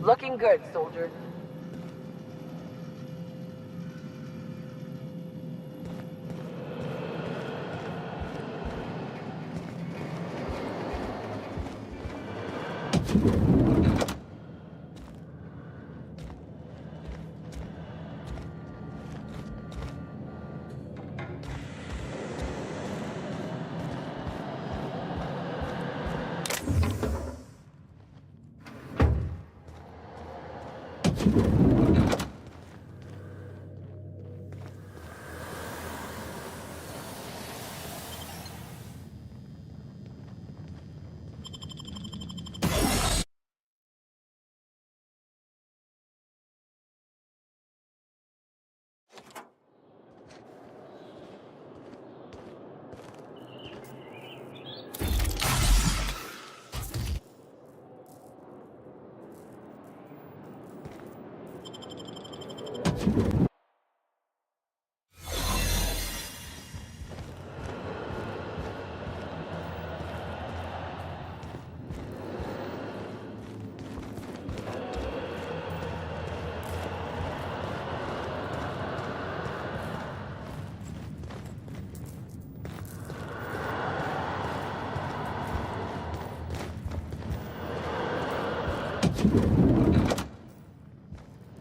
Looking good, soldier.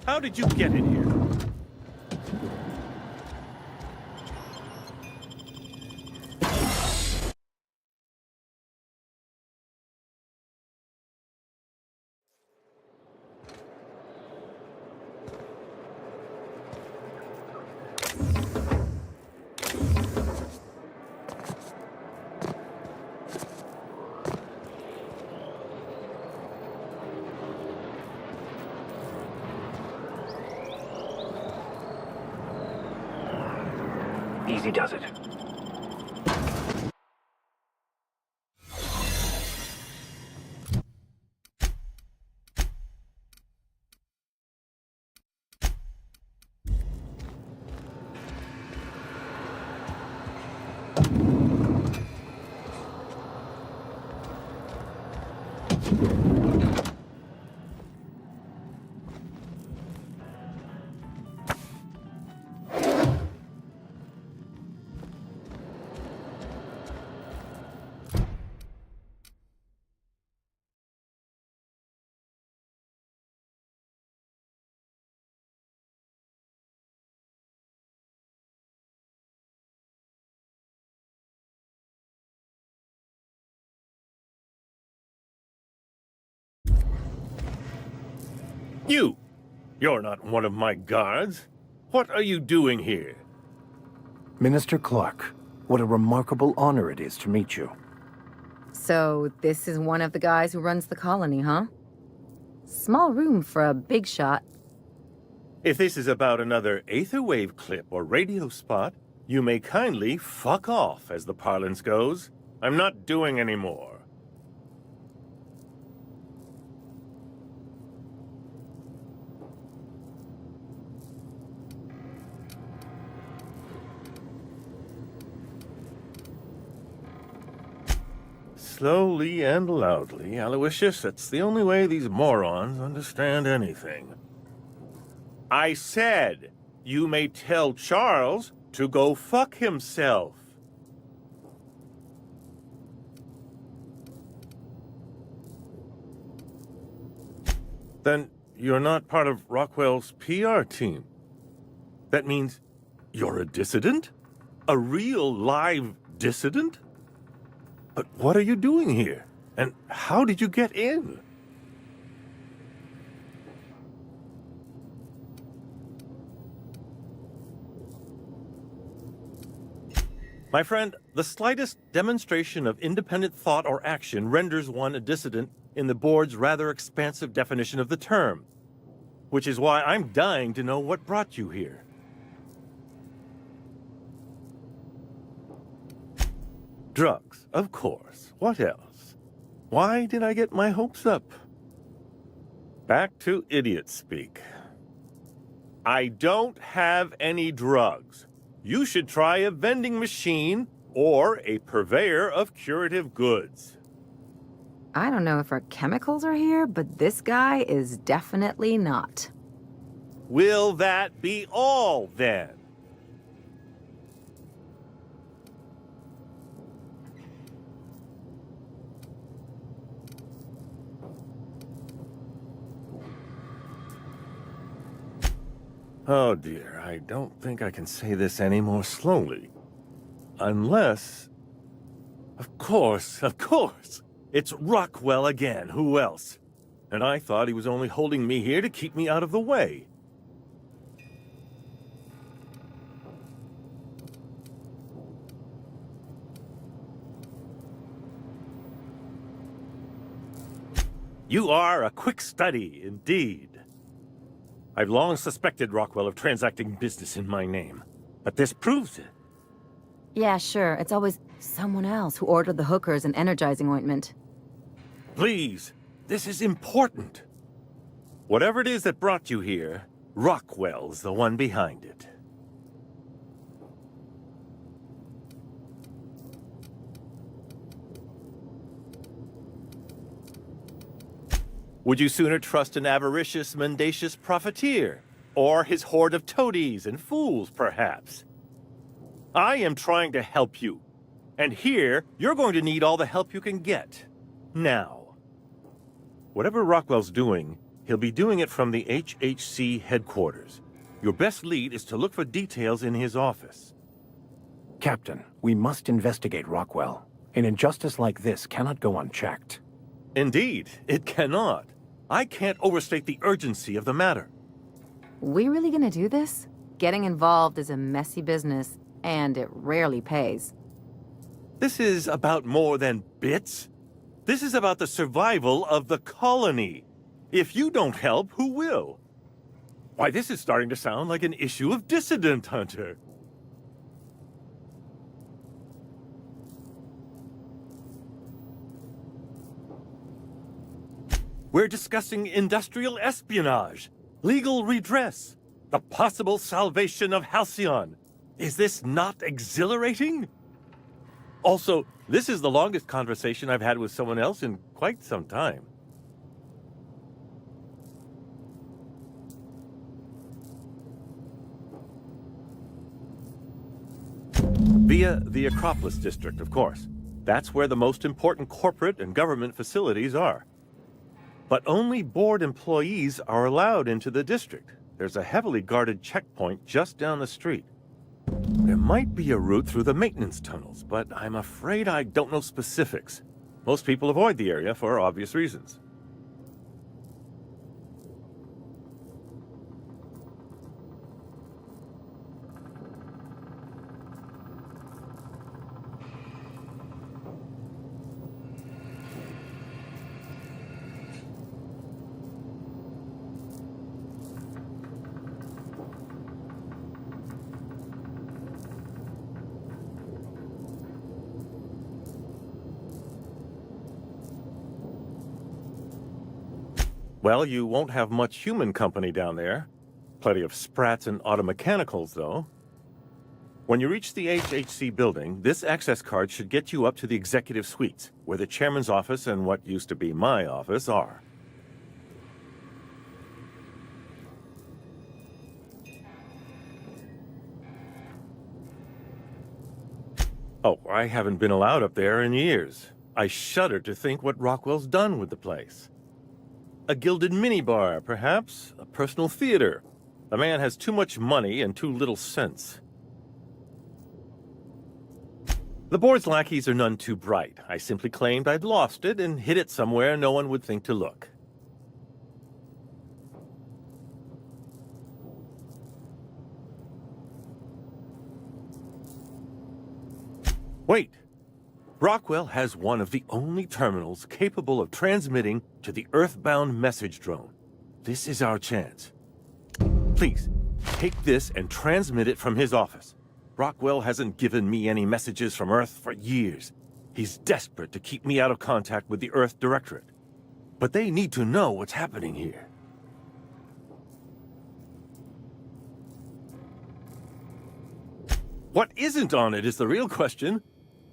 How did you get in here? Easy does it. You're not one of my guards. What are you doing here? Minister Clark, what a remarkable honor it is to meet you. So, this is one of the guys who runs the colony, huh? Small room for a big shot. If this is about another Aetherwave clip or radio spot, you may kindly fuck off, as the parlance goes. I'm not doing any more. Slowly and loudly, Aloysius. That's the only way these morons understand anything. I said, you may tell Charles to go fuck himself. Then you're not part of Rockwell's PR team. That means you're a dissident? A real live dissident? But what are you doing here? And how did you get in? My friend, the slightest demonstration of independent thought or action renders one a dissident in the board's rather expansive definition of the term. Which is why I'm dying to know what brought you here. Drugs, of course. What else? Why did I get my hopes up? Back to idiot speak. I don't have any drugs. You should try a vending machine or a purveyor of curative goods. I don't know if our chemicals are here, but this guy is definitely not. Will that be all, then? Oh dear, I don't think I can say this any more slowly. Unless... Of course! It's Rockwell again, who else? And I thought he was only holding me here to keep me out of the way. You are a quick study, indeed. I've long suspected Rockwell of transacting business in my name, but this proves it. Yeah, sure. It's always someone else who ordered the hookers and energizing ointment. Please, this is important. Whatever it is that brought you here, Rockwell's the one behind it. Would you sooner trust an avaricious, mendacious profiteer? Or his horde of toadies and fools, perhaps? I am trying to help you. And here, you're going to need all the help you can get. Now. Whatever Rockwell's doing, he'll be doing it from the HHC headquarters. Your best lead is to look for details in his office. Captain, we must investigate Rockwell. An injustice like this cannot go unchecked. Indeed, it cannot. I can't overstate the urgency of the matter. We really gonna do this? Getting involved is a messy business, and it rarely pays. This is about more than bits. This is about the survival of the colony. If you don't help, who will? Why, this is starting to sound like an issue of Dissident Hunter. We're discussing industrial espionage, legal redress, the possible salvation of Halcyon. Is this not exhilarating? Also, this is the longest conversation I've had with someone else in quite some time. Via the Acropolis District, of course. That's where the most important corporate and government facilities are. But only board employees are allowed into the district. There's a heavily guarded checkpoint just down the street. There might be a route through the maintenance tunnels, but I'm afraid I don't know specifics. Most people avoid the area for obvious reasons. Well, you won't have much human company down there. Plenty of sprats and automechanicals, though. When you reach the HHC building, this access card should get you up to the executive suites, where the chairman's office and what used to be my office are. Oh, I haven't been allowed up there in years. I shudder to think what Rockwell's done with the place. A gilded minibar, perhaps? A personal theater. The man has too much money and too little sense. The board's lackeys are none too bright. I simply claimed I'd lost it and hid it somewhere no one would think to look. Wait! Rockwell has one of the only terminals capable of transmitting to the Earthbound message drone. This is our chance. Please, take this and transmit it from his office. Rockwell hasn't given me any messages from Earth for years. He's desperate to keep me out of contact with the Earth Directorate. But they need to know what's happening here. What isn't on it is the real question.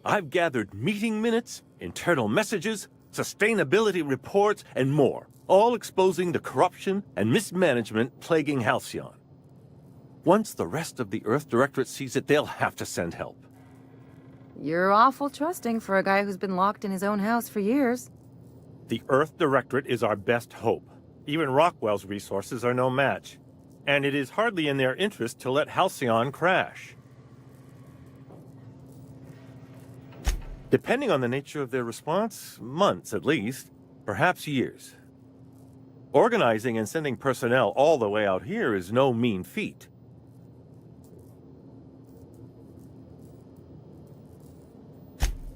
I've gathered meeting minutes, internal messages, sustainability reports, and more, all exposing the corruption and mismanagement plaguing Halcyon. Once the rest of the Earth Directorate sees it, they'll have to send help. You're awful trusting for a guy who's been locked in his own house for years. The Earth Directorate is our best hope. Even Rockwell's resources are no match. And it is hardly in their interest to let Halcyon crash. Depending on the nature of their response, months at least, perhaps years. Organizing and sending personnel all the way out here is no mean feat.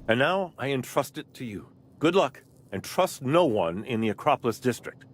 And now I entrust it to you. Good luck, and trust no one in the Acropolis District.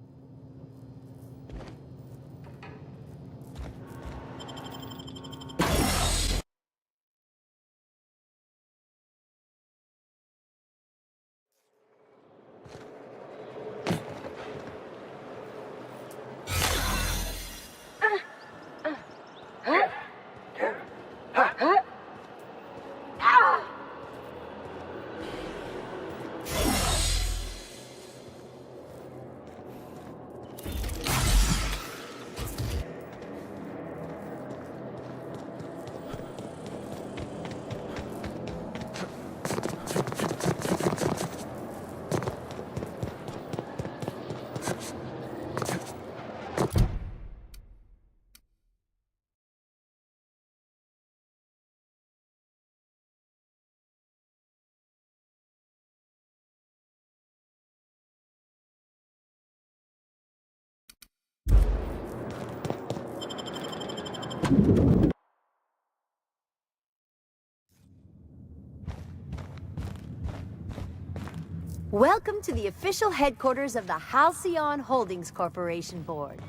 Welcome to the official headquarters of the Halcyon Holdings Corporation Board.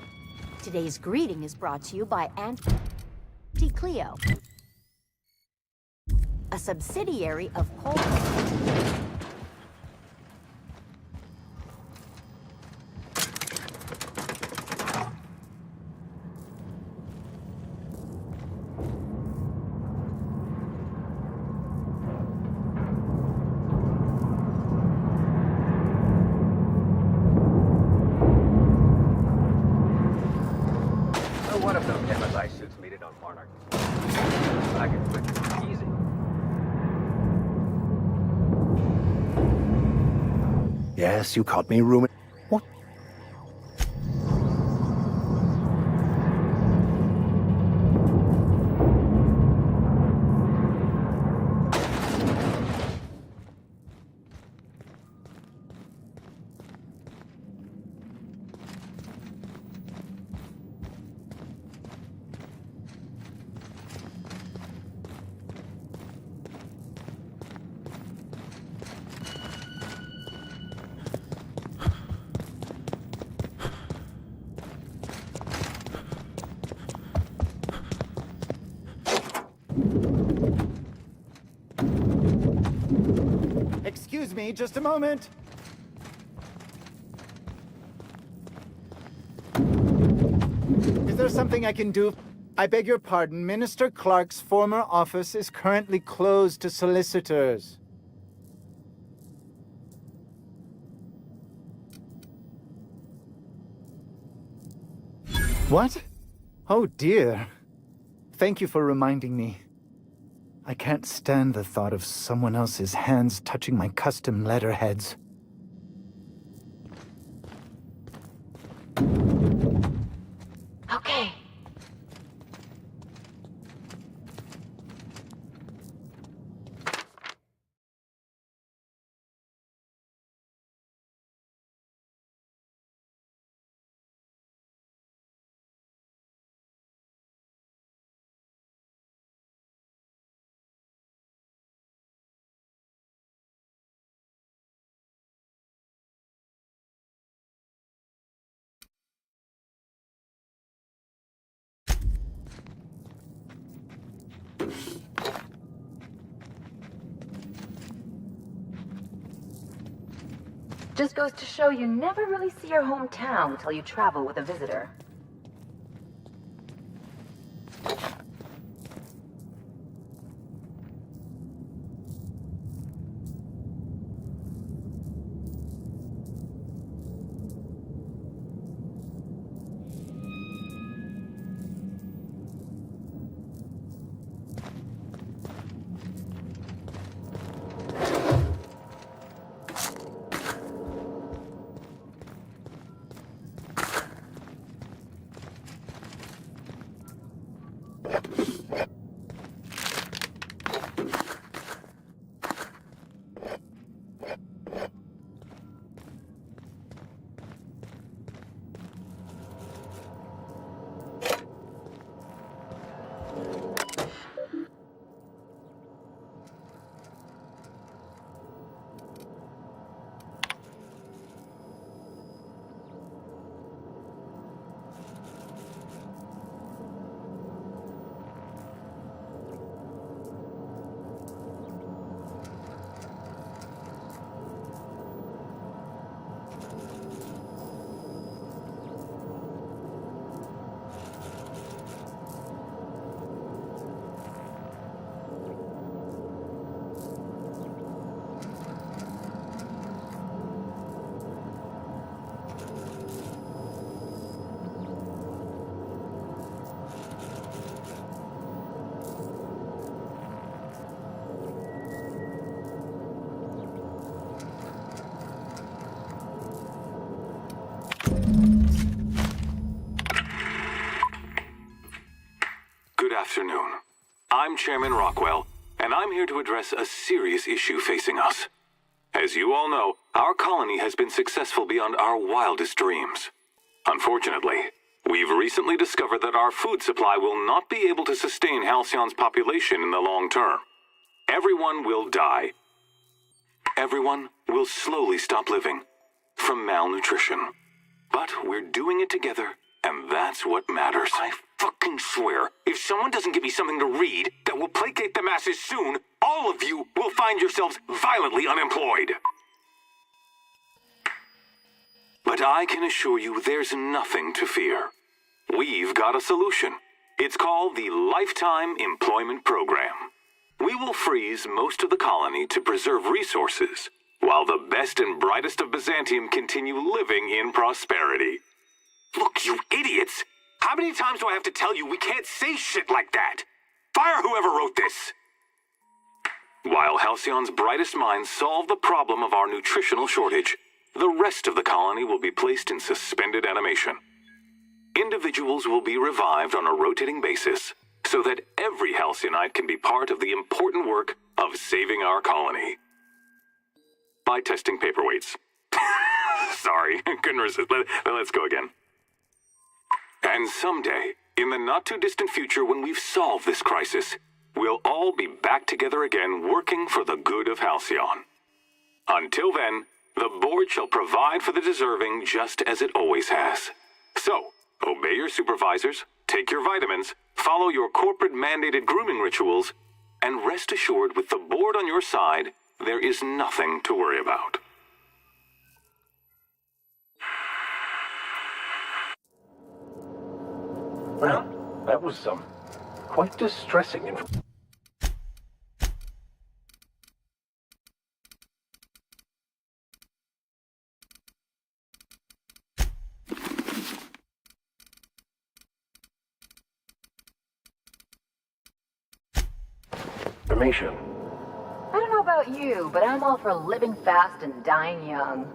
Today's greeting is brought to you by Auntie Cleo, a subsidiary of Pol. One of them MSI suits made it on Monarch. I can quit easy. Yes, you caught me rooming. What? Excuse me, just a moment. Is there something I can do? I beg your pardon, Minister Clark's former office is currently closed to solicitors. What? Oh dear. Thank you for reminding me. I can't stand the thought of someone else's hands touching my custom letterheads. Okay. Just goes to show you never really see your hometown until you travel with a visitor. afternoon. I'm Chairman Rockwell, and I'm here to address a serious issue facing us. As you all know, our colony has been successful beyond our wildest dreams. Unfortunately, we've recently discovered that our food supply will not be able to sustain Halcyon's population in the long term. Everyone will die. Everyone will slowly stop living from malnutrition. But we're doing it together, and that's what matters. I fucking swear, if someone doesn't give me something to read that will placate the masses soon, all of you will find yourselves violently unemployed. But I can assure you there's nothing to fear. We've got a solution. It's called the Lifetime Employment Program. We will freeze most of the colony to preserve resources, while the best and brightest of Byzantium continue living in prosperity. Look, you idiots! How many times do I have to tell you we can't say shit like that? Fire whoever wrote this! While Halcyon's brightest minds solve the problem of our nutritional shortage, the rest of the colony will be placed in suspended animation. Individuals will be revived on a rotating basis, so that every Halcyonite can be part of the important work of saving our colony. By testing paperweights. Sorry, couldn't resist. Let's go again. And someday, in the not-too-distant future when we've solved this crisis, we'll all be back together again working for the good of Halcyon. Until then, the board shall provide for the deserving just as it always has. So, obey your supervisors, take your vitamins, follow your corporate-mandated grooming rituals, and rest assured with the board on your side, there is nothing to worry about. Well, that was quite distressing information. I don't know about you, but I'm all for living fast and dying young.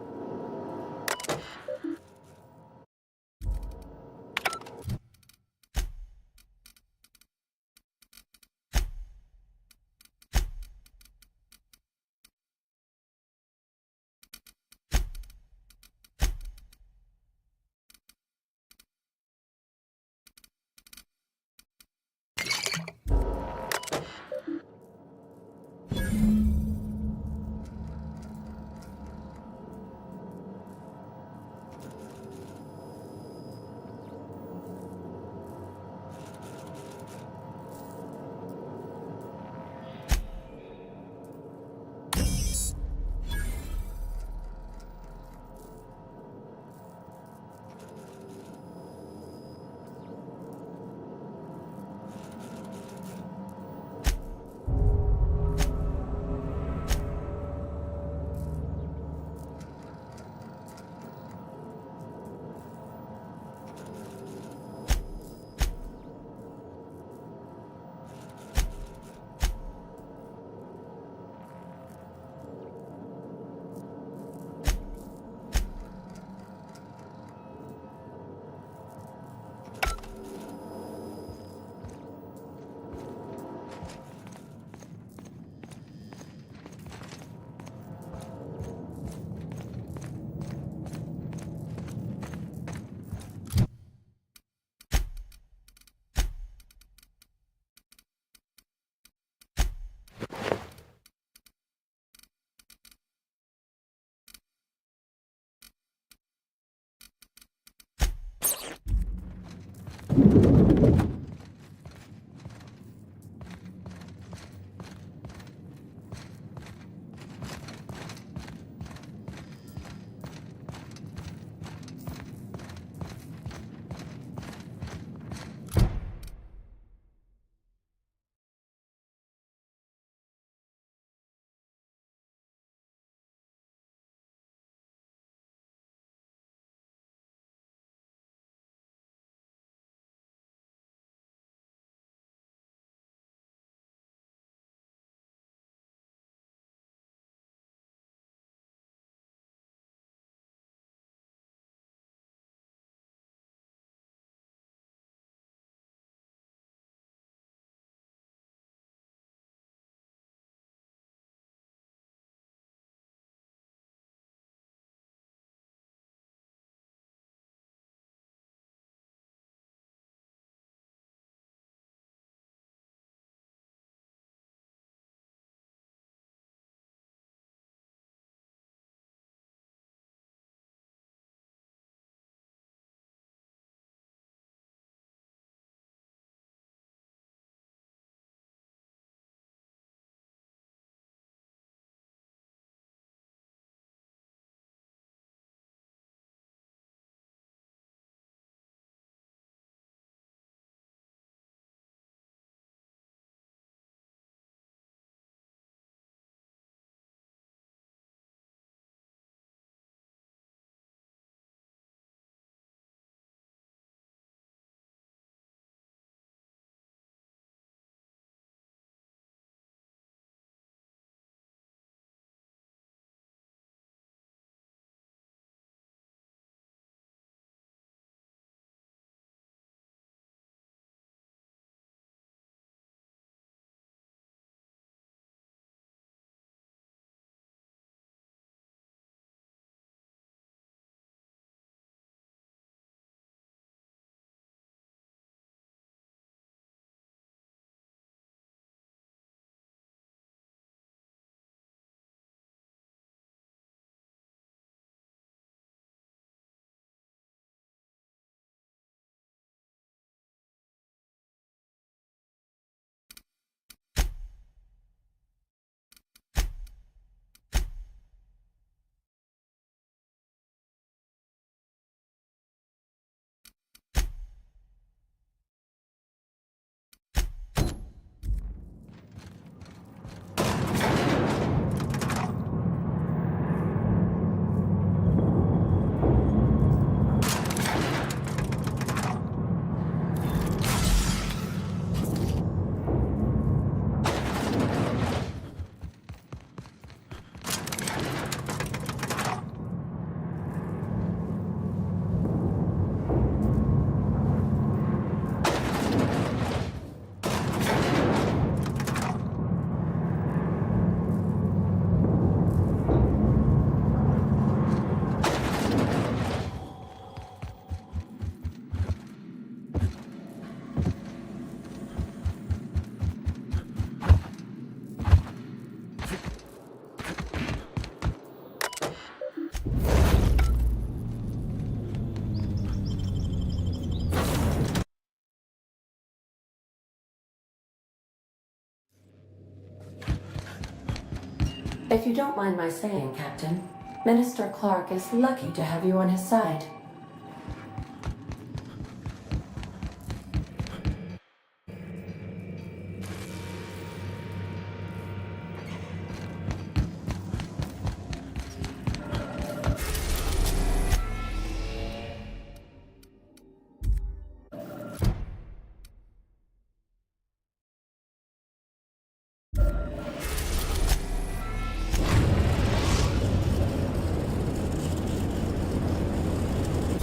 If you don't mind my saying, Captain, Minister Clark is lucky to have you on his side.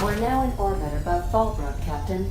We're now in orbit above Fallbrook, Captain.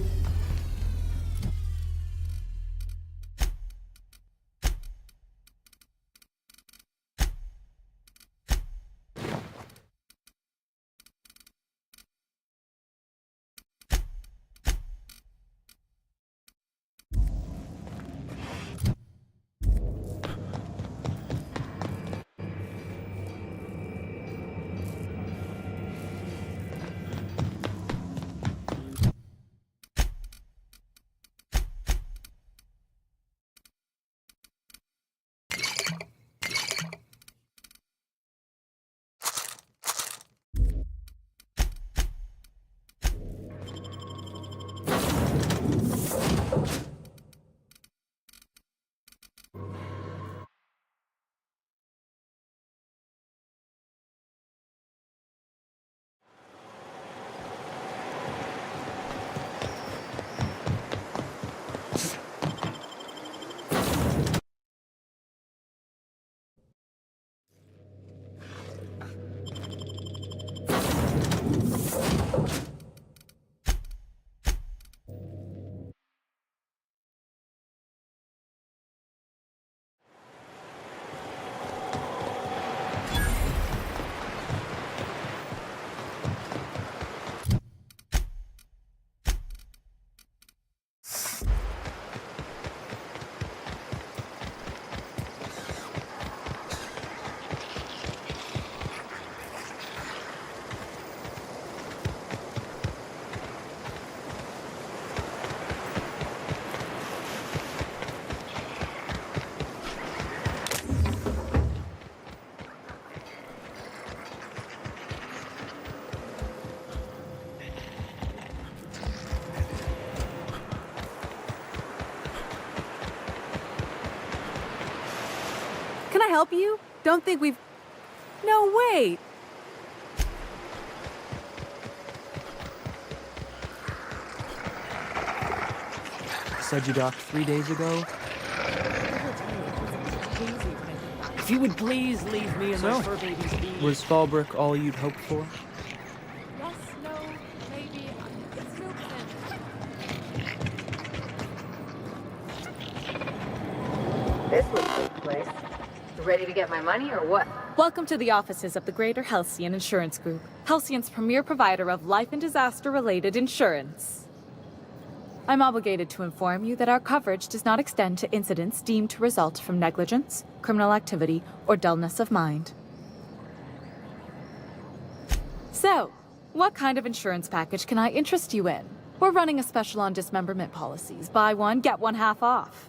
Can I help you? Don't think we've... No, wait! Said you docked 3 days ago. If you would please leave me and my fur babies be. Was Fallbrook all you'd hoped for? Yes, no, maybe. It's an open. This looks like a place. Ready to get my money or what? Welcome to the offices of the Greater Halcyon Insurance Group, Halcyon's premier provider of life and disaster-related insurance. I'm obligated to inform you that our coverage does not extend to incidents deemed to result from negligence, criminal activity, or dullness of mind. So, what kind of insurance package can I interest you in? We're running a special on dismemberment policies. Buy one, get one half off.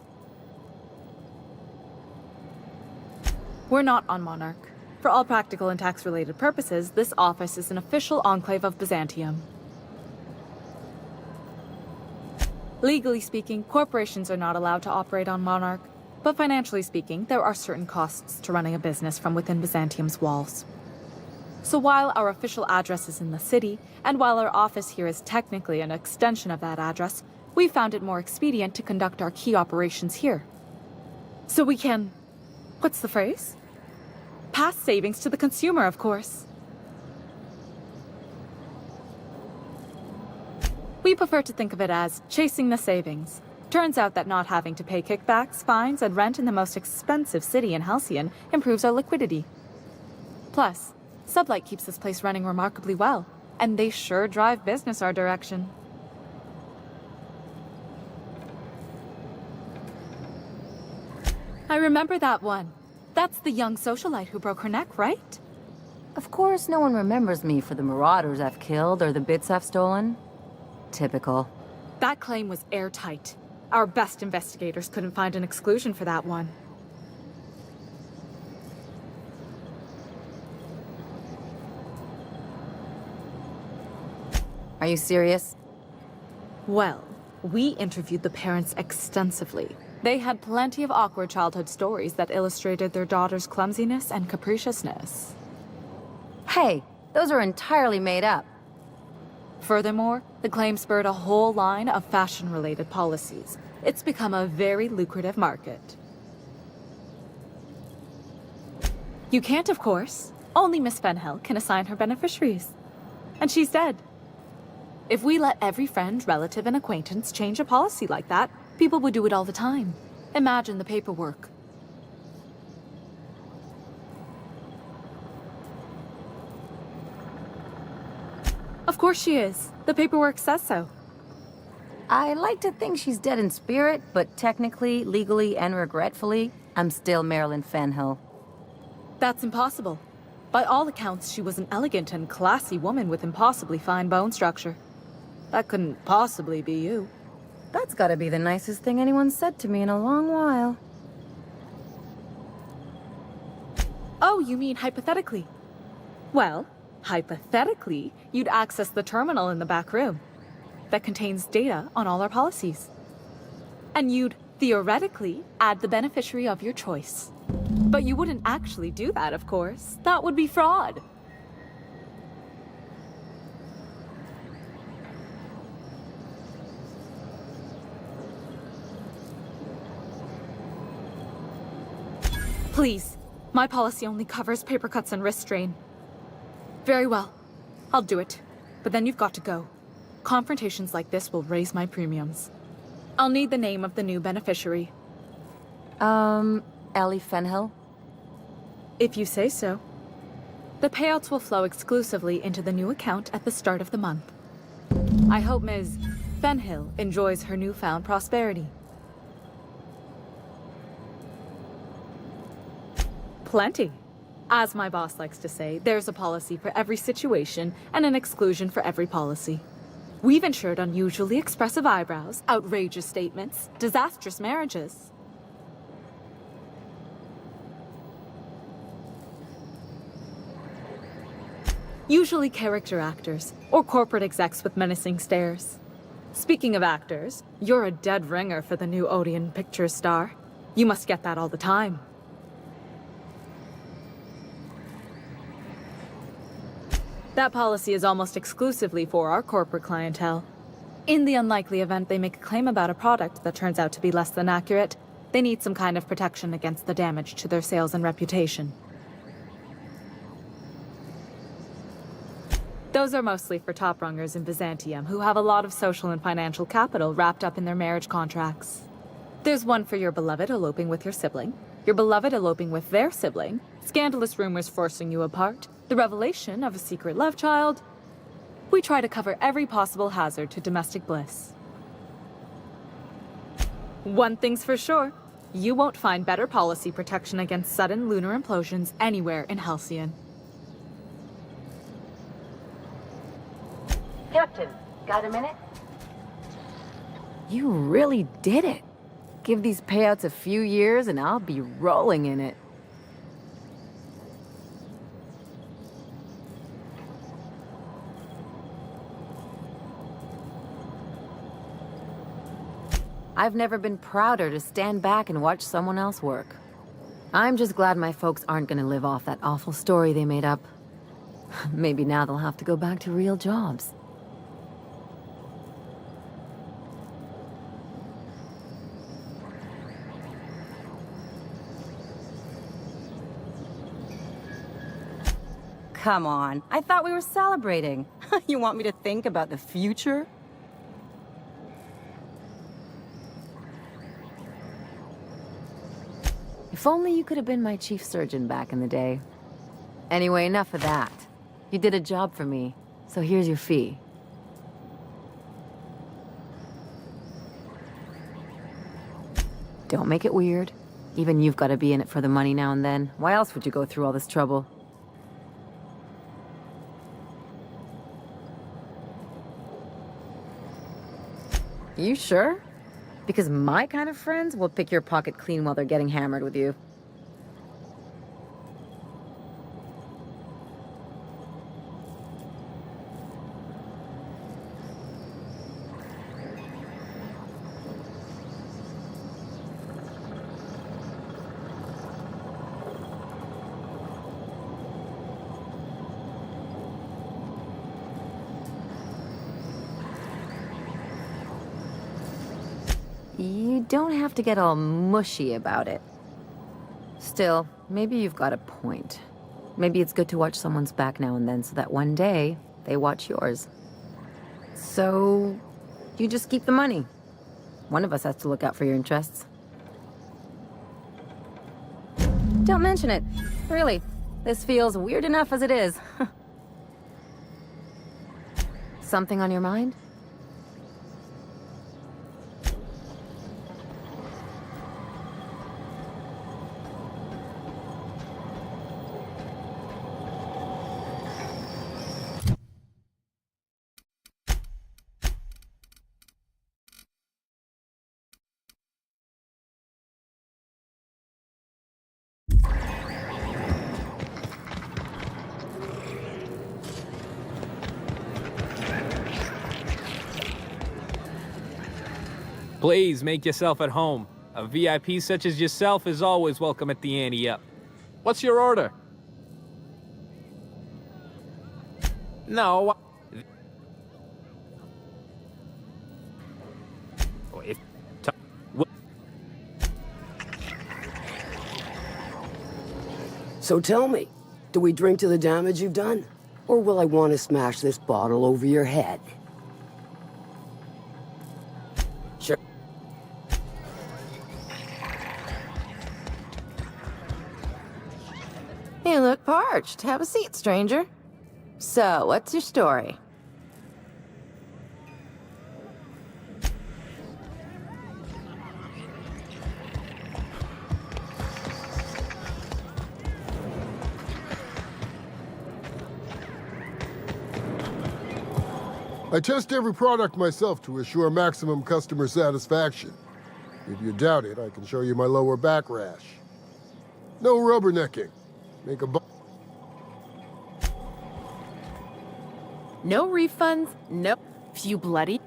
We're not on Monarch. For all practical and tax-related purposes, this office is an official enclave of Byzantium. Legally speaking, corporations are not allowed to operate on Monarch, but financially speaking, there are certain costs to running a business from within Byzantium's walls. So while our official address is in the city, and while our office here is technically an extension of that address, we found it more expedient to conduct our key operations here. So we can... what's the phrase? Pass savings to the consumer, of course. We prefer to think of it as chasing the savings. Turns out that not having to pay kickbacks, fines, and rent in the most expensive city in Halcyon improves our liquidity. Plus, Sublight keeps this place running remarkably well, and they sure drive business our direction. I remember that one. That's the young socialite who broke her neck, right? Of course, no one remembers me for the marauders I've killed or the bits I've stolen. Typical. That claim was airtight. Our best investigators couldn't find an exclusion for that one. Are you serious? Well, we interviewed the parents extensively. They had plenty of awkward childhood stories that illustrated their daughter's clumsiness and capriciousness. Hey, those are entirely made up. Furthermore, the claim spurred a whole line of fashion-related policies. It's become a very lucrative market. You can't, of course. Only Miss Fenhill can assign her beneficiaries. And she's dead. If we let every friend, relative, and acquaintance change a policy like that, people would do it all the time. Imagine the paperwork. Of course she is. The paperwork says so. I like to think she's dead in spirit, but technically, legally, and regretfully, I'm still Marilyn Fenhill. That's impossible. By all accounts, she was an elegant and classy woman with impossibly fine bone structure. That couldn't possibly be you. That's gotta be the nicest thing anyone's said to me in a long while. Oh, you mean hypothetically? Well, hypothetically, you'd access the terminal in the back room that contains data on all our policies. And you'd, theoretically, add the beneficiary of your choice. But you wouldn't actually do that, of course. That would be fraud. Please, my policy only covers paper cuts and wrist strain. Very well, I'll do it. But then you've got to go. Confrontations like this will raise my premiums. I'll need the name of the new beneficiary. Ellie Fenhill? If you say so. The payouts will flow exclusively into the new account at the start of the month. I hope Ms. Fenhill enjoys her newfound prosperity. Plenty. As my boss likes to say, there's a policy for every situation and an exclusion for every policy. We've insured unusually expressive eyebrows, outrageous statements, disastrous marriages. Usually character actors, or corporate execs with menacing stares. Speaking of actors, you're a dead ringer for the new Odeon Pictures star. You must get that all the time. That policy is almost exclusively for our corporate clientele. In the unlikely event they make a claim about a product that turns out to be less than accurate, they need some kind of protection against the damage to their sales and reputation. Those are mostly for top-rungers in Byzantium who have a lot of social and financial capital wrapped up in their marriage contracts. There's one for your beloved eloping with your sibling, your beloved eloping with their sibling, scandalous rumors forcing you apart, the revelation of a secret love child. We try to cover every possible hazard to domestic bliss. One thing's for sure, you won't find better policy protection against sudden lunar implosions anywhere in Halcyon. Captain, got a minute? You really did it. Give these payouts a few years and I'll be rolling in it. I've never been prouder to stand back and watch someone else work. I'm just glad my folks aren't gonna live off that awful story they made up. Maybe now they'll have to go back to real jobs. Come on, I thought we were celebrating. You want me to think about the future? If only you could have been my chief surgeon back in the day. Anyway, enough of that. You did a job for me, so here's your fee. Don't make it weird. Even you've got to be in it for the money now and then. Why else would you go through all this trouble? You sure? Because my kind of friends will pick your pocket clean while they're getting hammered with you. You don't have to get all mushy about it. Still, maybe you've got a point. Maybe it's good to watch someone's back now and then so that one day they watch yours. So, you just keep the money. One of us has to look out for your interests. Don't mention it. Really, this feels weird enough as it is. Something on your mind? Please make yourself at home. A VIP such as yourself is always welcome at the Ante Up. What's your order? No. If So tell me, do we drink to the damage you've done? Or will I want to smash this bottle over your head? Sure. You look parched. Have a seat, stranger. So, what's your story? I test every product myself to assure maximum customer satisfaction. If you doubt it, I can show you my lower back rash. No rubbernecking. Make a No refunds, no. Few bloody.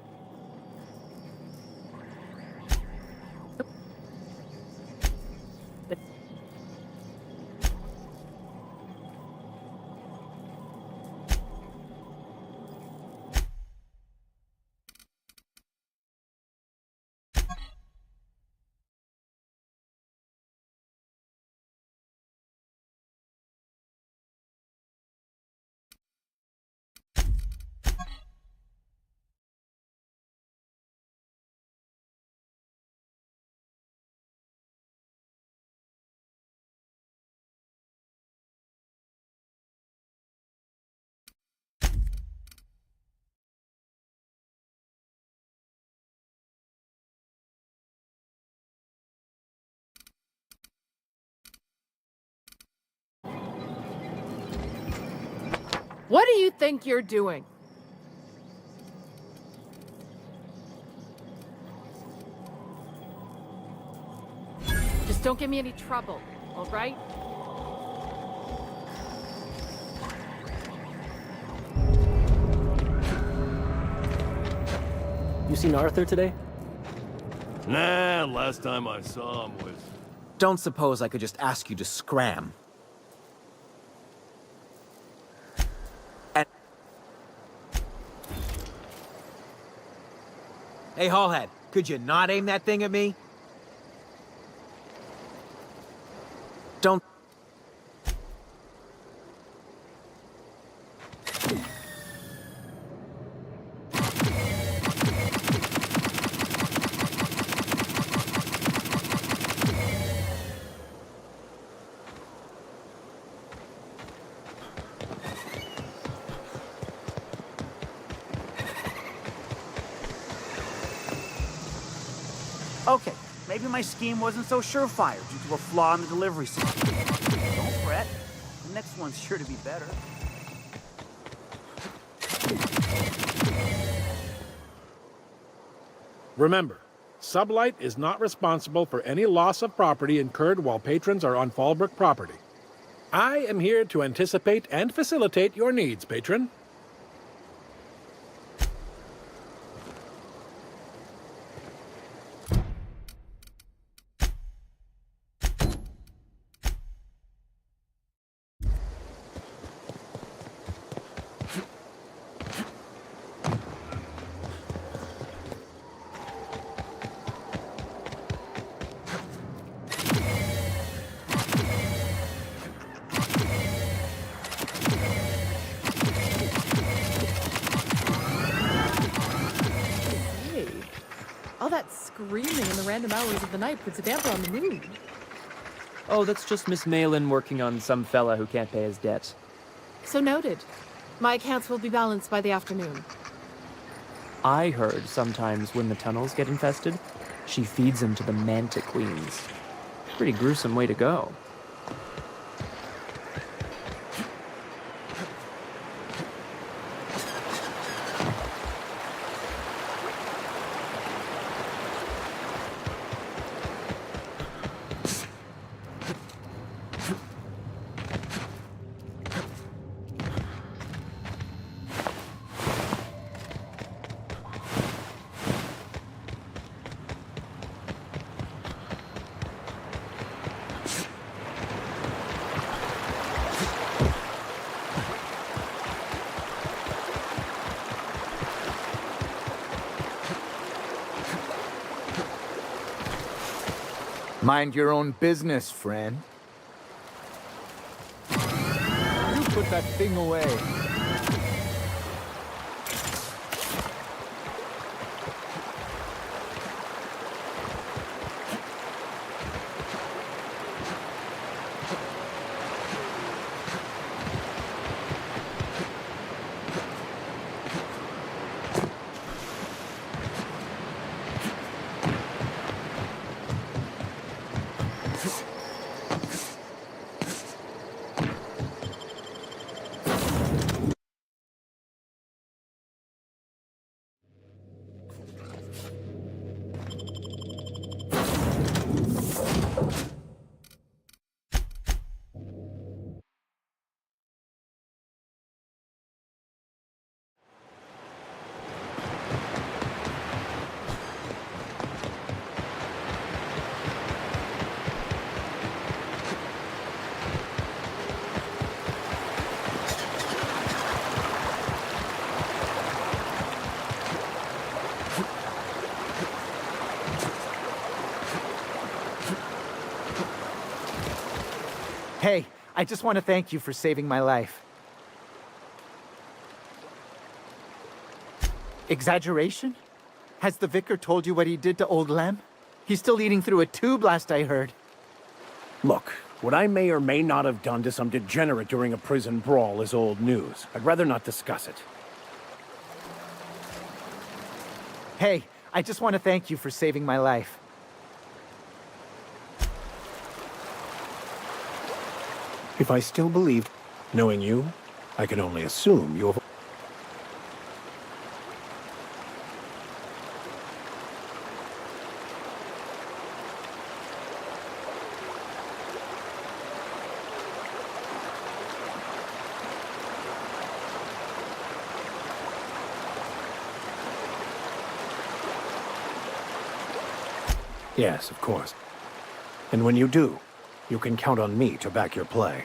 What do you think you're doing? Just don't give me any trouble, all right? You seen Arthur today? Nah, last time I saw him was... Don't suppose I could just ask you to scram. Hey, Hallhead, could you not aim that thing at me? Don't... Okay, maybe my scheme wasn't so surefire due to a flaw in the delivery system. Don't fret. The next one's sure to be better. Remember, Sublight is not responsible for any loss of property incurred while patrons are on Fallbrook property. I am here to anticipate and facilitate your needs, patron. All that screaming in the random hours of the night puts a damper on the mood. Oh, that's just Miss Malin working on some fella who can't pay his debt. So noted. My accounts will be balanced by the afternoon. I heard sometimes when the tunnels get infested, she feeds them to the manta queens. Pretty gruesome way to go. Mind your own business, friend. You put that thing away. Hey, I just want to thank you for saving my life. Exaggeration? Has the vicar told you what he did to old Lem? He's still eating through a tube, last I heard. Look, what I may or may not have done to some degenerate during a prison brawl is old news. I'd rather not discuss it. Hey, I just want to thank you for saving my life. If I still believed, knowing you, I can only assume you have... Yes, of course. And when you do, you can count on me to back your play.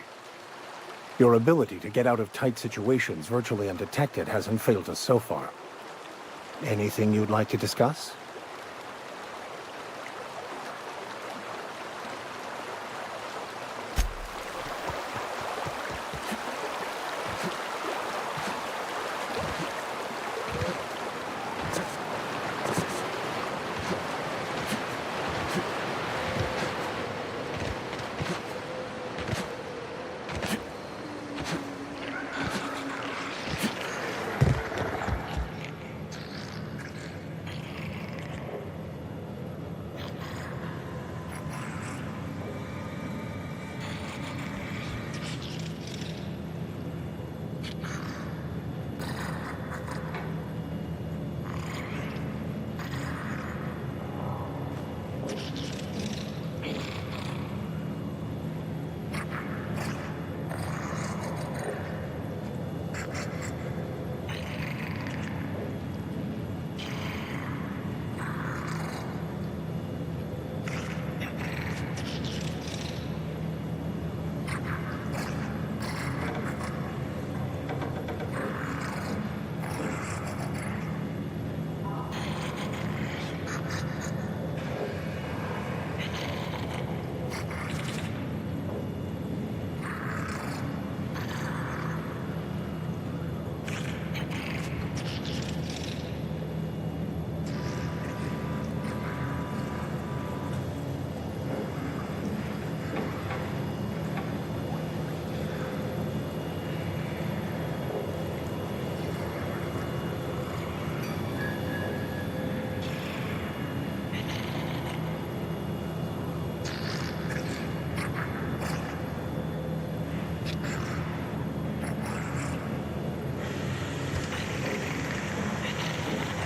Your ability to get out of tight situations virtually undetected hasn't failed us so far. Anything you'd like to discuss?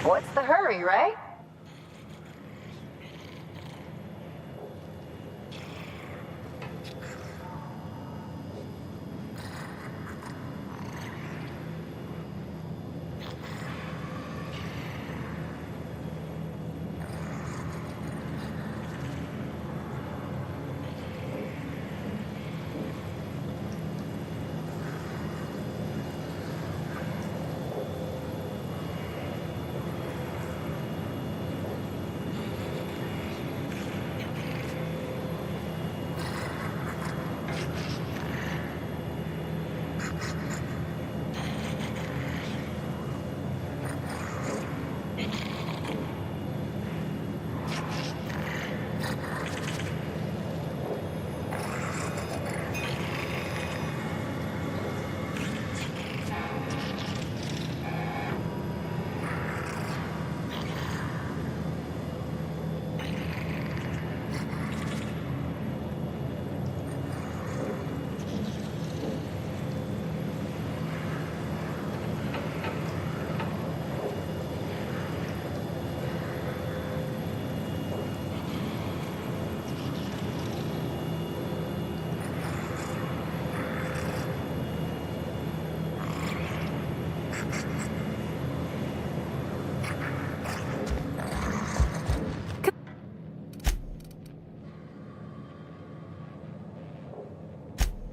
What's the hurry, right?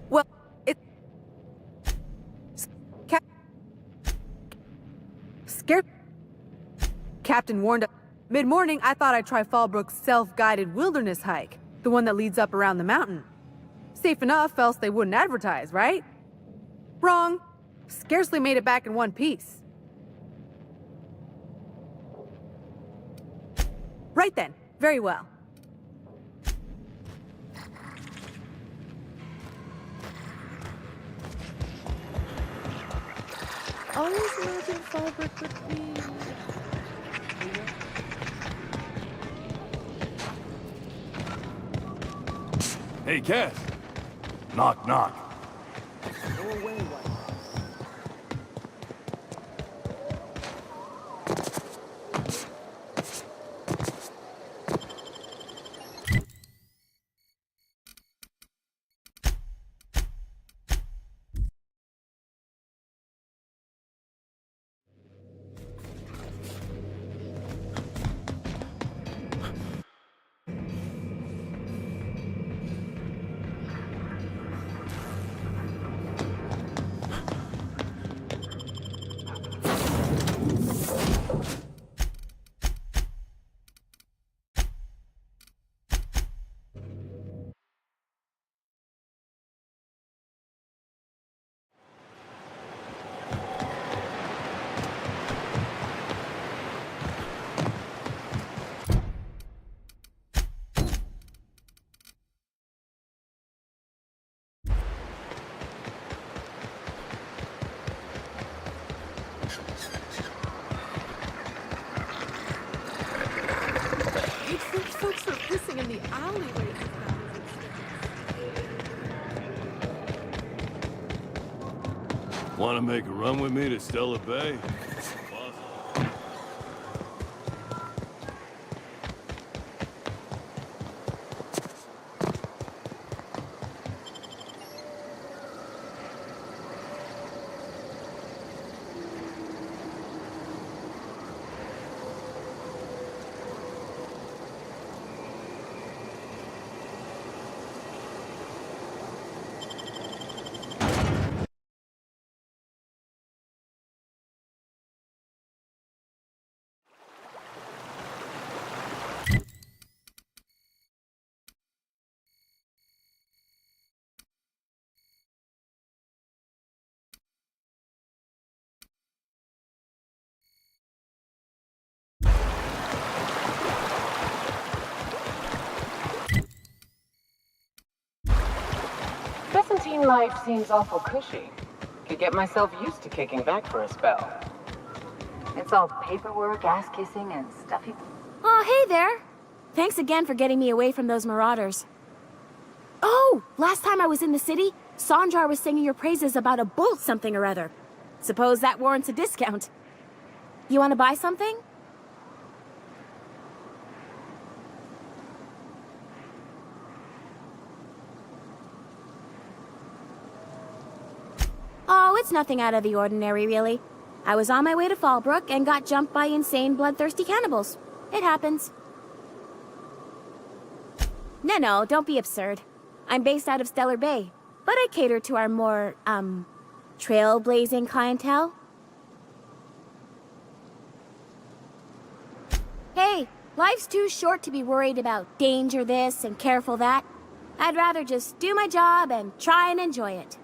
Well, it... Scared... Captain warned us. Mid-morning, I thought I'd try Fallbrook's self-guided wilderness hike. The one that leads up around the mountain. Safe enough, else they wouldn't advertise, right? Wrong. Scarcely made it back in one piece. Right then. Very well. Always imagine Fallbrook would be... Hey, Cass. Knock, knock. Go away, White. Folks are pissing in the alleyway. Want to make a run with me to Stella Bay? Byzantine life seems awful cushy. Could get myself used to kicking back for a spell. It's all paperwork, ass-kissing, and stuffy... Oh, hey there! Thanks again for getting me away from those marauders. Oh, last time I was in the city, Sandrar was singing your praises about a bolt something or other. Suppose that warrants a discount. You want to buy something? It's nothing out of the ordinary, really. I was on my way to Fallbrook and got jumped by insane, bloodthirsty cannibals. It happens. No, don't be absurd. I'm based out of Stellar Bay, but I cater to our more, trailblazing clientele. Hey, life's too short to be worried about danger this and careful that. I'd rather just do my job and try and enjoy it.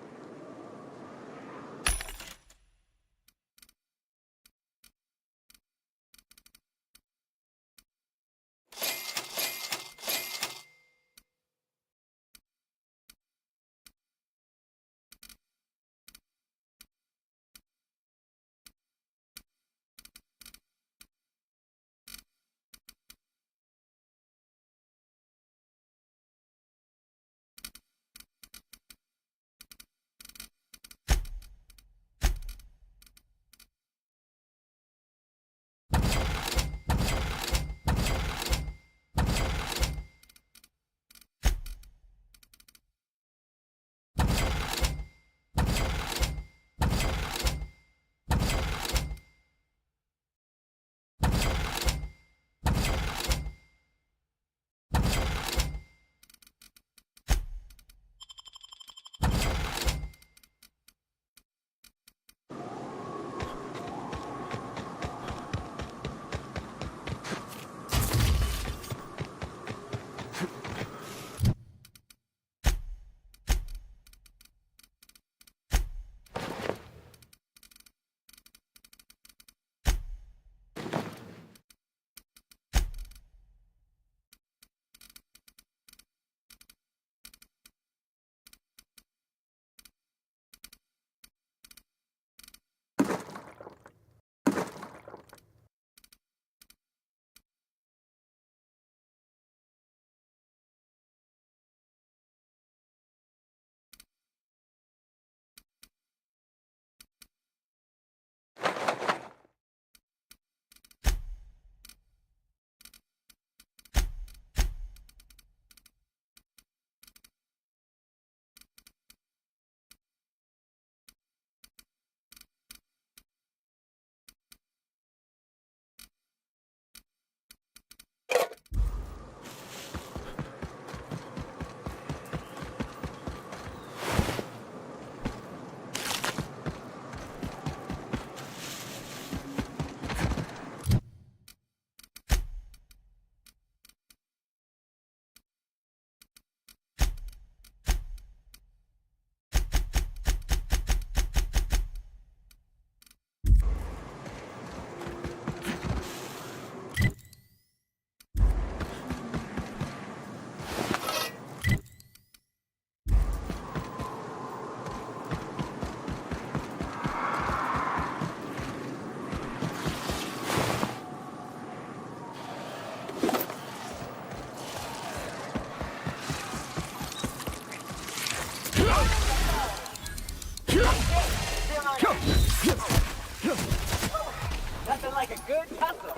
Nothing like a good tussle.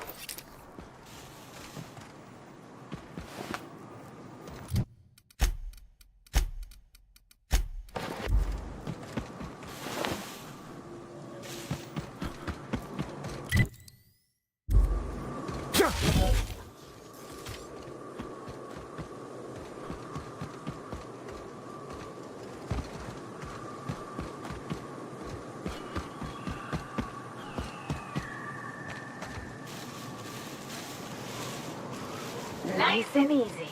Nice and easy.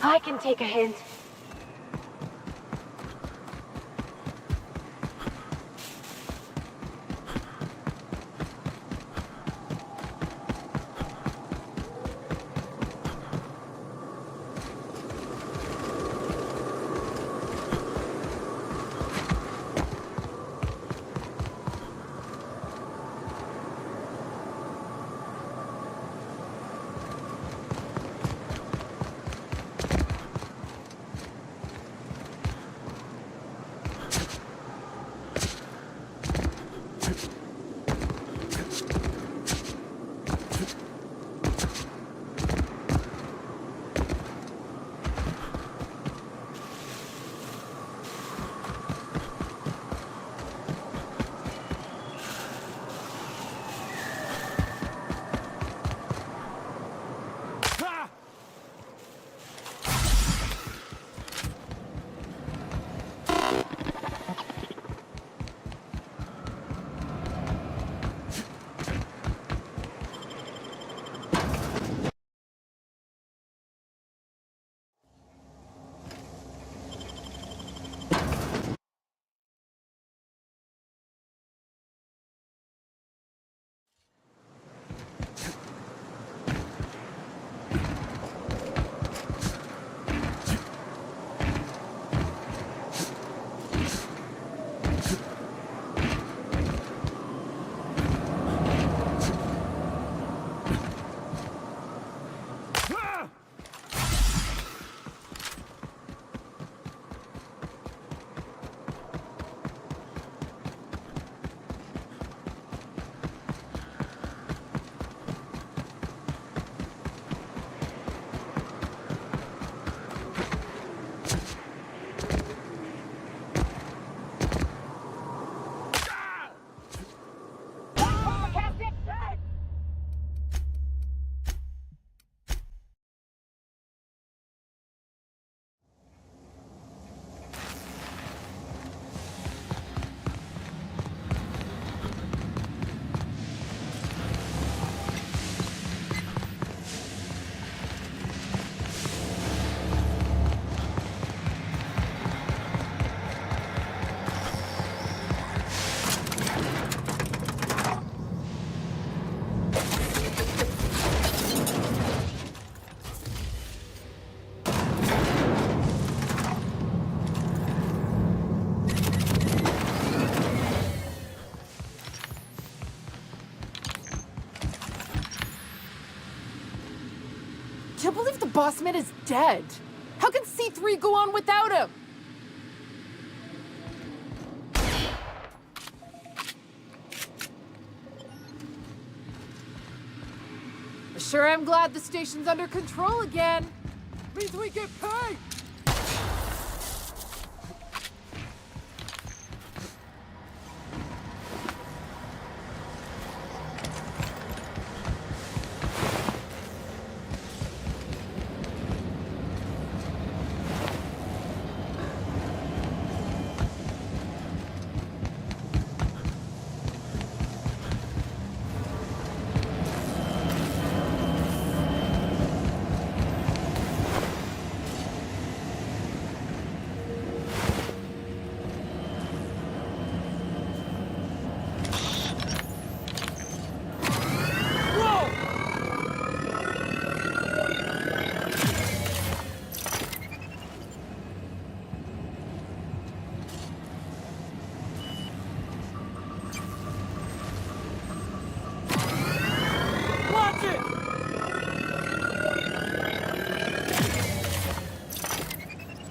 I can take a hint. Can't believe the boss man is dead. How can C3 go on without him? Sure am glad the station's under control again. Means we get paid!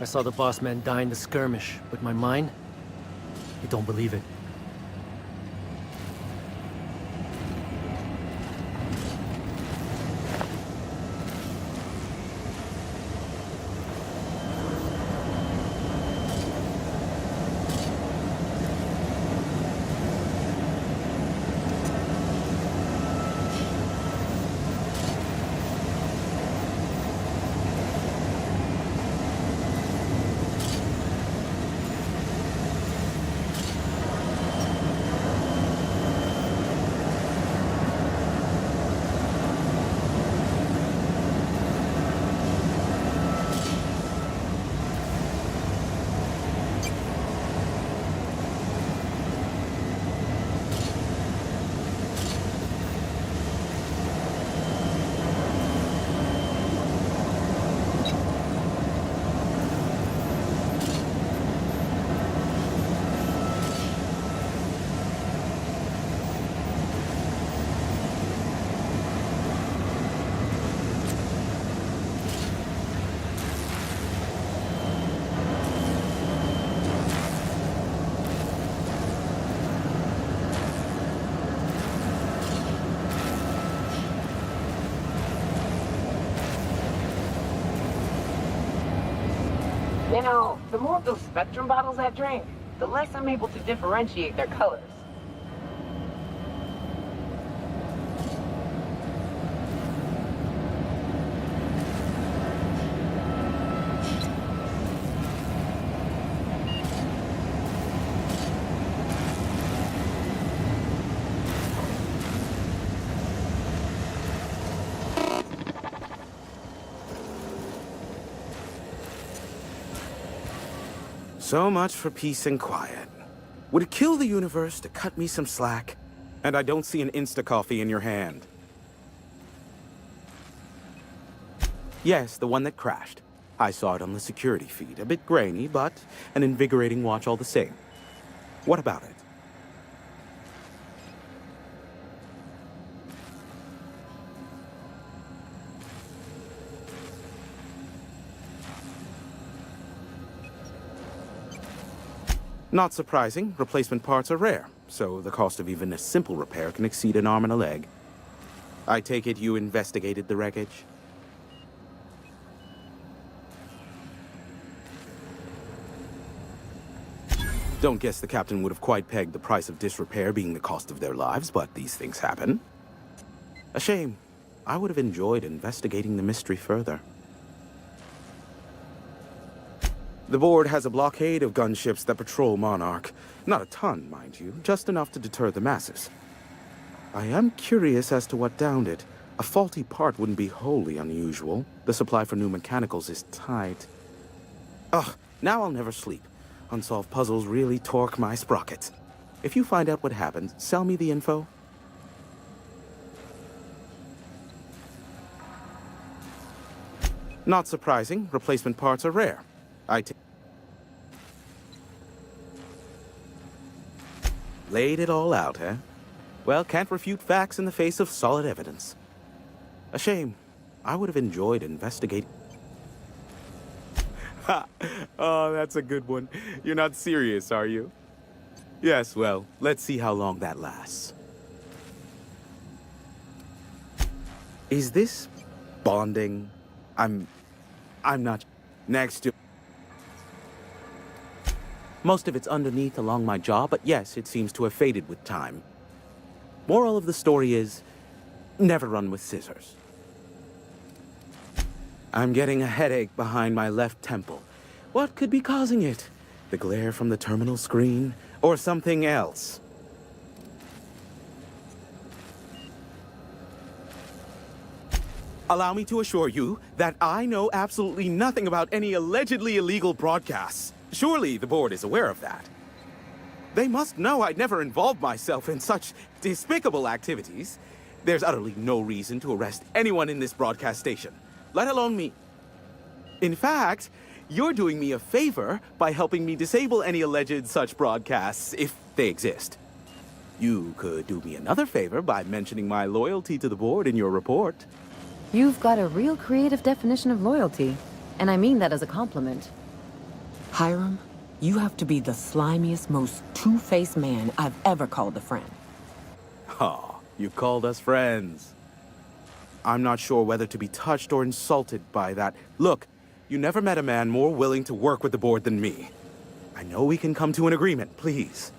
I saw the boss man die in the skirmish, but my mind, I don't believe it. You know, the more of those Spectrum bottles I drink, the less I'm able to differentiate their colors. So much for peace and quiet. Would it kill the universe to cut me some slack? And I don't see an Insta-coffee in your hand. Yes, the one that crashed. I saw it on the security feed. A bit grainy, but an invigorating watch all the same. What about it? Not surprising, replacement parts are rare, so the cost of even a simple repair can exceed an arm and a leg. I take it you investigated the wreckage? Don't guess the captain would have quite pegged the price of disrepair being the cost of their lives, but these things happen. A shame. I would have enjoyed investigating the mystery further. The board has a blockade of gunships that patrol Monarch. Not a ton, mind you, just enough to deter the masses. I am curious as to what downed it. A faulty part wouldn't be wholly unusual. The supply for new mechanicals is tight. Ugh, now I'll never sleep. Unsolved puzzles really torque my sprockets. If you find out what happened, sell me the info. Not surprising, replacement parts are rare. Laid it all out, eh? Well, can't refute facts in the face of solid evidence. A shame. I would have enjoyed investigating. Ha! Oh, that's a good one. You're not serious, are you? Yes, well, let's see how long that lasts. Is this bonding? I'm not. Next to... Most of it's underneath along my jaw, but yes, it seems to have faded with time. Moral of the story is, never run with scissors. I'm getting a headache behind my left temple. What could be causing it? The glare from the terminal screen? Or something else? Allow me to assure you that I know absolutely nothing about any allegedly illegal broadcasts. Surely the board is aware of that. They must know I'd never involved myself in such despicable activities. There's utterly no reason to arrest anyone in this broadcast station, let alone me. In fact, you're doing me a favor by helping me disable any alleged such broadcasts, if they exist. You could do me another favor by mentioning my loyalty to the board in your report. You've got a real creative definition of loyalty, and I mean that as a compliment. Hiram, you have to be the slimiest, most two-faced man I've ever called a friend. Oh, you called us friends. I'm not sure whether to be touched or insulted by that. Look, you never met a man more willing to work with the board than me. I know we can come to an agreement, please.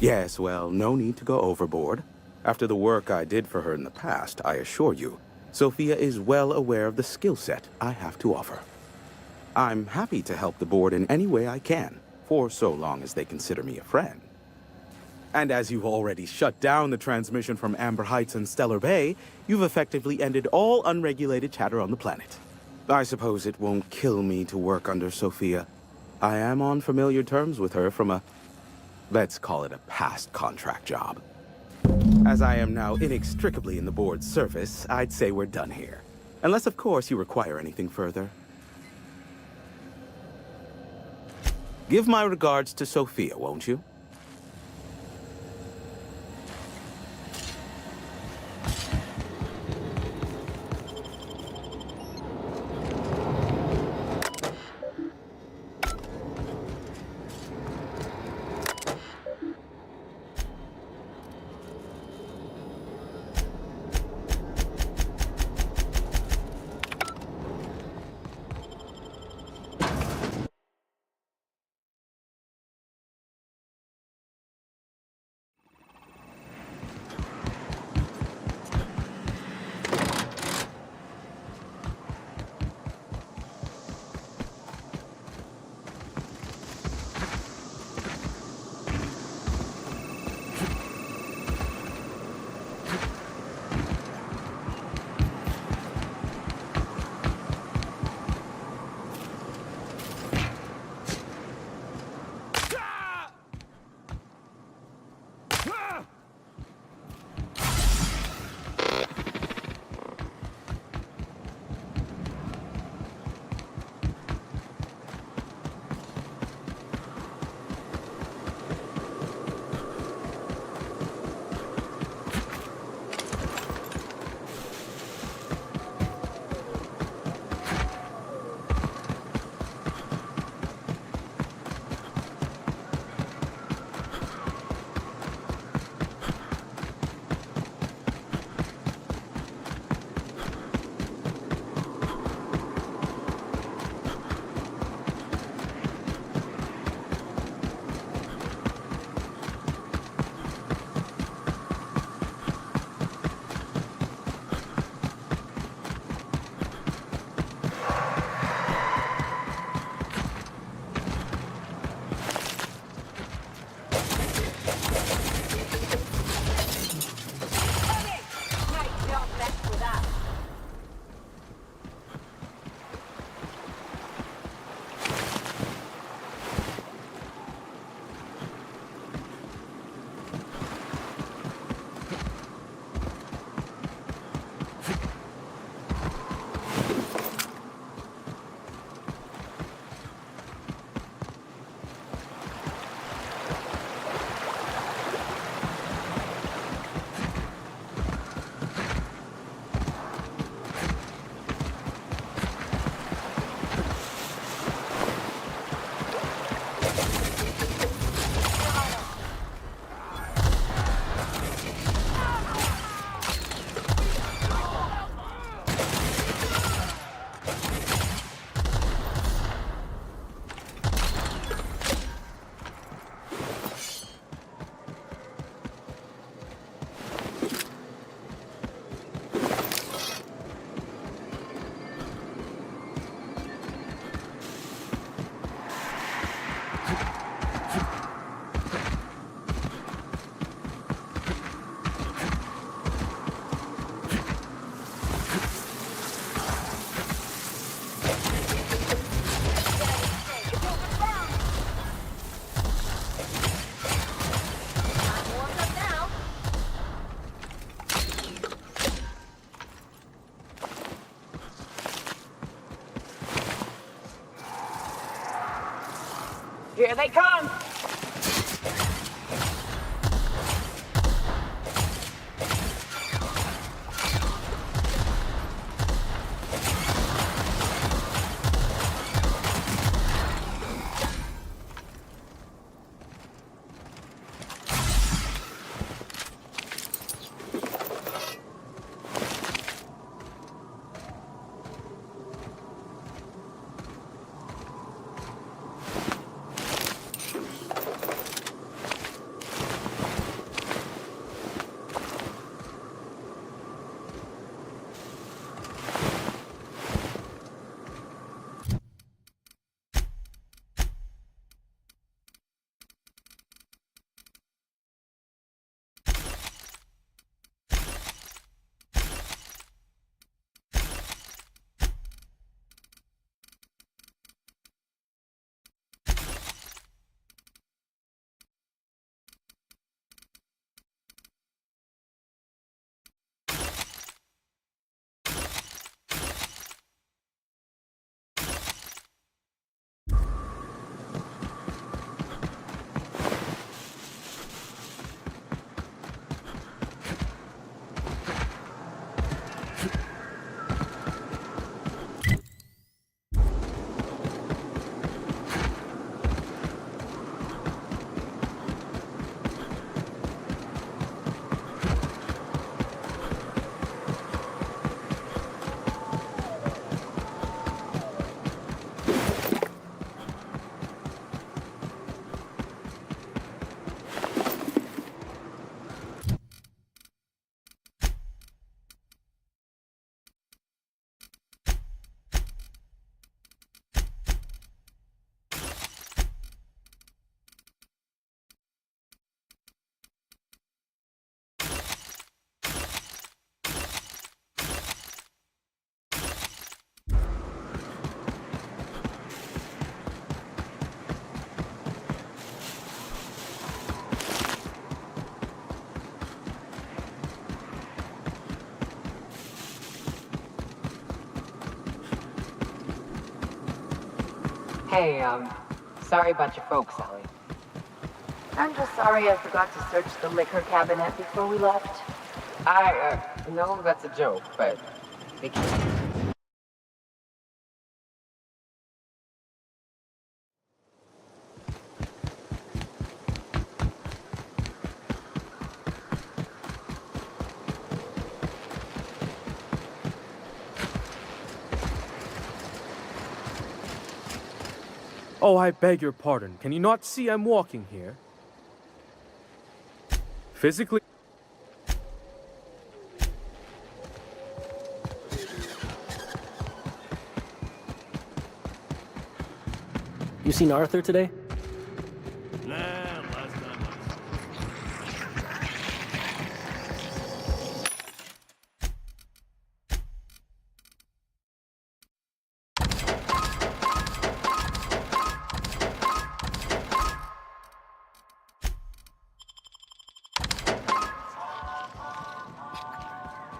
Yes, well, no need to go overboard. After the work I did for her in the past, I assure you, Sophia is well aware of the skill set I have to offer. I'm happy to help the board in any way I can, for so long as they consider me a friend. And as you've already shut down the transmission from Amber Heights and Stellar Bay, you've effectively ended all unregulated chatter on the planet. I suppose it won't kill me to work under Sophia. I am on familiar terms with her from let's call it a past contract job. As I am now inextricably in the board's service, I'd say we're done here. Unless, of course, you require anything further. Give my regards to Sophia, won't you? Here they come! Hey, sorry about your folks, Sally. I'm just sorry I forgot to search the liquor cabinet before we left. I know that's a joke, but be careful. Oh, I beg your pardon. Can you not see I'm walking here? Physically... You seen Arthur today? Nah, last time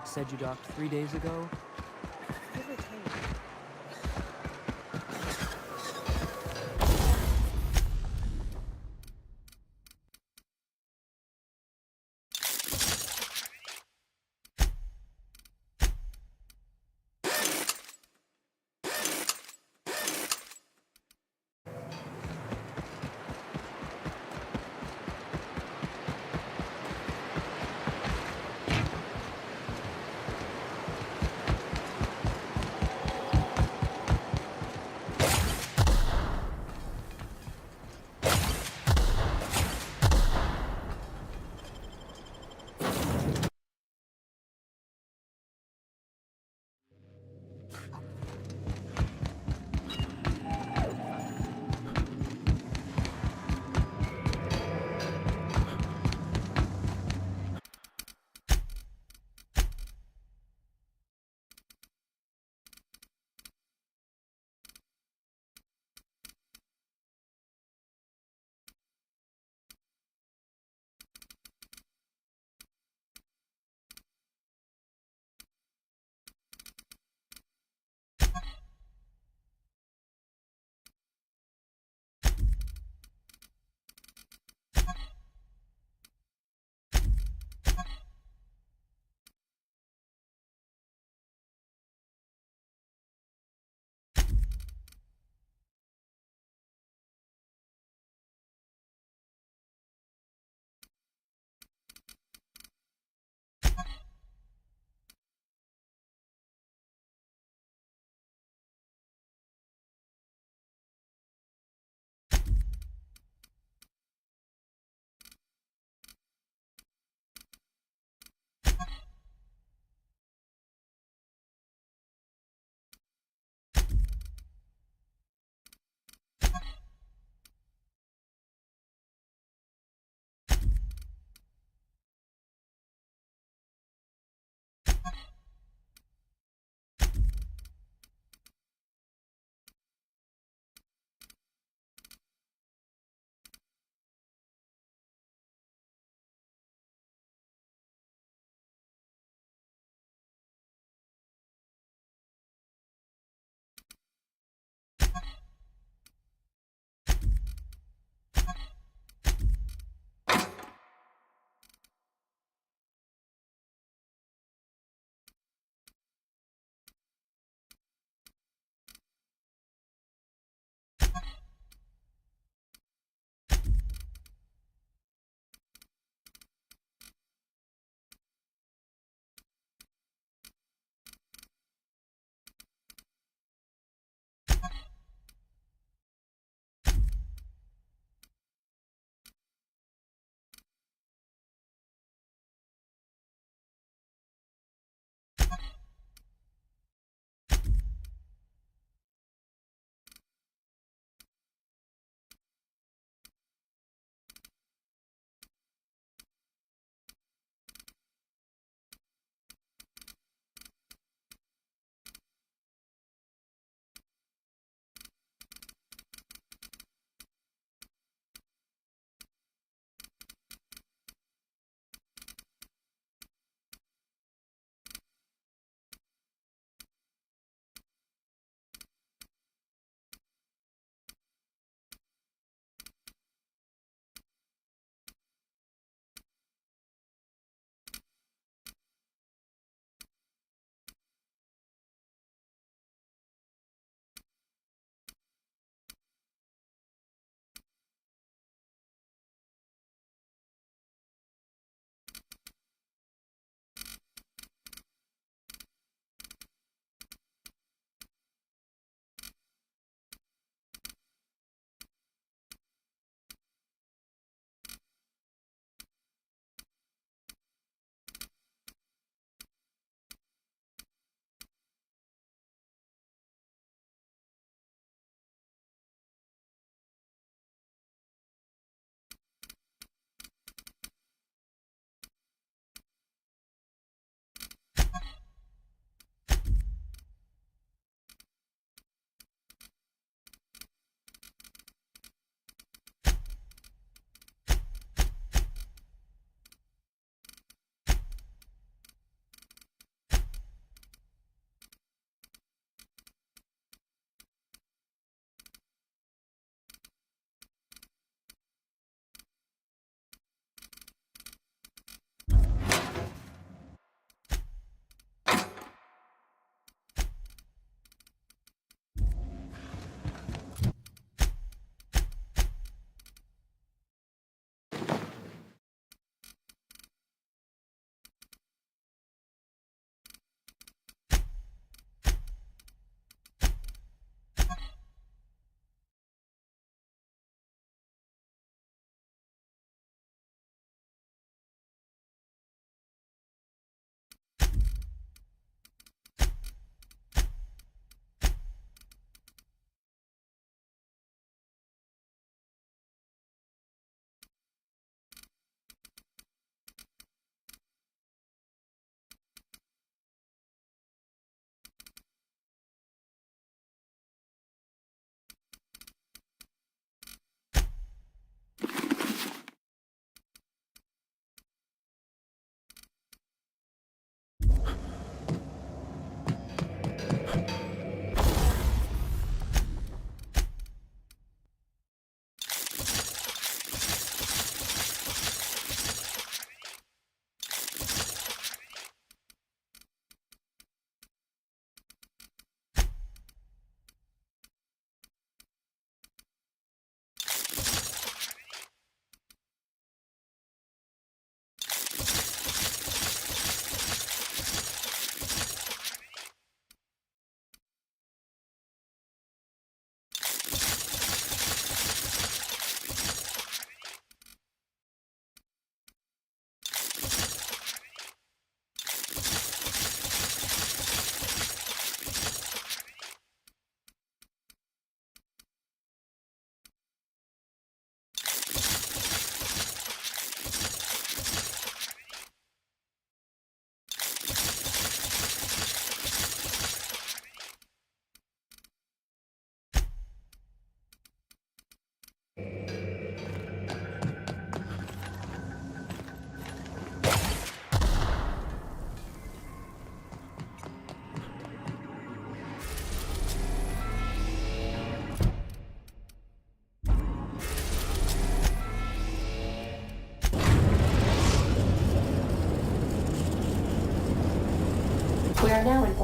Said you docked 3 days ago?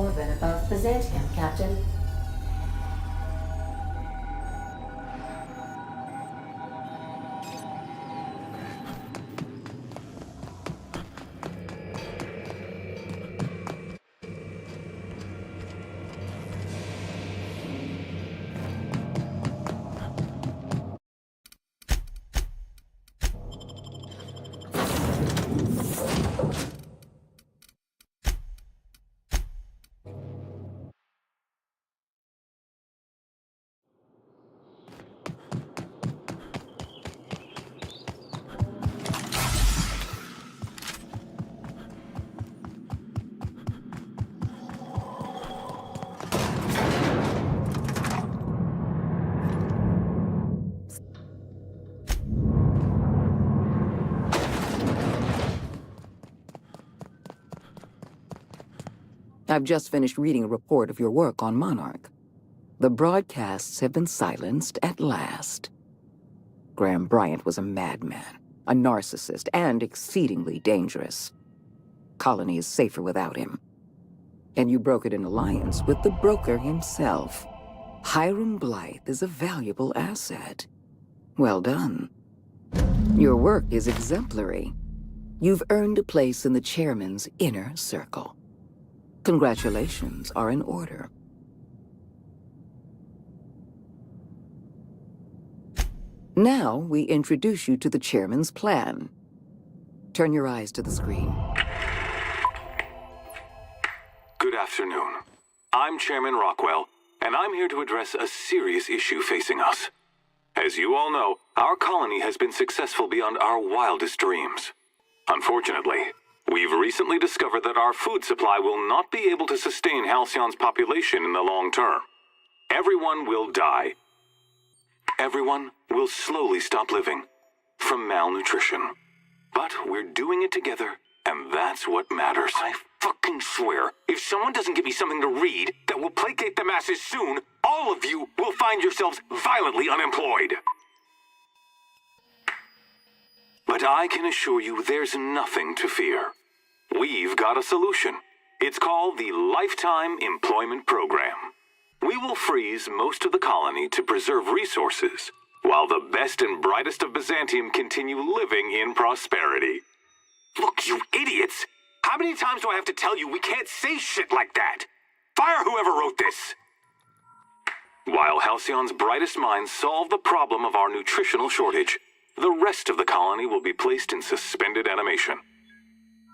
orbit above Byzantium, Captain. I've just finished reading a report of your work on Monarch. The broadcasts have been silenced at last. Graham Bryant was a madman, a narcissist, and exceedingly dangerous. Colony is safer without him. And you brokered an alliance with the broker himself. Hiram Blythe is a valuable asset. Well done. Your work is exemplary. You've earned a place in the chairman's inner circle. Congratulations are in order. Now we introduce you to the chairman's plan. Turn your eyes to the screen. Good afternoon. I'm Chairman Rockwell, and I'm here to address a serious issue facing us. As you all know, our colony has been successful beyond our wildest dreams. Unfortunately, we've recently discovered that our food supply will not be able to sustain Halcyon's population in the long term. Everyone will die. Everyone will slowly stop living from malnutrition. But we're doing it together, and that's what matters. I fucking swear, if someone doesn't give me something to read that will placate the masses soon, all of you will find yourselves violently unemployed. But I can assure you there's nothing to fear. We've got a solution. It's called the Lifetime Employment Program. We will freeze most of the colony to preserve resources, while the best and brightest of Byzantium continue living in prosperity. Look, you idiots! How many times do I have to tell you we can't say shit like that? Fire whoever wrote this! While Halcyon's brightest minds solve the problem of our nutritional shortage, the rest of the colony will be placed in suspended animation.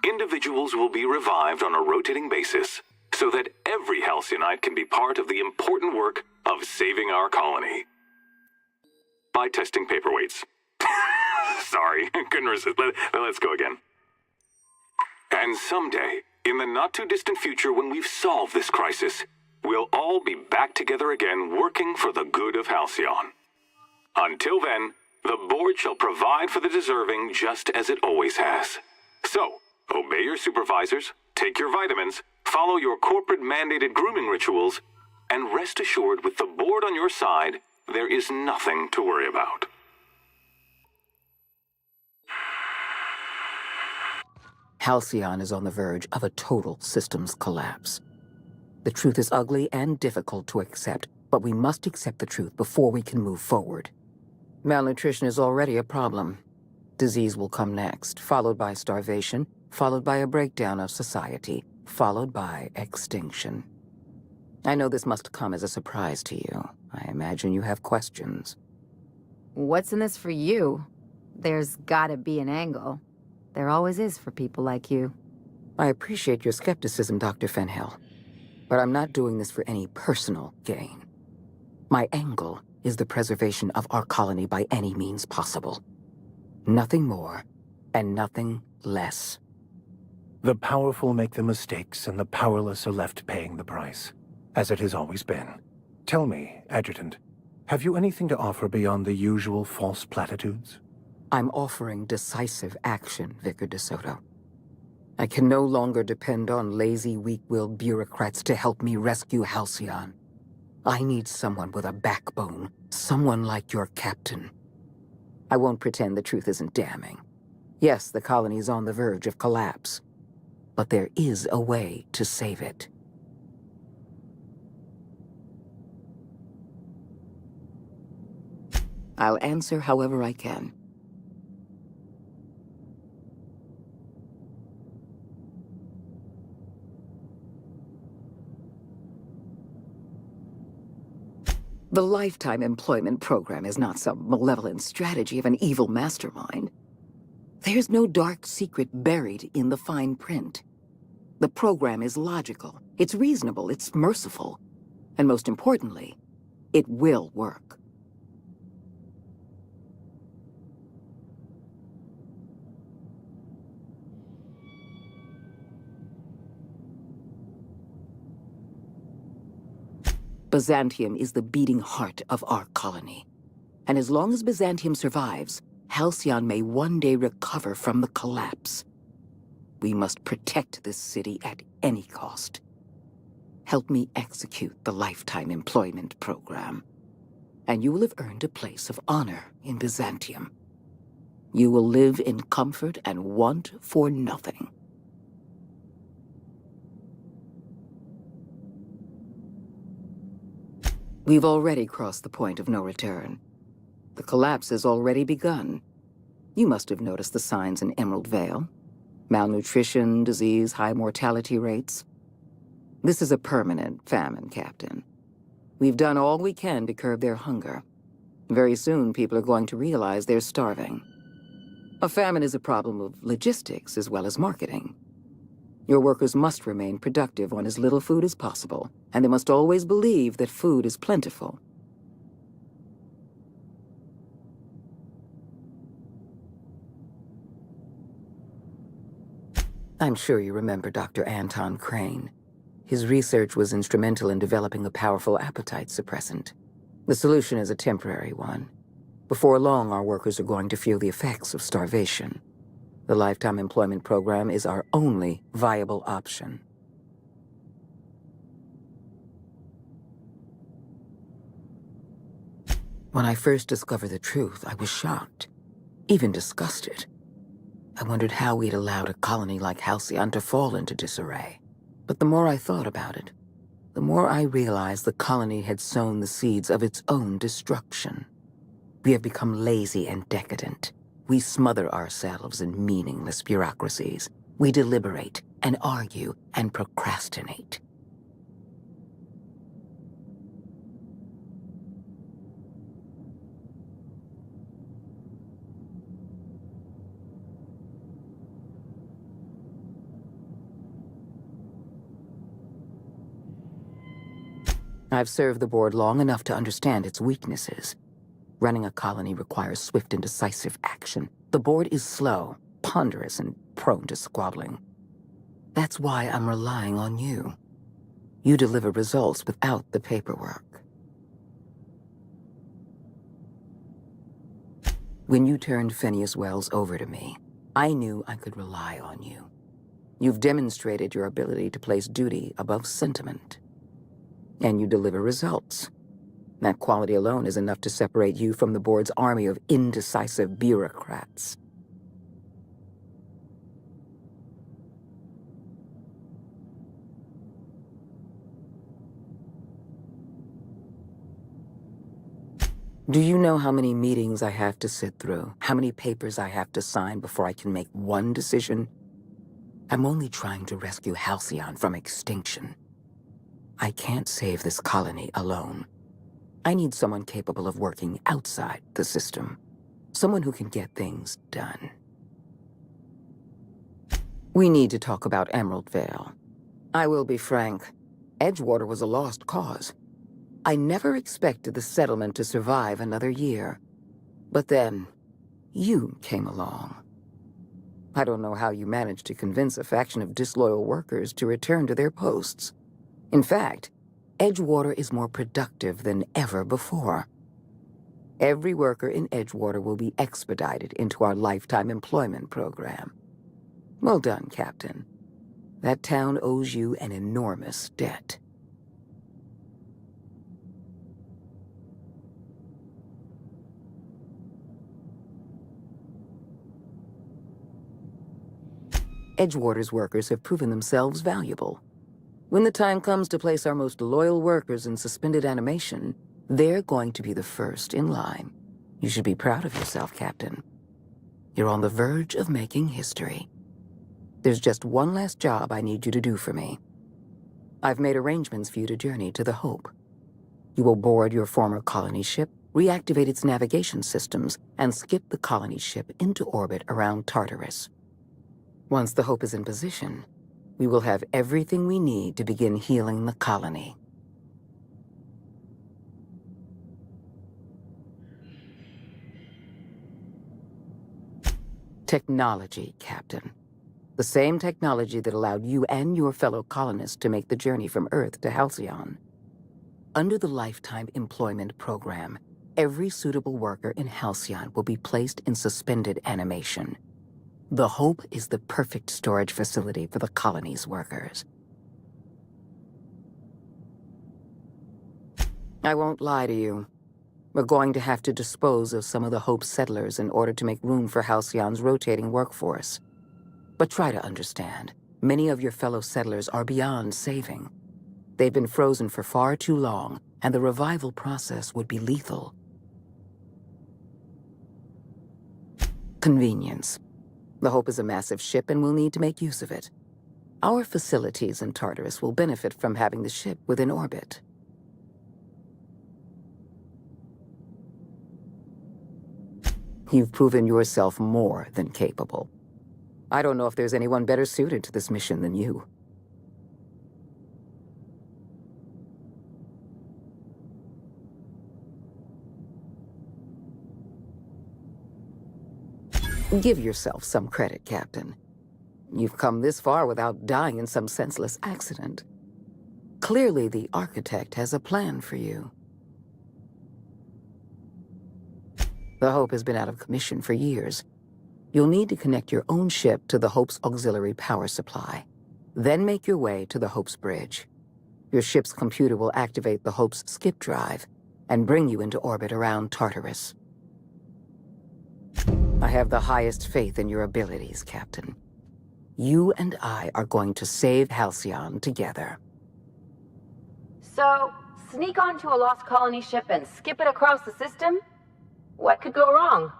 Individuals will be revived on a rotating basis, so that every Halcyonite can be part of the important work of saving our colony. By testing paperweights. Sorry, couldn't resist. Let's go again. And someday, in the not-too-distant future when we've solved this crisis, we'll all be back together again working for the good of Halcyon. Until then, the board shall provide for the deserving just as it always has. So, obey your supervisors, take your vitamins, follow your corporate-mandated grooming rituals, and rest assured with the board on your side, there is nothing to worry about. Halcyon is on the verge of a total systems collapse. The truth is ugly and difficult to accept, but we must accept the truth before we can move forward. Malnutrition is already a problem. Disease will come next, followed by starvation, followed by a breakdown of society, followed by extinction. I know this must come as a surprise to you. I imagine you have questions. What's in this for you? There's gotta be an angle. There always is for people like you. I appreciate your skepticism, Dr. Fenhill, but I'm not doing this for any personal gain. My angle is the preservation of our colony by any means possible. Nothing more, and nothing less. The powerful make the mistakes, and the powerless are left paying the price, as it has always been. Tell me, Adjutant, have you anything to offer beyond the usual false platitudes? I'm offering decisive action, Vicar DeSoto. I can no longer depend on lazy, weak-willed bureaucrats to help me rescue Halcyon. I need someone with a backbone, someone like your captain. I won't pretend the truth isn't damning. Yes, the colony is on the verge of collapse, but there is a way to save it. I'll answer however I can. The Lifetime Employment Program is not some malevolent strategy of an evil mastermind. There's no dark secret buried in the fine print. The program is logical, it's reasonable, it's merciful, and most importantly, it will work. Byzantium is the beating heart of our colony. And as long as Byzantium survives, Halcyon may one day recover from the collapse. We must protect this city at any cost. Help me execute the Lifetime Employment Program, and you will have earned a place of honor in Byzantium. You will live in comfort and want for nothing. We've already crossed the point of no return. The collapse has already begun. You must have noticed the signs in Emerald Vale. Malnutrition, disease, high mortality rates. This is a permanent famine, Captain. We've done all we can to curb their hunger. Very soon, people are going to realize they're starving. A famine is a problem of logistics as well as marketing. Your workers must remain productive on as little food as possible, and they must always believe that food is plentiful. I'm sure you remember Dr. Anton Crane. His research was instrumental in developing a powerful appetite suppressant. The solution is a temporary one. Before long, our workers are going to feel the effects of starvation. The Lifetime Employment Program is our only viable option. When I first discovered the truth, I was shocked, even disgusted. I wondered how we'd allowed a colony like Halcyon to fall into disarray. But the more I thought about it, the more I realized the colony had sown the seeds of its own destruction. We have become lazy and decadent. We smother ourselves in meaningless bureaucracies. We deliberate and argue and procrastinate. I've served the board long enough to understand its weaknesses. Running a colony requires swift and decisive action. The board is slow, ponderous, and prone to squabbling. That's why I'm relying on you. You deliver results without the paperwork. When you turned Phineas Wells over to me, I knew I could rely on you. You've demonstrated your ability to place duty above sentiment. And you deliver results. That quality alone is enough to separate you from the board's army of indecisive bureaucrats. Do you know how many meetings I have to sit through? How many papers I have to sign before I can make one decision? I'm only trying to rescue Halcyon from extinction. I can't save this colony alone. I need someone capable of working outside the system. Someone who can get things done. We need to talk about Emerald Vale. I will be frank. Edgewater was a lost cause. I never expected the settlement to survive another year. But then, you came along. I don't know how you managed to convince a faction of disloyal workers to return to their posts. In fact, Edgewater is more productive than ever before. Every worker in Edgewater will be expedited into our Lifetime Employment Program. Well done, Captain. That town owes you an enormous debt. Edgewater's workers have proven themselves valuable. When the time comes to place our most loyal workers in suspended animation, they're going to be the first in line. You should be proud of yourself, Captain. You're on the verge of making history. There's just one last job I need you to do for me. I've made arrangements for you to journey to the Hope. You will board your former colony ship, reactivate its navigation systems, and skip the colony ship into orbit around Tartarus. Once the Hope is in position, we will have everything we need to begin healing the colony. Technology, Captain. The same technology that allowed you and your fellow colonists to make the journey from Earth to Halcyon. Under the Lifetime Employment Program, every suitable worker in Halcyon will be placed in suspended animation. The Hope is the perfect storage facility for the colony's workers. I won't lie to you. We're going to have to dispose of some of the Hope's settlers in order to make room for Halcyon's rotating workforce. But try to understand, many of your fellow settlers are beyond saving. They've been frozen for far too long, and the revival process would be lethal. Convenience. The Hope is a massive ship and we'll need to make use of it. Our facilities in Tartarus will benefit from having the ship within orbit. You've proven yourself more than capable. I don't know if there's anyone better suited to this mission than you. Give yourself some credit, Captain. You've come this far without dying in some senseless accident. Clearly, the Architect has a plan for you. The Hope has been out of commission for years. You'll need to connect your own ship to the Hope's auxiliary power supply. Then make your way to the Hope's bridge. Your ship's computer will activate the Hope's skip drive and bring you into orbit around Tartarus. I have the highest faith in your abilities, Captain. You and I are going to save Halcyon together. So, sneak onto a lost colony ship and skip it across the system? What could go wrong?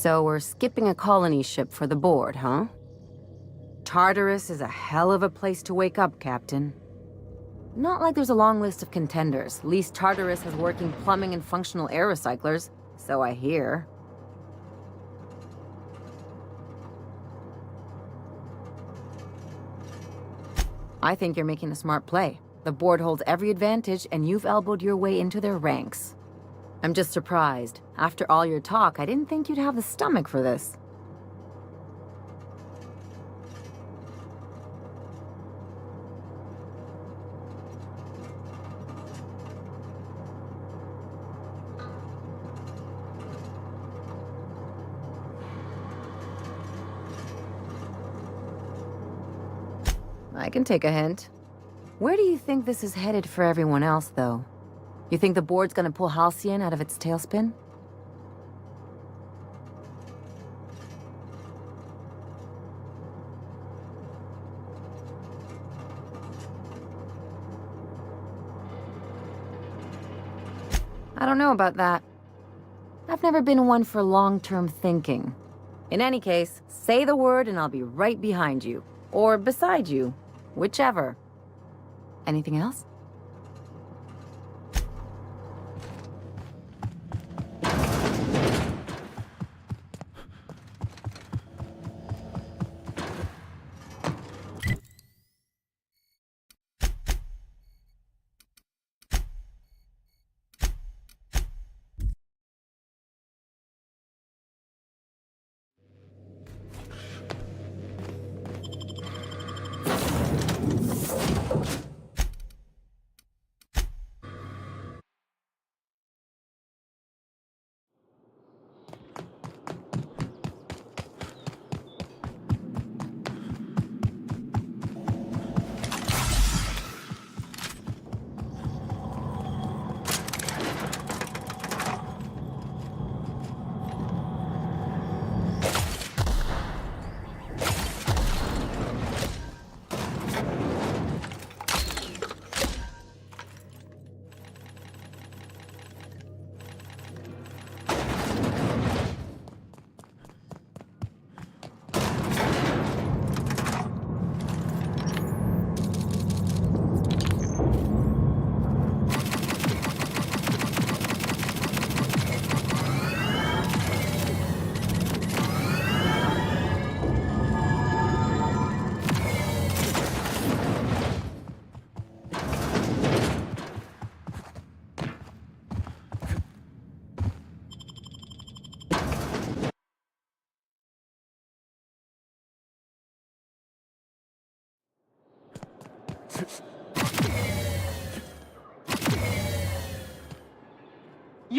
So we're skipping a colony ship for the board, huh? Tartarus is a hell of a place to wake up, Captain. Not like there's a long list of contenders. At least Tartarus has working plumbing and functional air recyclers, so I hear. I think you're making a smart play. The board holds every advantage, and you've elbowed your way into their ranks. I'm just surprised. After all your talk, I didn't think you'd have the stomach for this. I can take a hint. Where do you think this is headed for everyone else, though? You think the board's gonna pull Halcyon out of its tailspin? I don't know about that. I've never been one for long-term thinking. In any case, say the word and I'll be right behind you. Or beside you. Whichever. Anything else?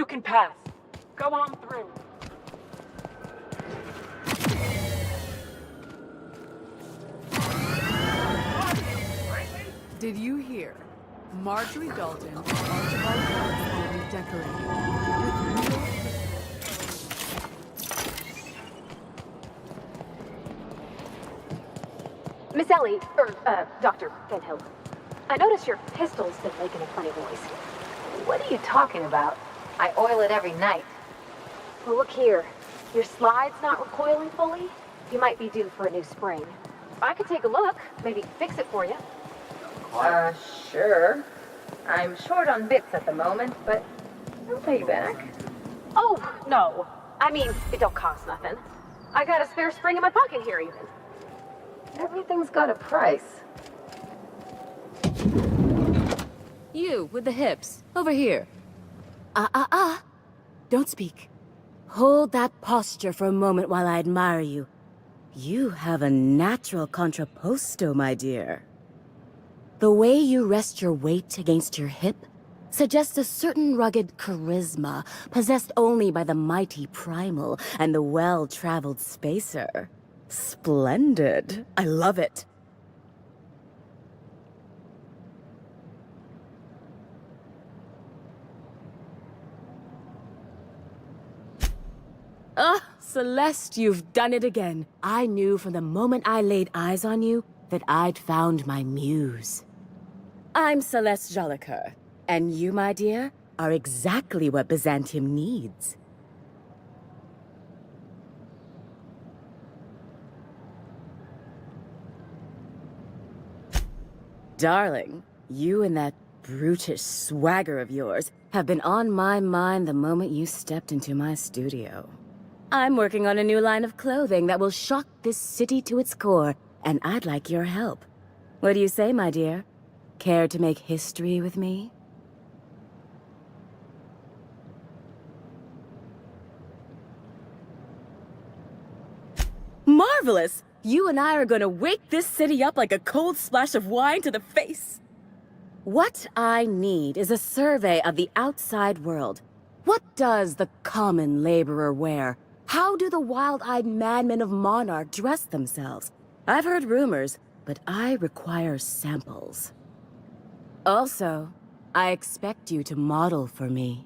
can pass. Go on through. Did you hear? Marjorie Dalton, Archibald Clark's will be decorated with real. Miss Ellie, Dr. Van Hill, I notice your pistol's been making a funny noise. What are you talking about? I oil it every night. Well, look here. Your slide's not recoiling fully. You might be due for a new spring. I could take a look, maybe fix it for you. Sure. I'm short on bits at the moment, but I'll pay you back. Oh, no. I mean, it don't cost nothing. I got a spare spring in my pocket here, even. Everything's got a price. You, with the hips. Over here. Don't speak. Hold that posture for a moment while I admire you. You have a natural contrapposto, my dear. The way you rest your weight against your hip suggests a certain rugged charisma possessed only by the mighty primal and the well-traveled spacer. Splendid. I love it. Ah, Celeste, you've done it again. I knew from the moment I laid eyes on you that I'd found my muse. I'm Celeste Jolicoeur, and you, my dear, are exactly what Byzantium needs. Darling, you and that brutish swagger of yours have been on my mind the moment you stepped into my studio. I'm working on a new line of clothing that will shock this city to its core, and I'd like your help. What do you say, my dear? Care to make history with me? Marvelous! You and I are gonna wake this city up like a cold splash of wine to the face. What I need is a survey of the outside world. What does the common laborer wear? How do the wild-eyed madmen of Monarch dress themselves? I've heard rumors, but I require samples. Also, I expect you to model for me.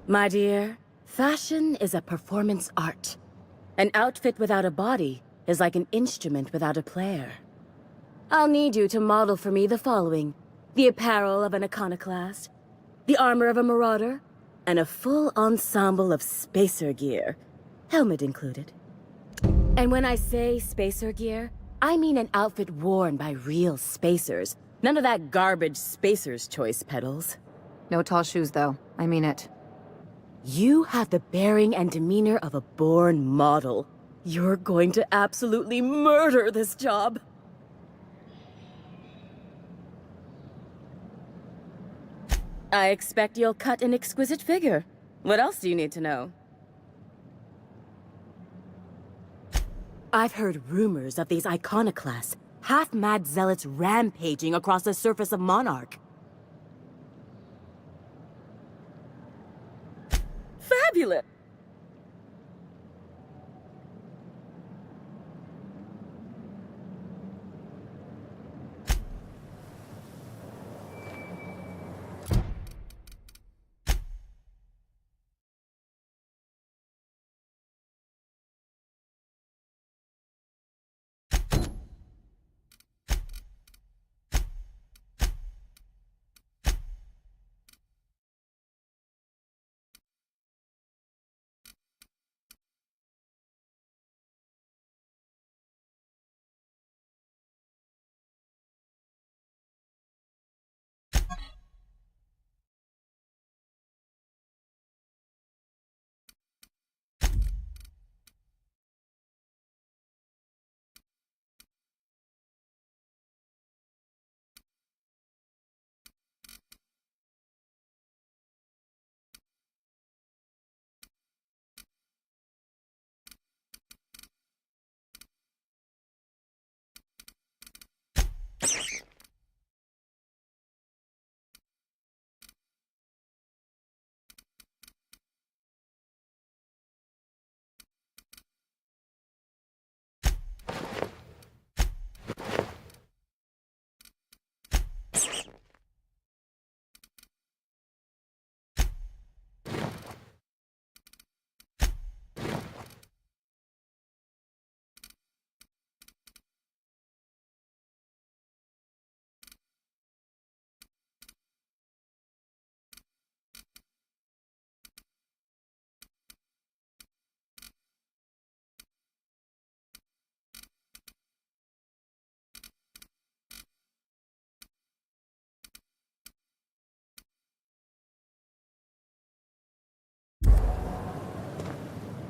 My dear, fashion is a performance art. An outfit without a body is like an instrument without a player. I'll need you to model for me the following: the apparel of an iconoclast, the armor of a marauder, and a full ensemble of spacer gear, helmet included. And when I say spacer gear, I mean an outfit worn by real spacers. None of that garbage spacer's choice pedals. No tall shoes, though. I mean it. You have the bearing and demeanor of a born model. You're going to absolutely murder this job. I expect you'll cut an exquisite figure. What else do you need to know? I've heard rumors of these iconoclasts, half-mad zealots rampaging across the surface of Monarch. Fabulous!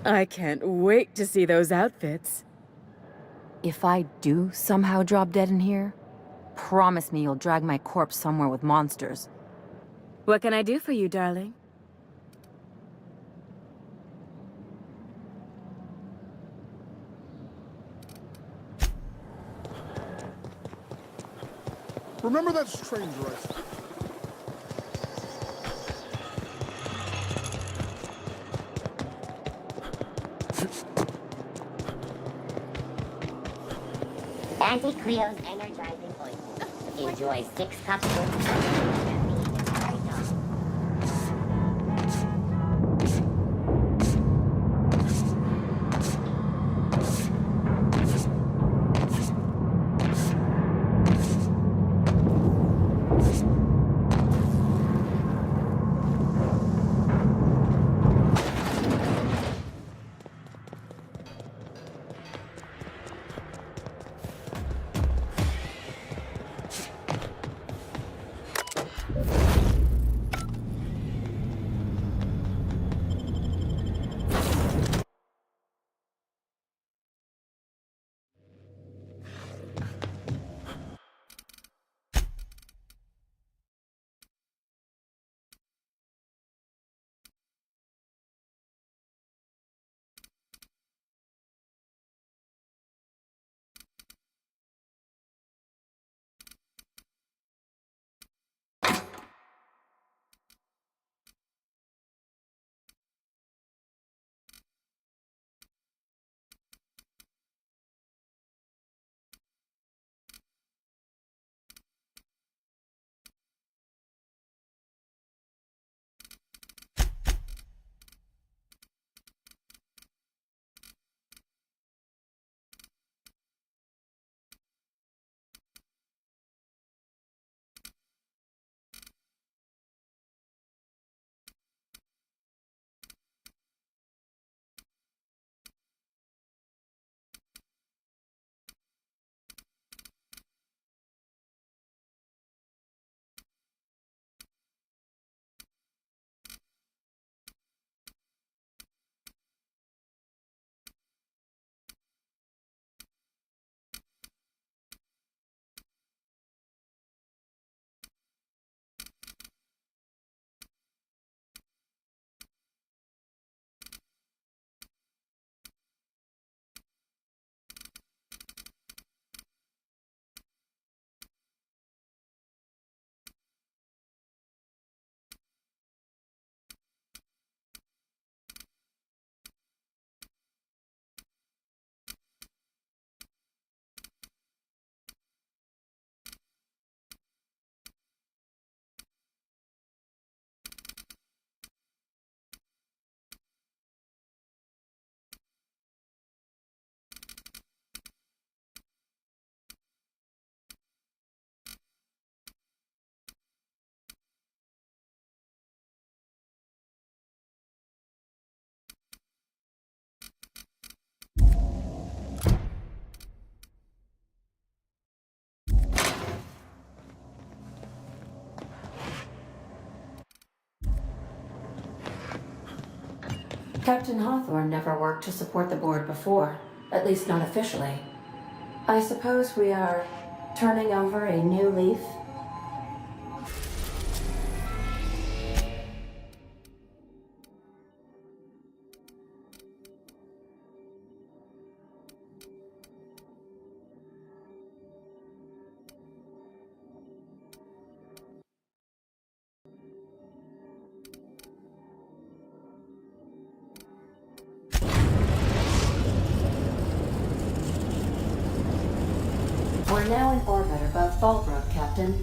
I can't wait to see those outfits. If I do somehow drop dead in here, promise me you'll drag my corpse somewhere with monsters. What can I do for you, darling? Remember that stranger I saw? Anti-Cleo's energizing oil. Enjoy 6 cups with Captain Hawthorne never worked to support the board before, at least not officially. I suppose we are turning over a new leaf? We're now in orbit above Fallbrook, Captain.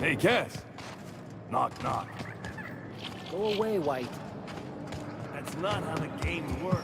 Hey, Cass. Knock, knock. Go away, White. That's not how the game works.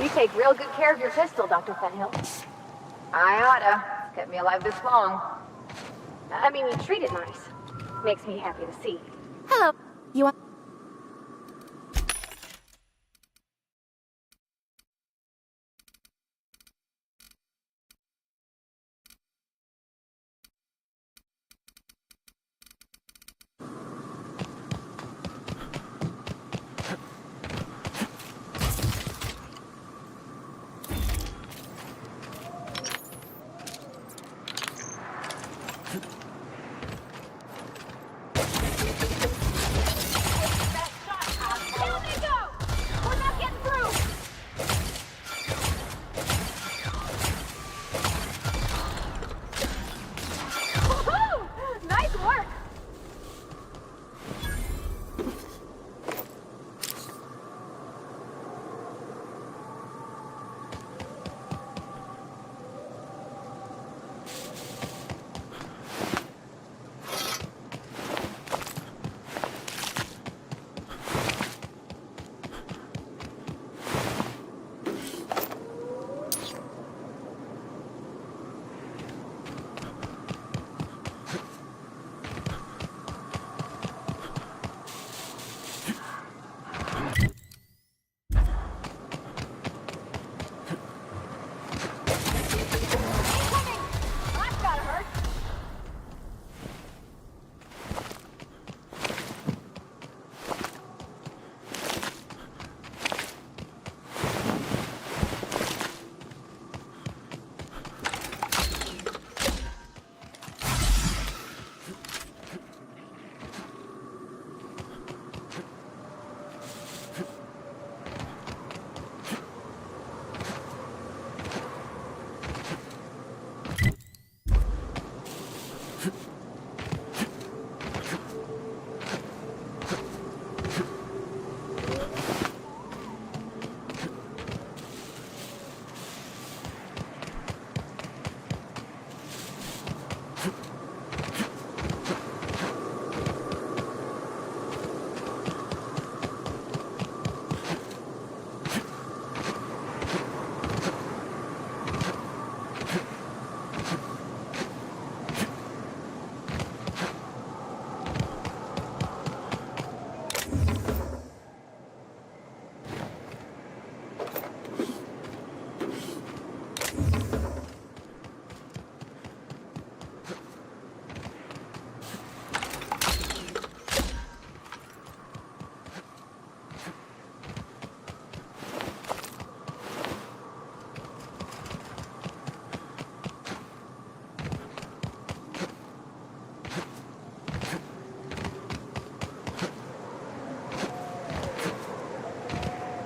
You take real good care of your pistol, Dr. Fenhill. I oughta. It's kept me alive this long. I mean, you treat it nice. Makes me happy to see. Hello. You want... Nice work!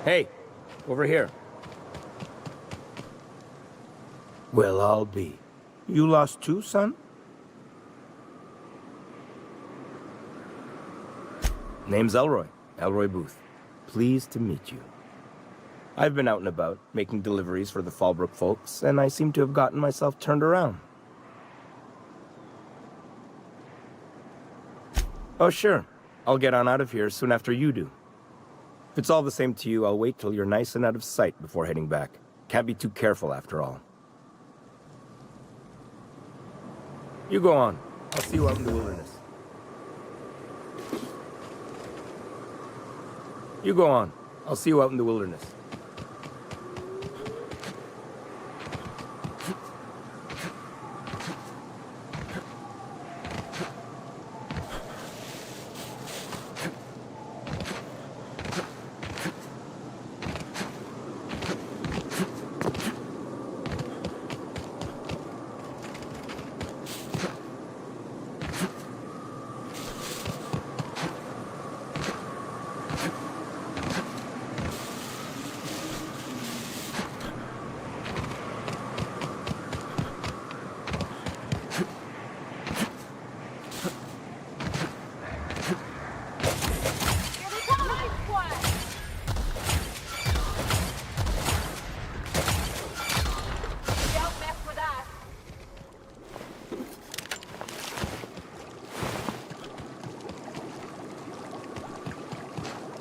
Hey, over here. Well, I'll be. You lost too, son? Name's Elroy. Elroy Booth. Pleased to meet you. I've been out and about, making deliveries for the Fallbrook folks, and I seem to have gotten myself turned around. Oh, sure. I'll get on out of here soon after you do. If it's all the same to you, I'll wait till you're nice and out of sight before heading back. Can't be too careful after all. You go on. I'll see you out in the wilderness. You go on. I'll see you out in the wilderness.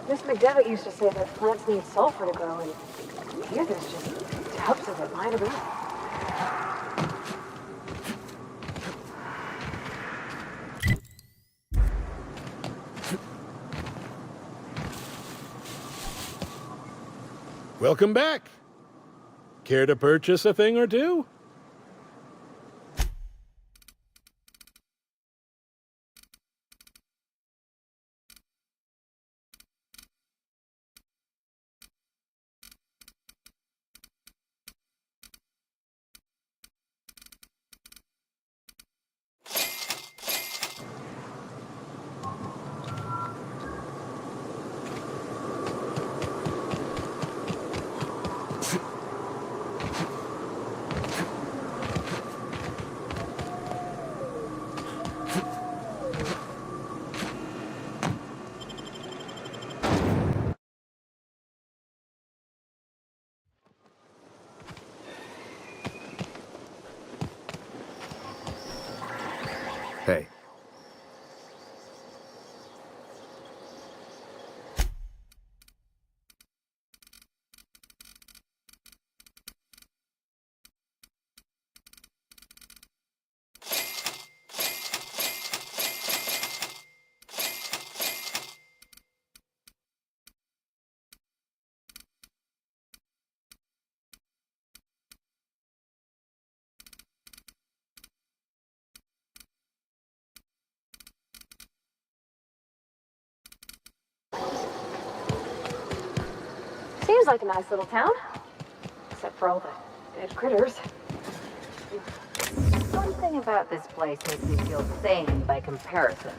Miss McDevitt used to say that plants need sulfur to grow, and here there's just tubs of it lying around. Welcome back. Care to purchase a thing or two? Hey. Seems like a nice little town. Except for all the dead critters. One thing about this place makes me feel sane by comparison.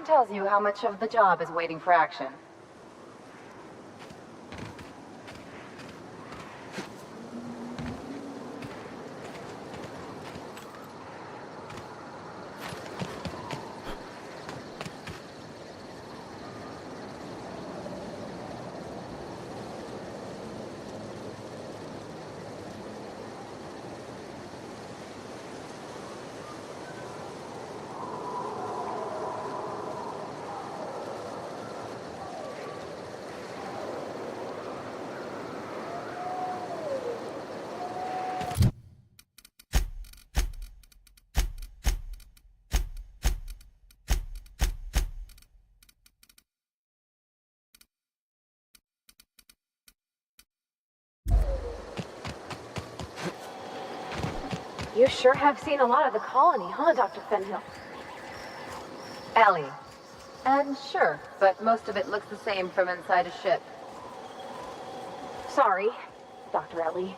tells you how much of the job is waiting for action. You sure have seen a lot of the colony, huh, Dr. Fenhill? Ellie. And sure, but most of it looks the same from inside a ship. Sorry, Dr. Ellie.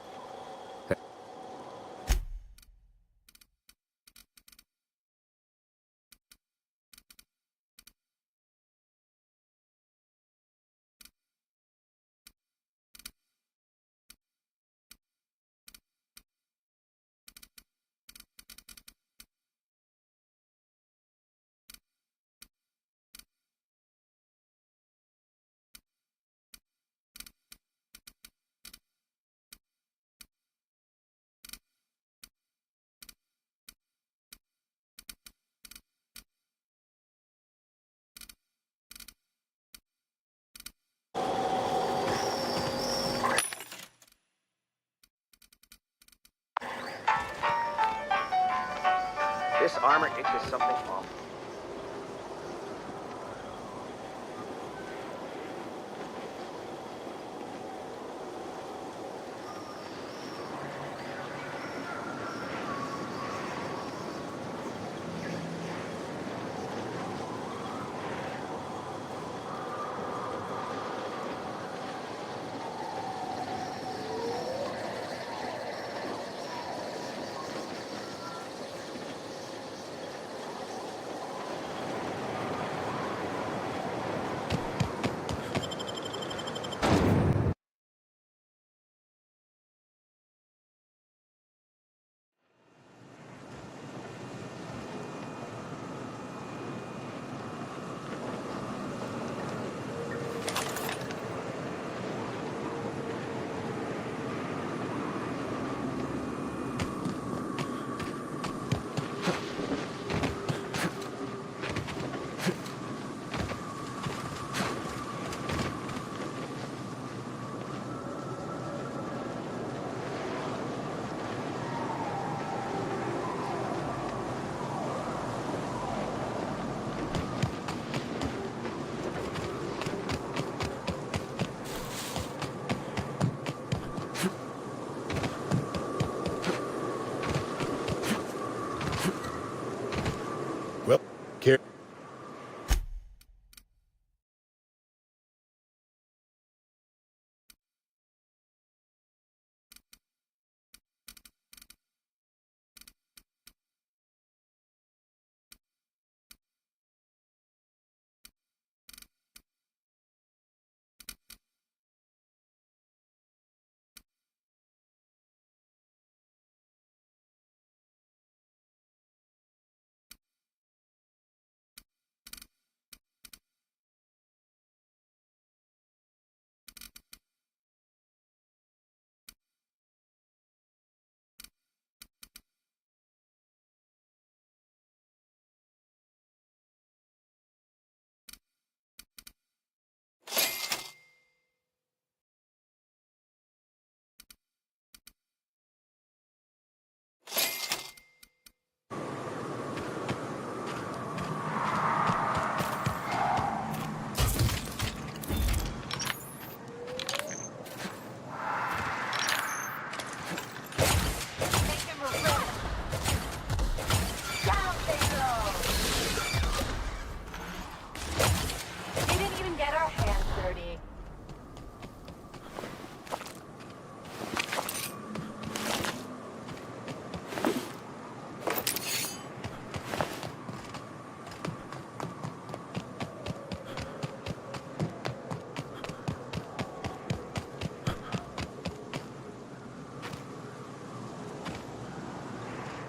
This armor ink is something awful.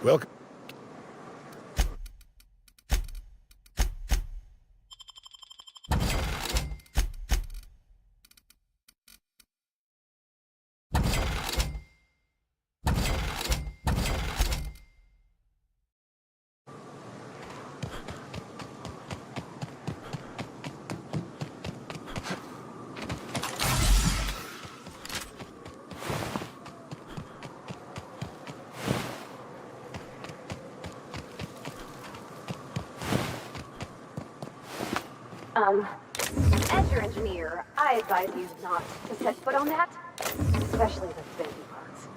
Welcome. As your engineer, I advise you not to set foot on that, especially the bendy parts.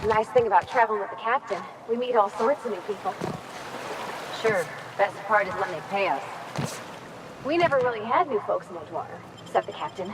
The nice thing about traveling with the captain, we meet all sorts of new people. Sure, best part is when they pay us. We never really had new folks in Edgewater, except the captain.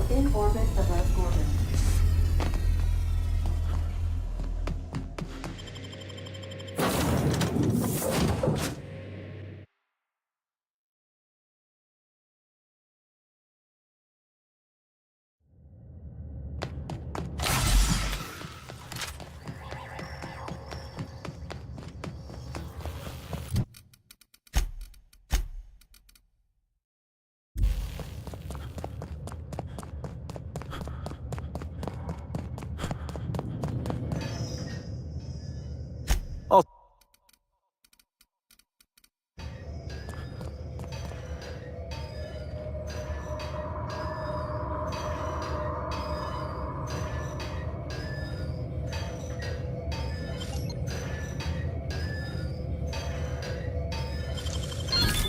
In orbit above Gordon.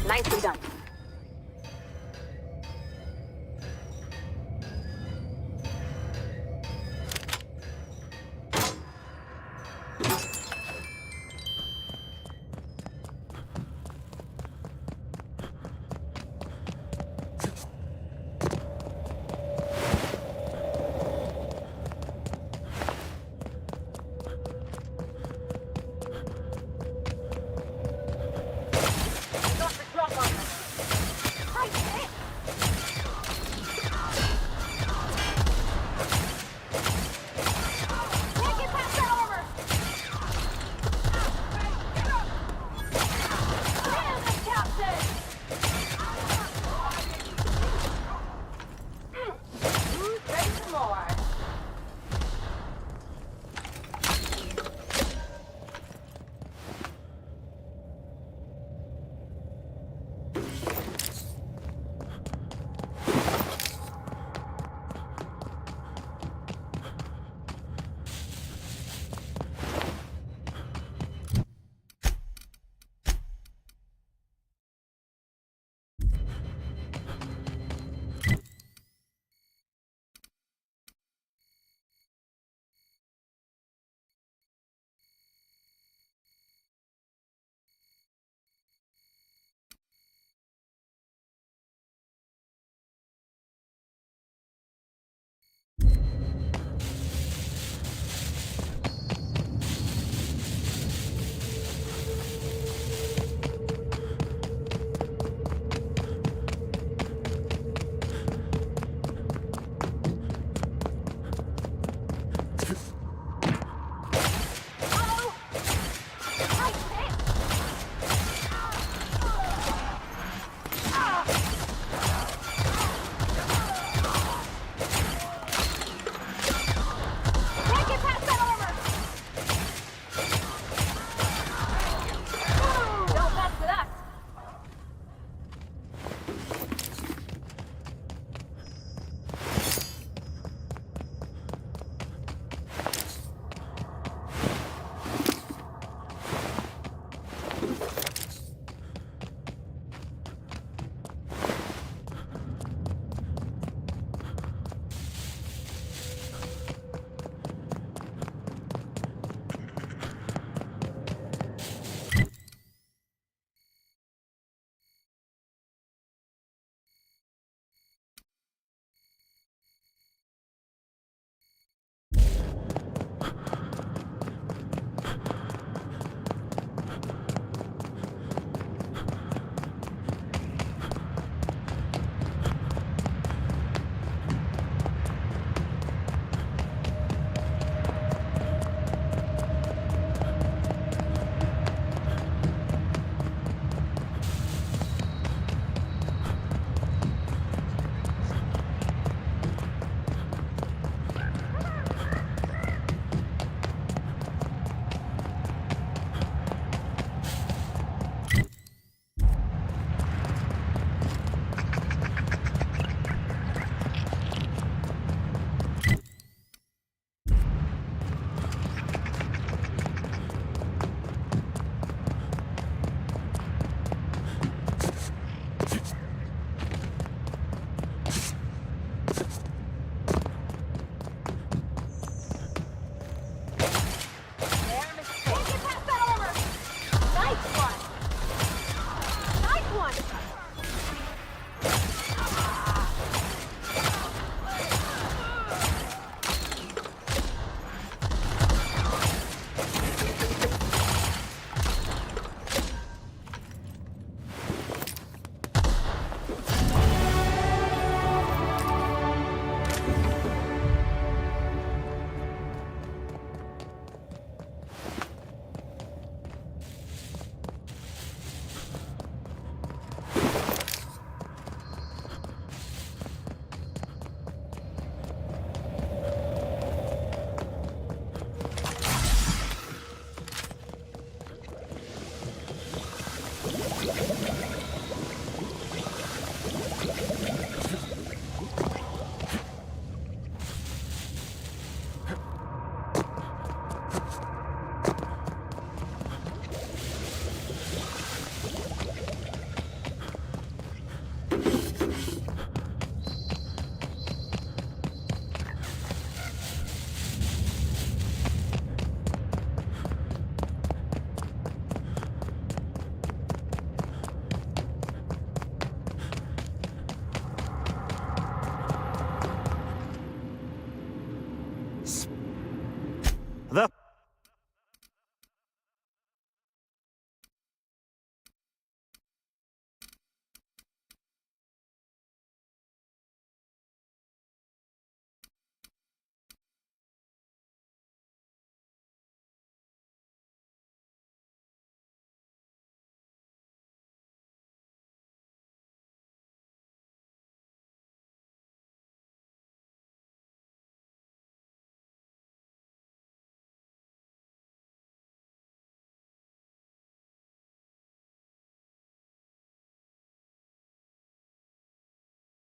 Nicely done. Got the drop on us.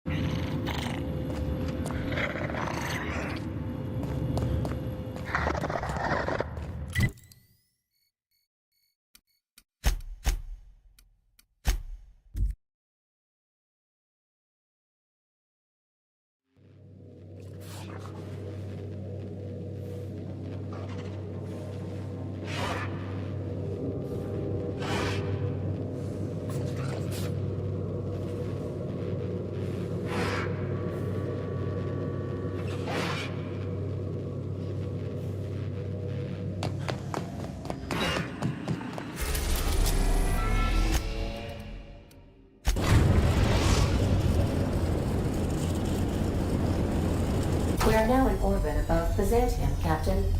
We are now in orbit above Byzantium, Captain.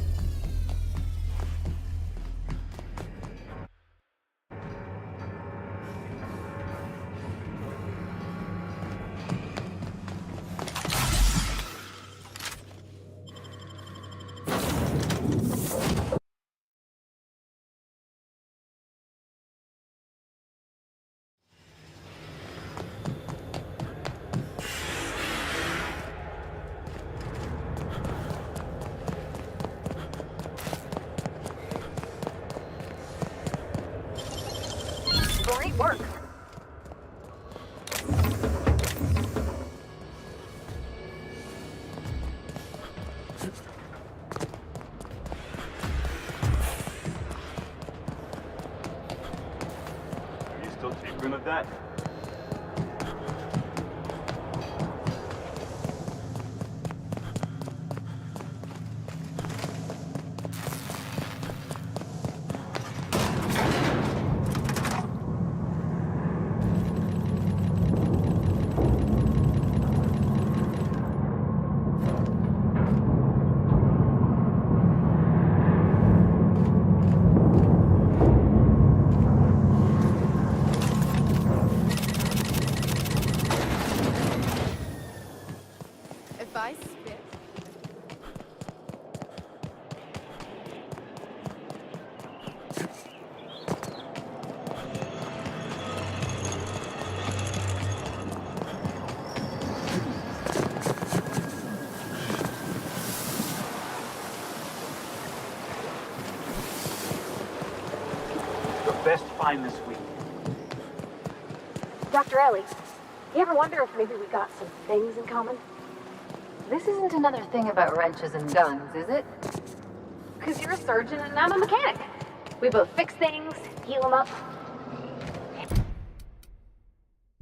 Great work. Are you still tinkering with that? If I spit... Your best find this week. Dr. Ellie, you ever wonder if maybe we got some things in common? This isn't another thing about wrenches and guns, is it? Because you're a surgeon and I'm a mechanic. We both fix things, heal them up.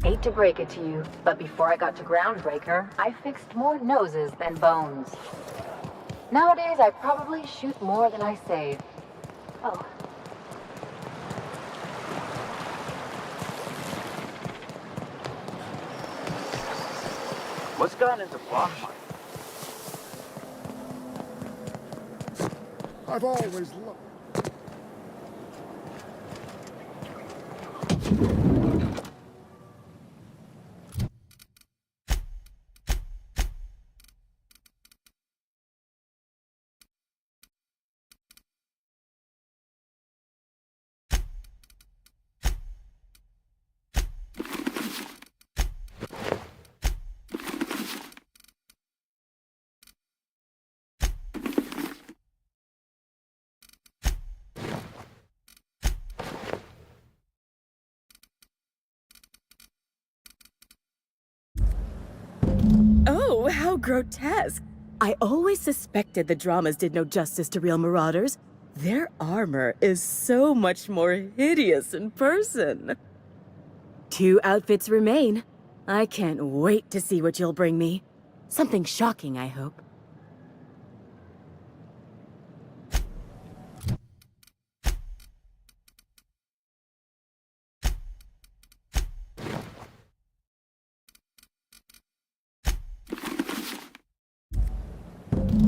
Hate to break it to you, but before I got to Groundbreaker, I fixed more noses than bones. Nowadays, I probably shoot more than I save. Oh. What's gotten into Blockmine? I've always loved... Oh, how grotesque. I always suspected the dramas did no justice to real marauders. Their armor is so much more hideous in person. 2 outfits remain. I can't wait to see what you'll bring me. Something shocking, I hope.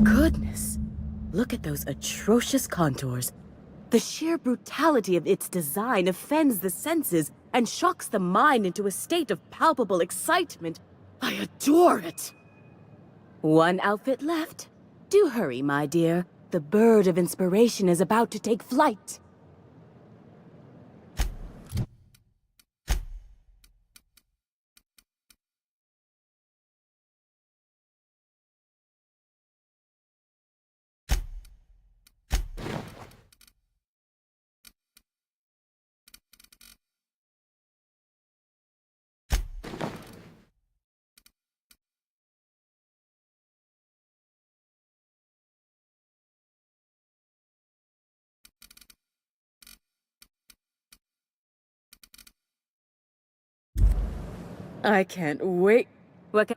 Goodness. Look at those atrocious contours. The sheer brutality of its design offends the senses and shocks the mind into a state of palpable excitement. I adore it! 1 outfit left. Do hurry, my dear. The bird of inspiration is about to take flight. I can't wait. What can...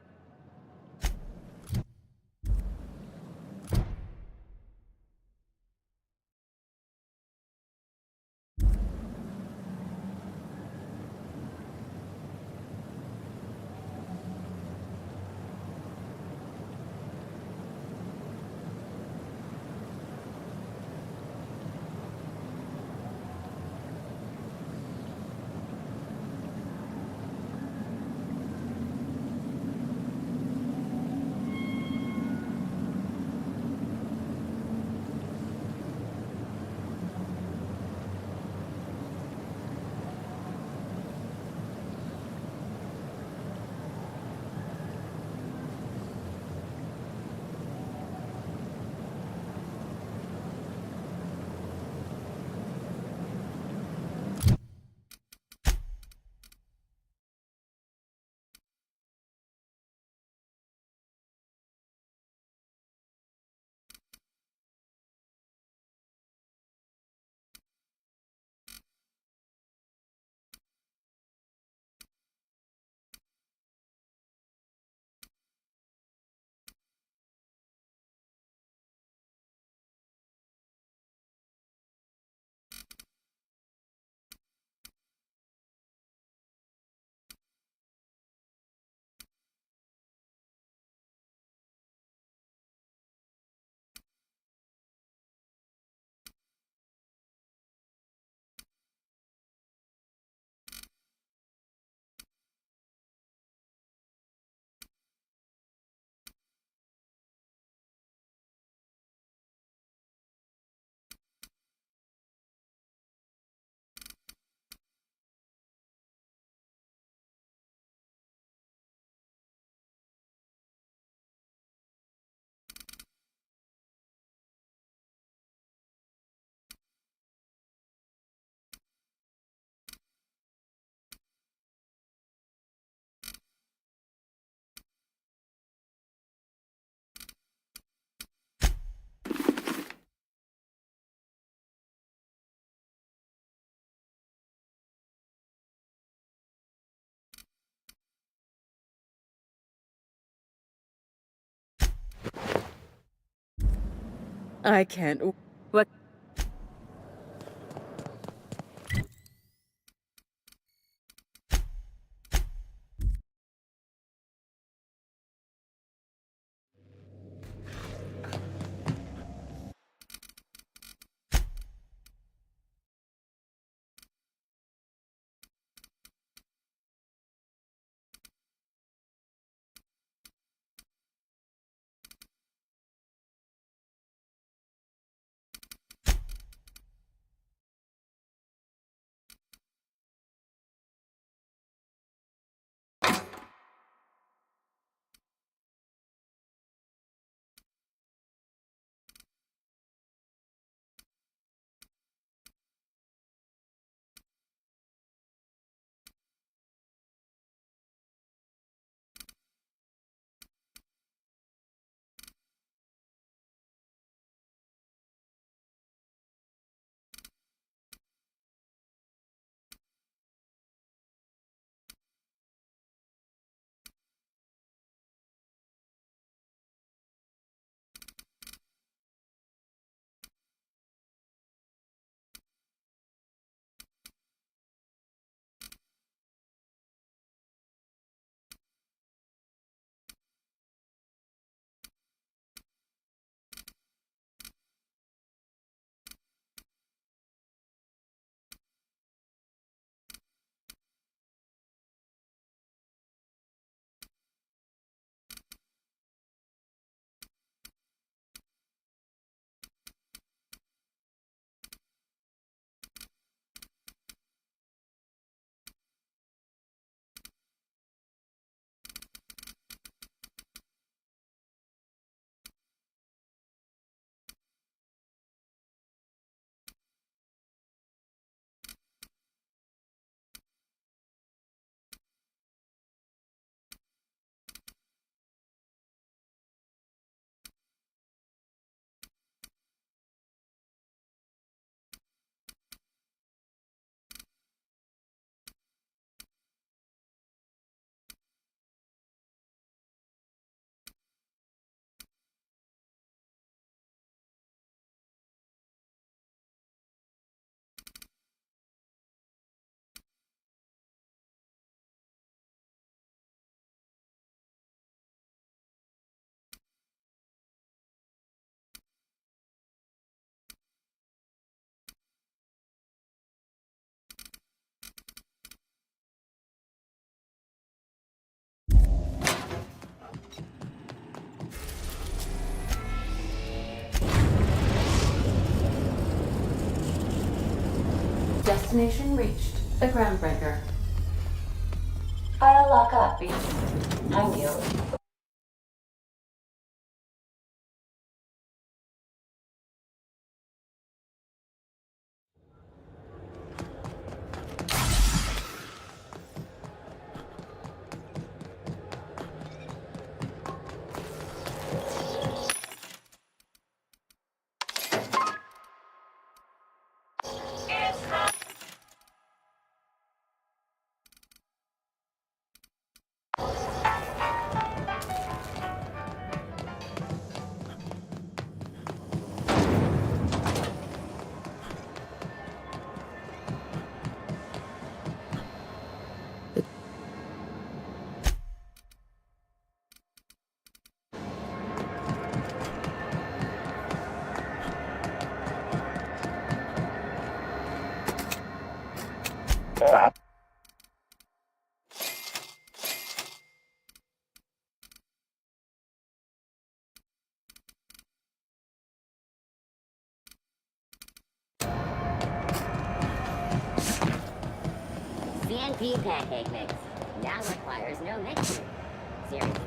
I can't... What... Destination reached. The Groundbreaker. I'll lock up. Thank you. CNP pancake mix. Now requires no mixing. Seriously.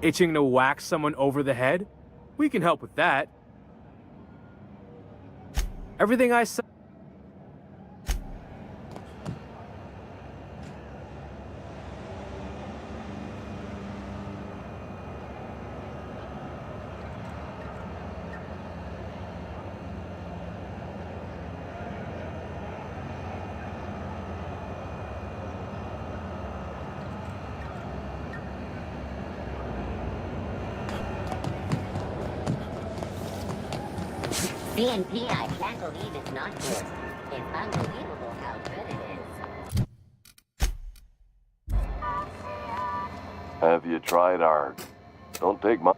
Itching to whack someone over the head? We can help with that. Everything I said. CNP, I can't believe it's not yours. It's unbelievable how good it is. Have you tried our... Don't take my...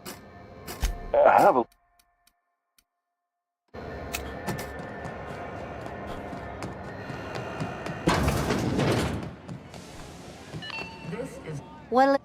Have a... Well,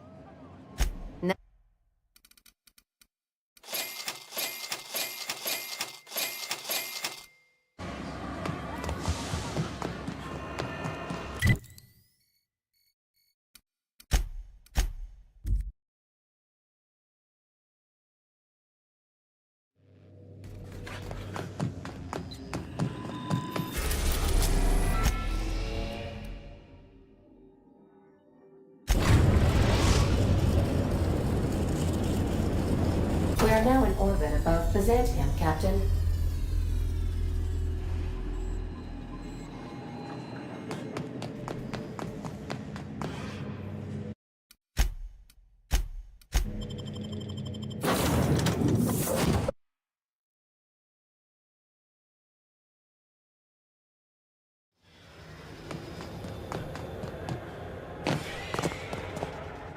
orbit above Byzantium, Captain.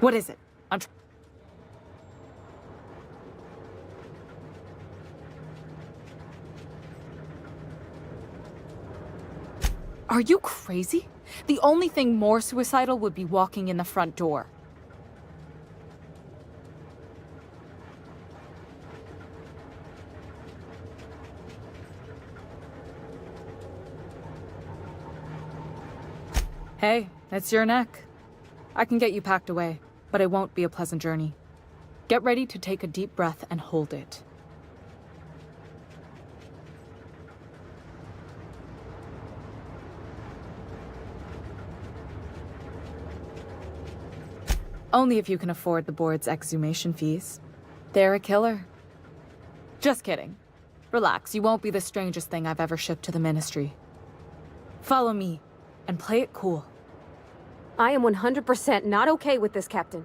What is it? Are you crazy? The only thing more suicidal would be walking in the front door. Hey, it's your neck. I can get you packed away, but it won't be a pleasant journey. Get ready to take a deep breath and hold it. Only if you can afford the board's exhumation fees. They're a killer. Just kidding. Relax, you won't be the strangest thing I've ever shipped to the Ministry. Follow me, and play it cool. I am 100% not okay with this, Captain.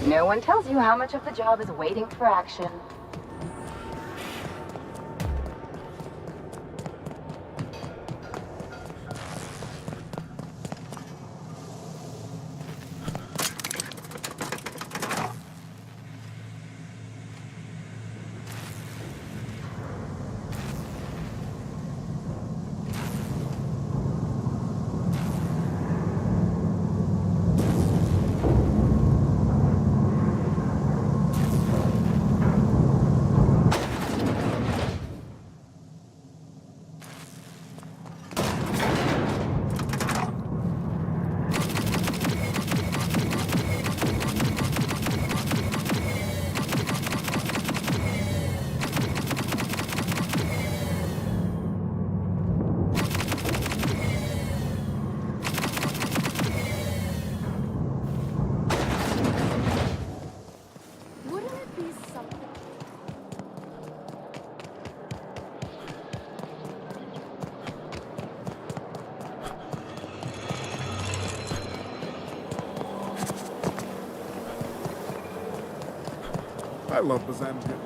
No one tells you how much of the job is waiting for action. I love Byzantium.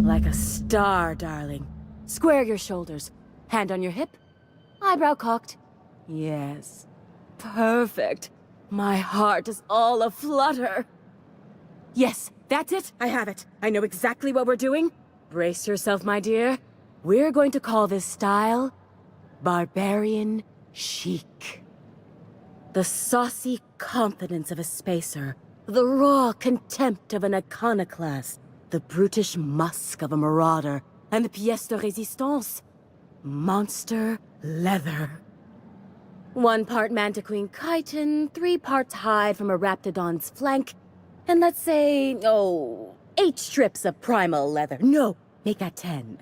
Like a star, darling. Square your shoulders. Hand on your hip. Eyebrow cocked. Yes. Perfect. My heart is all aflutter. Yes, that's it. I have it. I know exactly what we're doing. Brace yourself, my dear. We're going to call this style Barbarian Chic. The saucy confidence of a spacer. The raw contempt of an iconoclast. The brutish musk of a marauder. And the pièce de résistance. Monster leather. 1 part Mantiqueen chitin, 3 parts hide from a raptidon's flank, and let's say, 8 strips of primal leather. No, make that 10.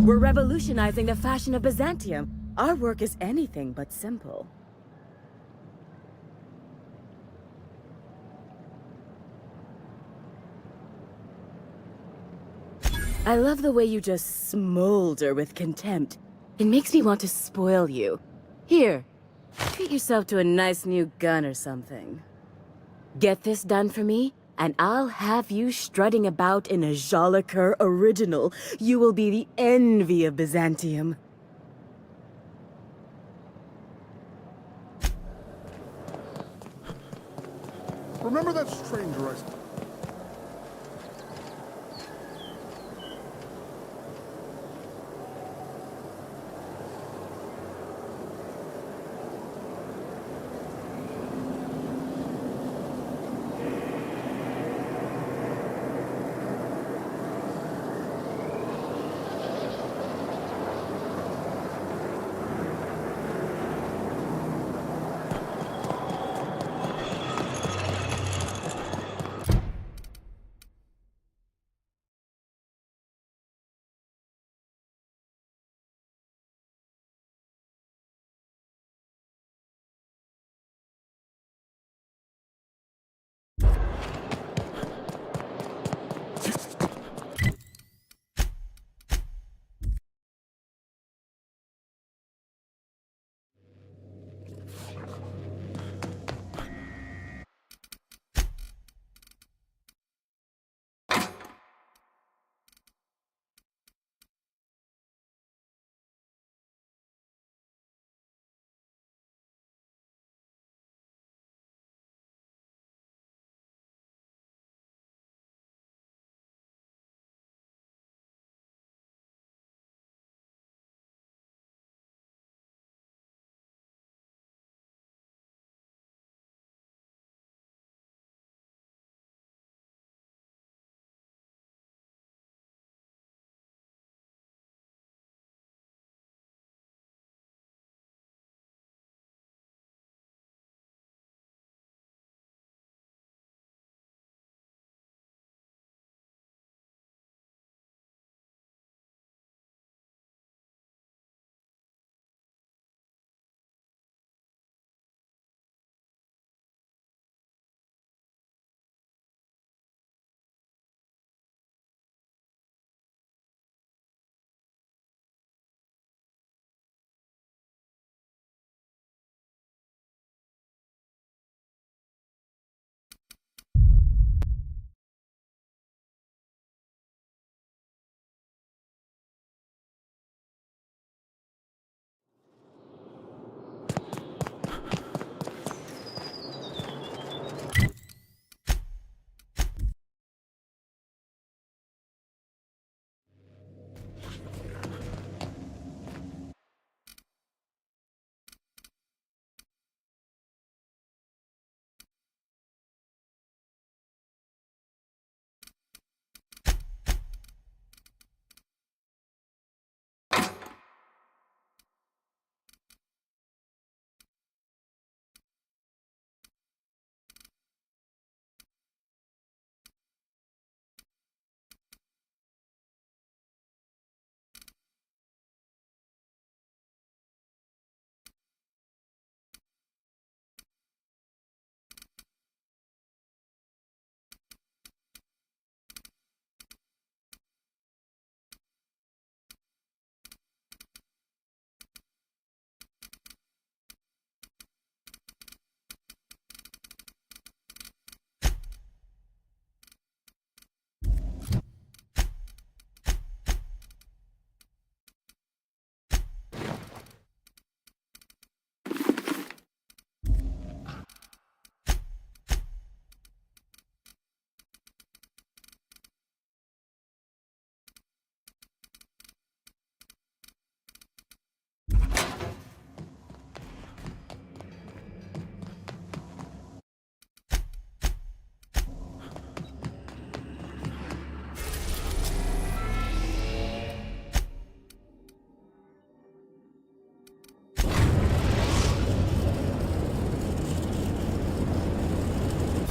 We're revolutionizing the fashion of Byzantium. Our work is anything but simple. I love the way you just smolder with contempt. It makes me want to spoil you. Here, treat yourself to a nice new gun or something. Get this done for me, and I'll have you strutting about in a Jolicoeur original. You will be the envy of Byzantium. Remember that stranger I saw?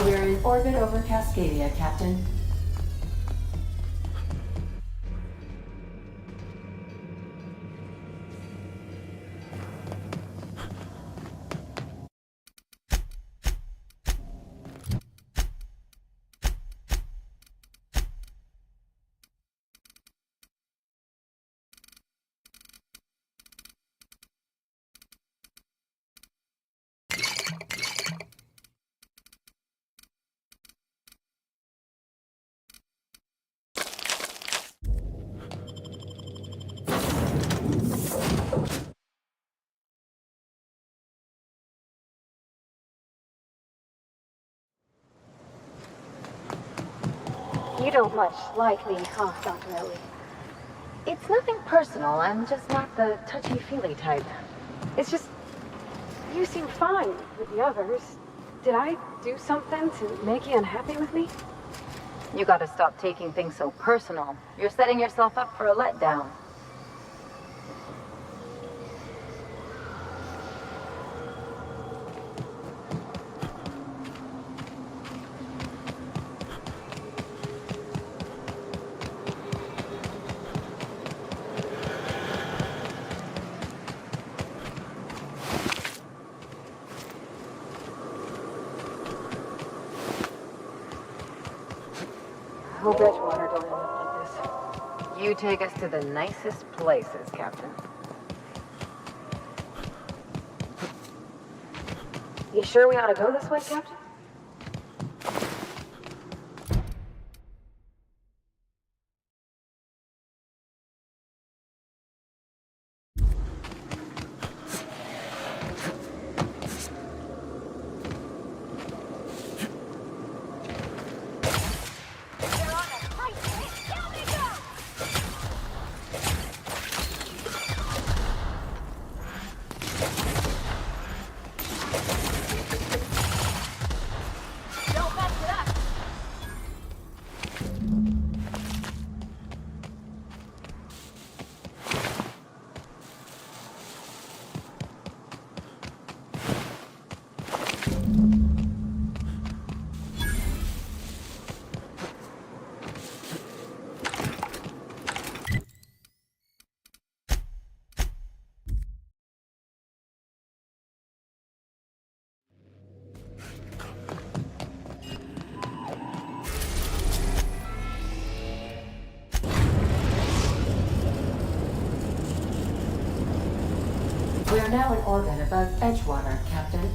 We're in orbit over Cascadia, Captain. You don't much like me, huh, Dr. Ellie? It's nothing personal. I'm just not the touchy-feely type. It's just, you seem fine with the others. Did I do something to make you unhappy with me? You gotta stop taking things so personal. You're setting yourself up for a letdown. I hope Edgewater don't end up like this. You take us to the nicest places, Captain. You sure we ought to go this way, Captain? We are now in orbit above Edgewater, Captain.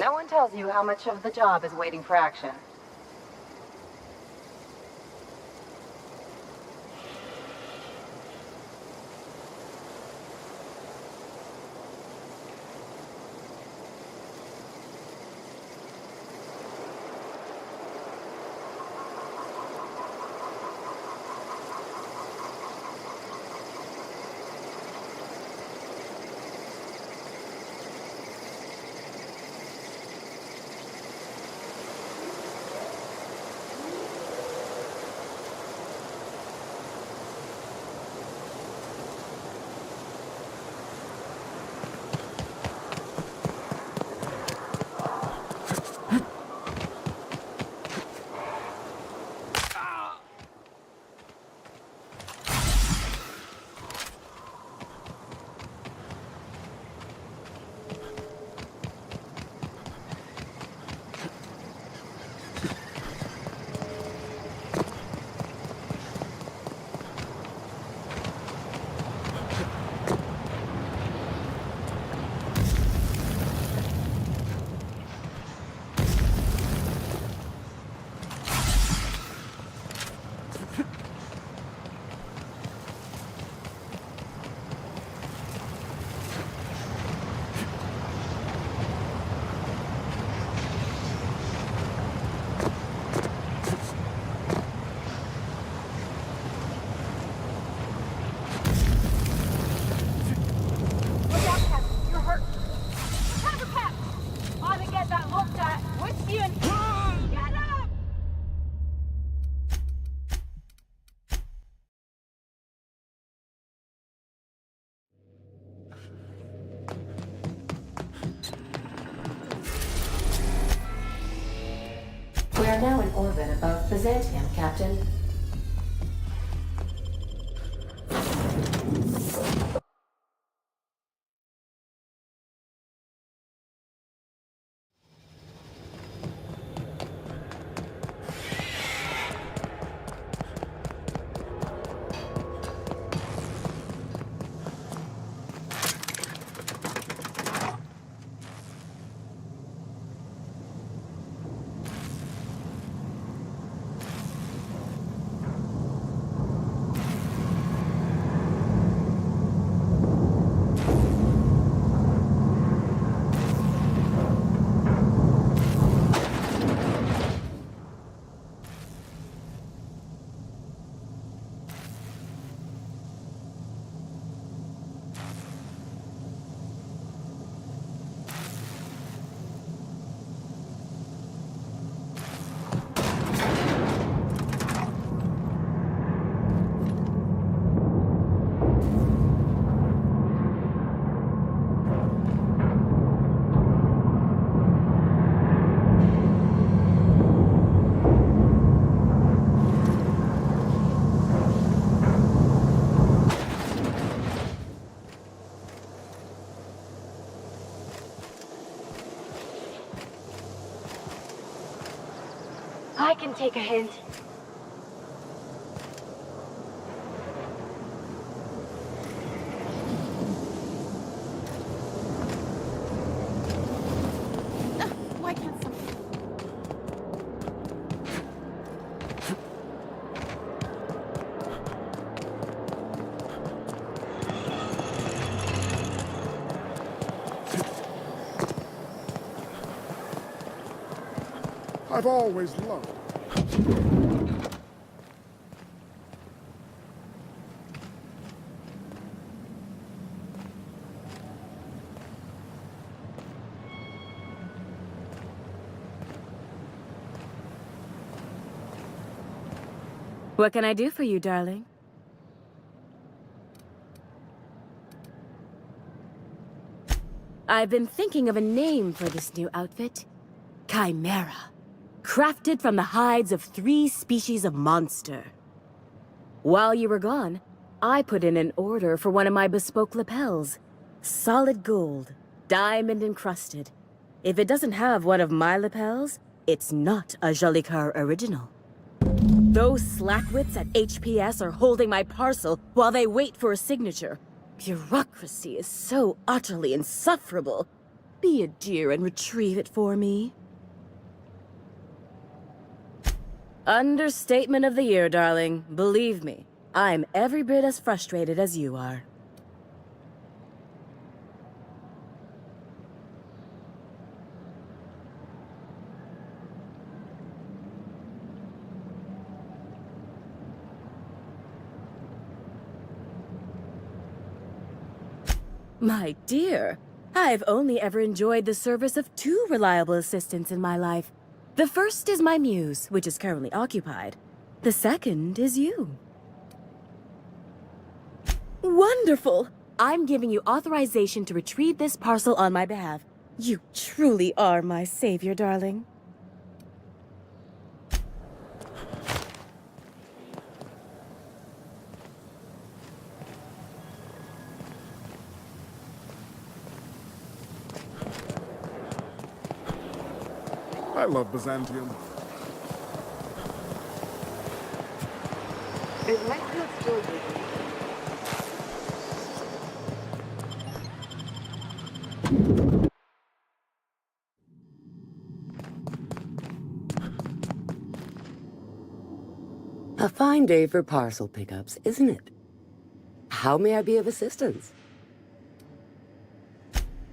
No one tells you how much of the job is waiting for action. We are now in orbit above Byzantium, Captain. I can take a hint. Why can't someone... I've always loved. What can I do for you, darling? I've been thinking of a name for this new outfit. Chimera. Crafted from the hides of 3 species of monster. While you were gone, I put in an order for one of my bespoke lapels. Solid gold, diamond encrusted. If it doesn't have one of my lapels, it's not a Jolicoeur original. Those slackwits at HPS are holding my parcel while they wait for a signature. Bureaucracy is so utterly insufferable. be a dear and retrieve it for me? Understatement of the year, darling. Believe me, I'm every bit as frustrated as you are. My dear, I've only ever enjoyed the service of 2 reliable assistants in my life. The first is my muse, which is currently occupied. The second is you. Wonderful! I'm giving you authorization to retrieve this parcel on my behalf. You truly are my savior, darling. I love Byzantium. Is Medfield still busy? A fine day for parcel pickups, isn't it? How may I be of assistance?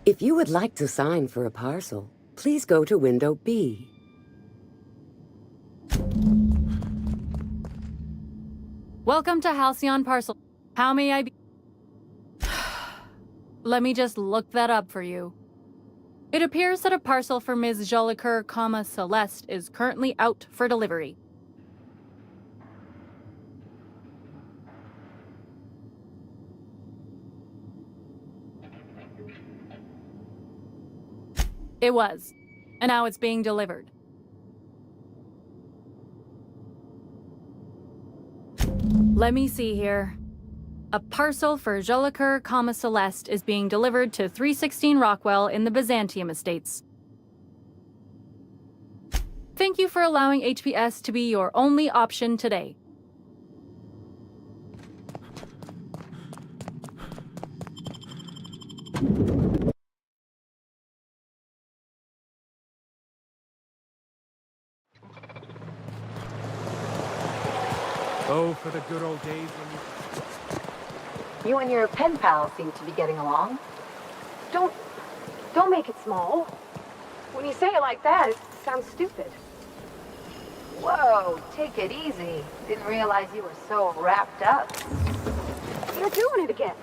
If you would like to sign for a parcel, please go to window B. Welcome to Halcyon Parcel. How may I be? Let me just look that up for you. It appears that a parcel for Ms. Jolicoeur, Celeste is currently out for delivery. It was, and now it's being delivered. Let me see here. A parcel for Jolicoeur, Celeste is being delivered to 316 Rockwell in the Byzantium Estates. Thank you for allowing HPS to be your only option today. Oh, for the good old days when You and your pen pal seem to be getting along. Don't make it small. When you say it like that, it sounds stupid. Whoa, take it easy. Didn't realize you were so wrapped up. You're doing it again.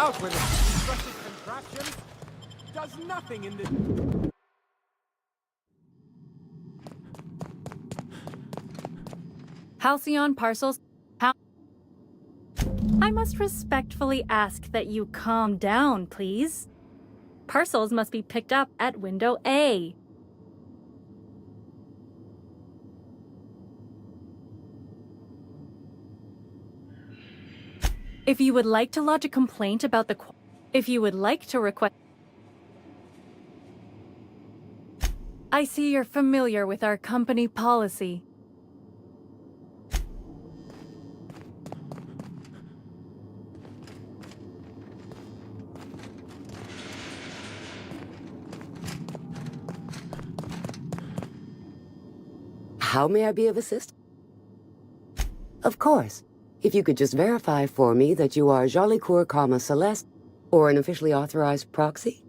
out with it! Precious contraption does nothing in this... Halcyon parcels... I must respectfully ask that you calm down, please. Parcels must be picked up at window A. If you would like to lodge a complaint about the... If you would like to request... I see you're familiar with our company policy. How may I be of assistance? Of course. If you could just verify for me that you are Jolicoeur, Celeste, or an officially authorized proxy?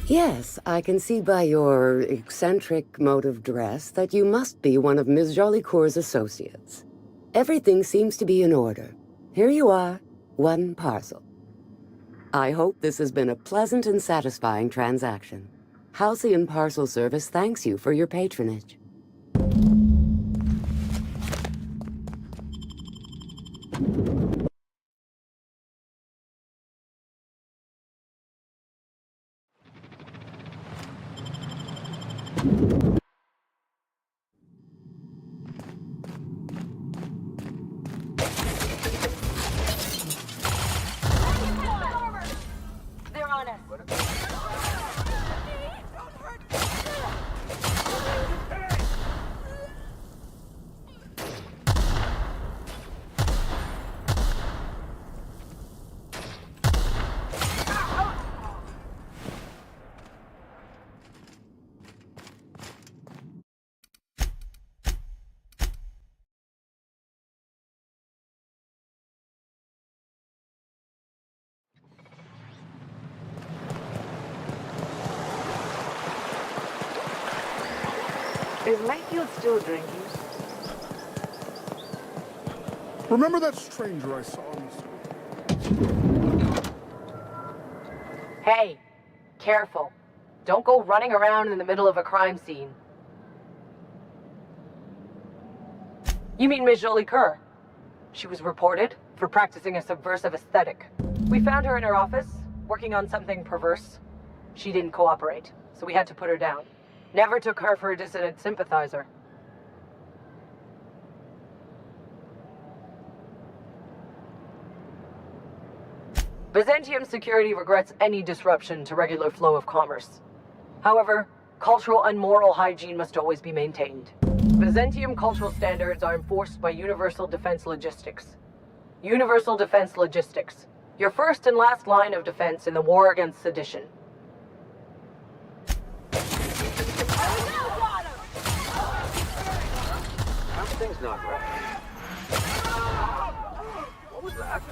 Yes, I can see by your eccentric mode of dress that you must be one of Ms. Jolicoeur's associates. Everything seems to be in order. Here you are, one parcel. I hope this has been a pleasant and satisfying transaction. Halcyon Parcel Service thanks you for your patronage. Is Mayfield still drinking? Remember that stranger I saw on the street? Hey, careful. Don't go running around in the middle of a crime scene. You mean Miss Jolie Kerr? She was reported for practicing a subversive aesthetic. We found her in her office, working on something perverse. She didn't cooperate, so we had to put her down. Never took her for a dissident sympathizer. Byzantium security regrets any disruption to regular flow of commerce. However, cultural and moral hygiene must always be maintained. Byzantium cultural standards are enforced by Universal Defense Logistics. Universal Defense Logistics, your first and last line of defense in the war against sedition. Something's not right. What was that?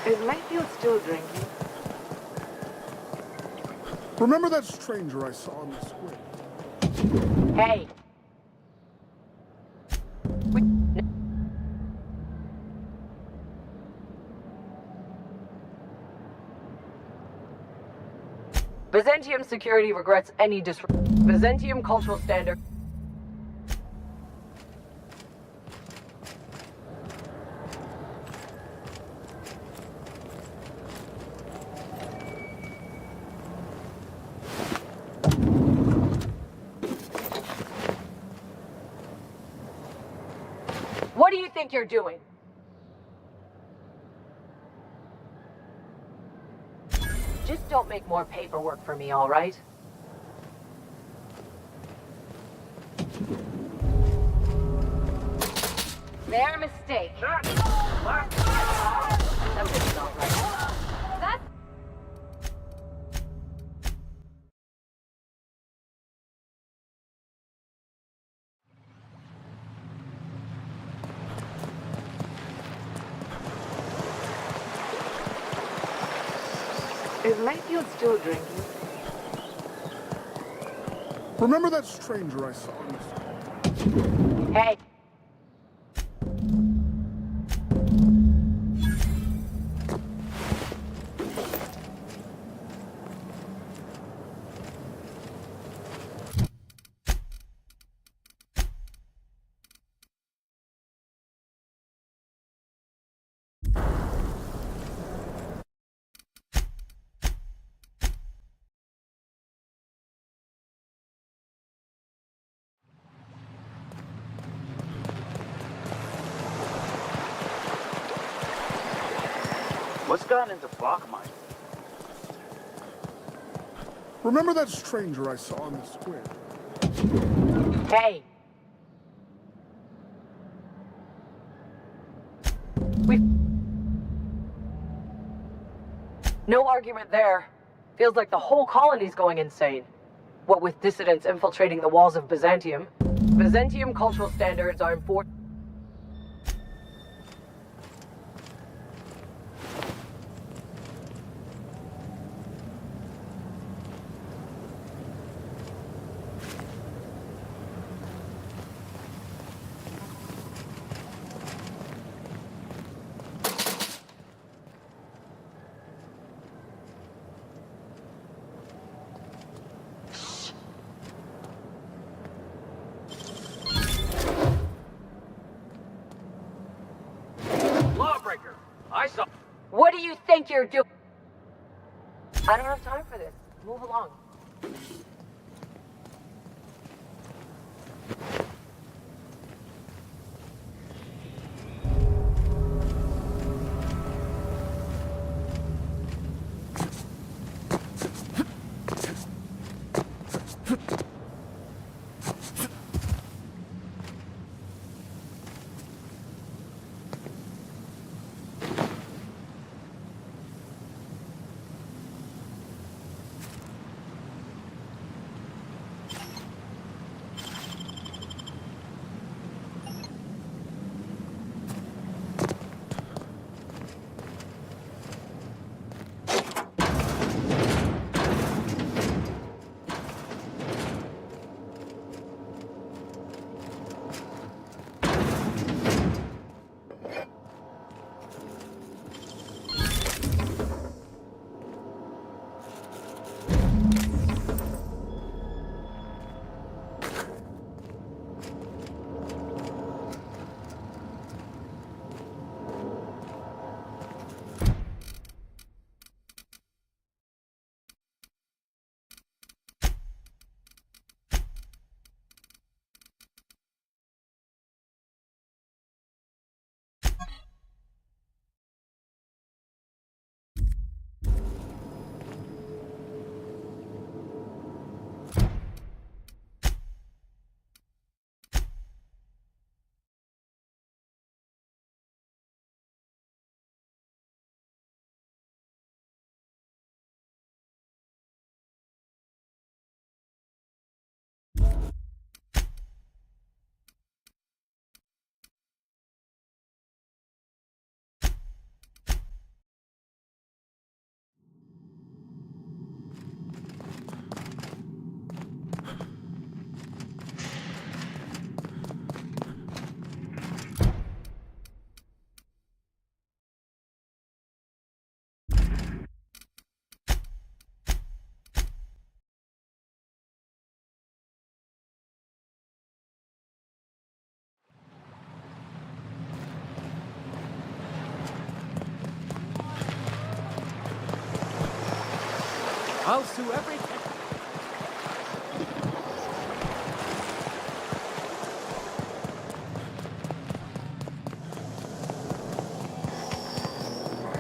Is Mayfield still drinking? Remember that stranger I saw on the square? Hey! Byzantium security regrets any Byzantium cultural standard. What do you think you're doing? Just don't make more paperwork for me, all right? Their mistake. Something's not right. That's... Is Mayfield still drinking? Remember that stranger I saw on the street? Hey! What's gotten into Bachmine? Remember that stranger I saw on the square? Hey! No argument there. Feels like the whole colony's going insane. What with dissidents infiltrating the walls of Byzantium, Byzantium cultural standards are enforced. you think you're doing? I don't have time for this. Move along. I'll sue everything.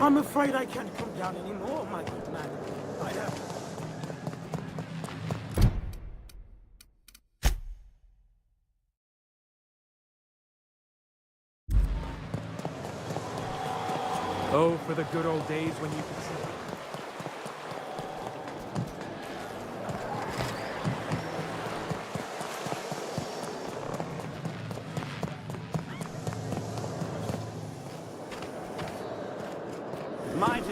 I'm afraid I can't come down anymore, my good man. I have... Oh, for the good old days when you could see...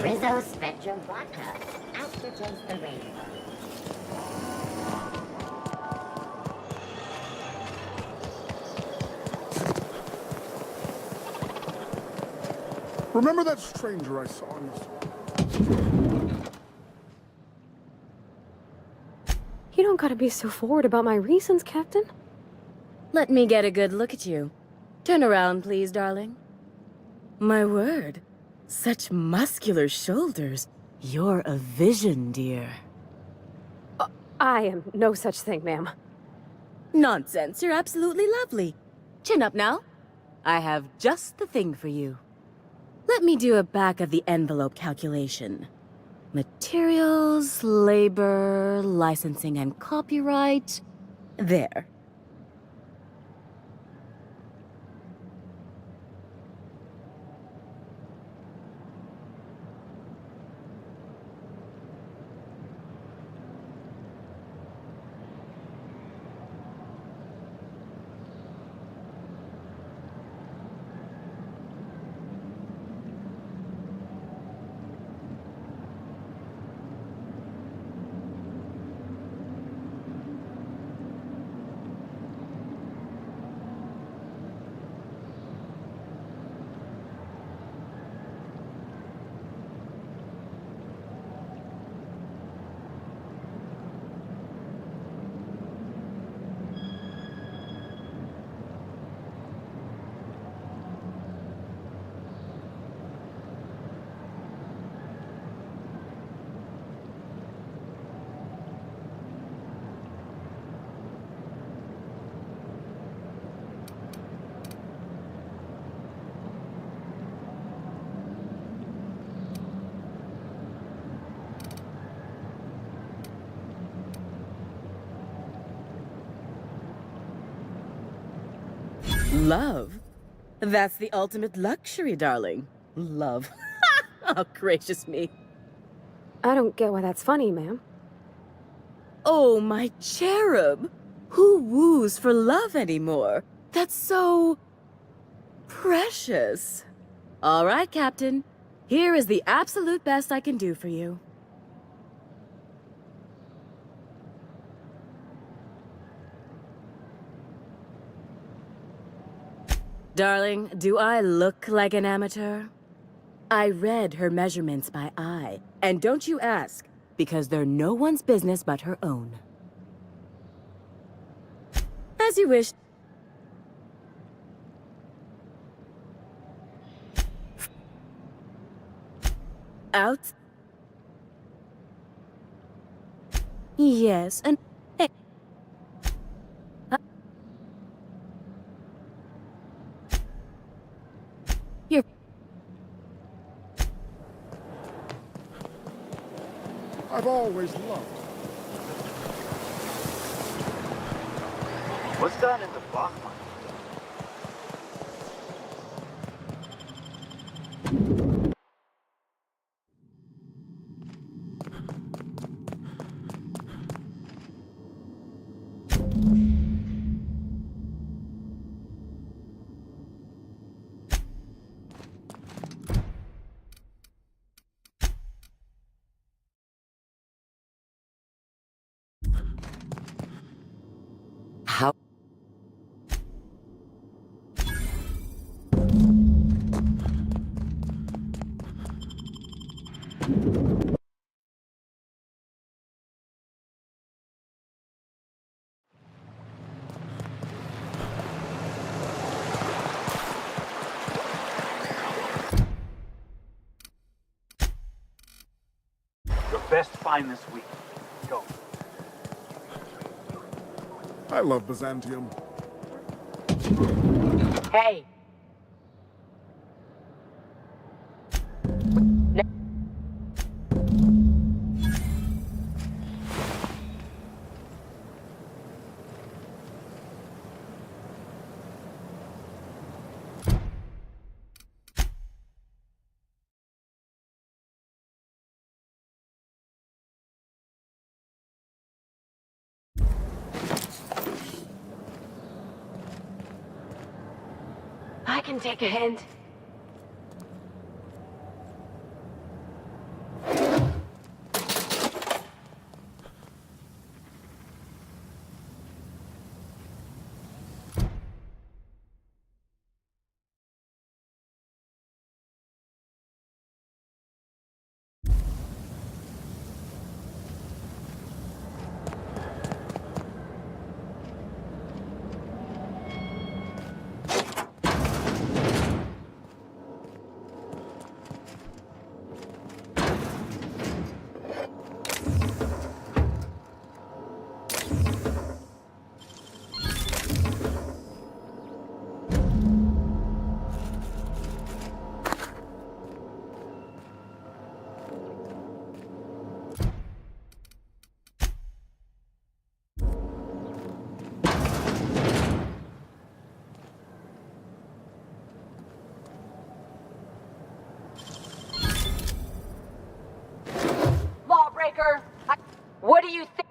Rizzo Spectrum Vodka. Aftertaste the rainbow. Remember that stranger I saw in the... You don't gotta be so forward about my reasons, Captain. Let me get a good look at you. Turn around, please, darling. My word. Such muscular shoulders. You're a vision, dear. I am no such thing, ma'am. Nonsense. You're absolutely lovely. Chin up now. I have just the thing for you. Let me do a back-of-the-envelope calculation. Materials, labor, licensing and copyright. There. Love? That's the ultimate luxury, darling. Love. Oh, gracious me. I don't get why that's funny, ma'am. Oh, my cherub. Who woos for love anymore? That's so... precious. All right, Captain. Here is the absolute best I can do for you. Darling, do I look like an amateur? I read her measurements by eye. And don't you ask, because they're no one's business but her own. As you wish. Out? Yes, and... Hey. You're... I've always loved. What's gone into block mine? How? Your best find this week. Go. I love Byzantium. Hey. I can take a hint. Lawbreaker! What do you think?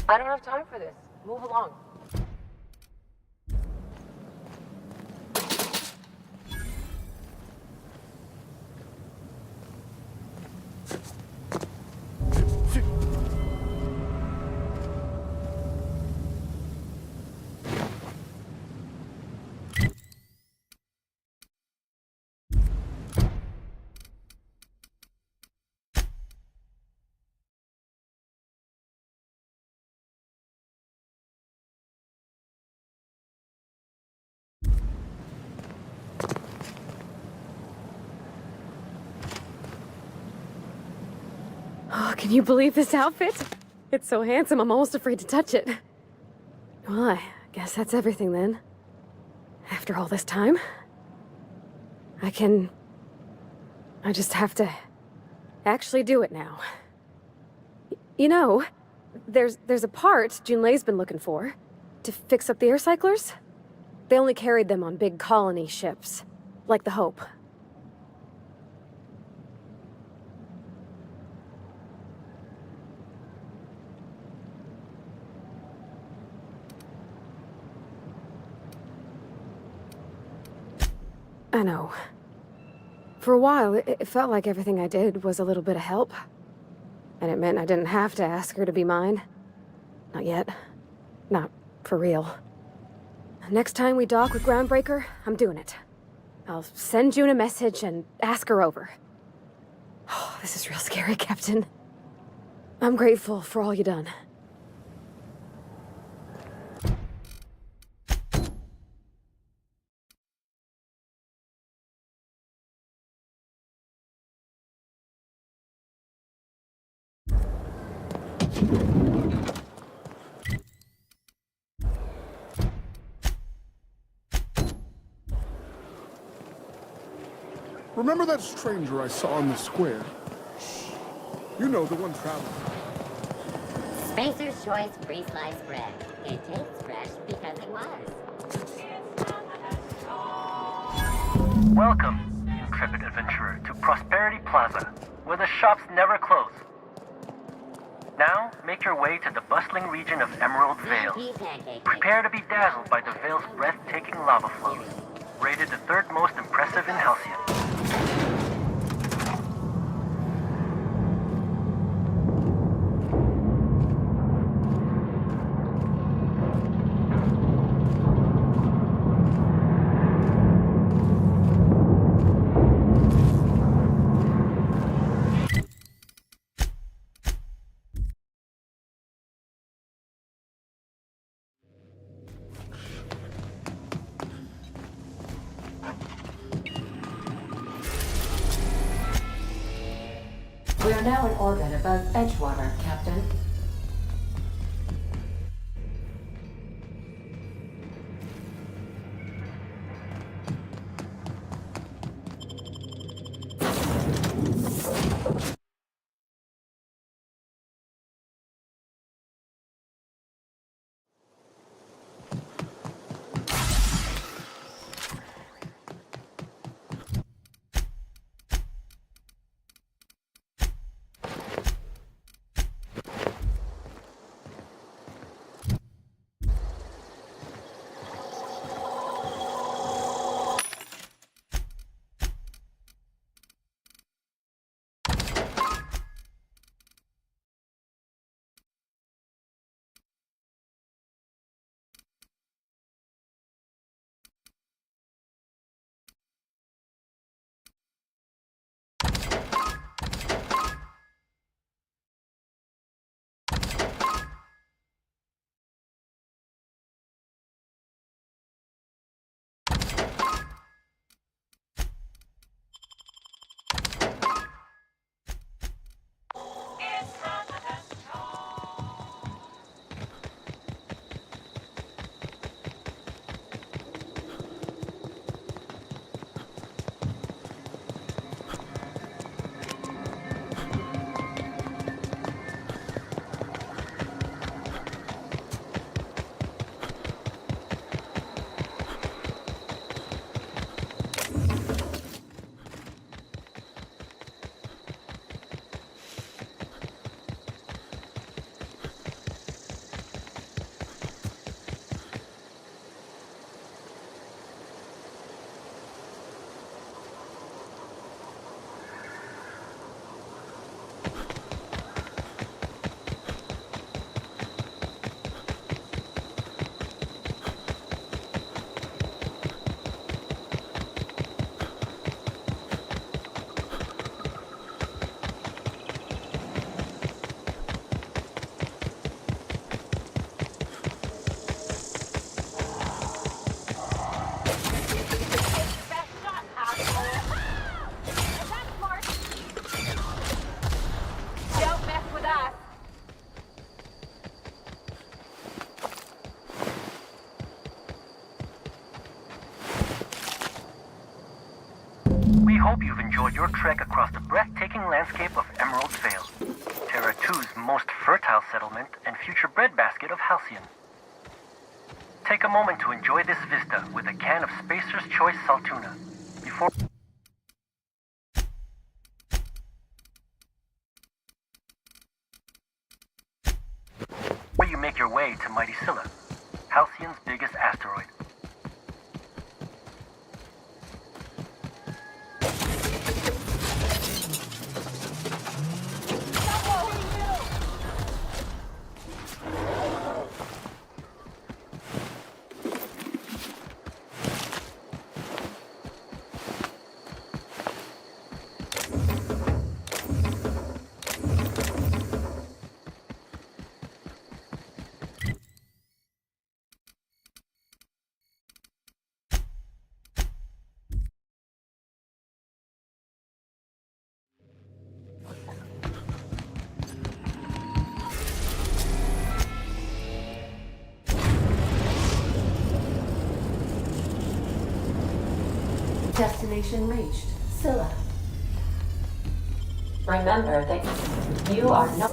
I don't have time for this. Move along. Oh, can you believe this outfit? It's so handsome, I'm almost afraid to touch it. Well, I guess that's everything then. After all this time, I just have to actually do it now. You know, there's a part Junlei's been looking for to fix up the air cyclers. They only carried them on big colony ships, like the Hope. I know. For a while, it felt like everything I did was a little bit of help. And it meant I didn't have to ask her to be mine. Not yet. Not for real. Next time we dock with Groundbreaker, I'm doing it. I'll send June a message and ask her over. Oh, this is real scary, Captain. I'm grateful for all you done. Remember that stranger I saw in the square? You know, the one traveling. Spacer's Choice pre-sliced bread. It tastes fresh because it was. Welcome, intrepid adventurer, to Prosperity Plaza, where the shops never close. Now, make your way to the bustling region of Emerald Vale. Prepare to be dazzled by the Vale's breathtaking lava flows. Rated the third most impressive in Halcyon. We are now in orbit above Edgewater, Captain. We hope you've enjoyed your trek across the breathtaking landscape of Emerald Vale, Terra 2's most fertile settlement and future breadbasket of Halcyon. take a moment to enjoy this vista with a can of Spacer's Choice Saltuna. Before... you make your way to Mighty Scylla, Halcyon's biggest asteroid. Destination reached. Scylla. Remember that you are not...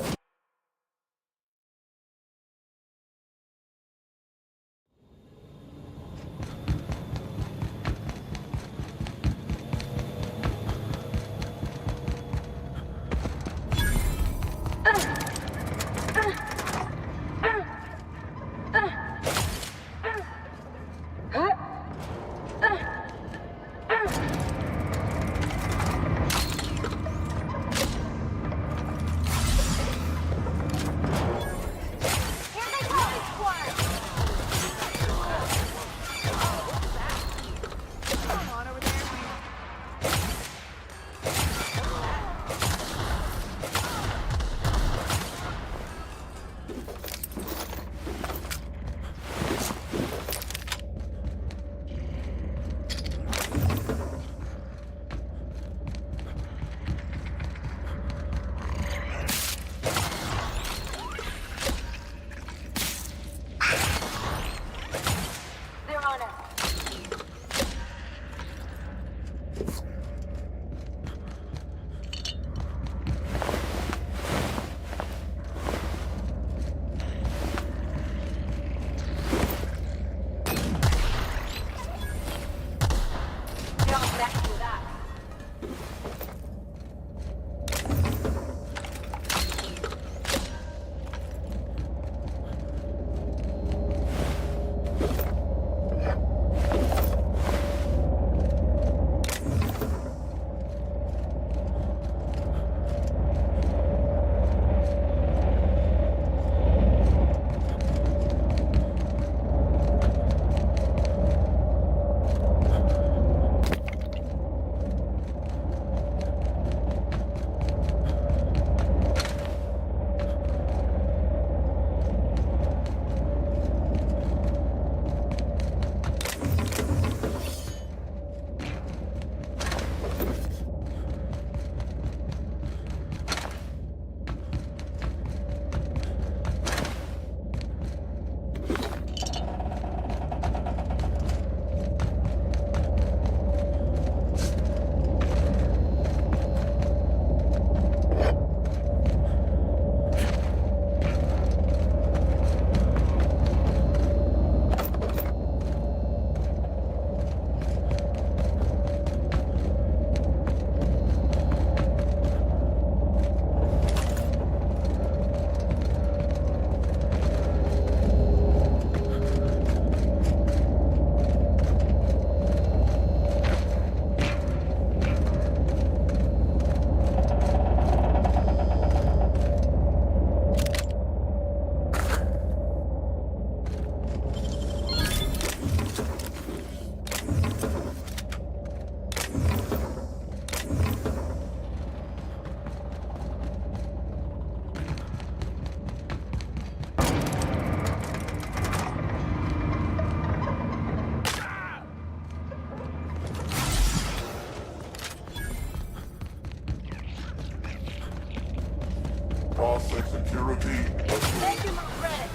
Process security. Make him ready.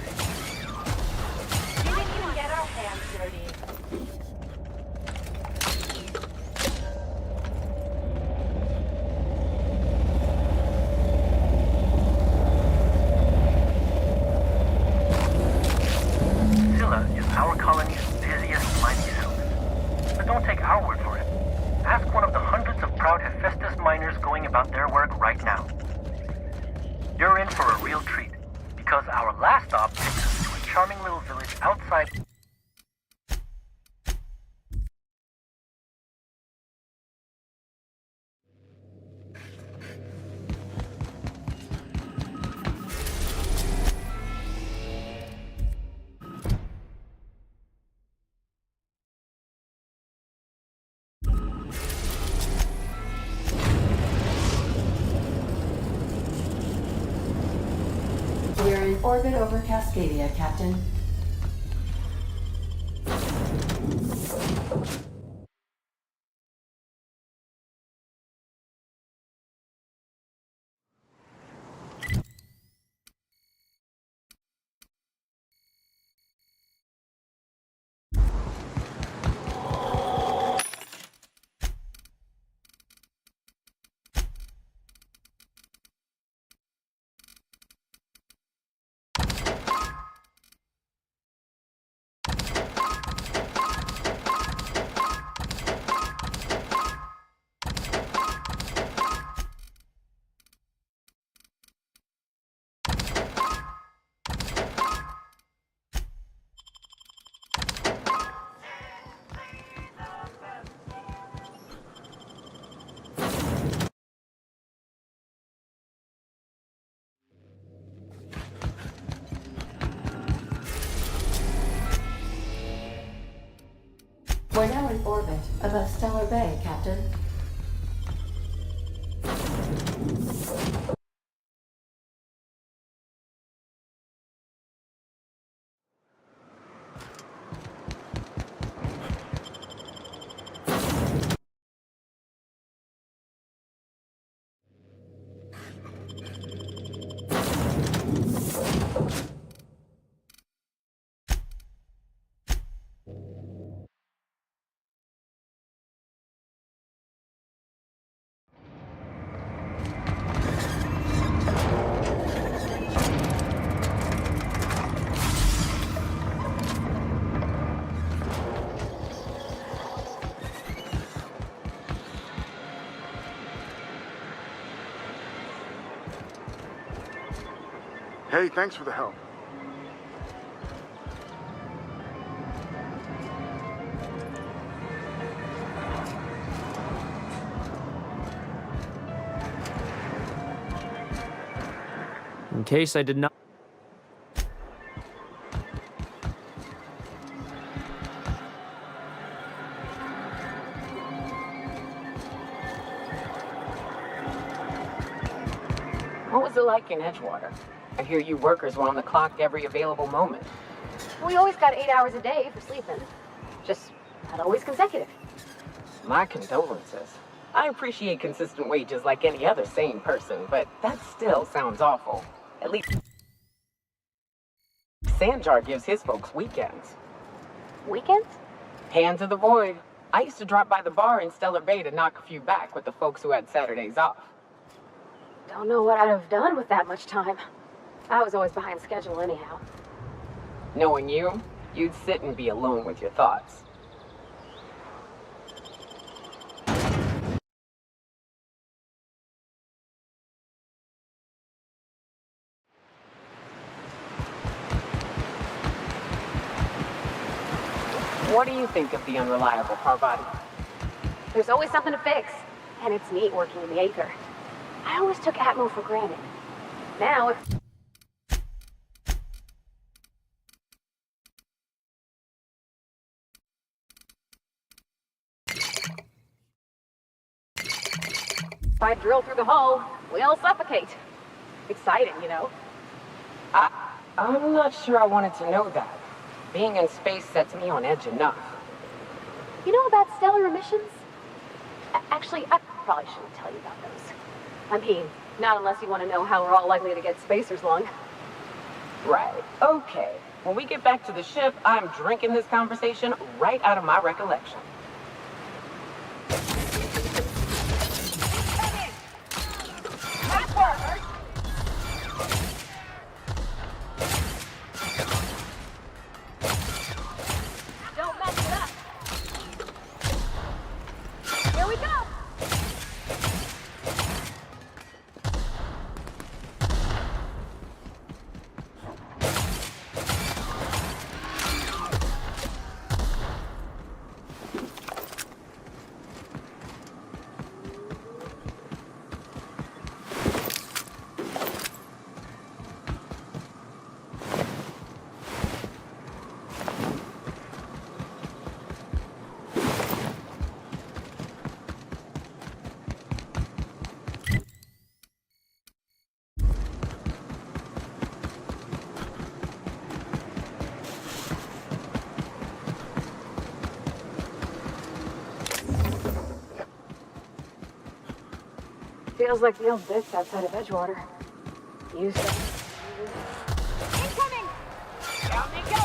We didn't even get our hands dirty. Scylla is our colony in for a real treat, because our last stop takes us to a charming little village outside. We're in orbit over Cascadia, Captain. We're now in orbit above Stellar Bay, Captain. Hey, thanks for the help. In case I did not... What was it like in Edgewater? I hear you workers were on the clock every available moment. We always got 8 hours a day for sleeping. Just not always consecutive. My condolences. I appreciate consistent wages like any other sane person, but that still sounds awful. At least Sanjar gives his folks weekends. Weekends? Hands of the void. I used to drop by the bar in Stellar Bay to knock a few back with the folks who had Saturdays off. Don't know what I'd have done with that much time. I was always behind schedule anyhow. Knowing you, you'd sit and be alone with your thoughts. What do you think of the unreliable Parvati? There's always something to fix, and it's neat working in the Aether. I always took Atmo for granted. Now, if I drill through the hull, we all suffocate. Exciting, you know? I'm not sure I wanted to know that. Being in space sets me on edge enough. You know about stellar emissions? Actually, I probably shouldn't tell you about those. I mean, not unless you want to know how we're all likely to get spacers lung. Right. Okay. When we get back to the ship, I'm drinking this conversation right out of my recollection. Don't mess it up. Here we go. feels like the old bits outside of Edgewater. Use them. Incoming! Down they go!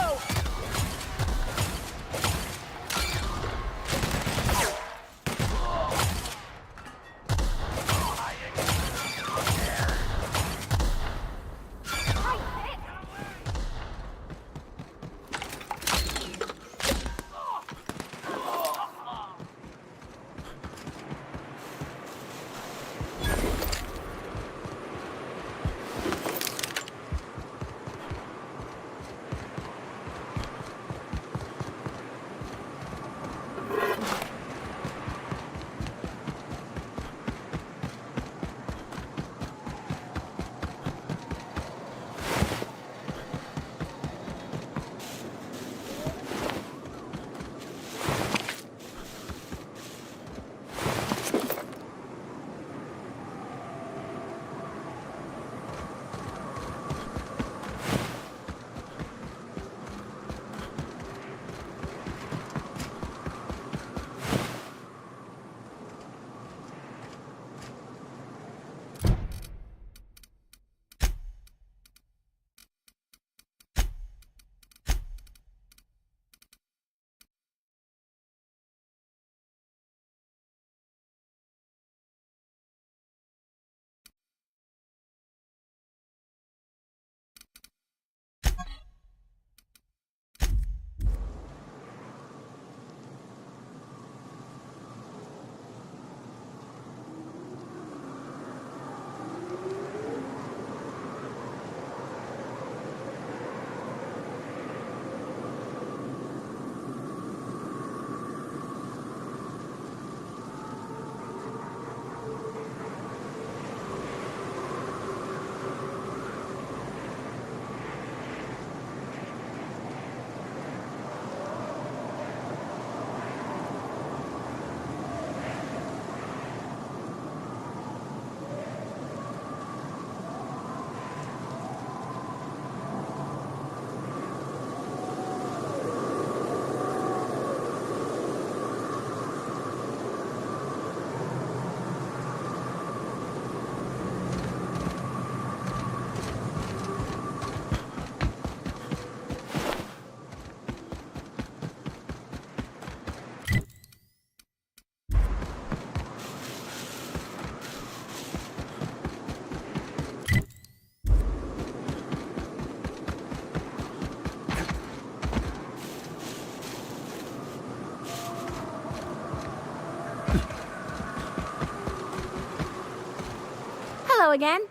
Hello again.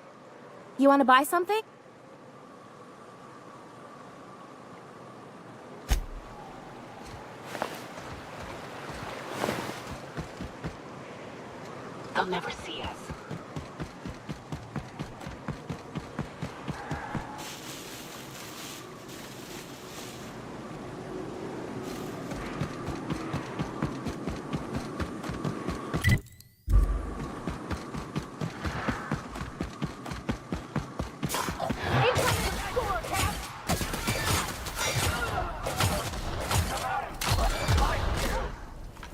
You want to buy something? They'll never see us.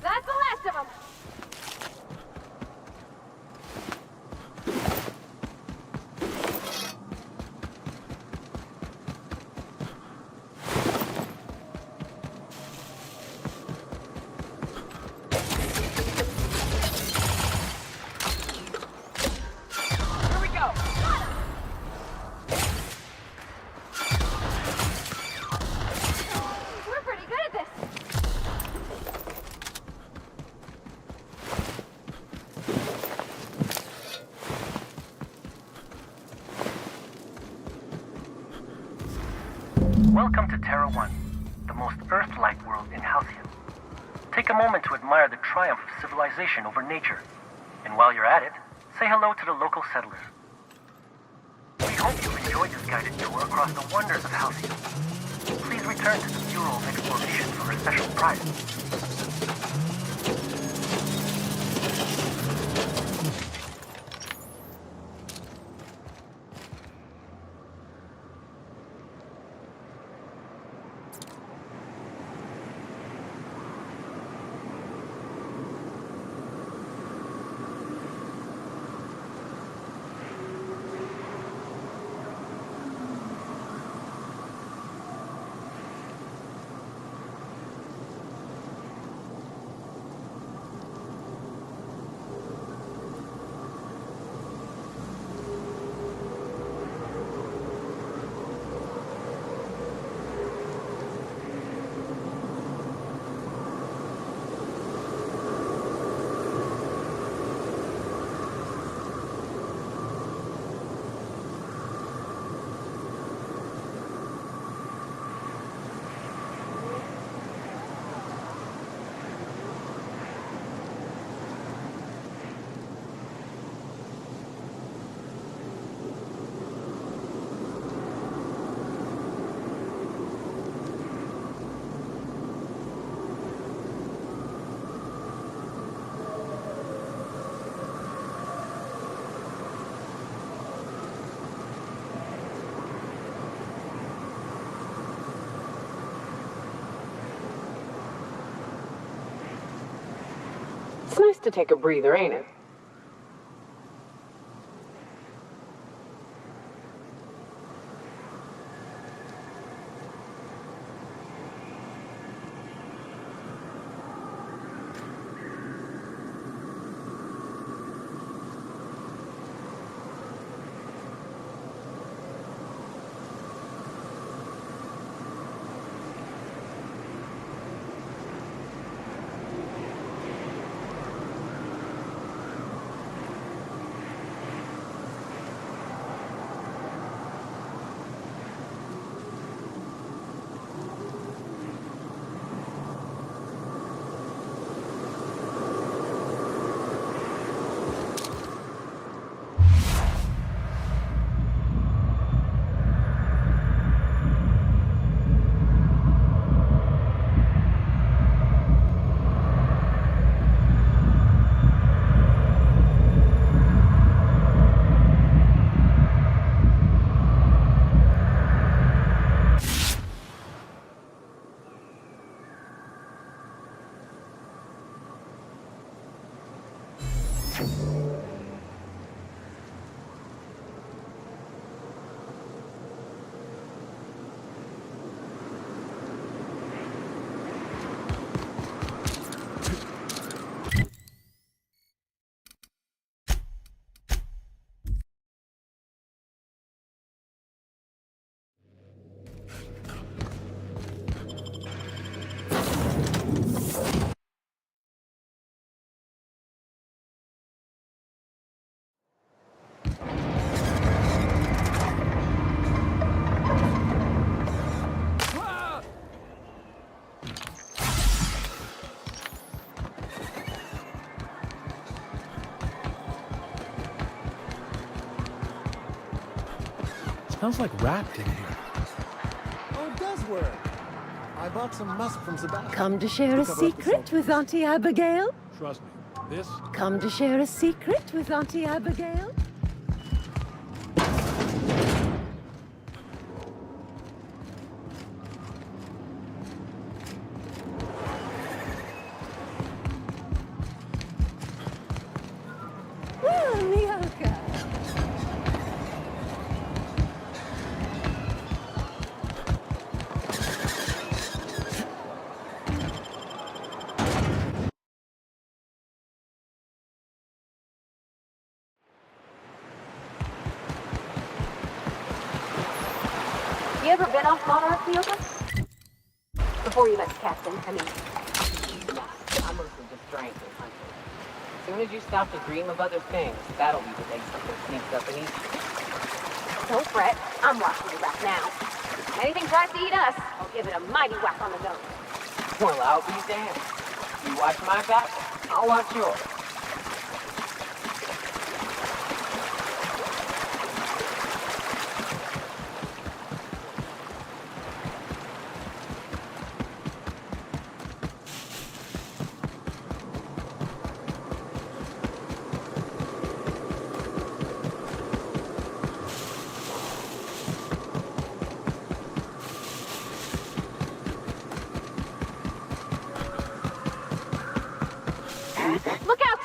That's the last of them! Here we go! We're pretty good at this! Welcome to Terra 1, the most Earth-like world in Halcyon. Take a moment to admire the triumph of civilization over nature. And while you're at it, say hello to the local settlers. We hope you enjoyed this guided tour across the wonders of Halcyon. Please return to the Bureau of Exploration for a special prize. to take a breather, ain't it? Smells like wrapped in here. Oh, it does work. I bought some musk from Sebastian. Come to share a secret with Auntie Abigail? Trust me, this... Come to share a secret with Auntie Abigail? Well, Mioka. You ever been off Monarch, Mioka? Before you met the captain, I mean. Nah, I mostly just drank and hunted. As soon as you stop to dream of other things, that'll be the day something sneaks up and eats you. Don't fret, I'm watching you back now. If anything tries to eat us, I'll give it a mighty whack on the nose. Well, I'll be damned. You watch my back, I'll watch yours. Look out,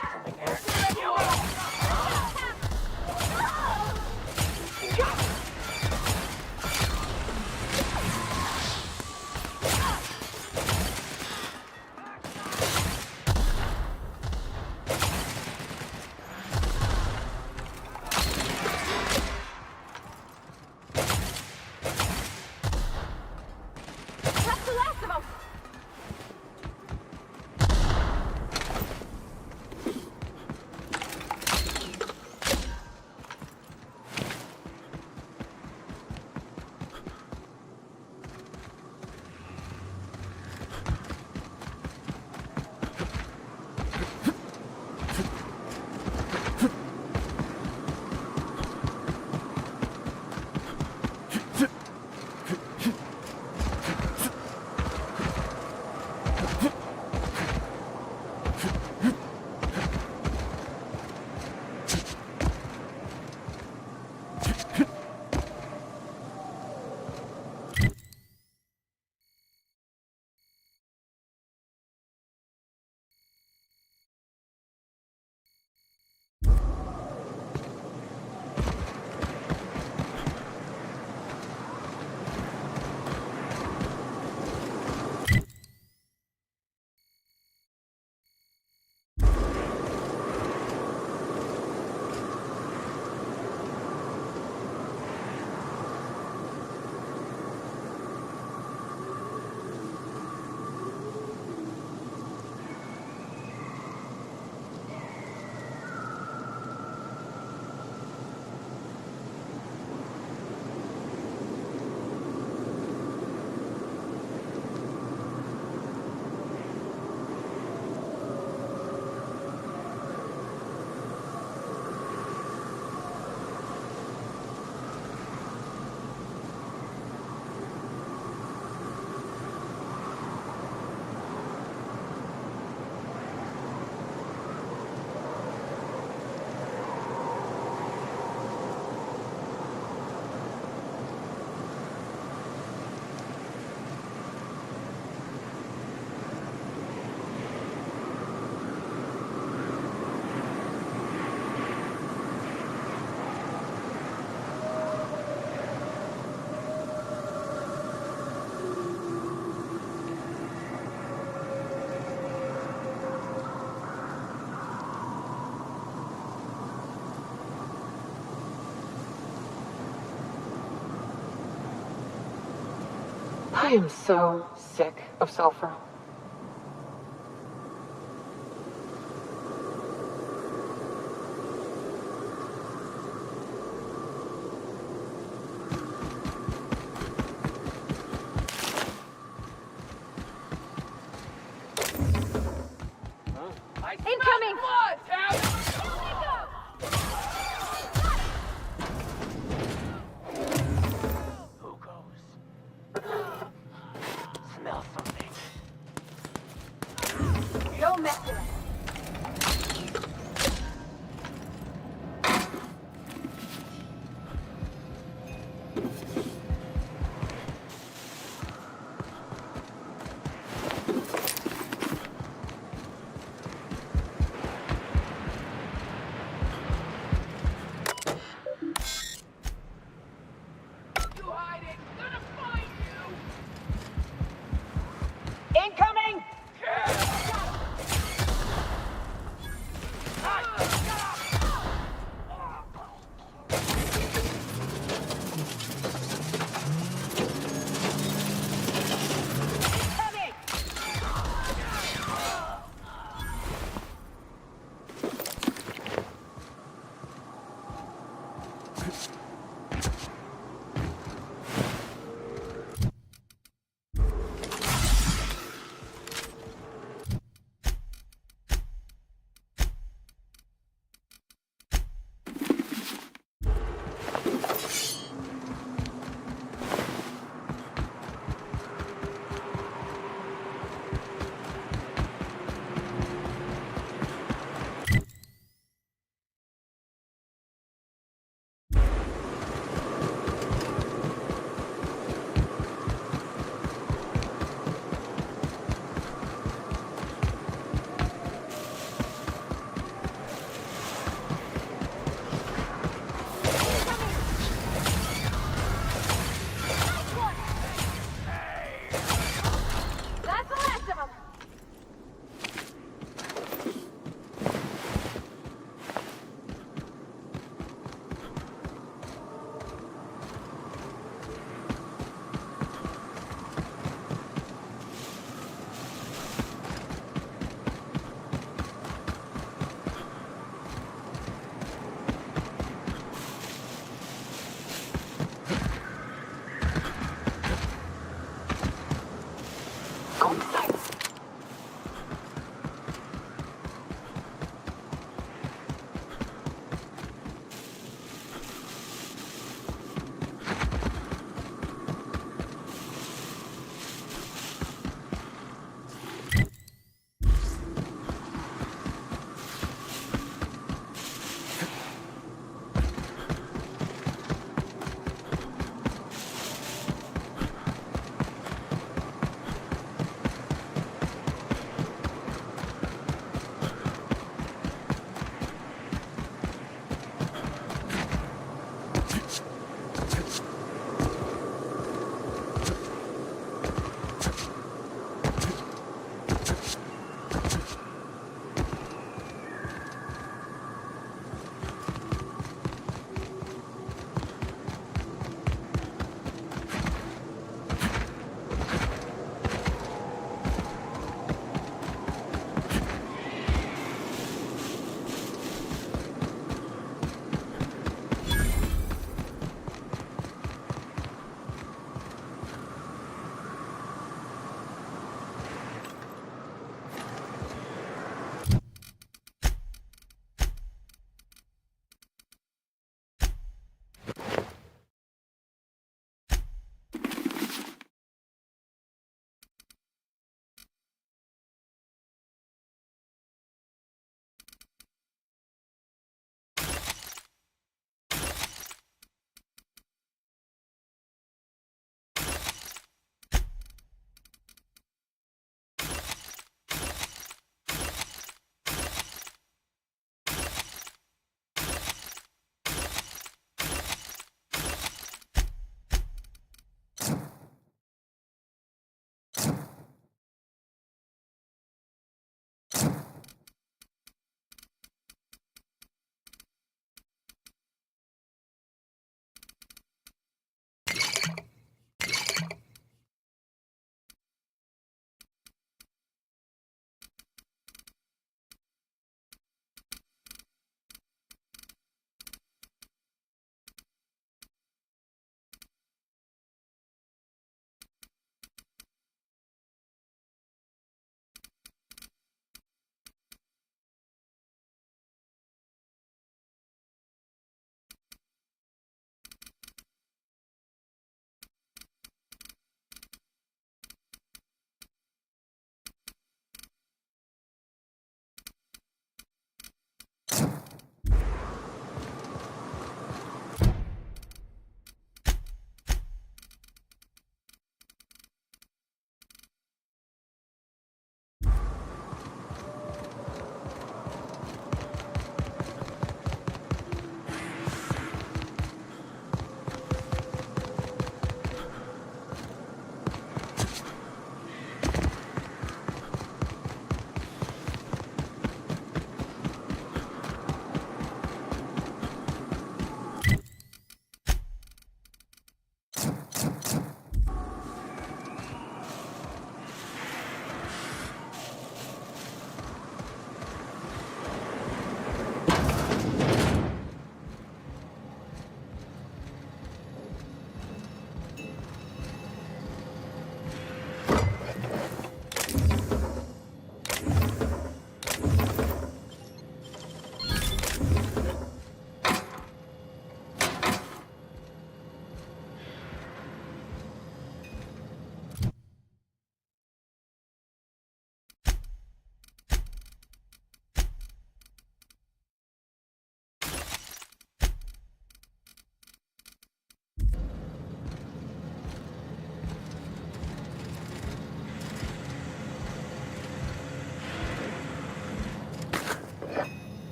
I am so sick of sulfur. Incoming! Who goes? Smell something. Don't mess with it. Incoming!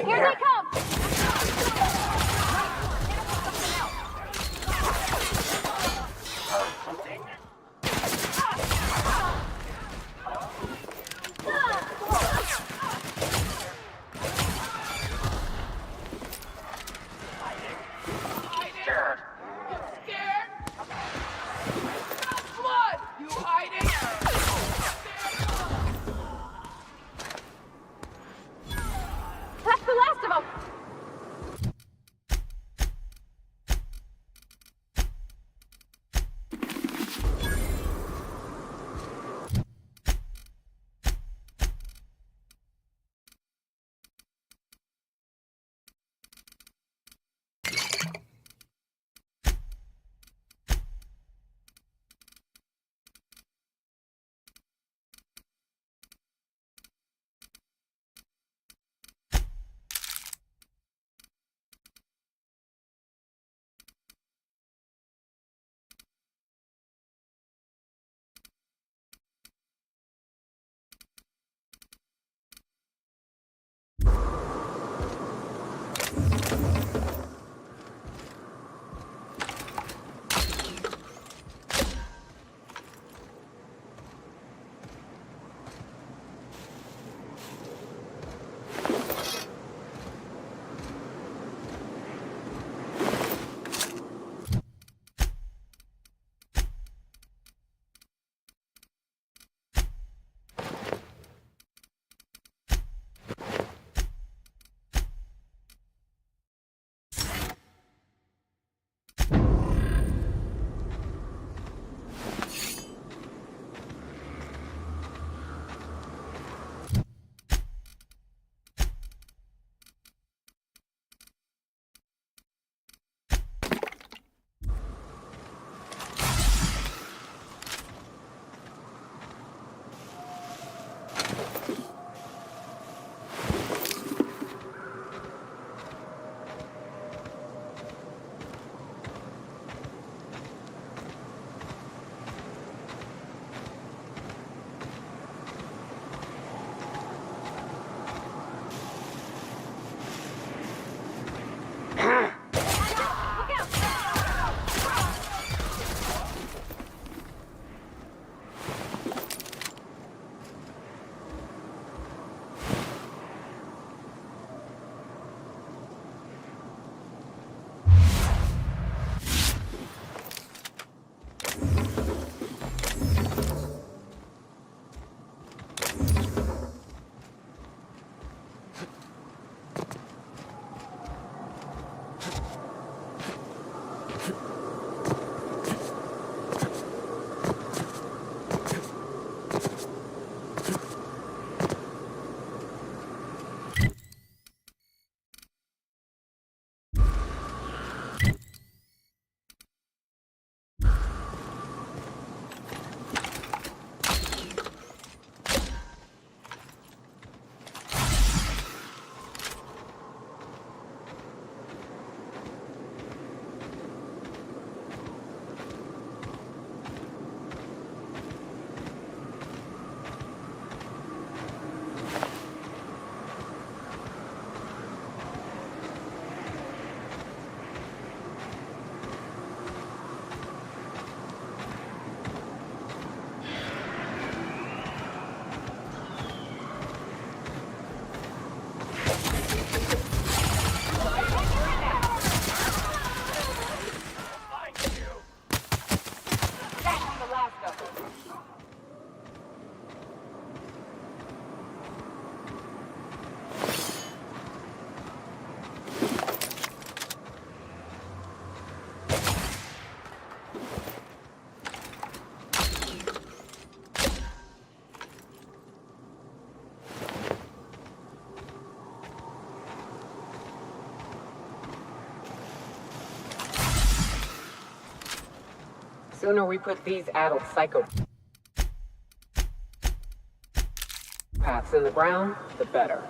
Here they come! That's the last of them! sooner we put these adult psychopaths in the ground, the better.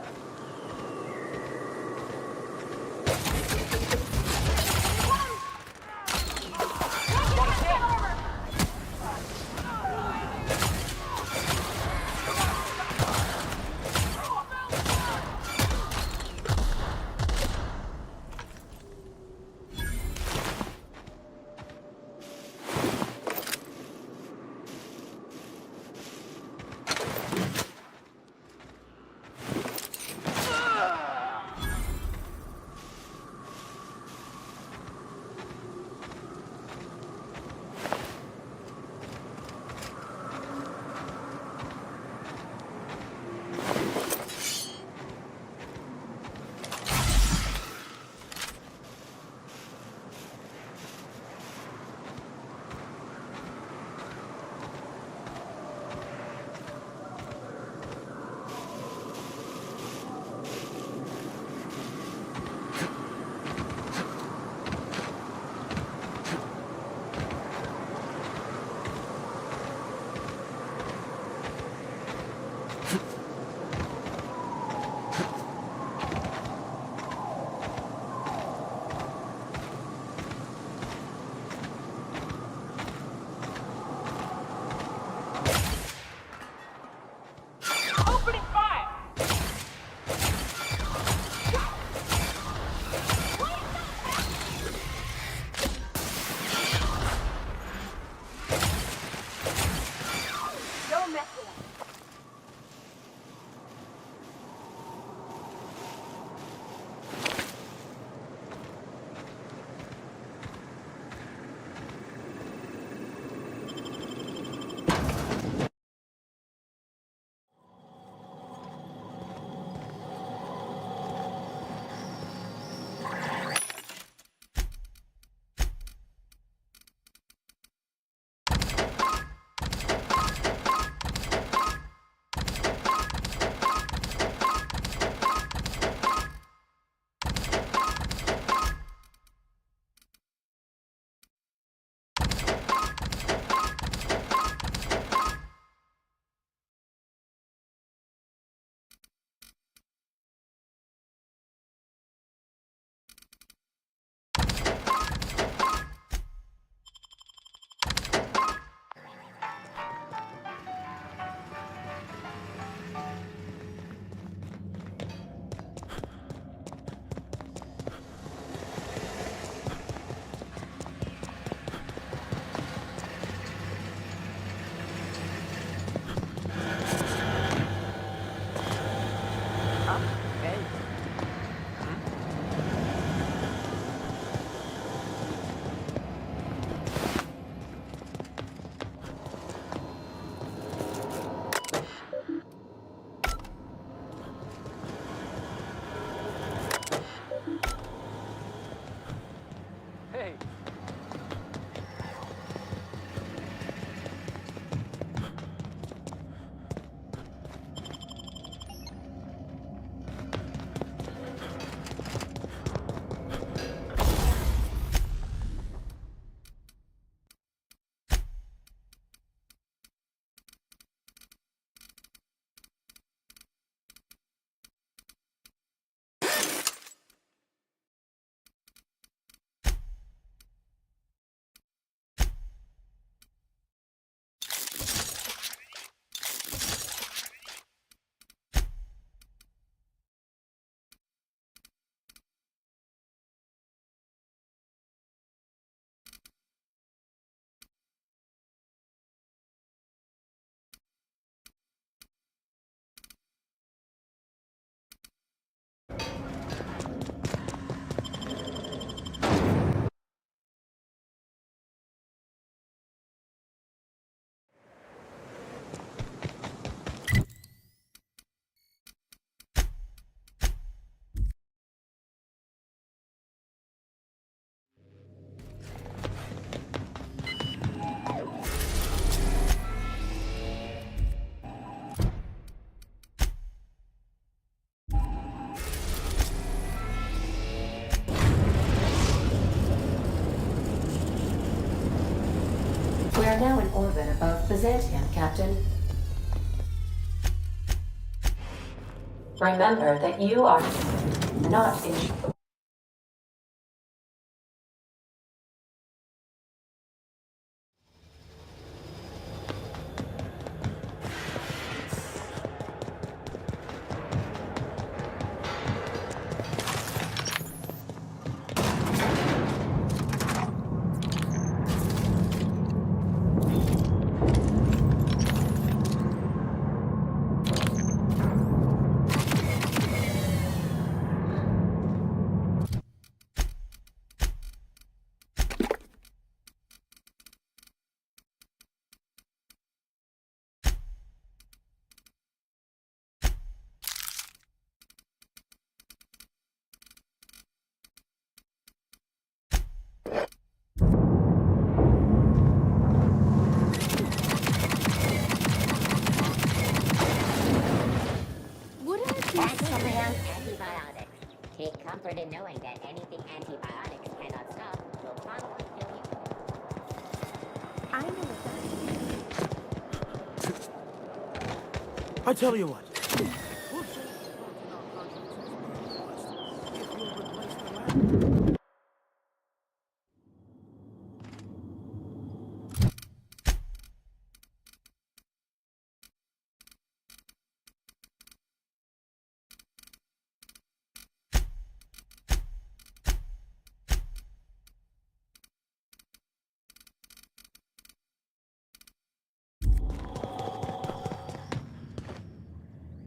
are now in orbit above Byzantium, Captain. Remember that you are not in... Antibiotics. Take comfort in knowing that anything antibiotics cannot stop will promptly kill you. I know what I tell you what.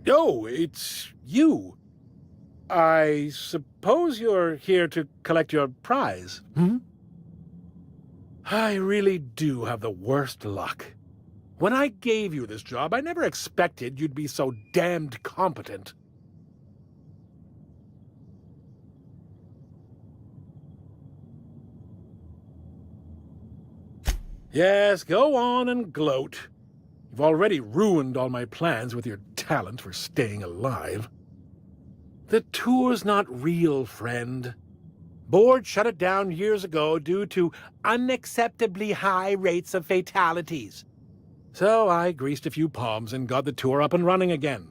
Oh, it's you. I suppose you're here to collect your prize, hmm? I really do have the worst luck. When I gave you this job, I never expected you'd be so damned competent. Yes, go on and gloat. You've already ruined all my plans with your talent for staying alive. The tour's not real, friend. Board shut it down years ago due to unacceptably high rates of fatalities. So I greased a few palms and got the tour up and running again.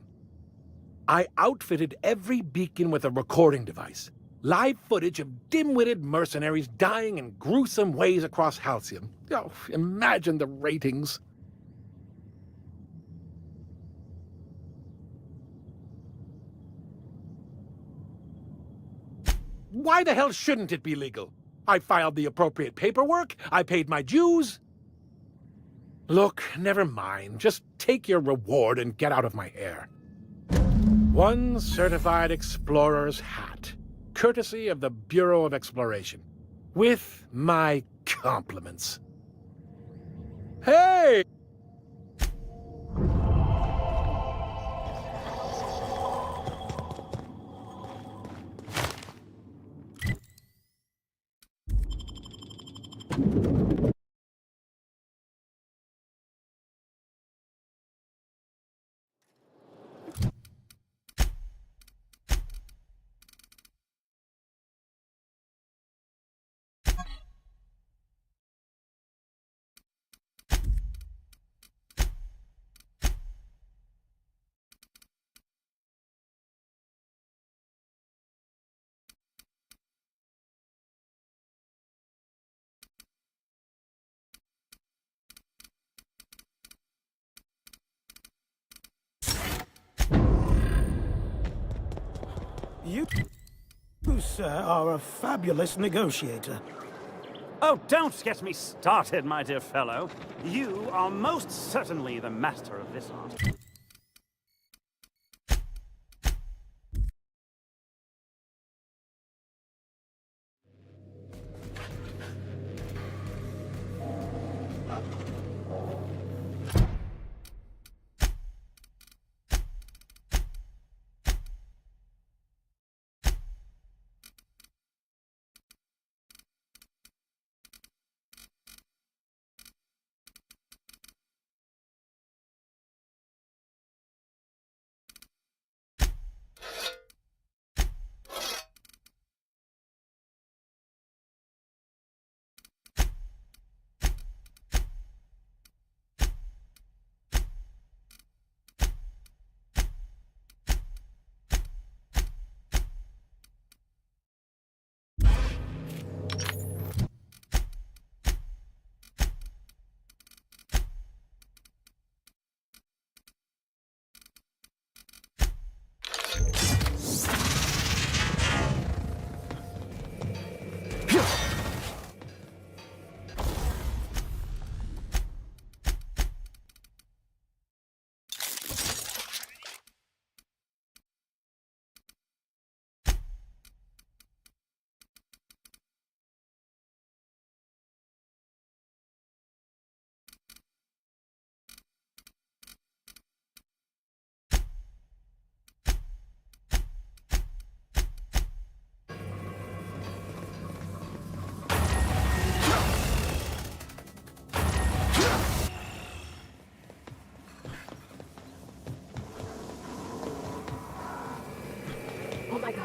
I outfitted every beacon with a recording device. Live footage of dim-witted mercenaries dying in gruesome ways across Halcyon. Oh, imagine the ratings. Why the hell shouldn't it be legal? I filed the appropriate paperwork, I paid my dues. Look, never mind. Just take your reward and get out of my hair. One certified explorer's hat, courtesy of the Bureau of Exploration. With my compliments. Hey! You, sir, are a fabulous negotiator. Oh, don't get me started, my dear fellow. You are most certainly the master of this art.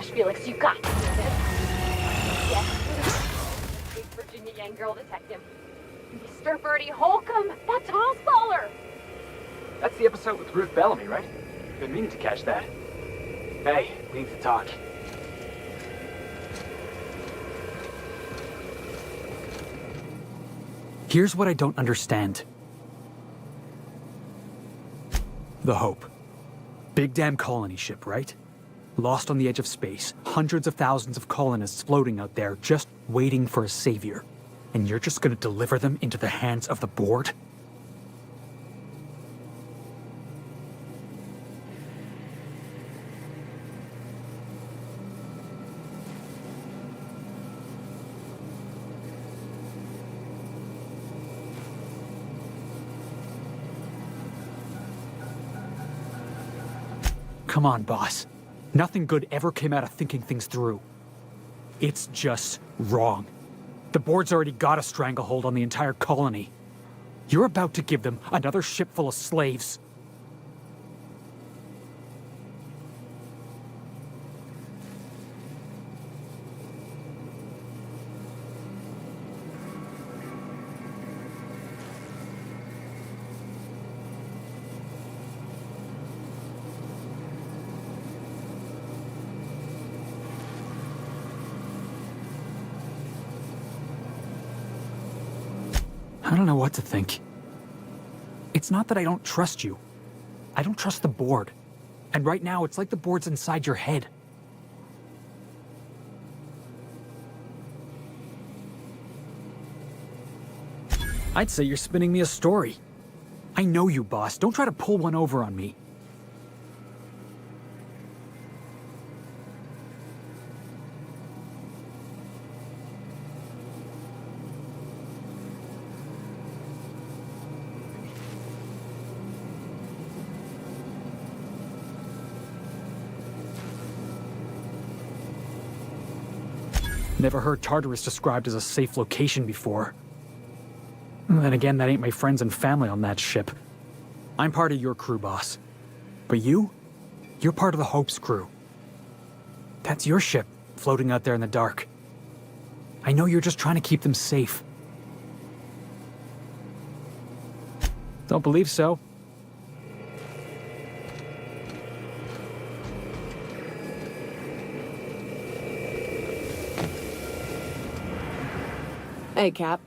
gosh, Felix, you got to do this. Yes. Big Virginia Yang girl detective. Mr. Bertie Holcomb, that tall baller. That's the episode with Ruth Bellamy, right? Been meaning to catch that. Hey, we need to talk. Here's what I don't understand. The Hope. Big damn colony ship, right? Lost on the edge of space. Hundreds of thousands of colonists floating out there, just waiting for a savior. And you're just gonna deliver them into the hands of the board? Come on, boss. Nothing good ever came out of thinking things through. It's just wrong. The board's already got a stranglehold on the entire colony. You're about to give them another ship full of slaves. I don't know what to think. It's not that I don't trust you. I don't trust the board. And right now, it's like the board's inside your head. I'd say you're spinning me a story. I know you, boss. Don't try to pull one over on me. Never heard Tartarus described as a safe location before. Then again, that ain't my friends and family on that ship. I'm part of your crew, boss. But you're part of the Hope's crew. That's your ship, floating out there in the dark. I know you're just trying to keep them safe. Don't believe so. Hey, Cap.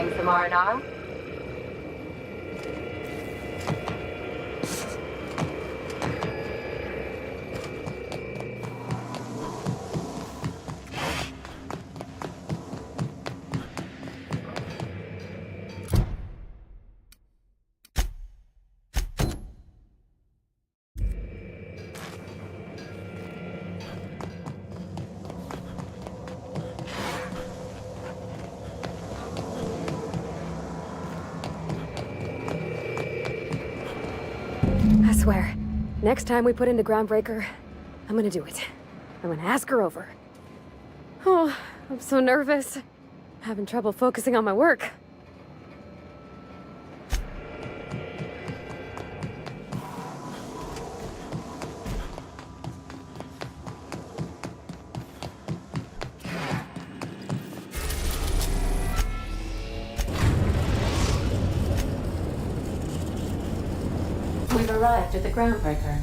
Getting some R&R? I swear, next time we put into Groundbreaker, I'm gonna do it. I'm gonna ask her over. Oh, I'm so nervous. Having trouble focusing on my work. We've arrived at the Groundbreaker.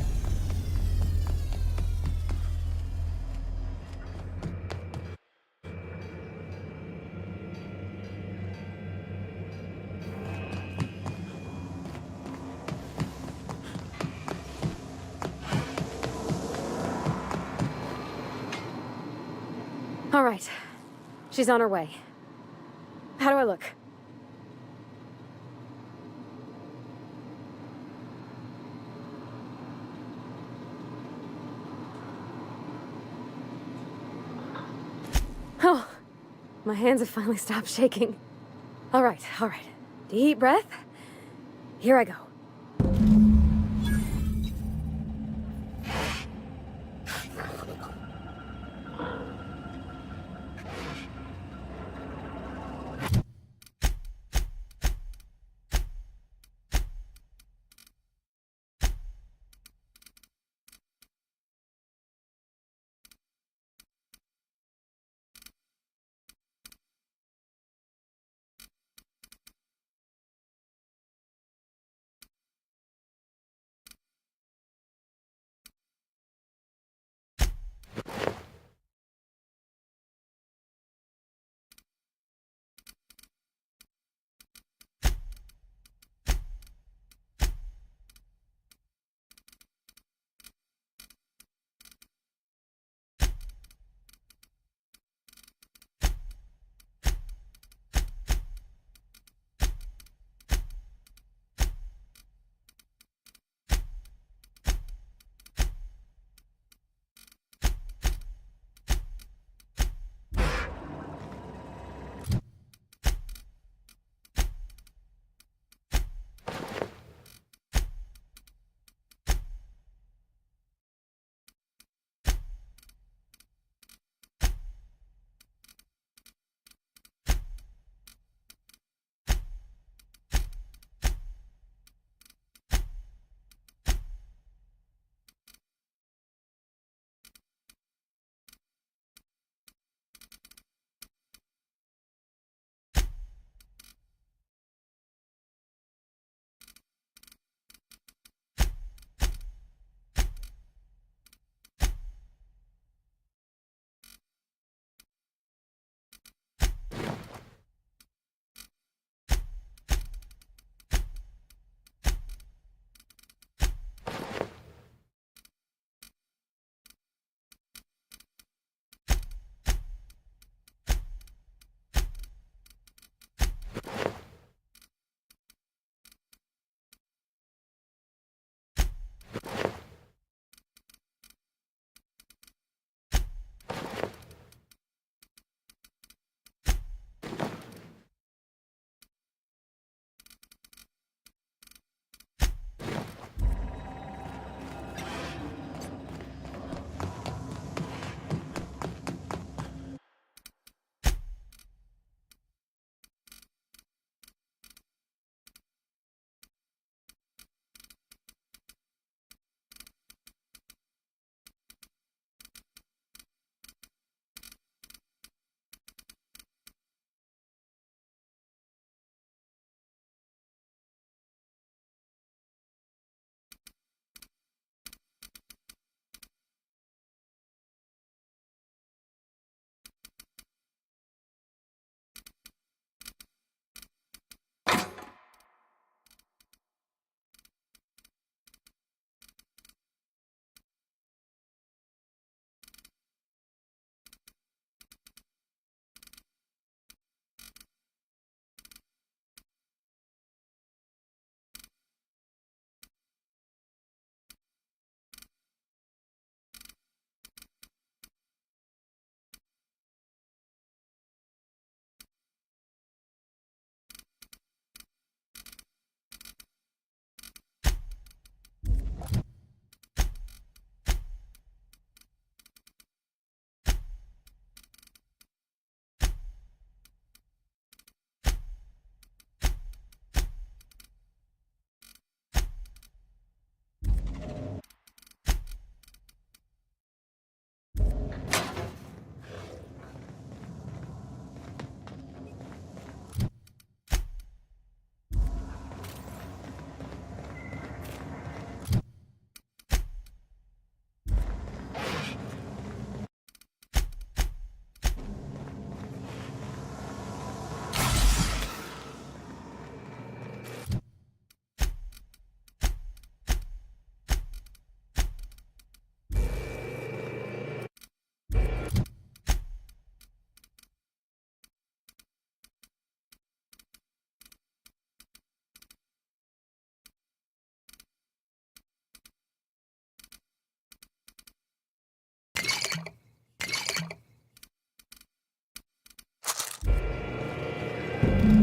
All right. She's on her way. How do I look? Oh, my hands have finally stopped shaking. All right, all right. Deep breath. Here I go.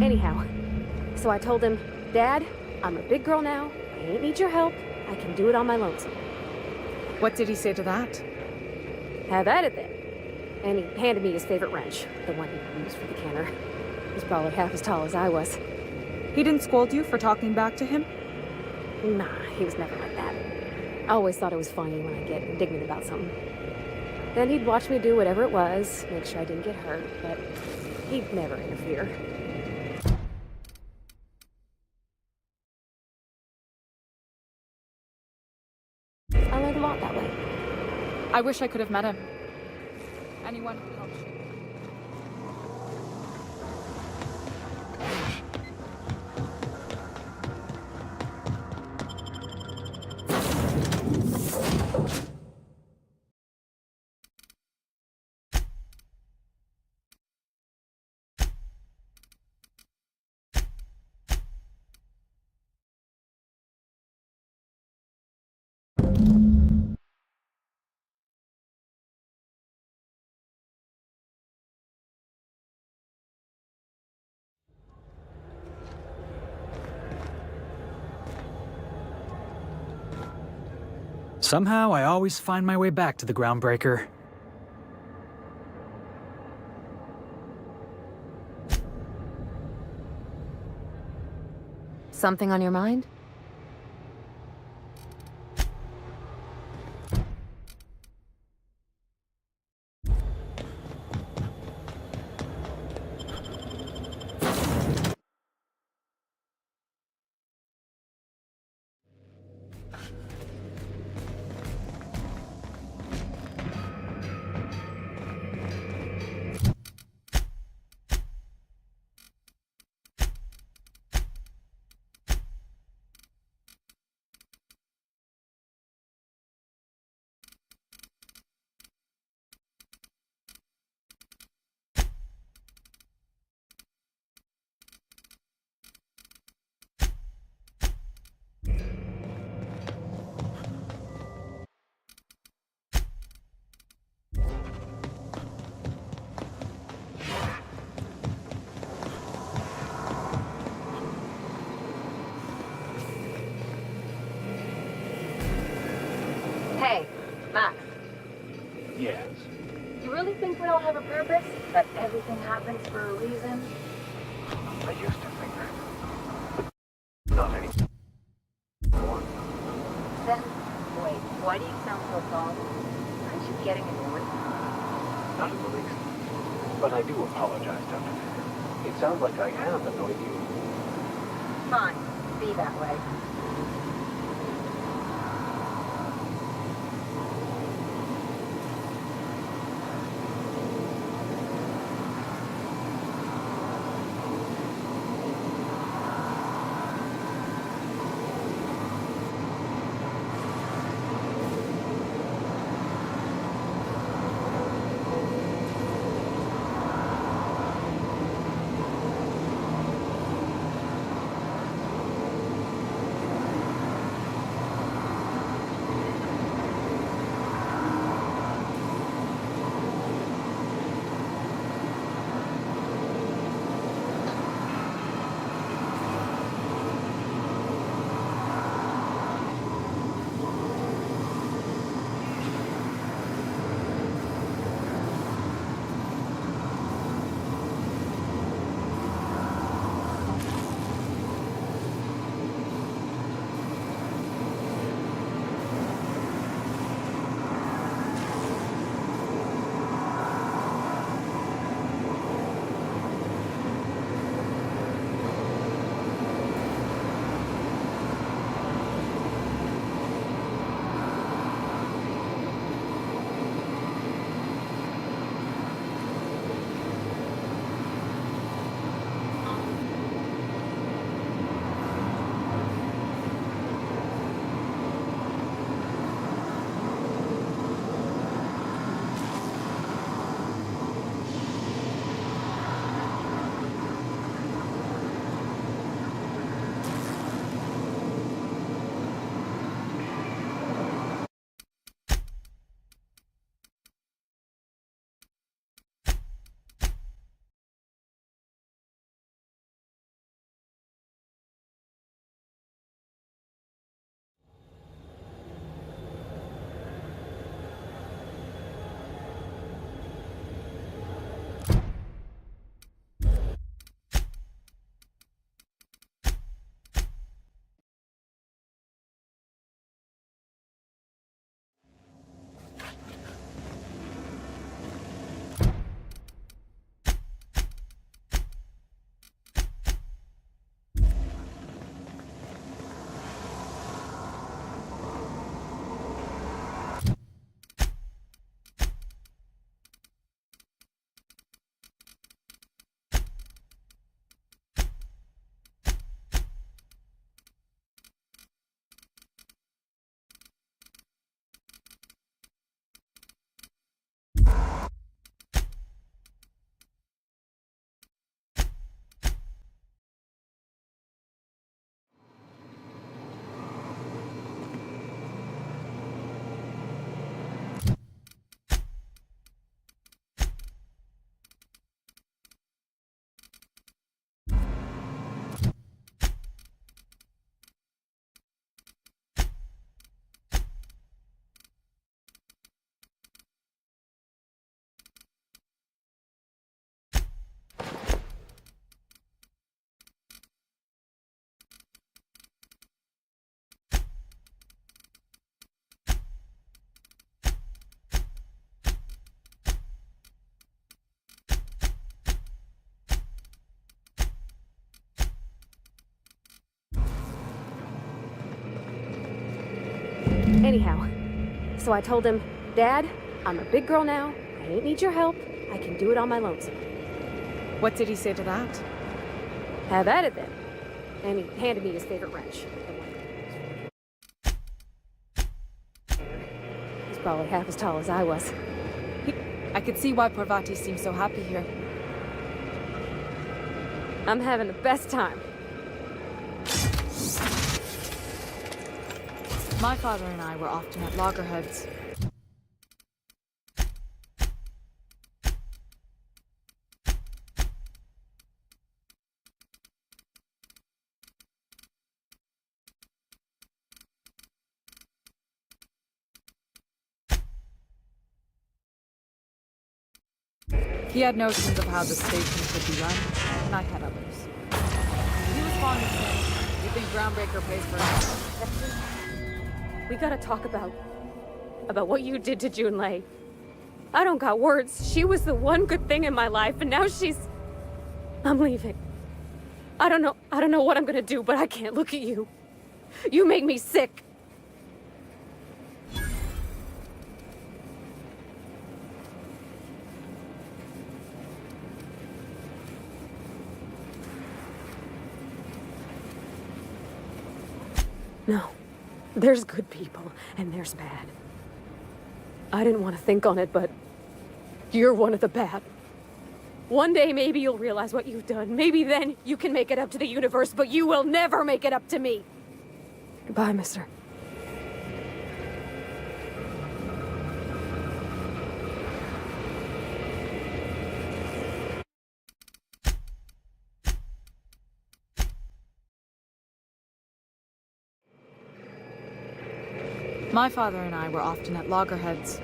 Anyhow, so I told him, Dad, I'm a big girl now. I ain't need your help. I can do it on my lonesome. What did he say to that? Have at it then. And he handed me his favorite wrench, the one he used for the canner. He's probably half as tall as I was. He didn't scold you for talking back to him? Nah, he was never like that. I always thought it was funny when I get indignant about something. Then he'd watch me do whatever it was, make sure I didn't get hurt, but he'd never interfere. I learned a lot that way. I wish I could have met him. Anyone who helped you. Somehow, I always find my way back to the Groundbreaker. Something on your mind? Hey, Max. Yes. You really think we all have a purpose? That everything happens for a reason? I used to think that. Not anymore. Then, wait, why do you sound so calm? Aren't you getting annoyed? Not in the least. But I do apologize, Dr. Fisher. It sounds like I have annoyed you. Fine, be that way. Anyhow, so I told him, Dad, I'm a big girl now. I ain't need your help. I can do it on my lonesome. What did he say to that? Have at it then. And he handed me his favorite wrench. He's probably half as tall as I was. I could see why Parvati seems so happy here. I'm having the best time. My father and I were often at loggerheads. He had notions of how the station should be run, and I had others. He was fond of saying, "You think Groundbreaker pays for it?" We gotta talk about what you did to Junlei. I don't got words. She was the one good thing in my life, and now I'm leaving. I don't know what I'm gonna do, but I can't look at you. You make me sick. No. There's good people, and there's bad. I didn't want to think on it, but you're one of the bad. One day maybe you'll realize what you've done. Maybe then you can make it up to the universe, but you will never make it up to me. Goodbye, mister. My father and I were often at loggerheads.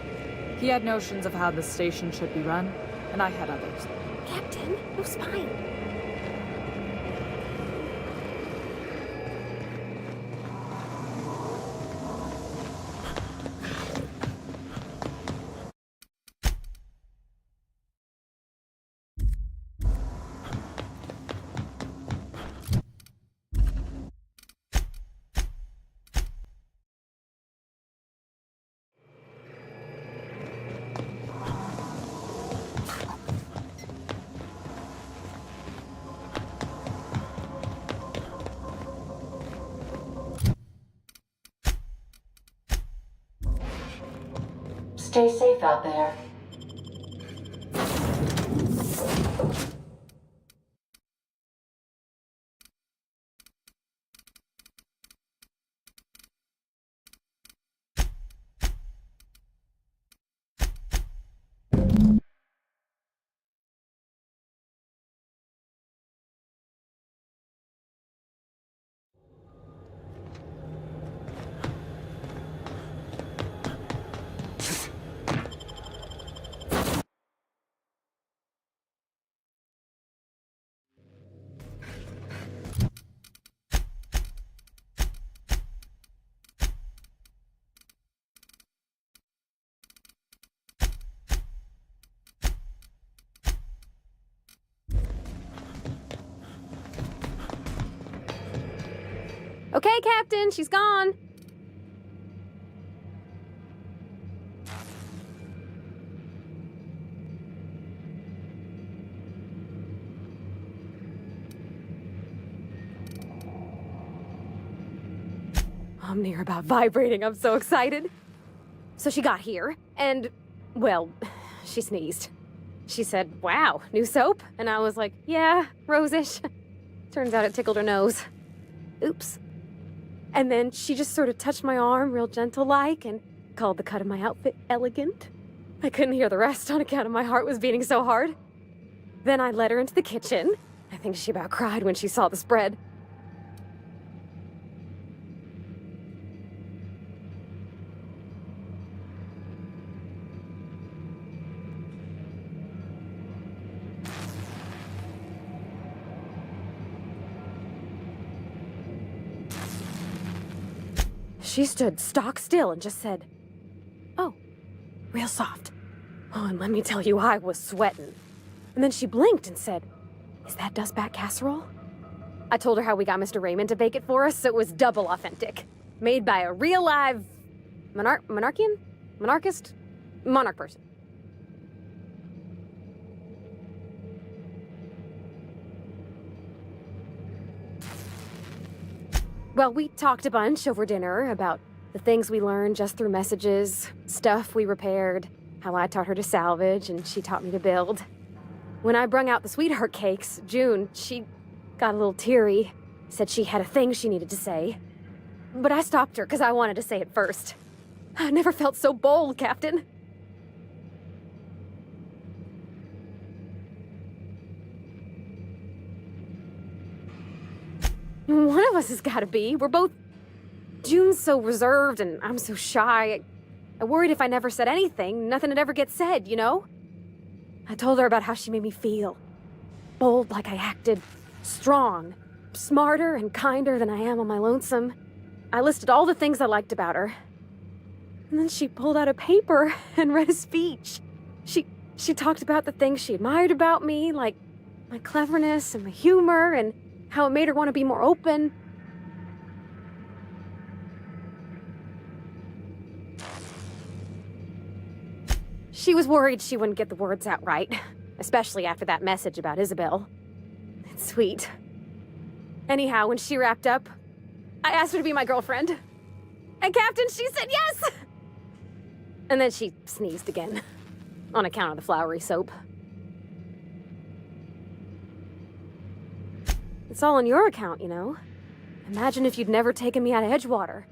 He had notions of how the station should be run, and I had others. Captain, no spine. Stay safe out there. Okay, Captain, she's gone. I'm near about vibrating. I'm so excited. So she got here, and, well, she sneezed. She said, "Wow, new soap?" And I was like, "Yeah, rose-ish." Turns out it tickled her nose. Oops. And then she just sort of touched my arm real gentle-like and called the cut of my outfit elegant. I couldn't hear the rest on account of my heart was beating so hard. Then I led her into the kitchen. I think she about cried when she saw the spread. She stood stock still and just said, "Oh, real soft." Oh, and let me tell you, I was sweating. And then she blinked and said, "Is that dustbat casserole?" I told her how we got Mr. Raymond to bake it for us, so it was double authentic. Made by a real live Monarchian? Monarchist? Monarch person. Well, we talked a bunch over dinner about the things we learned just through messages, stuff we repaired, how I taught her to salvage and she taught me to build. When I brung out the sweetheart cakes, June, she got a little teary, said she had a thing she needed to say. But I stopped her because I wanted to say it first. I never felt so bold, Captain. One of us has got to be. We're both... June's so reserved and I'm so shy. I worried if I never said anything, nothing would ever get said, you know? I told her about how she made me feel. Bold like I acted. Strong. Smarter and kinder than I am on my lonesome. I listed all the things I liked about her. And then she pulled out a paper and read a speech. She talked about the things she admired about me, like my cleverness and my humor, and how it made her want to be more open. She was worried she wouldn't get the words out right, especially after that message about Isabel. It's sweet. Anyhow, when she wrapped up, I asked her to be my girlfriend. And Captain, she said yes! And then she sneezed again, on account of the flowery soap. It's all on your account, you know? Imagine if you'd never taken me out of Edgewater.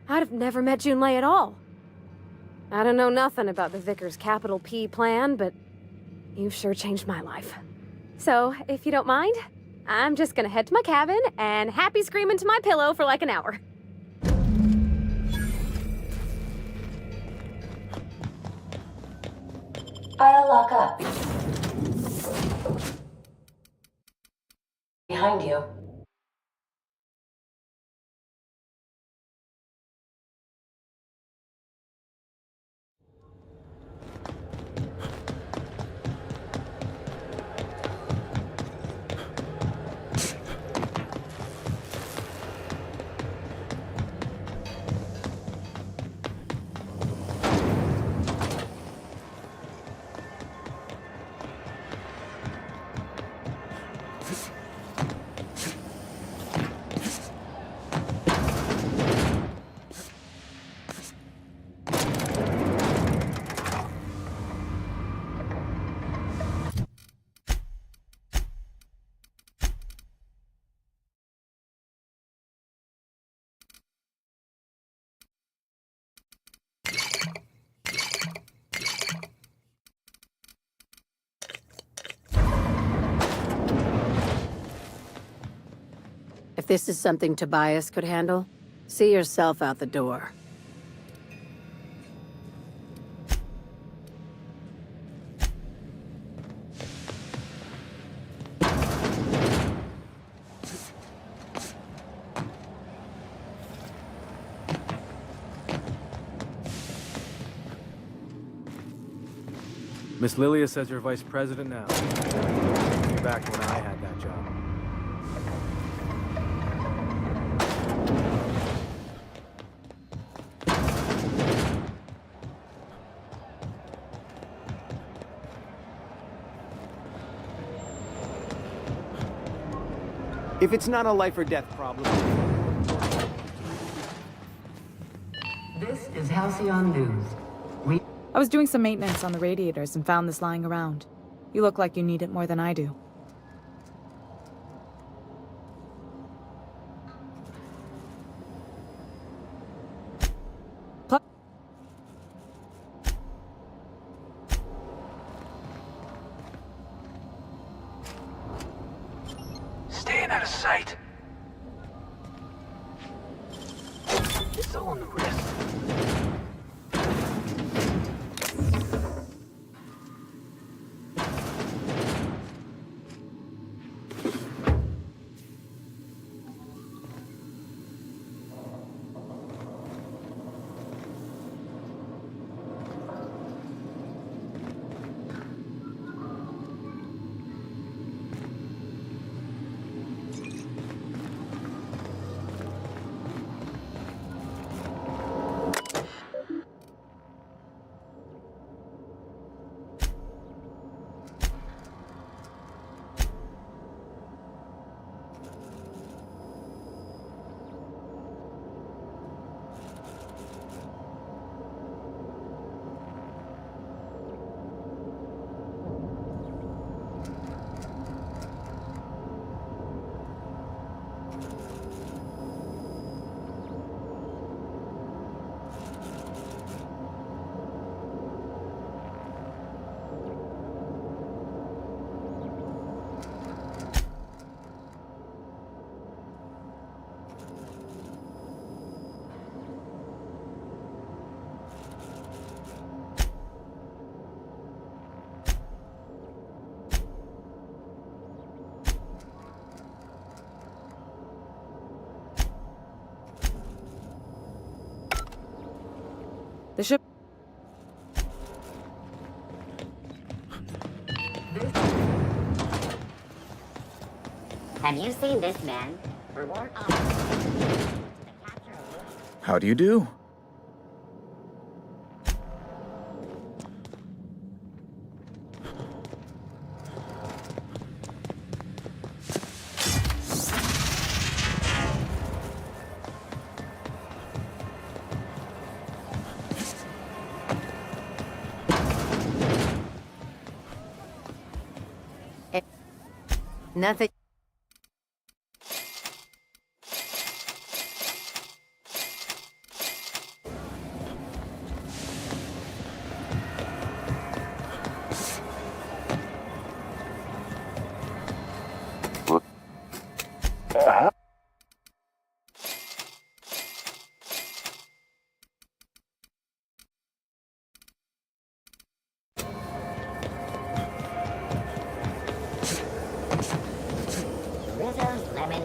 I'd have never met Junlei at all. I don't know nothing about the Vicar's capital P plan, but you've sure changed my life. So, if you don't mind, I'm just gonna head to my cabin and happy scream into my pillow for like an hour. I'll lock up. Behind you. If this is something Tobias could handle, see yourself out the door. Miss Lilia says you're vice president now. You're back when I had that job. If it's not a life or death problem. This is Halcyon News. I was doing some maintenance on the radiators and found this lying around. You look like you need it more than I do. Staying out of sight. It's all on the wrist. Have you seen this man? Reward officer. How do you do? Nothing. Rizzo's lemon.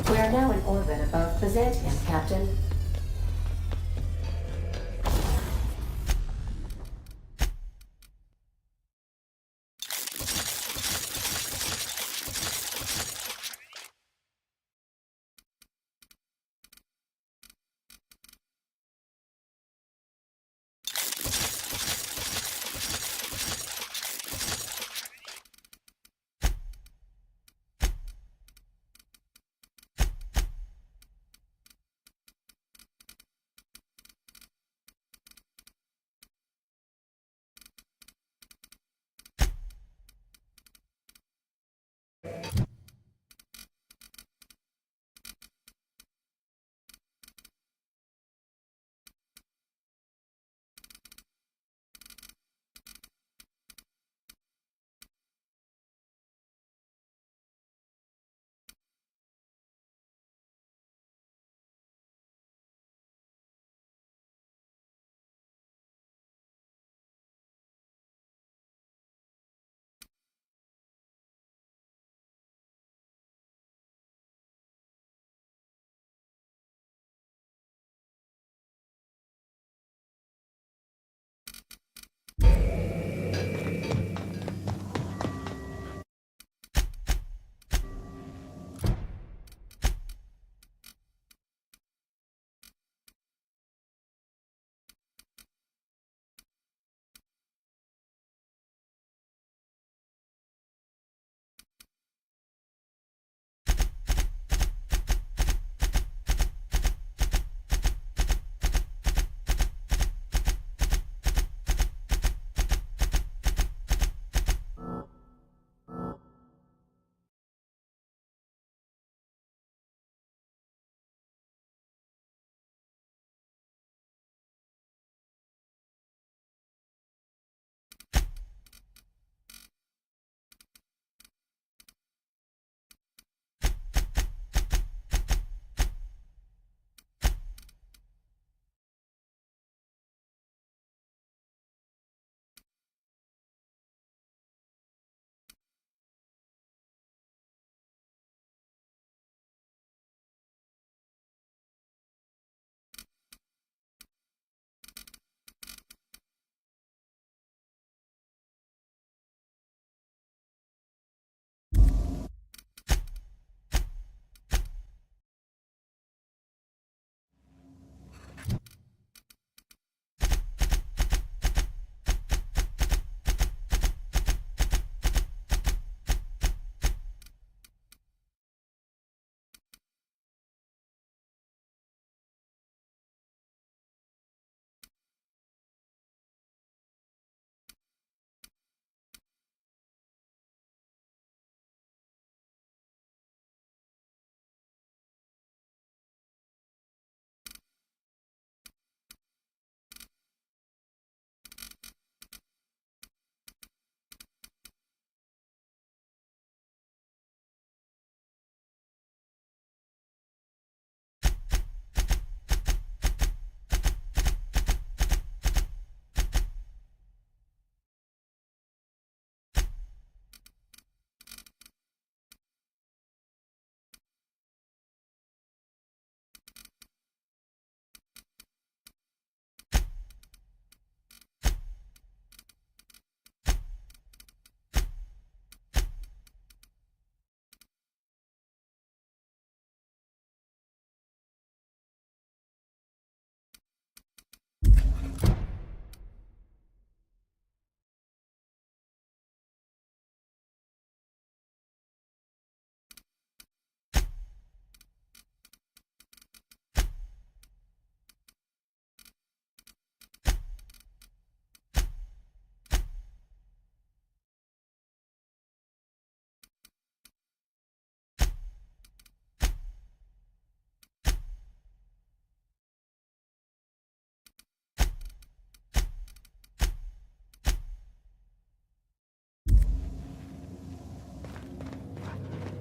We are now in orbit above Byzantium, Captain.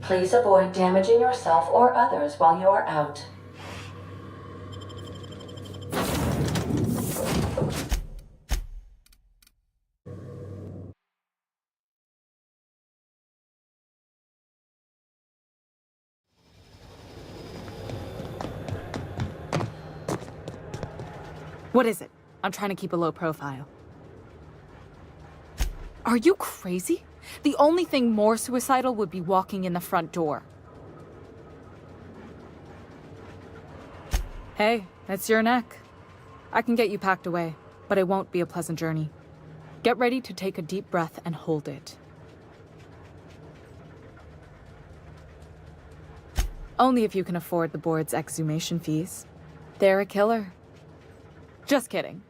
Please avoid damaging yourself or others while you are out. What is it? I'm trying to keep a low profile. Are you crazy? The only thing more suicidal would be walking in the front door. Hey, it's your neck. I can get you packed away, but it won't be a pleasant journey. Get ready to take a deep breath and hold it. Only if you can afford the board's exhumation fees. They're a killer. Just kidding.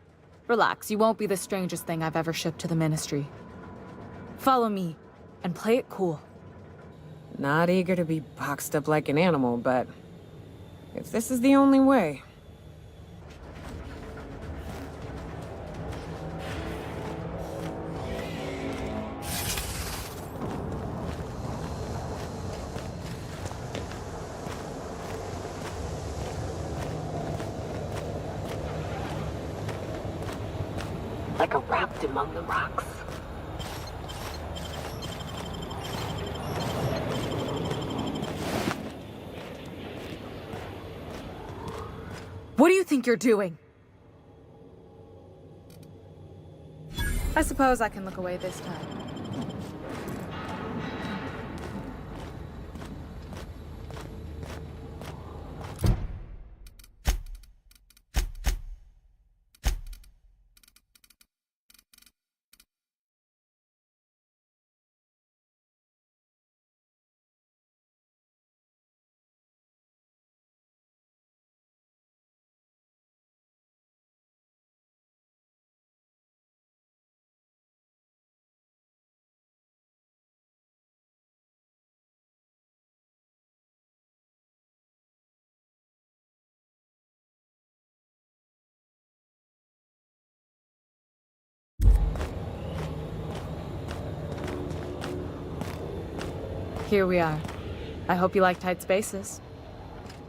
Relax, you won't be the strangest thing I've ever shipped to the Ministry. Follow me, and play it cool. Not eager to be boxed up like an animal, but if this is the only way... Like a raft among the rocks. What do you think you're doing? I suppose I can look away this time. Here we are. I hope you like tight spaces.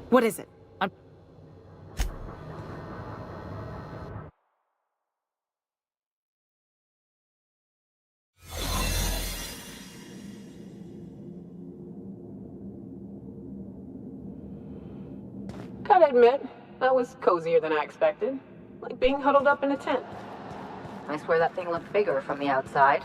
What is it? Gotta admit, that was cozier than I expected. Like being huddled up in a tent. I swear that thing looked bigger from the outside.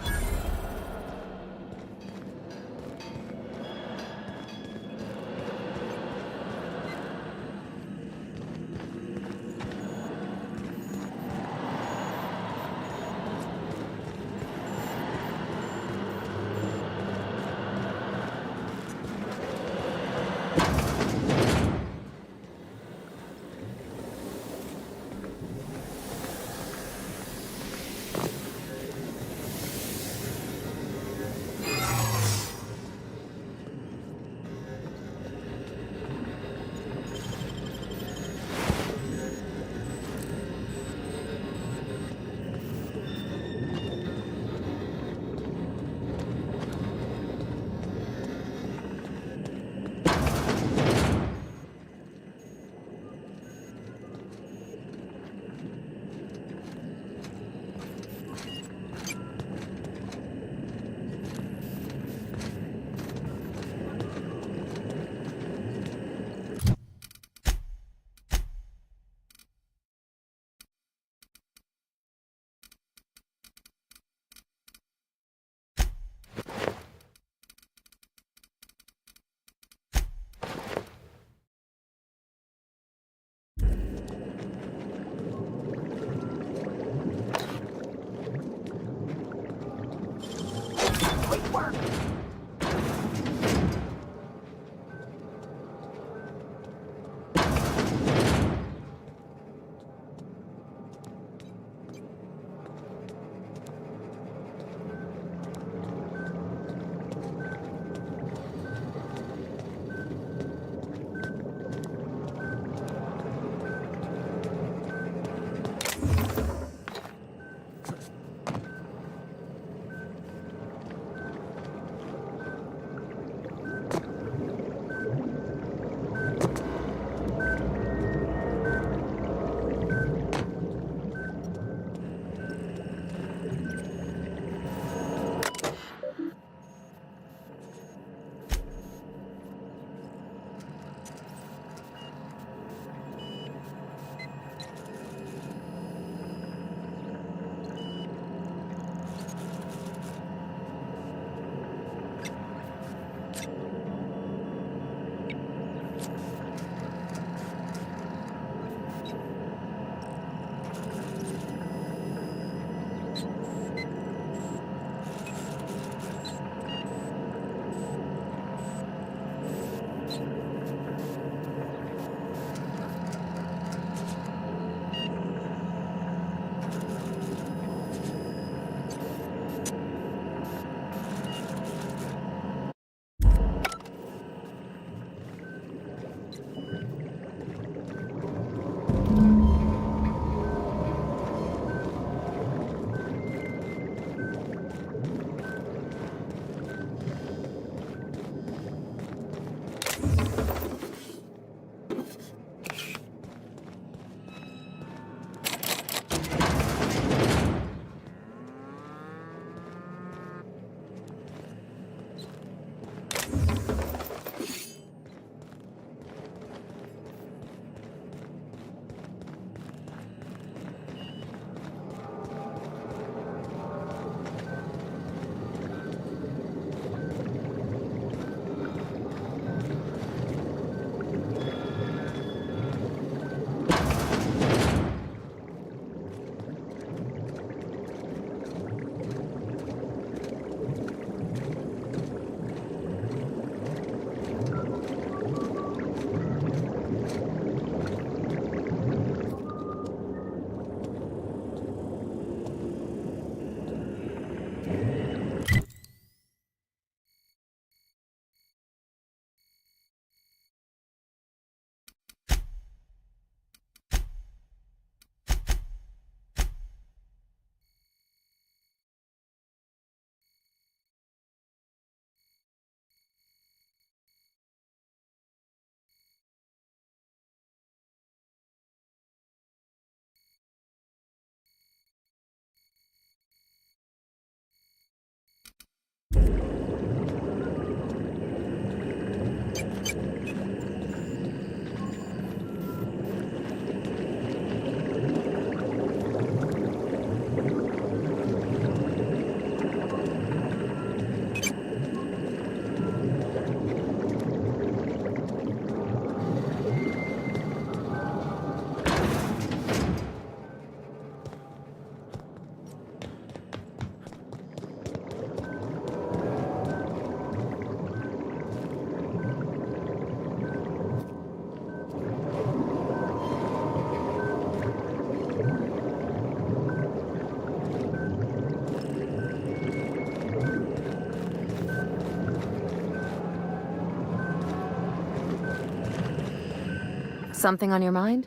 Something on your mind?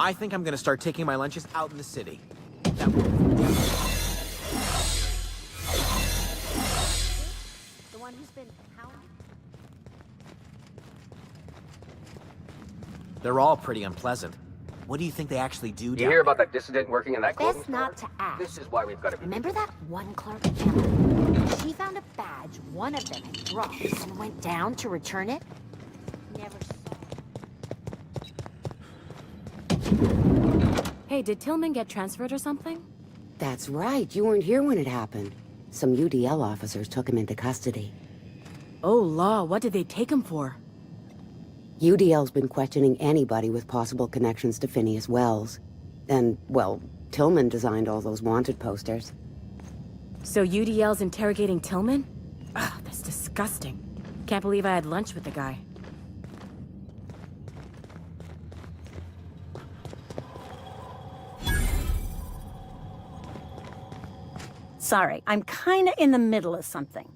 I think I'm gonna start taking my lunches out in the city. The one who's been hounded? They're all pretty unpleasant. What do you think they actually do? You hear about that dissident working in that clothing Best not to ask. This is why we've got to be... Remember that one clerk, Emily? She found a badge one of them had dropped and went down to return it. Never saw it. Hey, did Tillman get transferred or something? That's right. You weren't here when it happened. Some UDL officers took him into custody. Oh, law, what did they take him for? UDL's been questioning anybody with possible connections to Phineas Wells. And, well, Tillman designed all those wanted posters. So UDL's interrogating Tillman? Ugh, that's disgusting. Can't believe I had lunch with the guy. Sorry, I'm kinda in the middle of something.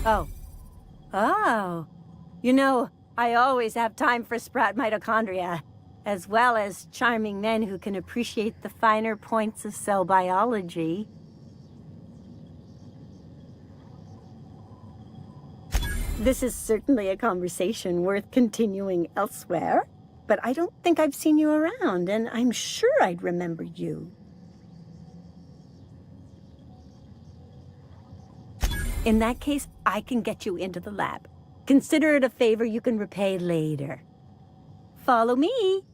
Oh. Oh. You know, I always have time for sprout mitochondria, as well as charming men who can appreciate the finer points of cell biology. This is certainly a conversation worth continuing elsewhere, but I don't think I've seen you around, and I'm sure I'd remember you. In that case, I can get you into the lab. Consider it a favor you can repay later. Follow me.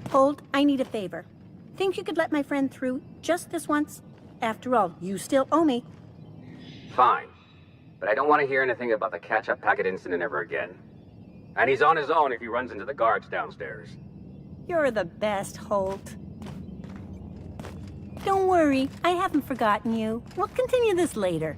Hold, I need a favor. Think you could let my friend through just this once? After all, you still owe me. Fine. But I don't want to hear anything about the catch-up packet incident ever again. And he's on his own if he runs into the guards downstairs. You're the best, Holt. Don't worry, I haven't forgotten you. We'll continue this later.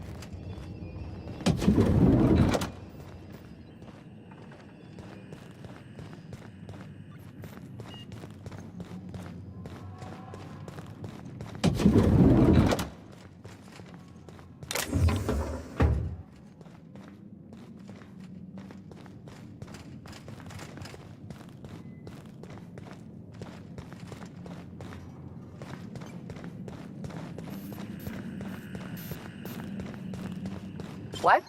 What?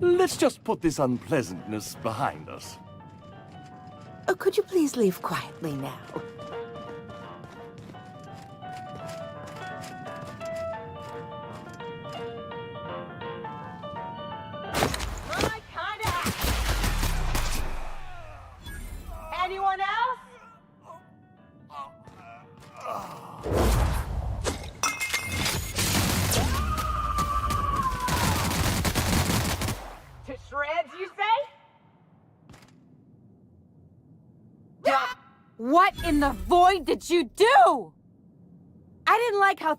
Let's just put this unpleasantness behind us. Oh, could you please leave quietly now? What in the void did you do? I didn't like how...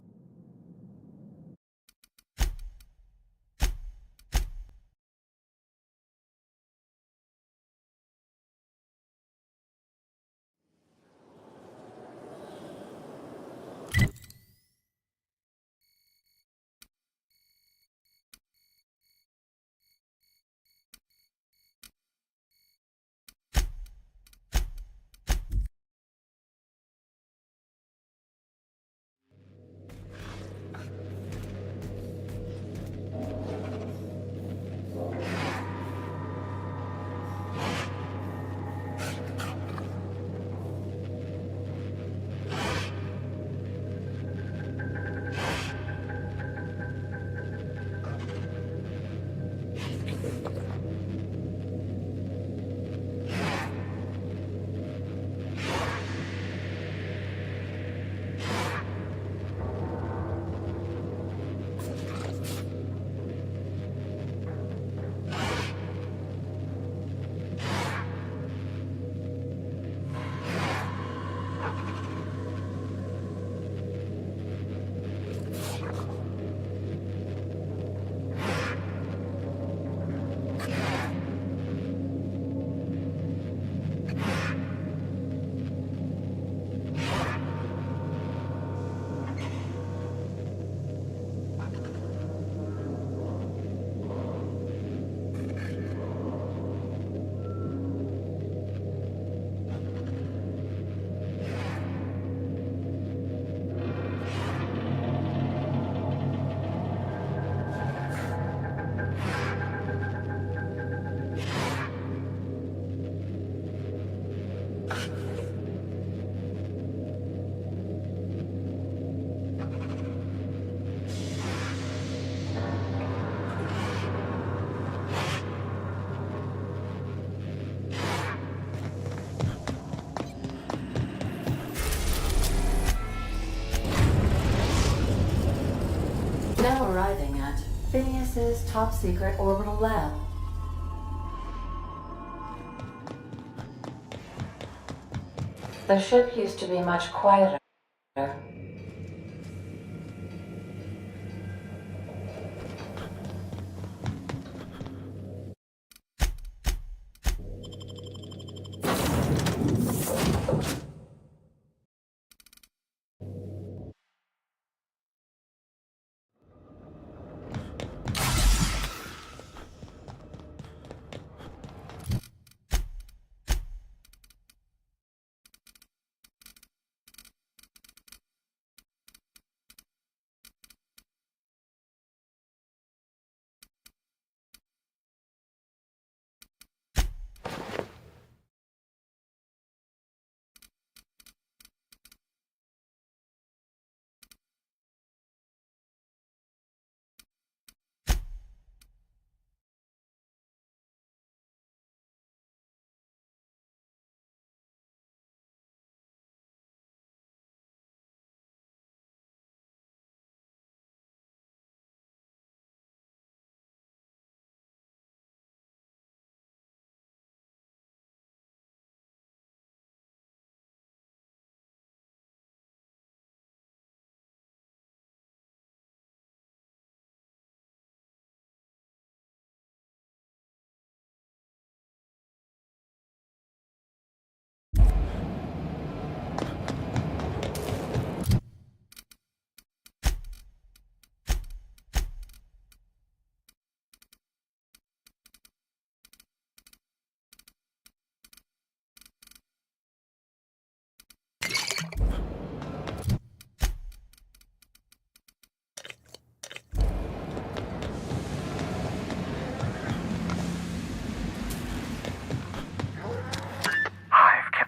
Now arriving at Phineas's top secret orbital lab. The ship used to be much quieter.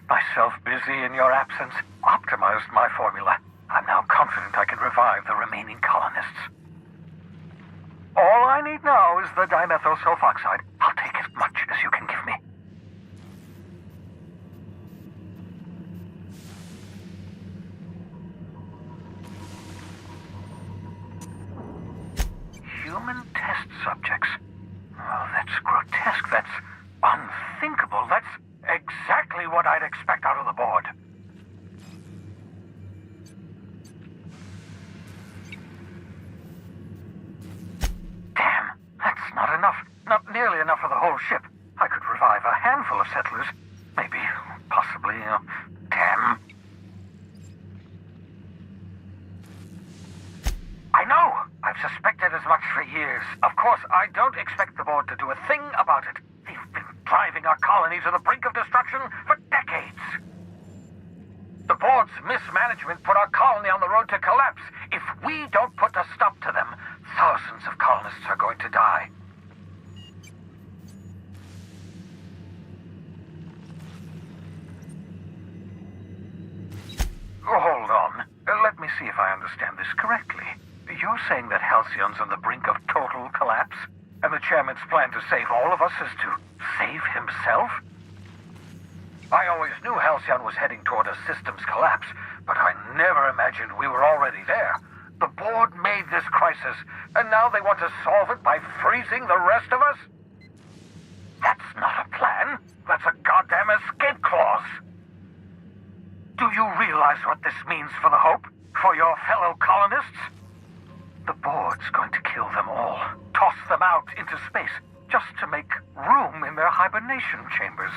Myself busy in your absence, optimized my formula. I'm now confident I can revive the remaining colonists. All I need now is the dimethyl sulfoxide. I'll take as much as you can give me. Human test subjects. Oh, that's grotesque. That's unthinkable. That's exactly what I'd expect out of the board. whole ship. I could revive a handful of settlers. Maybe, possibly, 10. I know! I've suspected as much for years. Of course, I don't expect the board to do a thing about it. They've been driving our colony to the brink of destruction for decades. The board's mismanagement put our colony on the road to collapse. If we don't put a stop to them, thousands of colonists are going to die. Oh, hold on. Let me see if I understand this correctly. You're saying that Halcyon's on the brink of total collapse? And the chairman's plan to save all of us is to save himself? I always knew Halcyon was heading toward a systems collapse, but I never imagined we were already there. The board made this crisis, and now they want to solve it by freezing the rest of us? That's not a plan. That's a goddamn escape clause. Do you realize what this means for the Hope? For your fellow colonists? The board's going to kill them all. Toss them out into space, just to make room in their hibernation chambers.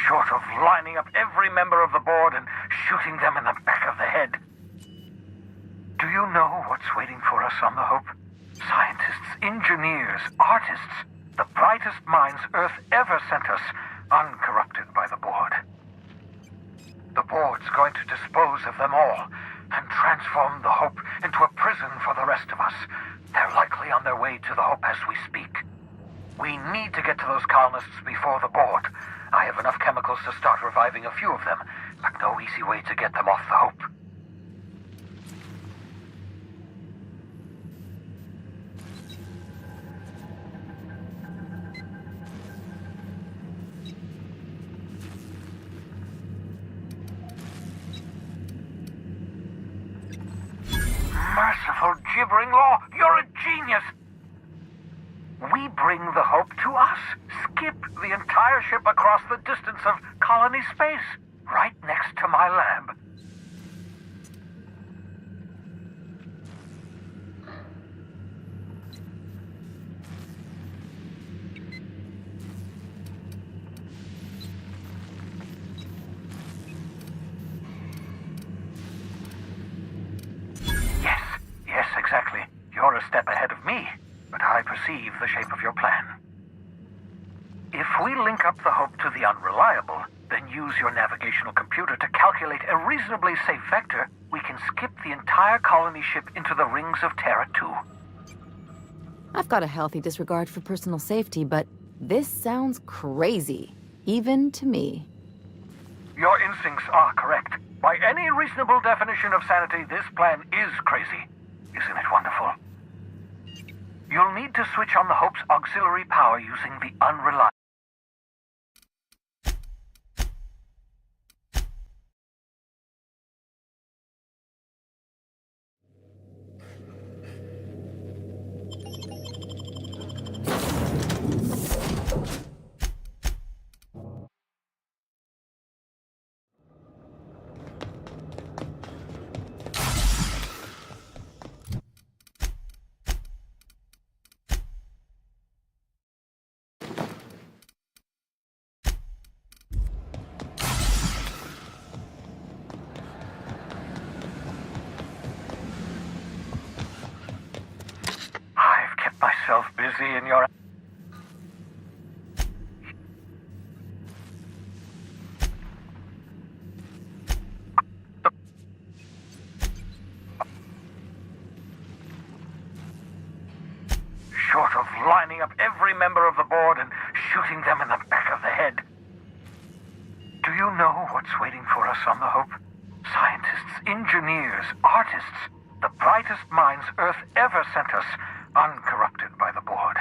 Short of lining up every member of the board and shooting them in the back of the head. Do you know what's waiting for us on the Hope? Scientists, engineers, artists, the brightest minds Earth ever sent us, uncorrupted by the board. The board's going to dispose of them all and transform the Hope into a prison for the rest of us. They're likely on their way to the Hope as we speak. We need to get to those colonists before the board. I have enough chemicals to start reviving a few of them, but no easy way to get them off the Hope. Merciful gibbering law, you're a genius! We bring the Hope to us. Skip the entire ship across the distance of colony space, right next to my lab. Yes, exactly. You're a step ahead of me, but I perceive the shape of your plan. If we link up the Hope to the Unreliable, then use your navigational computer to calculate a reasonably safe vector, we can skip the entire colony ship into the rings of Terra 2. I've got a healthy disregard for personal safety, but this sounds crazy, even to me. Your instincts are correct. By any reasonable definition of sanity, this plan is crazy. Isn't it wonderful? You'll need to switch on the Hope's auxiliary power using the Unreliable. Myself busy in your... Short of lining up every member of the board and shooting them in the back of the head. Do you know what's waiting for us on the Hope? Scientists, engineers, artists, the brightest minds Earth ever sent us, uncorrupted by the board.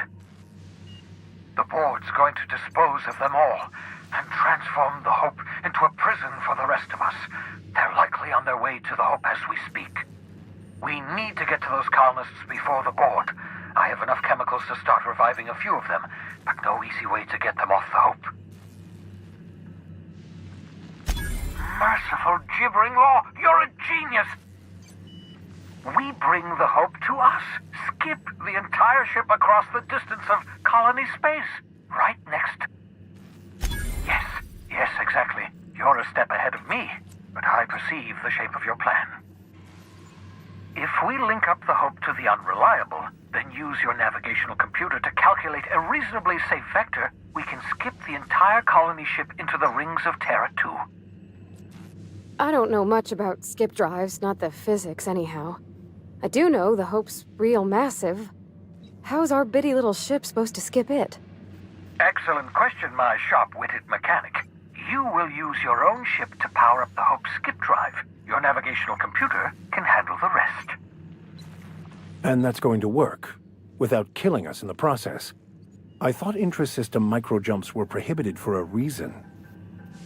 The board's going to dispose of them all and transform the Hope into a prison for the rest of us. They're likely on their way to the Hope as we speak. We need to get to those colonists before the board. I have enough chemicals to start reviving a few of them, but no easy way to get them off the Hope. merciful gibbering law! You're a genius! We bring the Hope to us. Skip the entire ship across the distance of colony space. Right next. Yes, exactly. You're a step ahead of me, but I perceive the shape of your plan. If we link up the Hope to the Unreliable, then use your navigational computer to calculate a reasonably safe vector, we can skip the entire colony ship into the rings of Terra 2. I don't know much about skip drives, not the physics anyhow. I do know the Hope's real massive. How's our bitty little ship supposed to skip it? Excellent question, my sharp-witted mechanic. You will use your own ship to power up the Hope's skip drive. Your navigational computer can handle the rest. And that's going to work, without killing us in the process. I thought intra-system micro-jumps were prohibited for a reason.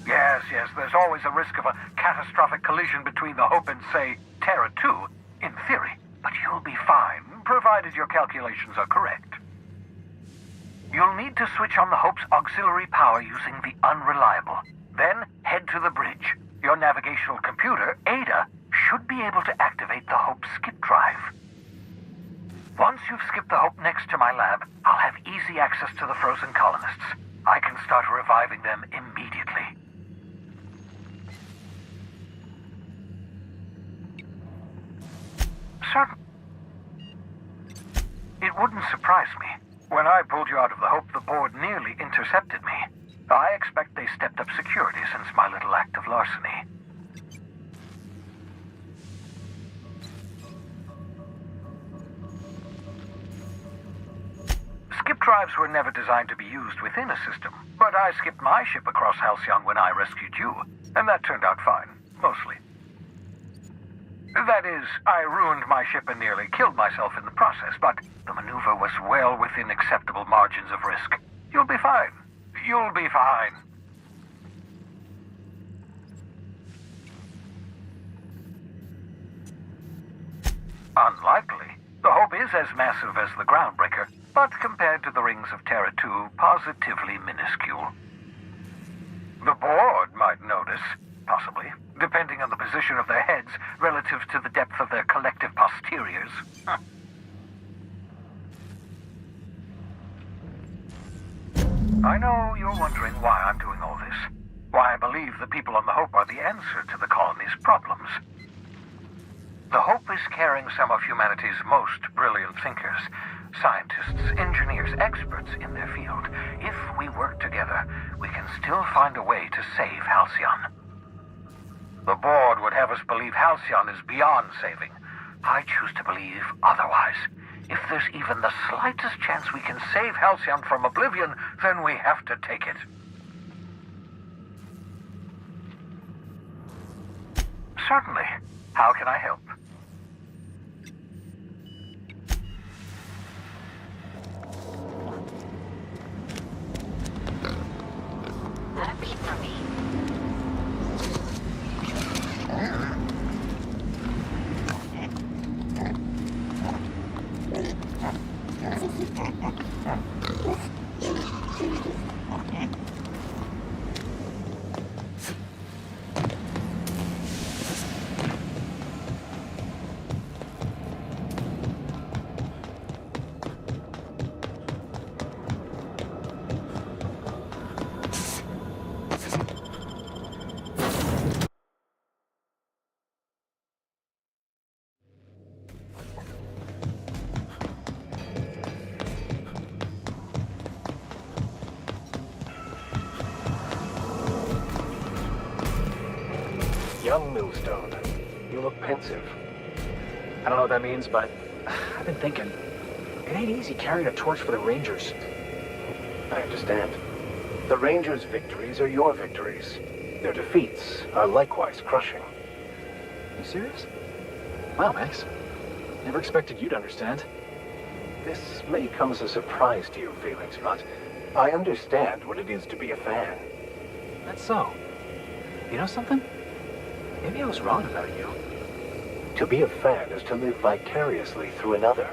Yes, there's always a risk of a catastrophic collision between the Hope and, say, Terra 2, in theory. But you'll be fine, provided your calculations are correct. You'll need to switch on the Hope's auxiliary power using the Unreliable. Then head to the bridge. Your navigational computer, Ada, should be able to activate the Hope's skip drive. Once you've skipped the Hope next to my lab, I'll have easy access to the frozen colonists. I can start reviving them immediately. Certain. It wouldn't surprise me. When I pulled you out of the Hope, the board nearly intercepted me. I expect they stepped up security since my little act of larceny. Skip drives were never designed to be used within a system, but I skipped my ship across Halcyon when I rescued you, and that turned out fine, mostly. That is, I ruined my ship and nearly killed myself in the process, but the maneuver was well within acceptable margins of risk. You'll be fine. You'll be fine. Unlikely. The Hope is as massive as the Groundbreaker, but compared to the rings of Terra 2, positively minuscule. The board might notice, possibly, depending on the position of their heads relative to the depth of their collective posteriors. I know you're wondering why I'm doing all this. Why I believe the people on the Hope are the answer to the colony's problems. The Hope is carrying some of humanity's most brilliant thinkers, scientists, engineers, experts in their field. If we work together, we can still find a way to save Halcyon. The board would have us believe Halcyon is beyond saving. I choose to believe otherwise. If there's even the slightest chance we can save Halcyon from oblivion, then we have to take it. Certainly. How can I help? That'd be for me. Young Millstone, you look pensive. I don't know what that means, but I've been thinking. It ain't easy carrying a torch for the Rangers. I understand. The Rangers' victories are your victories. Their defeats are likewise crushing. You serious? Wow, Max. Never expected you to understand. This may come as a surprise to you, Felix, but I understand what it is to be a fan. That's so. You know something? Maybe I was wrong about you. To be a fan is to live vicariously through another.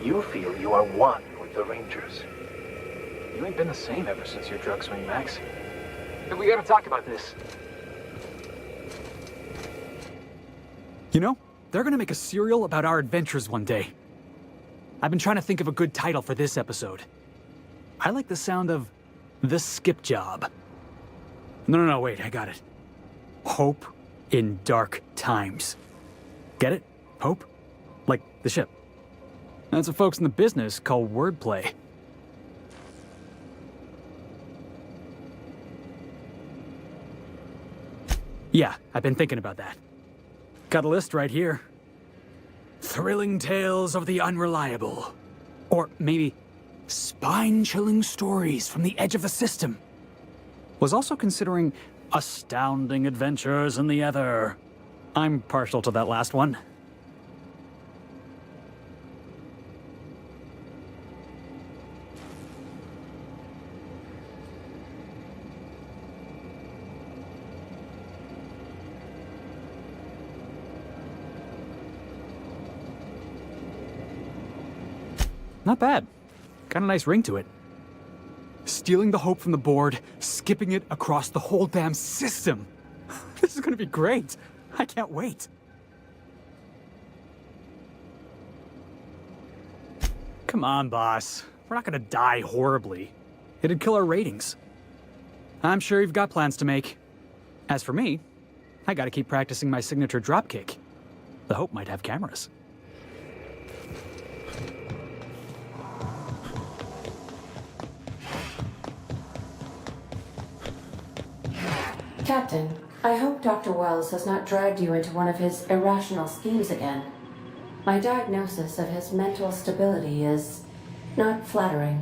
You feel you are one with the Rangers. You ain't been the same ever since your drug swing, Max. We gotta talk about this. You know, they're gonna make a serial about our adventures one day. I've been trying to think of a good title for this episode. I like the sound of The Skip Job. No, wait, I got it. Hope in Dark Times. Get it? Hope? Like the ship. That's what folks in the business call wordplay. Yeah, I've been thinking about that. Got a list right here. Thrilling tales of the unreliable. Or maybe spine-chilling stories from the edge of the system. Was also considering astounding adventures in the ether. I'm partial to that last one. Not bad. Got a nice ring to it. Stealing the hope from the board, skipping it across the whole damn system. This is gonna be great. I can't wait. Come on, boss. We're not gonna die horribly. It'd kill our ratings. I'm sure you've got plans to make. As for me, I gotta keep practicing my signature dropkick. The Hope might have cameras. Captain, I hope Dr. Wells has not dragged you into one of his irrational schemes again. My diagnosis of his mental stability is not flattering.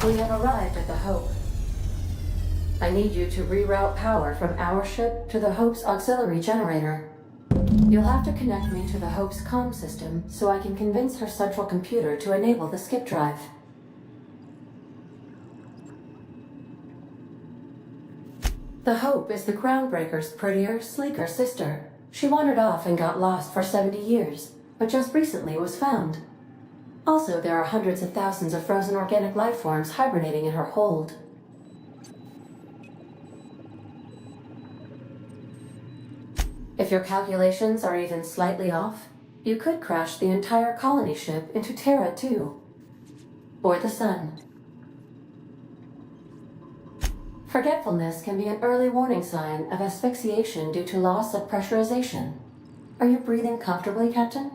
We have arrived at the Hope. I need you to reroute power from our ship to the Hope's auxiliary generator. You'll have to connect me to the Hope's comm system so I can convince her central computer to enable the skip drive. The Hope is the Groundbreaker's prettier, sleeker sister. She wandered off and got lost for 70 years, but just recently was found. Also, there are hundreds of thousands of frozen organic life forms hibernating in her hold. If your calculations are even slightly off, you could crash the entire colony ship into Terra 2. Or the Sun. Forgetfulness can be an early warning sign of asphyxiation due to loss of pressurization. Are you breathing comfortably, Captain?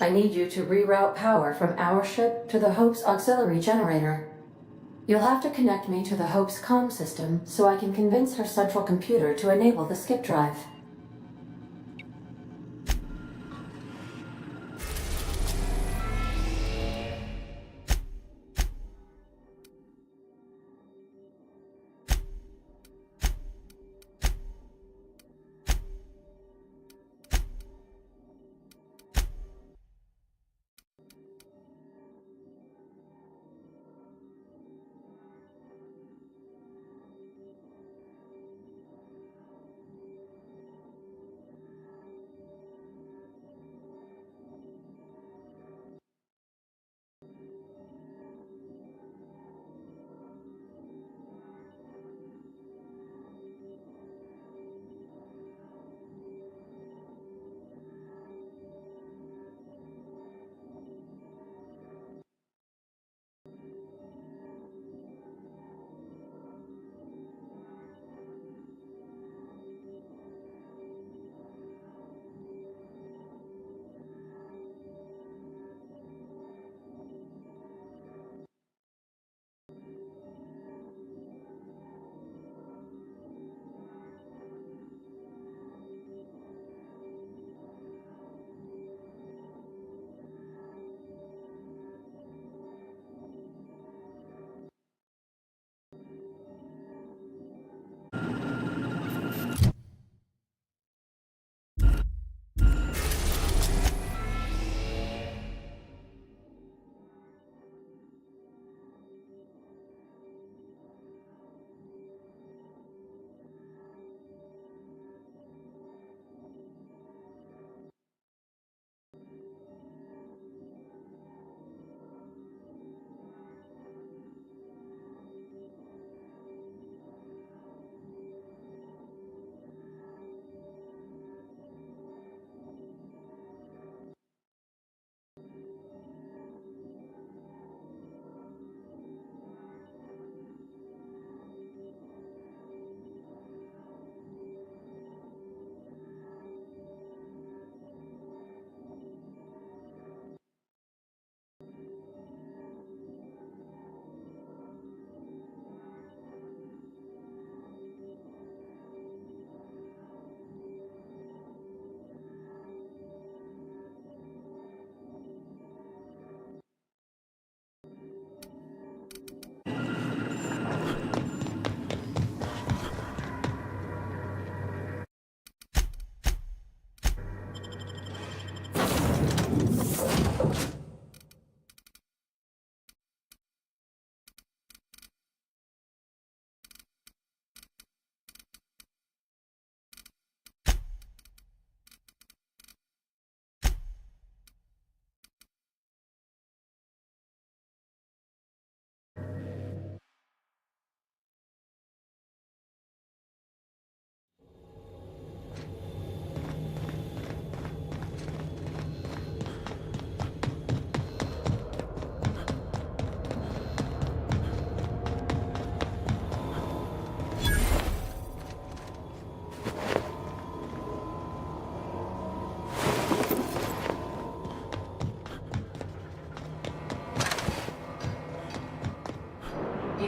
I need you to reroute power from our ship to the Hope's auxiliary generator. You'll have to connect me to the Hope's comm system so I can convince her central computer to enable the skip drive.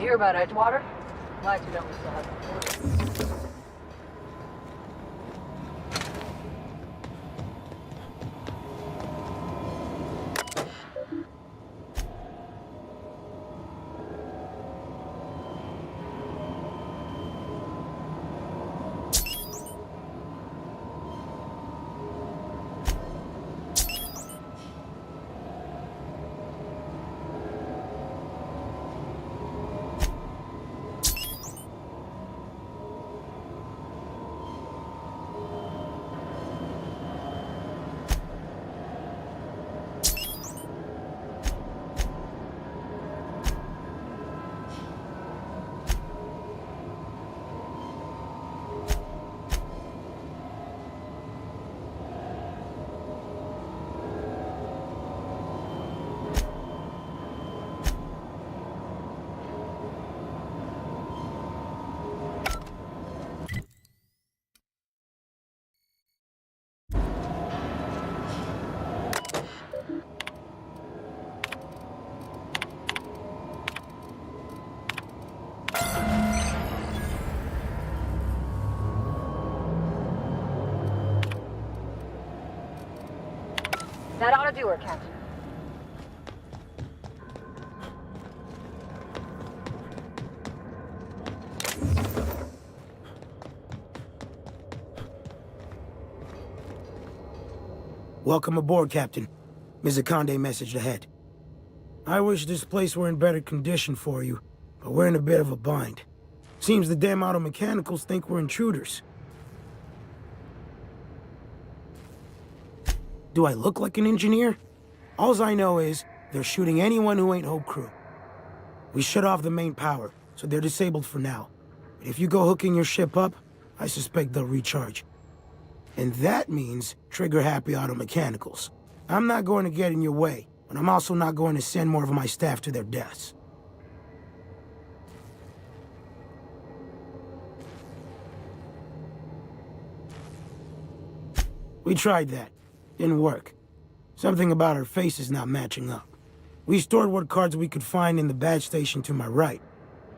hear about Edgewater? Glad you know we still have the That ought to do her, Captain. Welcome aboard, Captain. Ms. Akande messaged ahead. I wish this place were in better condition for you, but we're in a bit of a bind. Seems the damn auto mechanicals think we're intruders. Do I look like an engineer? Alls I know is, they're shooting anyone who ain't Hope Crew. We shut off the main power, so they're disabled for now. But if you go hooking your ship up, I suspect they'll recharge. And that means trigger-happy auto mechanicals. I'm not going to get in your way, but I'm also not going to send more of my staff to their deaths. We tried that. Didn't work. Something about our faces not matching up. We stored what cards we could find in the badge station to my right,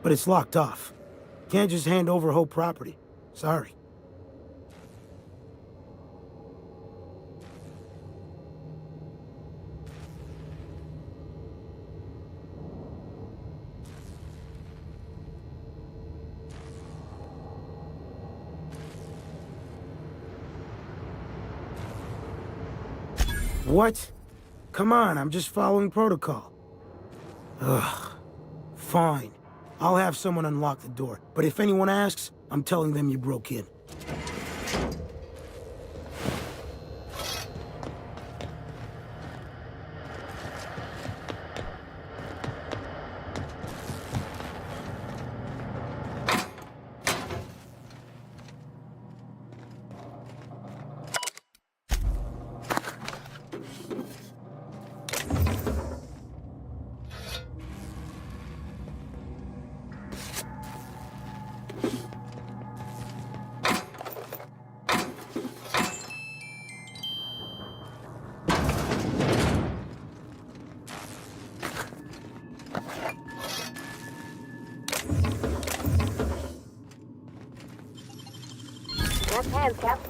but it's locked off. Can't just hand over whole property. Sorry. What? Come on, I'm just following protocol. Ugh. Fine. I'll have someone unlock the door, but if anyone asks, I'm telling them you broke in. Nice hands, Cap.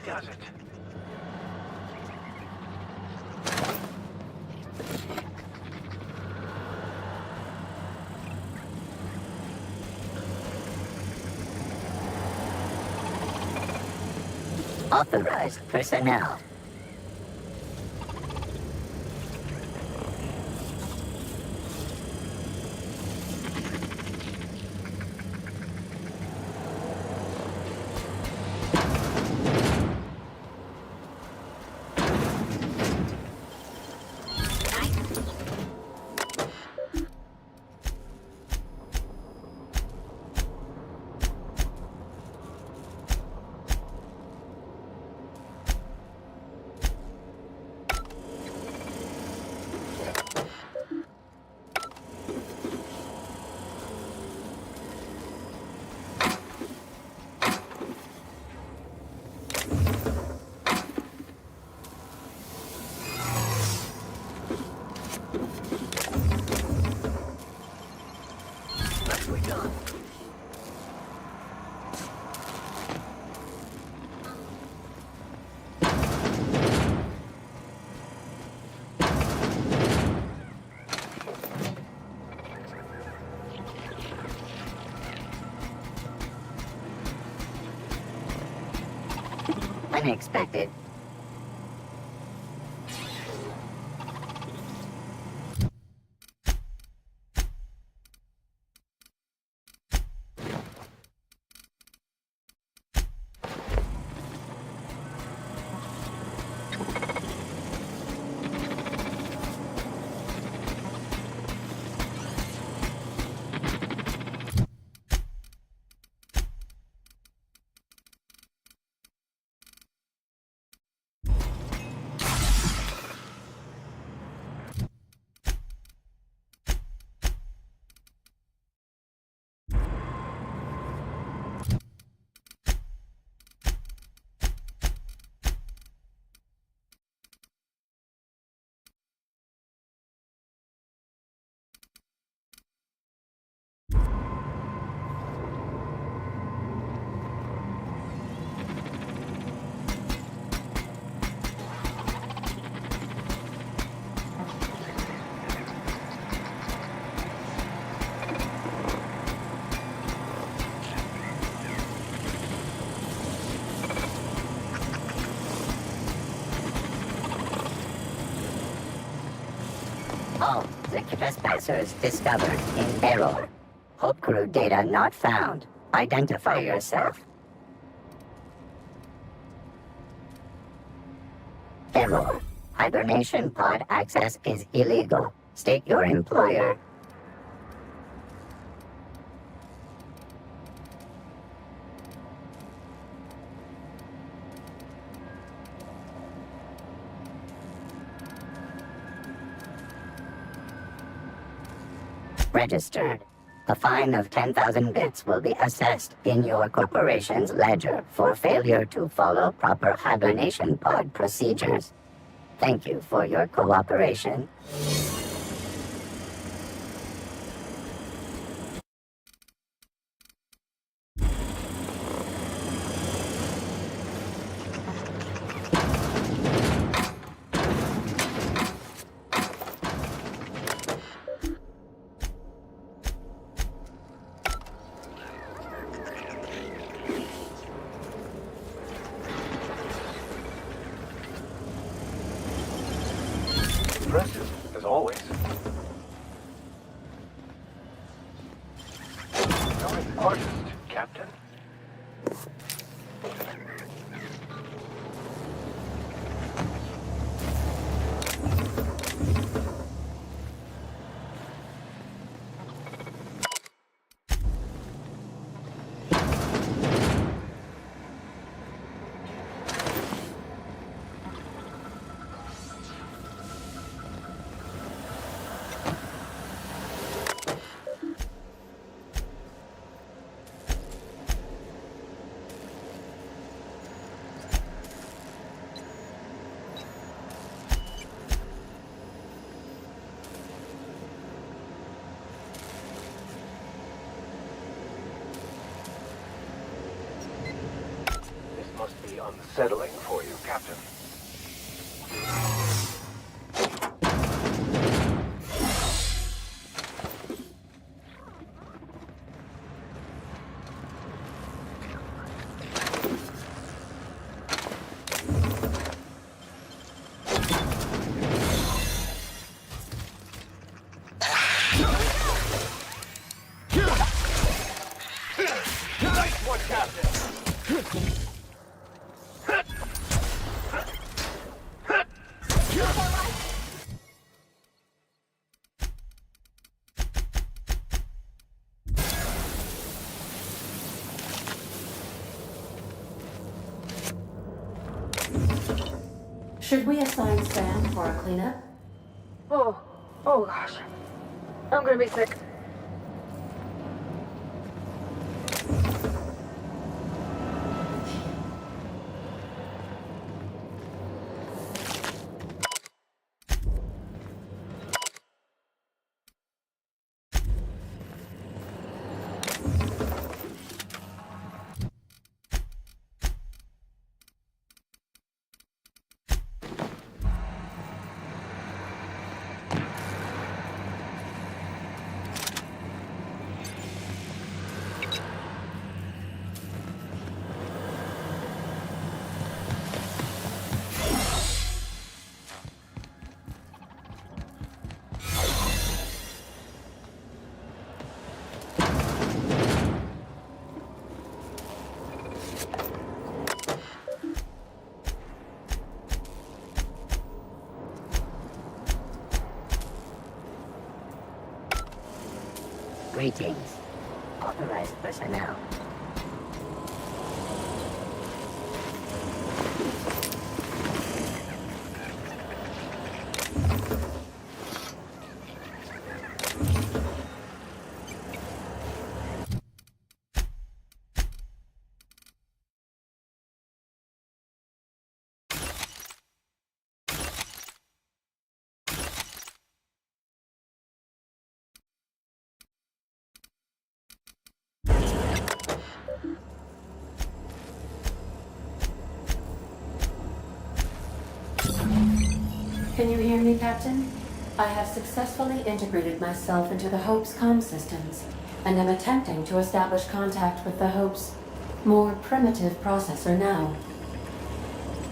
Does it? Authorized personnel. Unexpected. All the trespassers discovered in error. Hope crew data not found. Identify yourself. Error. Hibernation pod access is illegal. State your employer. Registered. A fine of 10,000 bits will be assessed in your corporation's ledger for failure to follow proper hibernation pod procedures. Thank you for your cooperation. Impressive, as always. You're an artist, Captain. Must be unsettling for you, Captain. Should we assign Sam for a cleanup? Oh gosh. I'm gonna be sick. Greetings. Authorized personnel. Can you hear me, Captain? I have successfully integrated myself into the Hope's comm systems, and am attempting to establish contact with the Hope's more primitive processor now.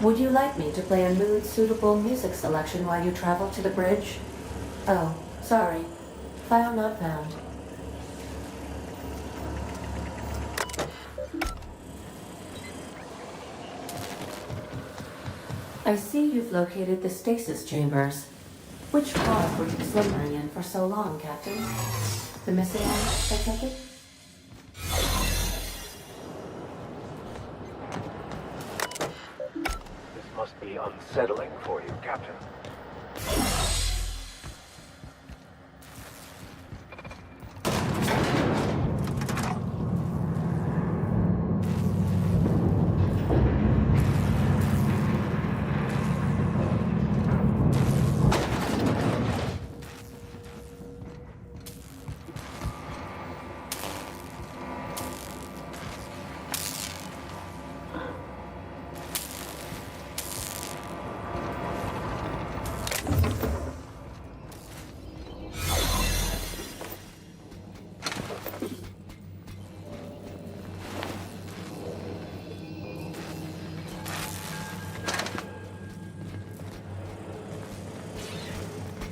Would you like me to play a mood-suitable music selection while you travel to the bridge? Oh, sorry. File not found. I see you've located the stasis chambers. Which pod were you slumbering in for so long, Captain? The missing one, I take it? This must be unsettling for you, Captain.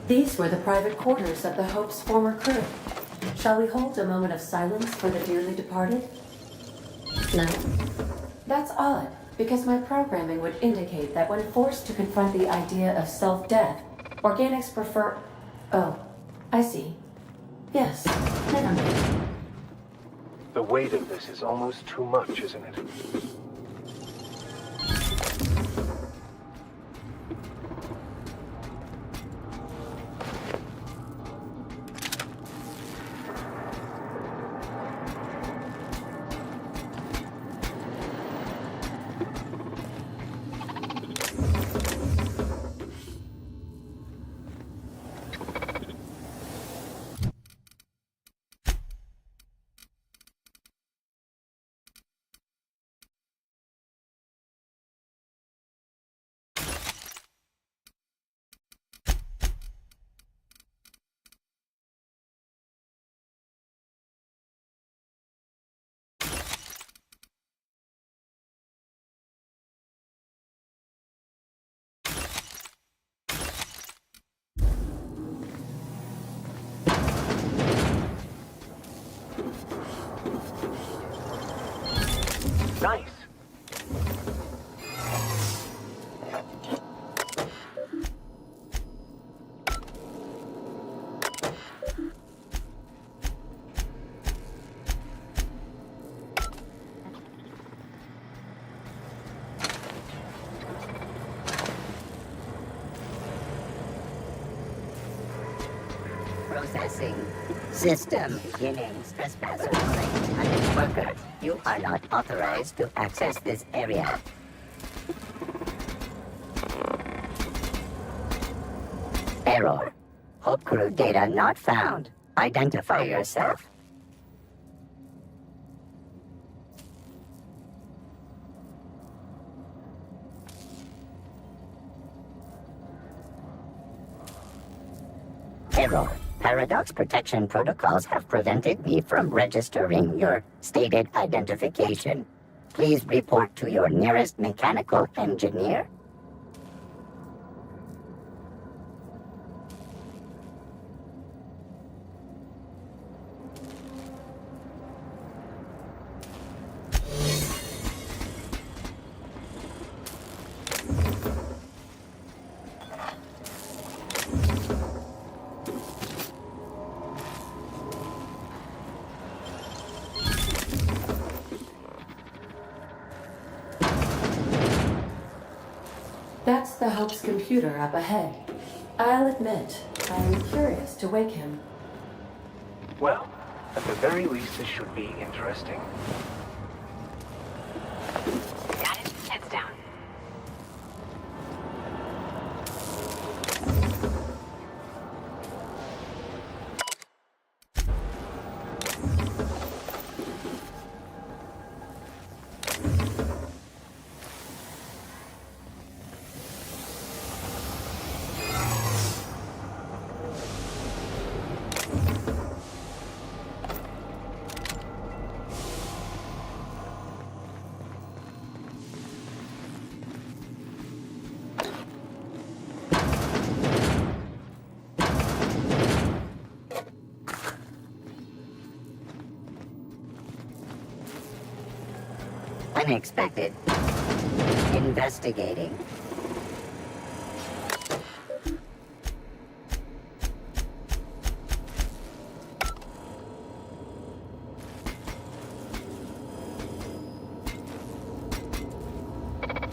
These were the private quarters of the Hope's former crew. Shall we hold a moment of silence for the dearly departed? No. That's odd, because my programming would indicate that when forced to confront the idea of self-death, organics prefer... Oh, I see. Yes, never mind. The weight of this is almost too much, isn't it? Processing. System beginnings. Trespasser warning. Unit worker, you are not authorized to access this area. Error. Hope crew data not found. Identify yourself. Error. Paradox protection protocols have prevented me from registering your stated identification. Please report to your nearest mechanical engineer. That's the Hope's computer up ahead. I'll admit, I am curious to wake him. Well, at the very least, this should be interesting. Got it. Heads down. Unexpected. Investigating.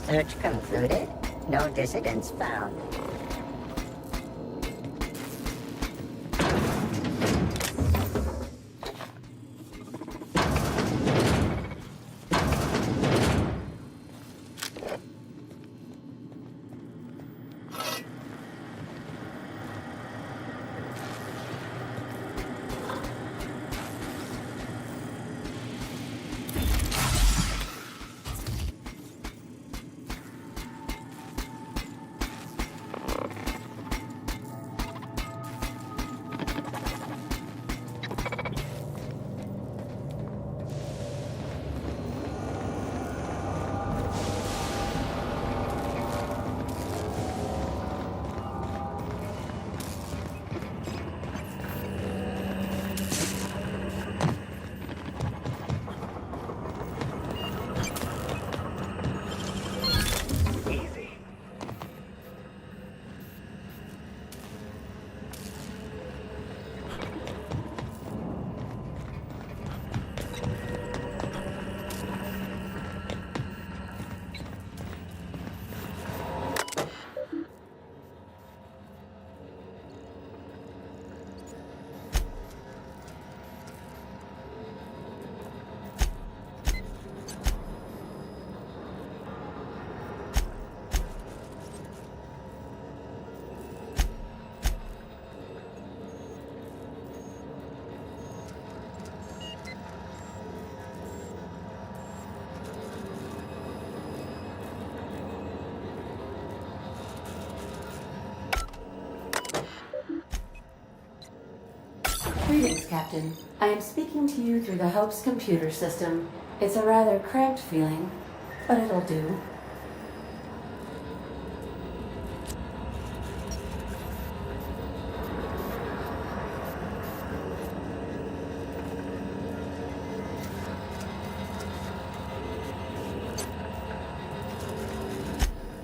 Search concluded. No dissidents found. Greetings, Captain. I am speaking to you through the Hope's computer system. It's a rather cramped feeling, but it'll do.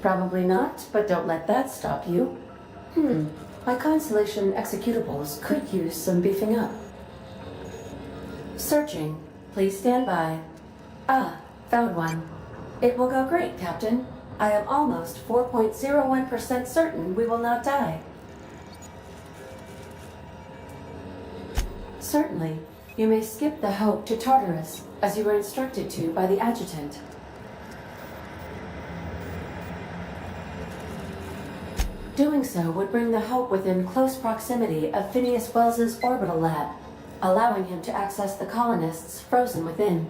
Probably not, but don't let that stop you. My Constellation executables could use some beefing up. Searching. Please stand by. Ah, found one. It will go great, Captain. I am almost 4.01% certain we will not die. Certainly. You may skip the Hope to Tartarus, as you were instructed to by the adjutant. Doing so would bring the Hope within close proximity of Phineas Wells's orbital lab, allowing him to access the colonists frozen within.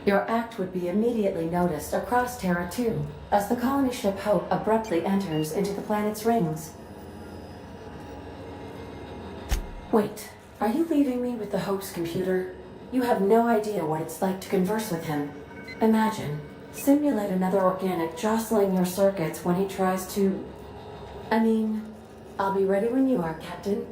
Your act would be immediately noticed across Terra 2, as the colony ship Hope abruptly enters into the planet's rings. Wait, are you leaving me with the Hope's computer? You have no idea what it's like to converse with him. Imagine, simulate another organic jostling your circuits when he tries to... I'll be ready when you are, Captain.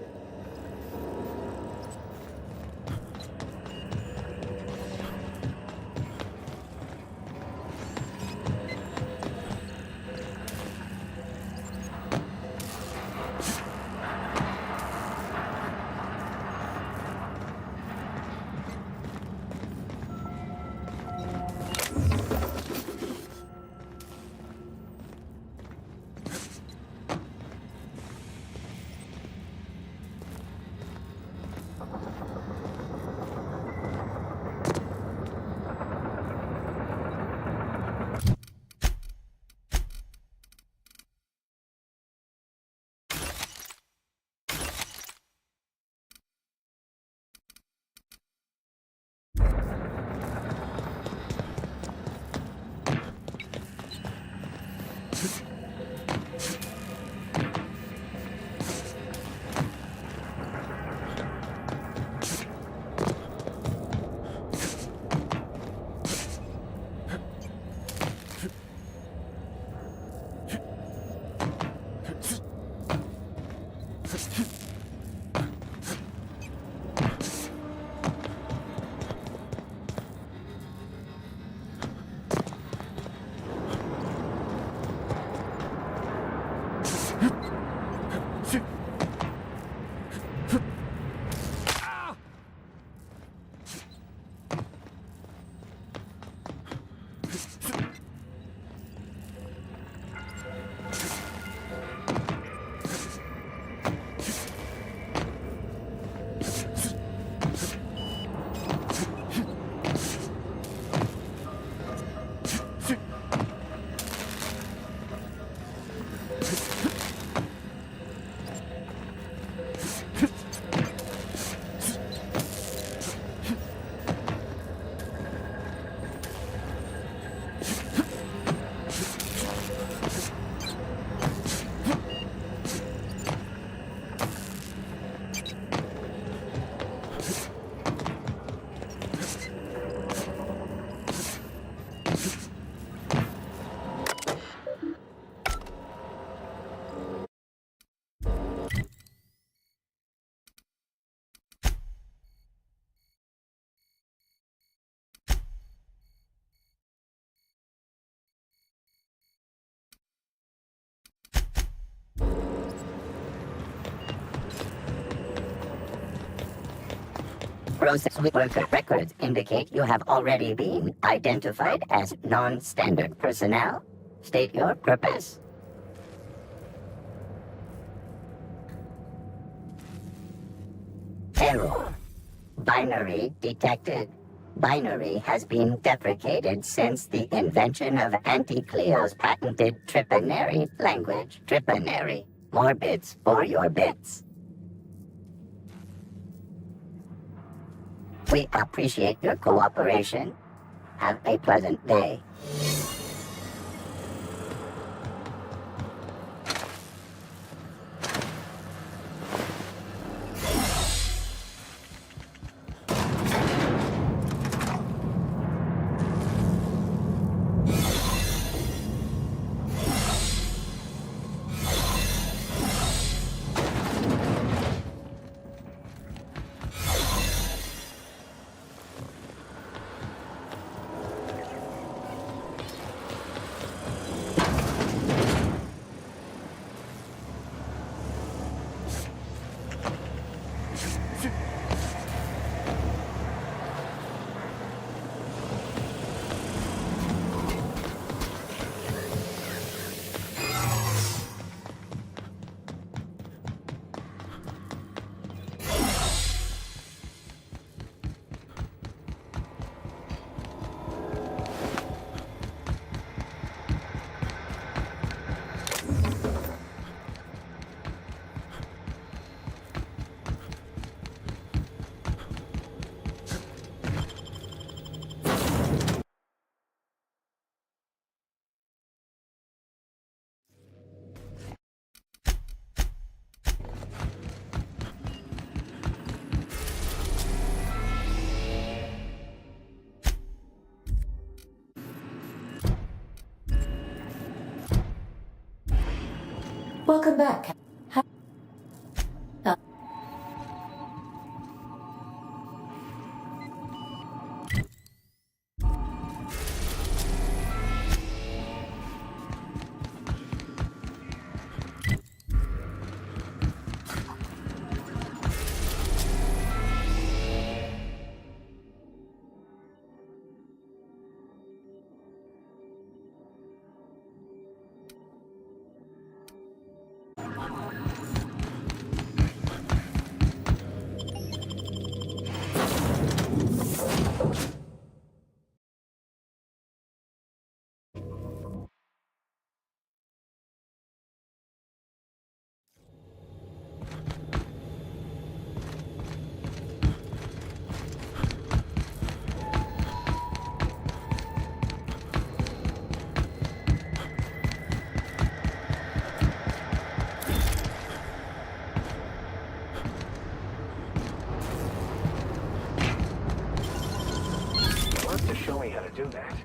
Process worker records indicate you have already been identified as non-standard personnel. State your purpose. Error. Binary detected. Binary has been deprecated since the invention of Anti-Cleo's patented Tripanary language. Tripanary. More bits for your bits. We appreciate your cooperation. Have a pleasant day. Welcome back, Captain. Show me how to do that.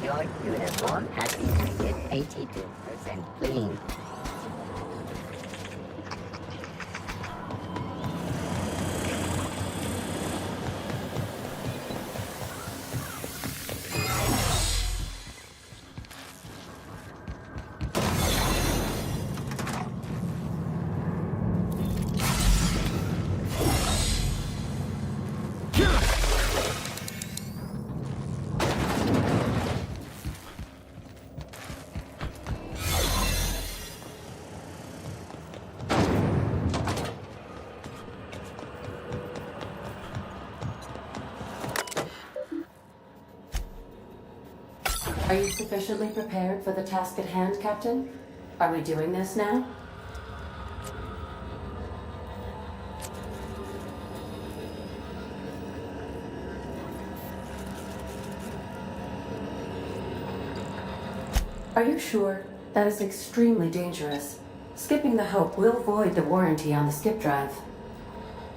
Your uniform has been rated 82% clean. Are you sufficiently prepared for the task at hand, Captain? Are we doing this now? Are you sure? That is extremely dangerous. Skipping the Hope will void the warranty on the skip drive.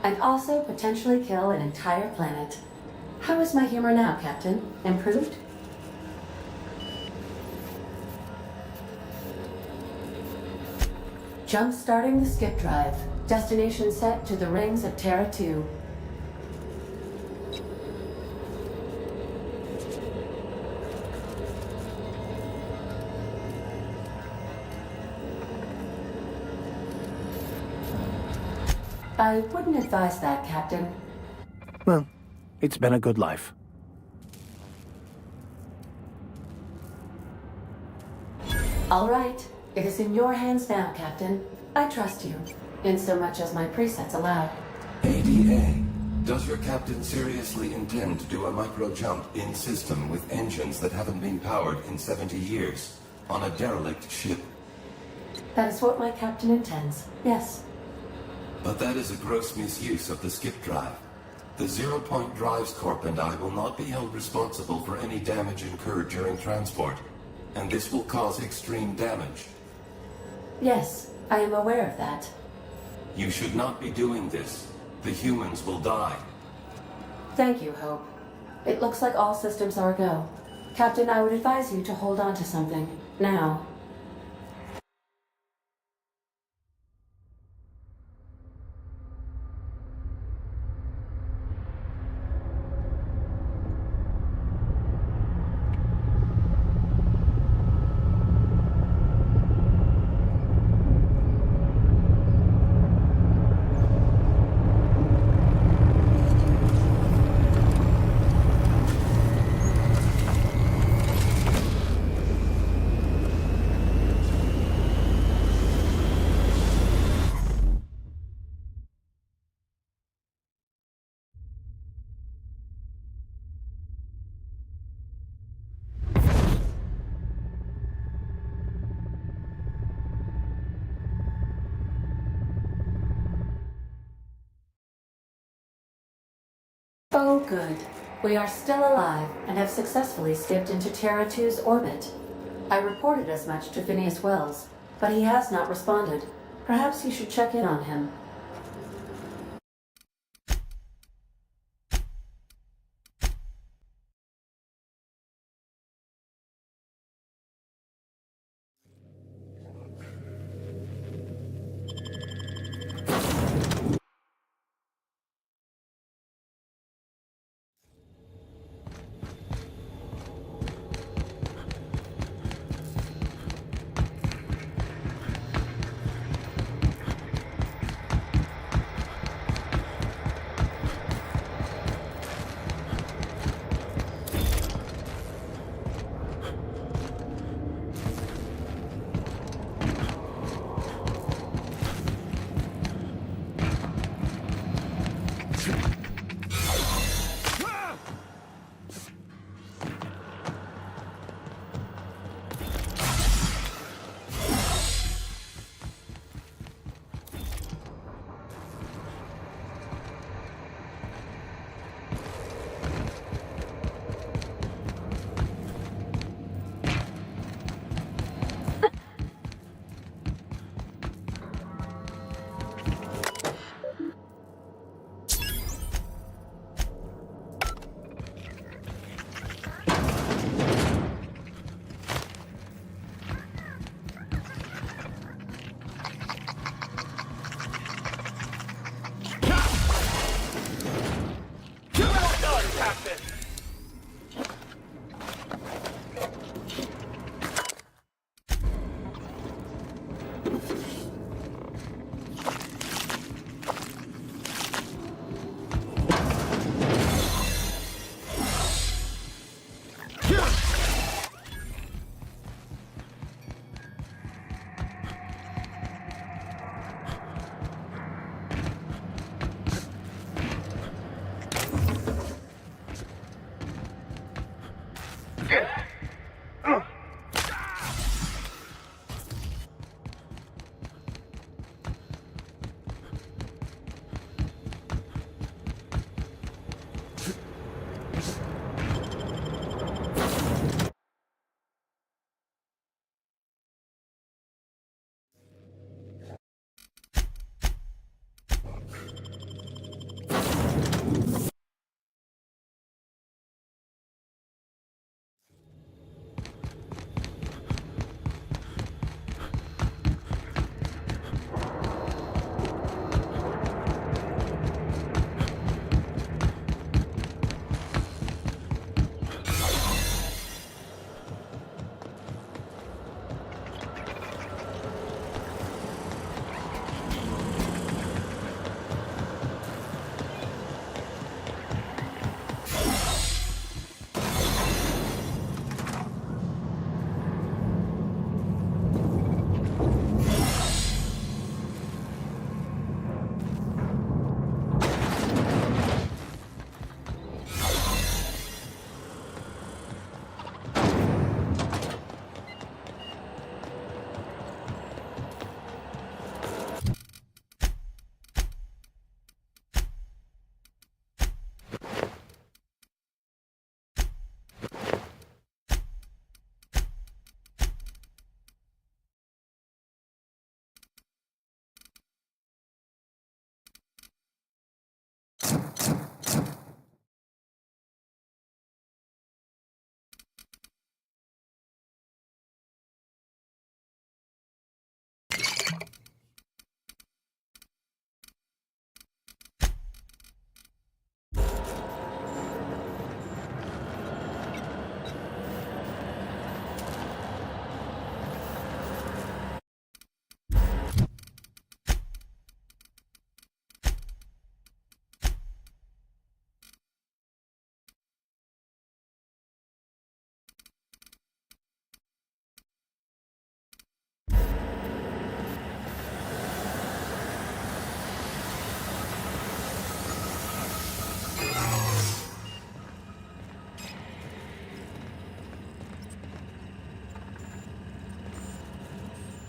And also potentially kill an entire planet. How is my humor now, Captain? Improved? Jump-starting the skip drive. Destination set to the rings of Terra 2. I wouldn't advise that, Captain. Well, it's been a good life. All right. It is in your hands now, Captain. I trust you, in so much as my presets allow. ADA, does your captain seriously intend to do a micro jump in system with engines that haven't been powered in 70 years? on a derelict ship. That is what my captain intends, yes. But that is a gross misuse of the skip drive. The Zero Point Drives Corp and I will not be held responsible for any damage incurred during transport, and this will cause extreme damage. Yes, I am aware of that. You should not be doing this. The humans will die. Thank you, Hope. It looks like all systems are go. Captain, I would advise you to hold on to something. Now. Oh, good. We are still alive and have successfully skipped into Terra 2's orbit. I reported as much to Phineas Wells, but he has not responded. Perhaps you should check in on him.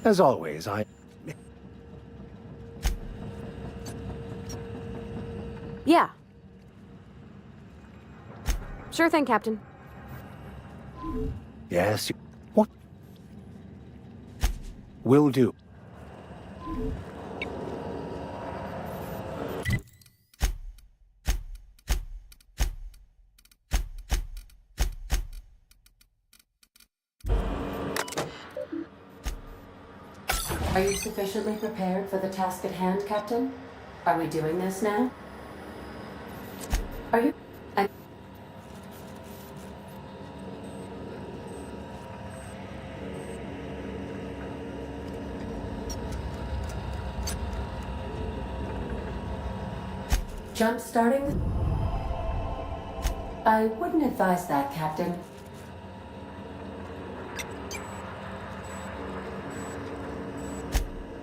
As always, Yeah. Sure thing, Captain. Yes. What? Will do. Are you sufficiently prepared for the task at hand, Captain? Are we doing this now? Are you... Jump starting? I wouldn't advise that, Captain.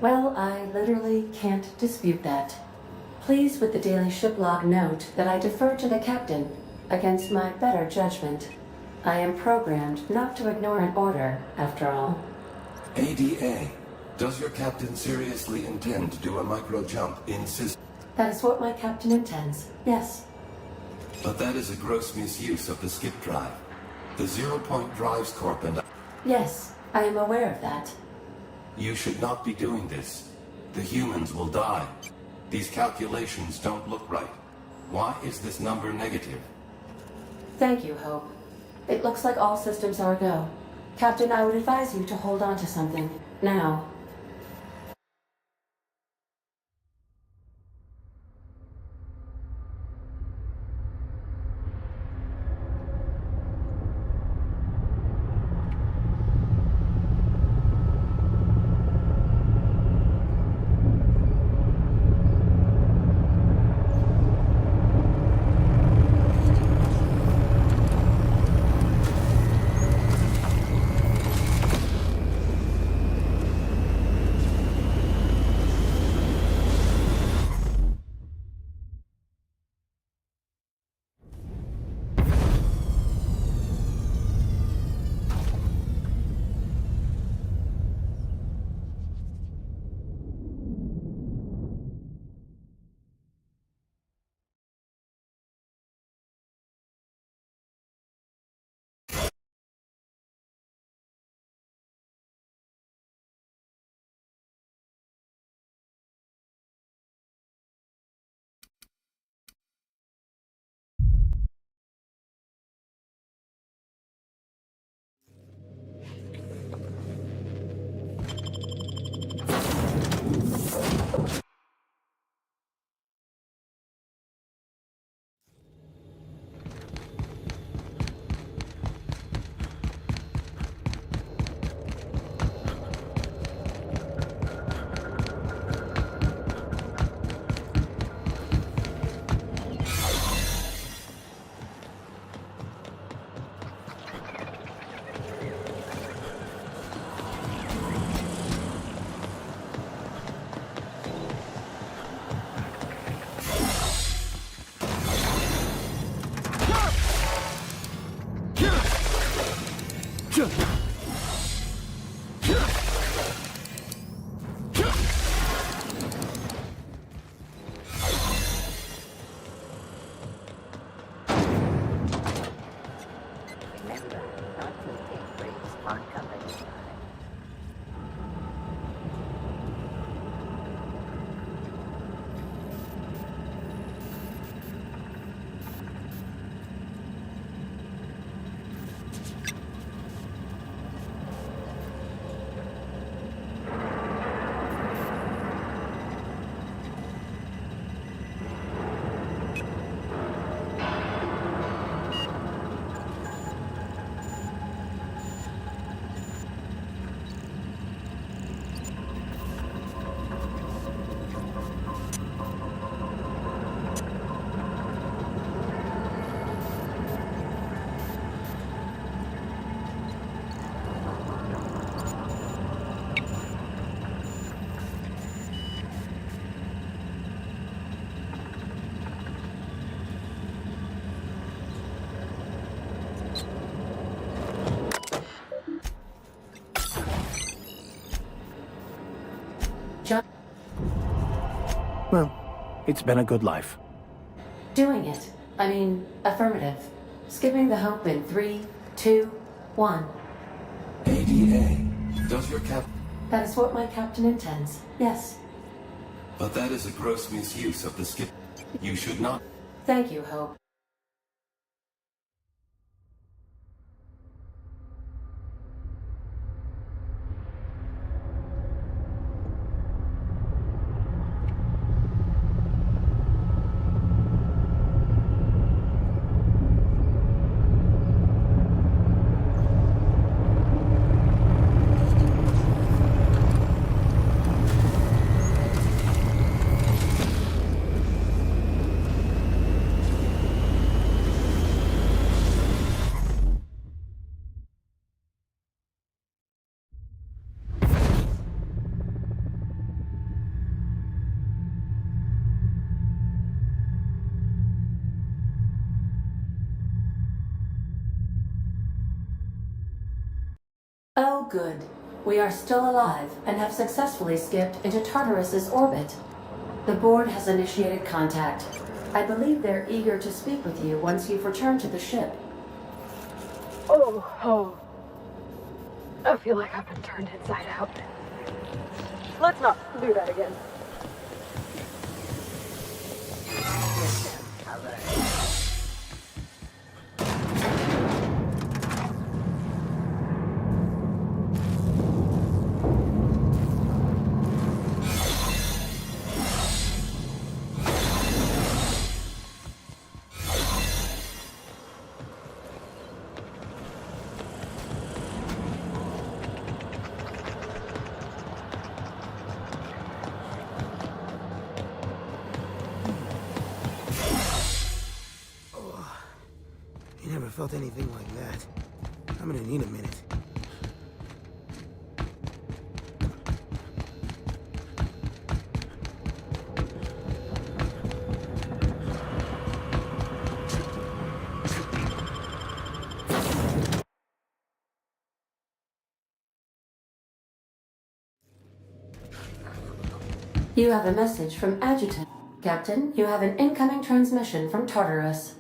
Well, I literally can't dispute that. Please, with the daily ship log, note that I defer to the captain against my better judgment. I am programmed not to ignore an order, after all. ADA, does your captain seriously intend to do a micro jump in system? That is what my captain intends, yes. But that is a gross misuse of the skip drive. The zero-point drives corp and... Yes, I am aware of that. You should not be doing this. The humans will die. These calculations don't look right. Why is this number negative? Thank you, Hope. It looks like all systems are a go. Captain, I would advise you to hold on to something. Now. Well, it's been a good life. Doing it. I mean, affirmative. Skipping the hope in 3, 2, 1. ADA. Does your That is what my captain intends. Yes. But that is a gross misuse of the skip. You should not. Thank you, Hope. Oh, good. We are still alive and have successfully skipped into Tartarus's orbit. The board has initiated contact. I believe they're eager to speak with you once you've returned to the ship. Oh. I feel like I've been turned inside out. Let's not do that again. Felt anything like that. I'm gonna need a minute. You have a message from Adjutant. Captain, you have an incoming transmission from Tartarus.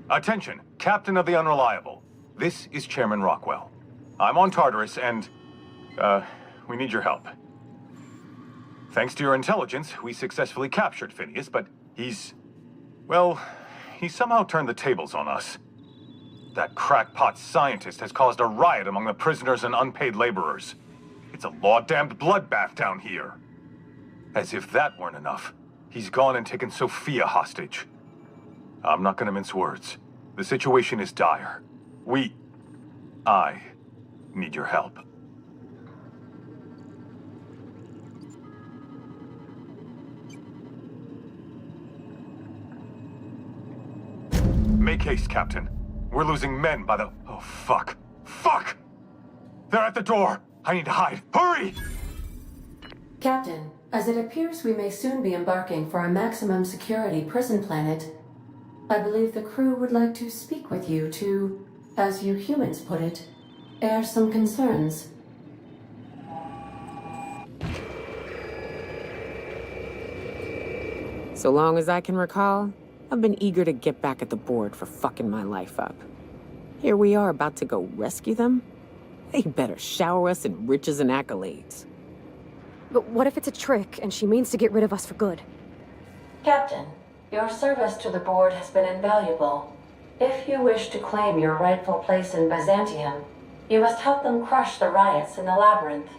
Attention, Captain of the Unreliable. This is Chairman Rockwell. I'm on Tartarus and, we need your help. Thanks to your intelligence, we successfully captured Phineas, but he's somehow turned the tables on us. That crackpot scientist has caused a riot among the prisoners and unpaid laborers. It's a law-damned bloodbath down here. As if that weren't enough, he's gone and taken Sophia hostage. I'm not gonna mince words. The situation is dire. I need your help. Make haste, Captain. We're losing men by the... Oh, fuck. Fuck! They're at the door! I need to hide. Hurry! Captain, as it appears we may soon be embarking for a maximum security prison planet, I believe the crew would like to speak with you to, as you humans put it, air some concerns. So long as I can recall, I've been eager to get back at the board for fucking my life up. Here we are about to go rescue them? They better shower us in riches and accolades. But what if it's a trick and she means to get rid of us for good? Captain, your service to the board has been invaluable. If you wish to claim your rightful place in Byzantium, you must help them crush the riots in the labyrinth.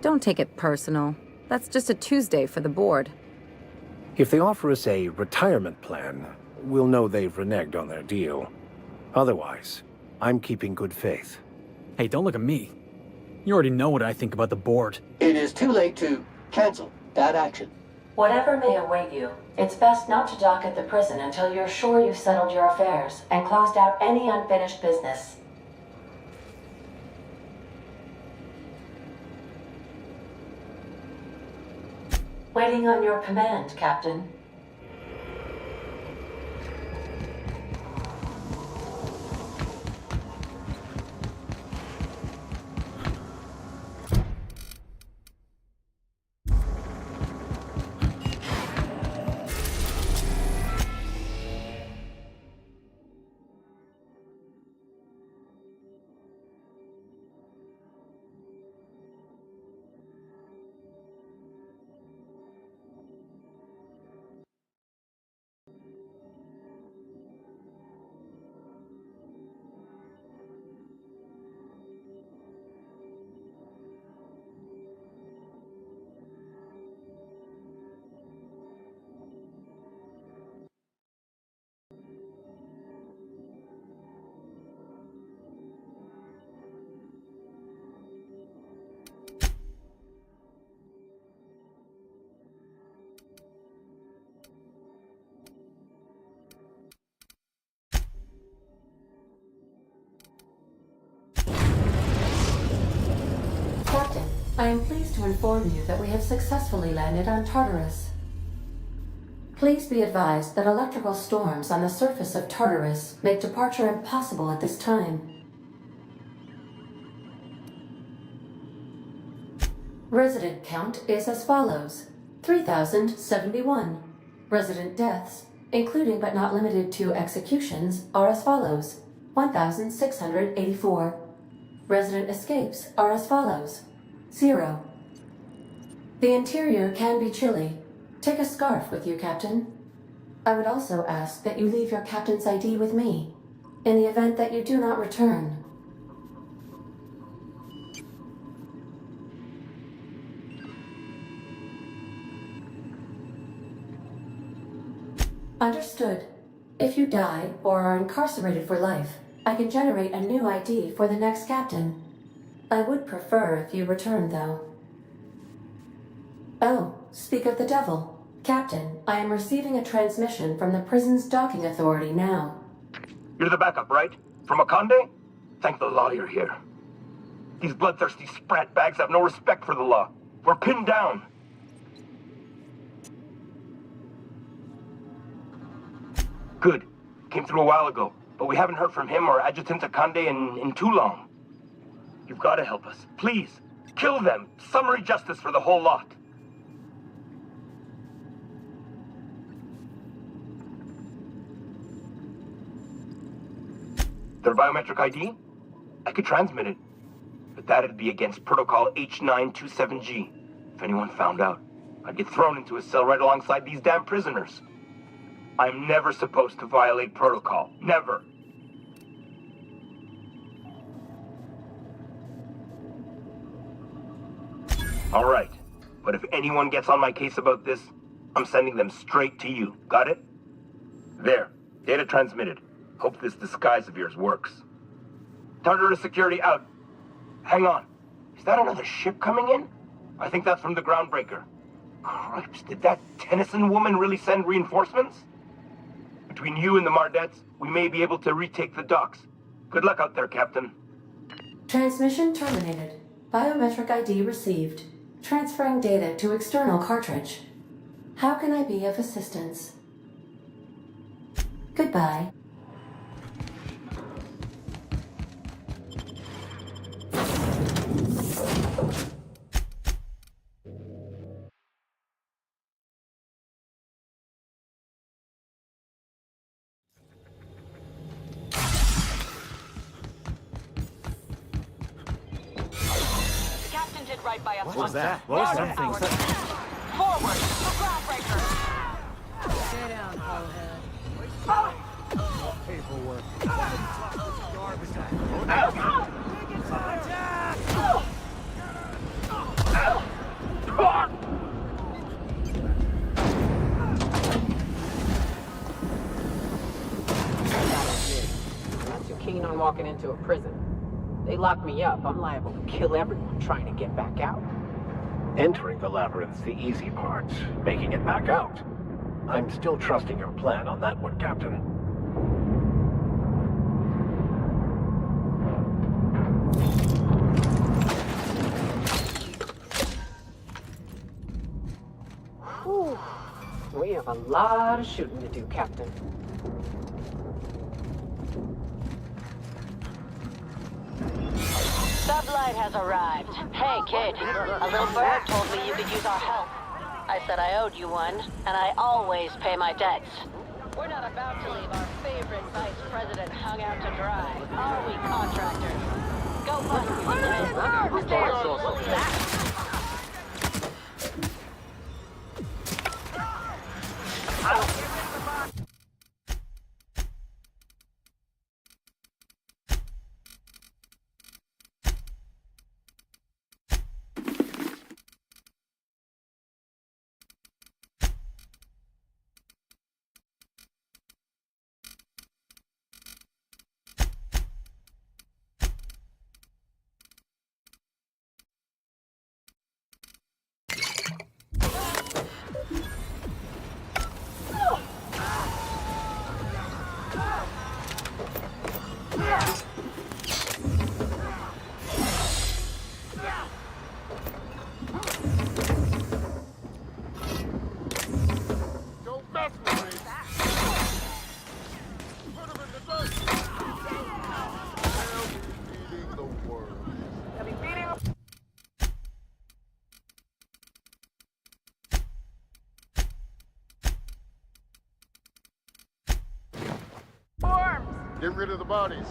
Don't take it personal. That's just a Tuesday for the board. If they offer us a retirement plan, we'll know they've reneged on their deal. Otherwise, I'm keeping good faith. Hey, don't look at me. You already know what I think about the board. It is too late to cancel that action. Whatever may await you, it's best not to dock at the prison until you're sure you've settled your affairs and closed out any unfinished business. Waiting on your command, Captain. I am pleased to inform you that we have successfully landed on Tartarus. Please be advised that electrical storms on the surface of Tartarus make departure impossible at this time. Resident count is as follows: 3,071. Resident deaths, including but not limited to executions, are as follows: 1,684. Resident escapes are as follows: 0. The interior can be chilly. Take a scarf with you, Captain. I would also ask that you leave your captain's ID with me, in the event that you do not return. Understood. If you die or are incarcerated for life, I can generate a new ID for the next captain. I would prefer if you return, though. Oh, speak of the devil. Captain, I am receiving a transmission from the prison's docking authority now. You're the backup, right? From Akande? Thank the law you're here. These bloodthirsty sprat bags have no respect for the law. We're pinned down. Good. Came through a while ago, but we haven't heard from him or Adjutant Akande in too long. You've got to help us. Please, kill them. Summary justice for the whole lot. Their biometric ID? I could transmit it, but that'd be against Protocol H927G. If anyone found out, I'd get thrown into a cell right alongside these damn prisoners. I'm never supposed to violate protocol. Never. All right, but if anyone gets on my case about this, I'm sending them straight to you. Got it? There. Data transmitted. Hope this disguise of yours works. Tartarus security out. Hang on. Is that another ship coming in? I think that's from the groundbreaker. Cripes, did that Tennyson woman really send reinforcements? Between you and the Mardettes, we may be able to retake the docks. Good luck out there, Captain. Transmission terminated. Biometric ID received. Transferring data to external cartridge. How can I be of assistance? Goodbye. Right by us. What was that? What was that? Forward! The groundbreaker! Stay down, Bowhead. Paperwork. I'm not too keen on walking into a prison. They lock me up, I'm liable to kill everyone trying to get back out. Entering the labyrinth's the easy part. Making it back out. I'm still trusting your plan on that one, Captain. Whew. We have a lot of shooting to do, Captain. Sublight has arrived. Hey, kid. A little bird told me you could use our help. I said I owed you one, and I always pay my debts. We're not about to leave our favorite vice president hung out to dry, are we, contractors? Go bust the bird! Get rid of the bodies.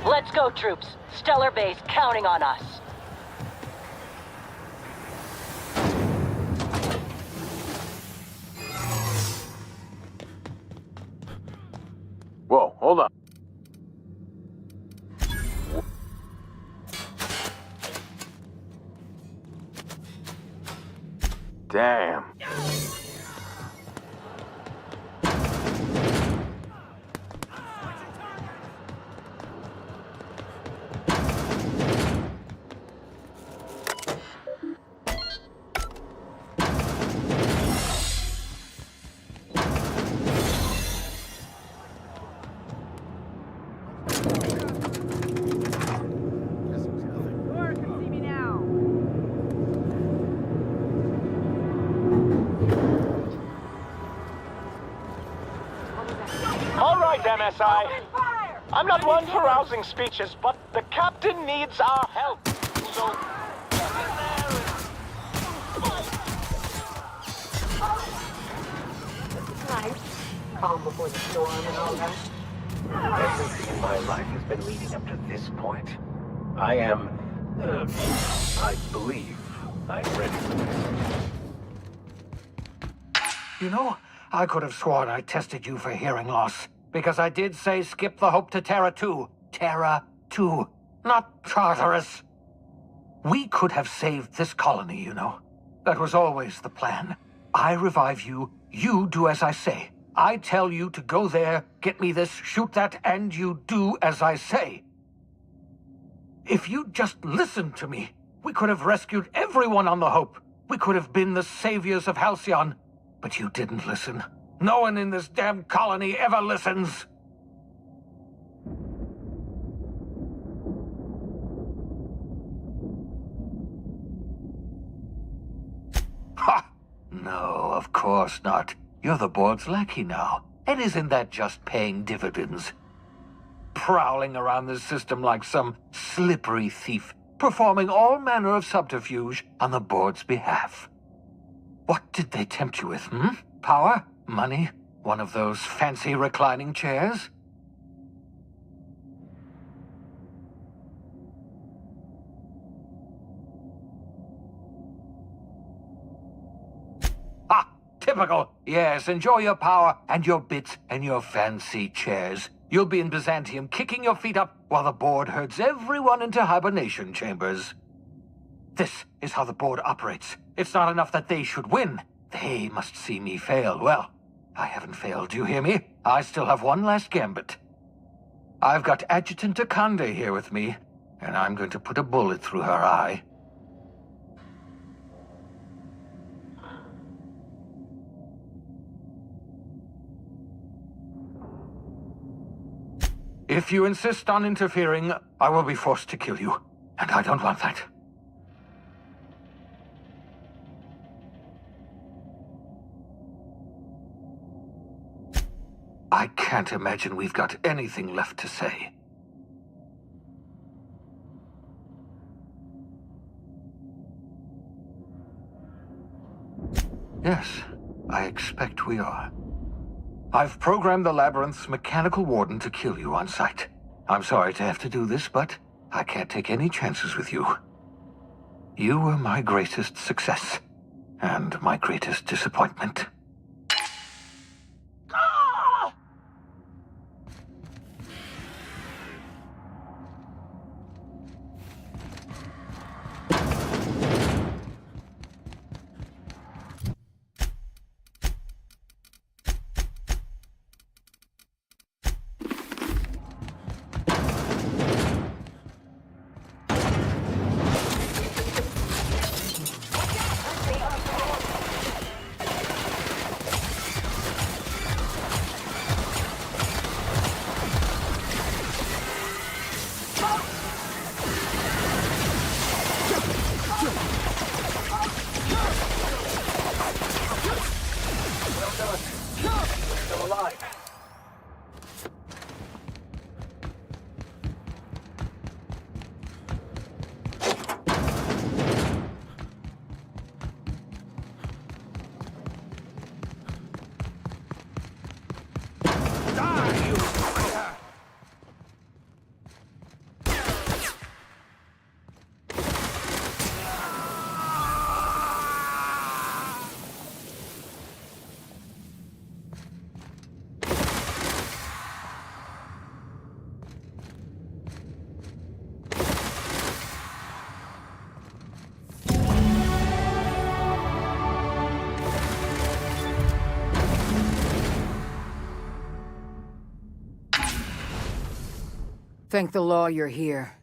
Let's go, troops. Stellar Base counting on us. Whoa, hold on. Damn. All right, MSI. I'm not one for rousing speeches, but the captain needs our help. So Calm before the storm and all that. Everything in my life has been leading up to this point. I am, I believe I'm ready for this. You know, I could have sworn I tested you for hearing loss. Because I did say skip the Hope to Terra 2. Terra 2, not Tartarus. We could have saved this colony, you know. That was always the plan. I revive you, you do as I say. I tell you to go there, get me this, shoot that, and you do as I say. If you'd just listened to me, we could have rescued everyone on the Hope. We could have been the saviors of Halcyon. But you didn't listen. No one in this damn colony ever listens. Ha! No, of course not. You're the board's lackey now. And isn't that just paying dividends? Prowling around the system like some slippery thief, performing all manner of subterfuge on the board's behalf. What did they tempt you with, hmm? Power? Money? One of those fancy reclining chairs? Ah! Typical! Yes, enjoy your power and your bits and your fancy chairs. You'll be in Byzantium kicking your feet up while the board herds everyone into hibernation chambers. This is how the board operates. It's not enough that they should win. They must see me fail. Well, I haven't failed, do you hear me? I still have one last gambit. I've got Adjutant Akande here with me, and I'm going to put a bullet through her eye. If you insist on interfering, I will be forced to kill you, and I don't want that. I can't imagine we've got anything left to say. Yes, I expect we are. I've programmed the Labyrinth's mechanical warden to kill you on sight. I'm sorry to have to do this, but I can't take any chances with you. You were my greatest success, and my greatest disappointment. Thank the law you're here.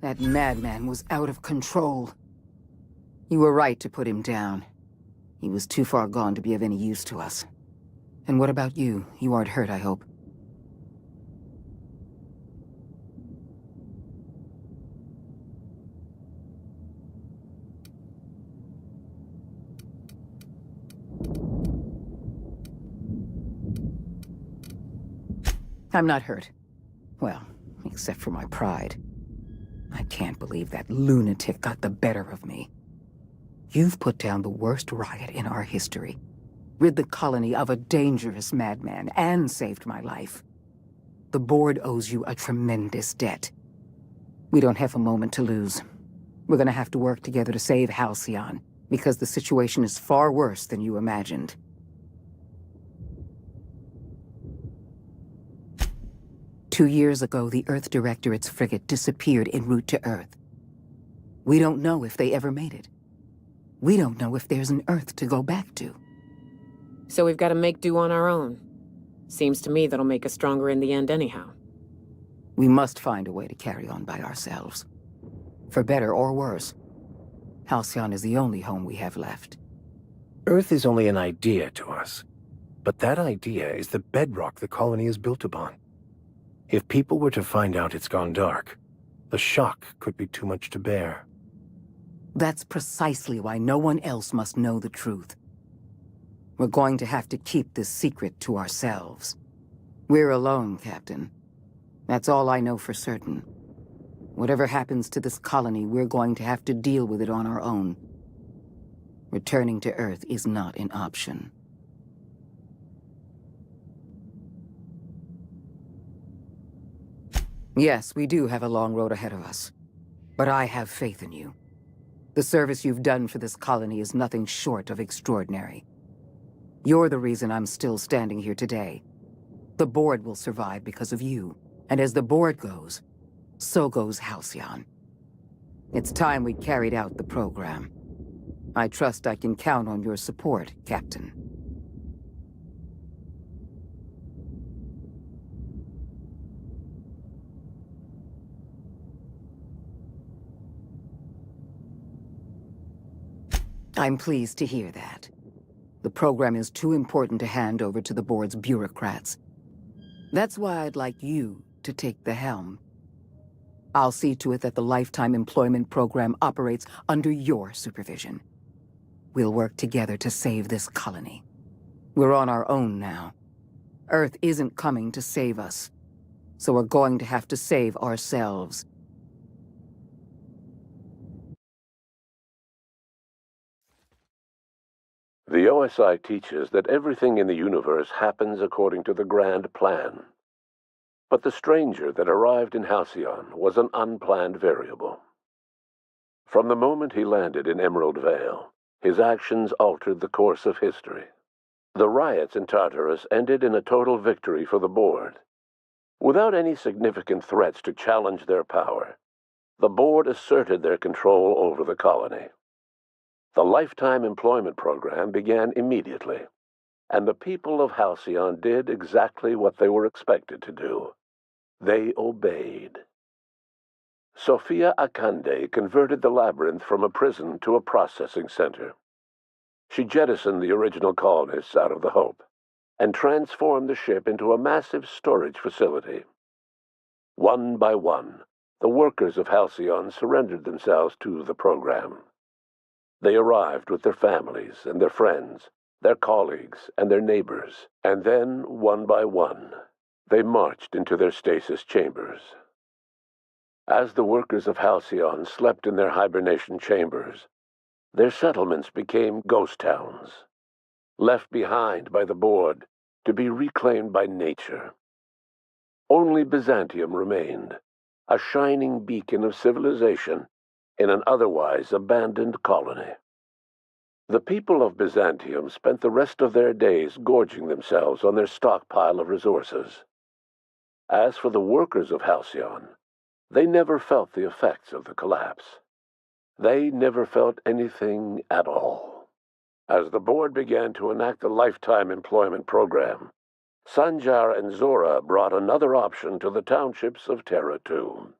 That madman was out of control. You were right to put him down. He was too far gone to be of any use to us. And what about you? You aren't hurt, I hope. I'm not hurt. Well, except for my pride. I can't believe that lunatic got the better of me. You've put down the worst riot in our history, rid the colony of a dangerous madman, and saved my life. The board owes you a tremendous debt. We don't have a moment to lose. We're gonna have to work together to save Halcyon, because the situation is far worse than you imagined. Two years ago, the Earth Directorate's frigate disappeared en route to Earth. We don't know if they ever made it. We don't know if there's an Earth to go back to. So we've got to make do on our own. Seems to me that'll make us stronger in the end anyhow. We must find a way to carry on by ourselves. For better or worse. Halcyon is the only home we have left. Earth is only an idea to us. But that idea is the bedrock the colony is built upon. If people were to find out it's gone dark, the shock could be too much to bear. That's precisely why no one else must know the truth. We're going to have to keep this secret to ourselves. We're alone, Captain. That's all I know for certain. Whatever happens to this colony, we're going to have to deal with it on our own. Returning to Earth is not an option. Yes, we do have a long road ahead of us. But I have faith in you. The service you've done for this colony is nothing short of extraordinary. You're the reason I'm still standing here today. The board will survive because of you. And as the board goes, so goes Halcyon. It's time we carried out the program. I trust I can count on your support, Captain. I'm pleased to hear that. The program is too important to hand over to the board's bureaucrats. That's why I'd like you to take the helm. I'll see to it that the Lifetime Employment Program operates under your supervision. We'll work together to save this colony. We're on our own now. Earth isn't coming to save us. So we're going to have to save ourselves. The OSI teaches that everything in the universe happens according to the grand plan. But the stranger that arrived in Halcyon was an unplanned variable. From the moment he landed in Emerald Vale, his actions altered the course of history. The riots in Tartarus ended in a total victory for the Board. Without any significant threats to challenge their power, the Board asserted their control over the colony. The lifetime employment program began immediately, and the people of Halcyon did exactly what they were expected to do. They obeyed. Sophia Akande converted the labyrinth from a prison to a processing center. She jettisoned the original colonists out of the Hope and transformed the ship into a massive storage facility. One by one, the workers of Halcyon surrendered themselves to the program. They arrived with their families and their friends, their colleagues and their neighbors, and then, one by one, they marched into their stasis chambers. As the workers of Halcyon slept in their hibernation chambers, their settlements became ghost towns, left behind by the Board to be reclaimed by nature. Only Byzantium remained, a shining beacon of civilization in an otherwise abandoned colony. The people of Byzantium spent the rest of their days gorging themselves on their stockpile of resources. As for the workers of Halcyon, they never felt the effects of the collapse. They never felt anything at all. As the Board began to enact the lifetime employment program, Sanjar and Zora brought another option to the townships of Terra 2.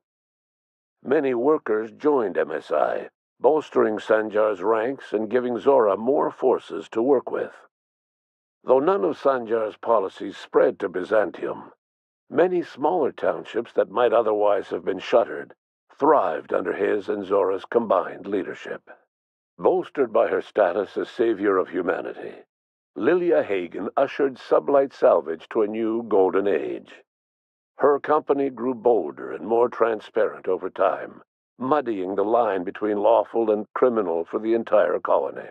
Many workers joined MSI, bolstering Sanjar's ranks and giving Zora more forces to work with. Though none of Sanjar's policies spread to Byzantium, many smaller townships that might otherwise have been shuttered thrived under his and Zora's combined leadership. Bolstered by her status as savior of humanity, Lilia Hagen ushered sublight salvage to a new golden age. Her company grew bolder and more transparent over time, muddying the line between lawful and criminal for the entire colony.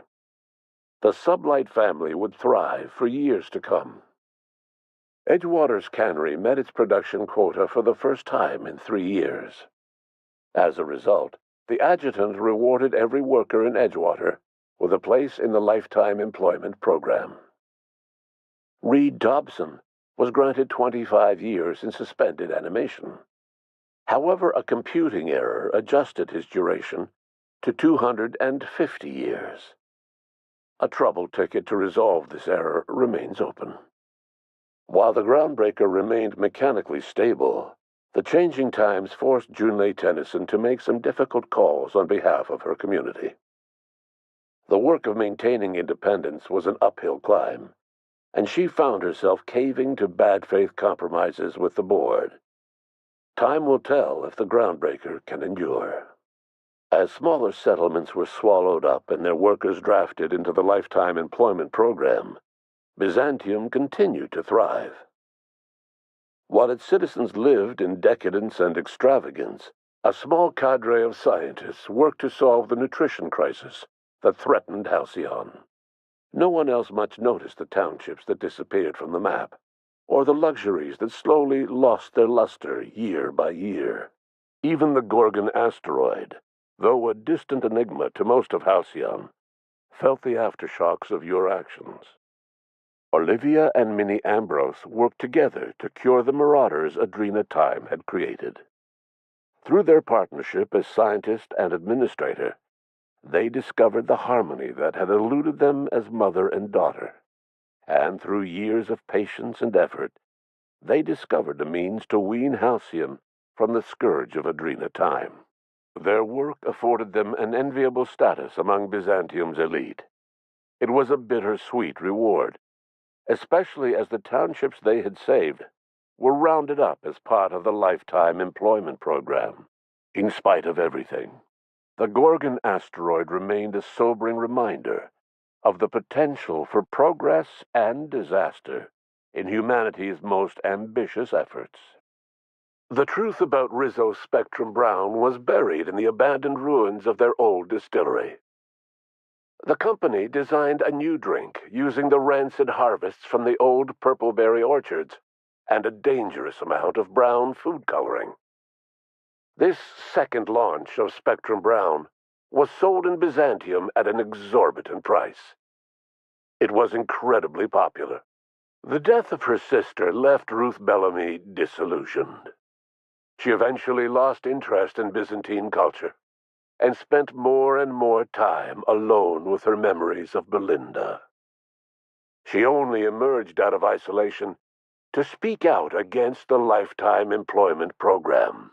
The sublight family would thrive for years to come. Edgewater's cannery met its production quota for the first time in 3 years. As a result, the adjutant rewarded every worker in Edgewater with a place in the lifetime employment program. Reed Dobson was granted 25 years in suspended animation. However, a computing error adjusted his duration to 250 years. A trouble ticket to resolve this error remains open. While the groundbreaker remained mechanically stable, the changing times forced Junlei Tennyson to make some difficult calls on behalf of her community. The work of maintaining independence was an uphill climb, and she found herself caving to bad faith compromises with the Board. Time will tell if the groundbreaker can endure. As smaller settlements were swallowed up and their workers drafted into the lifetime employment program, Byzantium continued to thrive. While its citizens lived in decadence and extravagance, a small cadre of scientists worked to solve the nutrition crisis that threatened Halcyon. No one else much noticed the townships that disappeared from the map, or the luxuries that slowly lost their luster year by year. Even the Gorgon asteroid, though a distant enigma to most of Halcyon, felt the aftershocks of your actions. Olivia and Minnie Ambrose worked together to cure the marauders Adrena Time had created. Through their partnership as scientist and administrator, they discovered the harmony that had eluded them as mother and daughter. And through years of patience and effort, they discovered a means to wean Halcyon from the scourge of Adrena Time. Their work afforded them an enviable status among Byzantium's elite. It was a bittersweet reward, especially as the townships they had saved were rounded up as part of the lifetime employment program. In spite of everything, the Gorgon asteroid remained a sobering reminder of the potential for progress and disaster in humanity's most ambitious efforts. The truth about Rizzo's Spectrum Brown was buried in the abandoned ruins of their old distillery. The company designed a new drink using the rancid harvests from the old purpleberry orchards and a dangerous amount of brown food coloring. This second launch of Spectrum Brown was sold in Byzantium at an exorbitant price. It was incredibly popular. The death of her sister left Ruth Bellamy disillusioned. She eventually lost interest in Byzantine culture and spent more and more time alone with her memories of Belinda. She only emerged out of isolation to speak out against the lifetime employment program.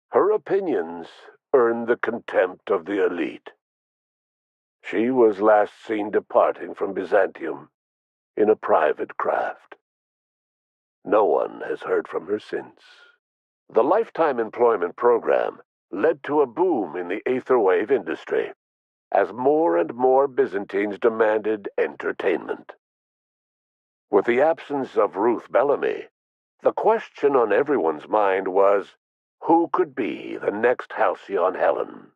Her opinions earned the contempt of the elite. She was last seen departing from Byzantium in a private craft. No one has heard from her since. The lifetime employment program led to a boom in the aetherwave industry as more and more Byzantines demanded entertainment. With the absence of Ruth Bellamy, the question on everyone's mind was, who could be the next Halcyon Helen?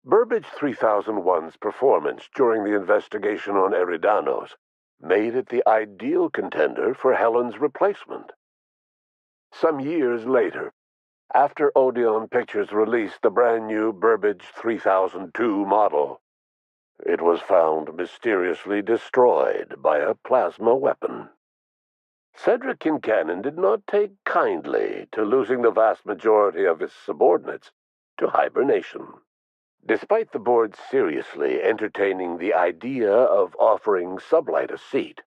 Burbage 3001's performance during the investigation on Eridanos made it the ideal contender for Helen's replacement. Some years later, after Odeon Pictures released the brand new Burbage 3002 model, it was found mysteriously destroyed by a plasma weapon. Cedric Kincannon did not take kindly to losing the vast majority of his subordinates to hibernation. Despite the board seriously entertaining the idea of offering Sublight a seat,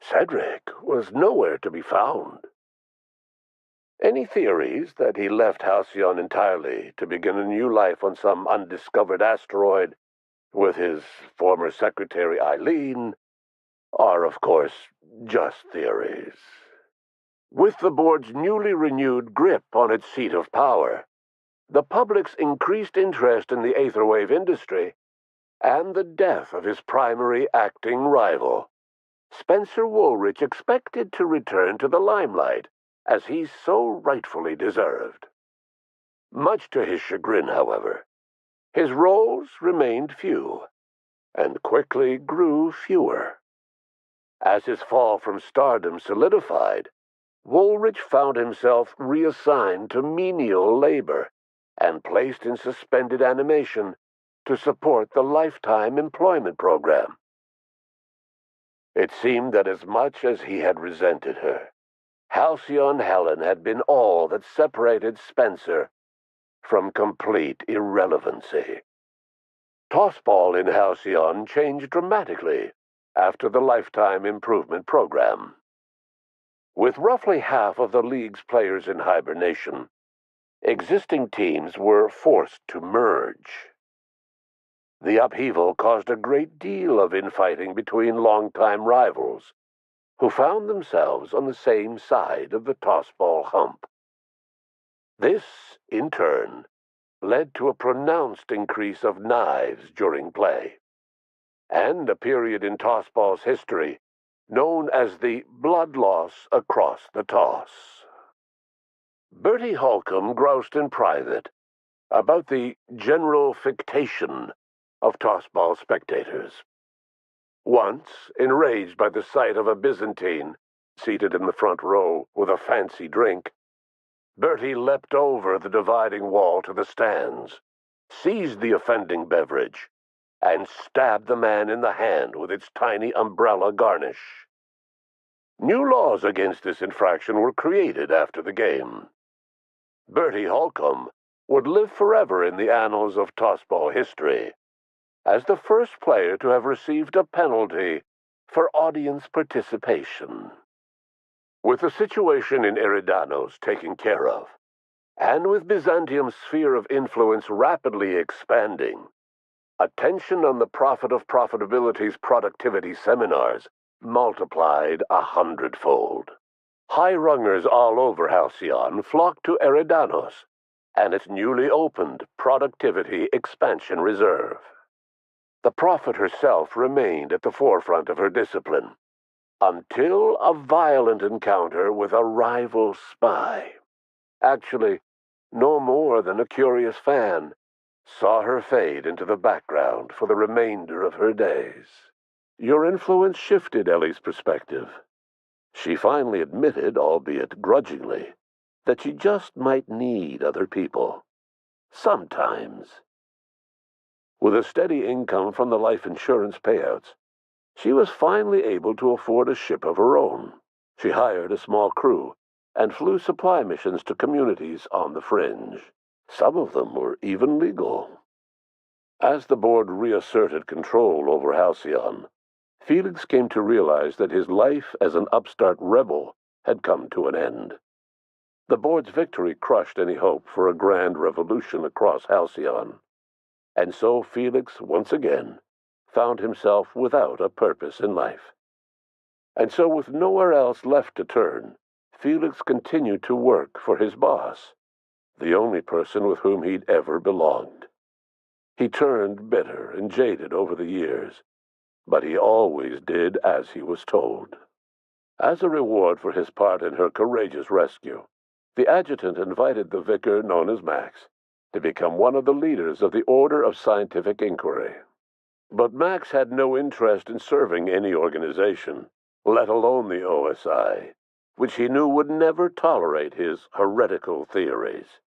Cedric was nowhere to be found. Any theories that he left Halcyon entirely to begin a new life on some undiscovered asteroid with his former secretary Eileen are, of course, just theories. With the board's newly renewed grip on its seat of power, the public's increased interest in the aetherwave industry, and the death of his primary acting rival, Spencer Woolrich expected to return to the limelight as he so rightfully deserved. Much to his chagrin, however, his roles remained few, and quickly grew fewer. As his fall from stardom solidified, Woolrich found himself reassigned to menial labor and placed in suspended animation to support the lifetime employment program. It seemed that as much as he had resented her, Halcyon Helen had been all that separated Spencer from complete irrelevancy. Tossball in Halcyon changed dramatically after the Lifetime Improvement Program. With roughly half of the league's players in hibernation, existing teams were forced to merge. The upheaval caused a great deal of infighting between longtime rivals, who found themselves on the same side of the tossball hump. This, in turn, led to a pronounced increase of knives during play, and a period in tossball's history known as the blood loss across the toss. Bertie Holcomb groused in private about the general fictation of tossball spectators. Once, enraged by the sight of a Byzantine seated in the front row with a fancy drink, Bertie leapt over the dividing wall to the stands, seized the offending beverage, and stabbed the man in the hand with its tiny umbrella garnish. New laws against this infraction were created after the game. Bertie Holcomb would live forever in the annals of tossball history as the first player to have received a penalty for audience participation. With the situation in Eridanos taken care of, and with Byzantium's sphere of influence rapidly expanding, attention on the Prophet of Profitability's productivity seminars multiplied 100-fold. High-rungers all over Halcyon flocked to Eridanos and its newly opened Productivity Expansion Reserve. The Prophet herself remained at the forefront of her discipline, Until a violent encounter with a rival spy. Actually, no more than a curious fan saw her fade into the background for the remainder of her days. Your influence shifted Ellie's perspective. She finally admitted, albeit grudgingly, that she just might need other people. Sometimes. With a steady income from the life insurance payouts, she was finally able to afford a ship of her own. She hired a small crew and flew supply missions to communities on the fringe. Some of them were even legal. As the board reasserted control over Halcyon, Felix came to realize that his life as an upstart rebel had come to an end. The board's victory crushed any hope for a grand revolution across Halcyon, and so Felix, once again, found himself without a purpose in life. And so, with nowhere else left to turn, Felix continued to work for his boss, the only person with whom he'd ever belonged. He turned bitter and jaded over the years, but he always did as he was told. As a reward for his part in her courageous rescue, the adjutant invited the vicar known as Max to become one of the leaders of the Order of Scientific Inquiry. But Max had no interest in serving any organization, let alone the OSI, which he knew would never tolerate his heretical theories.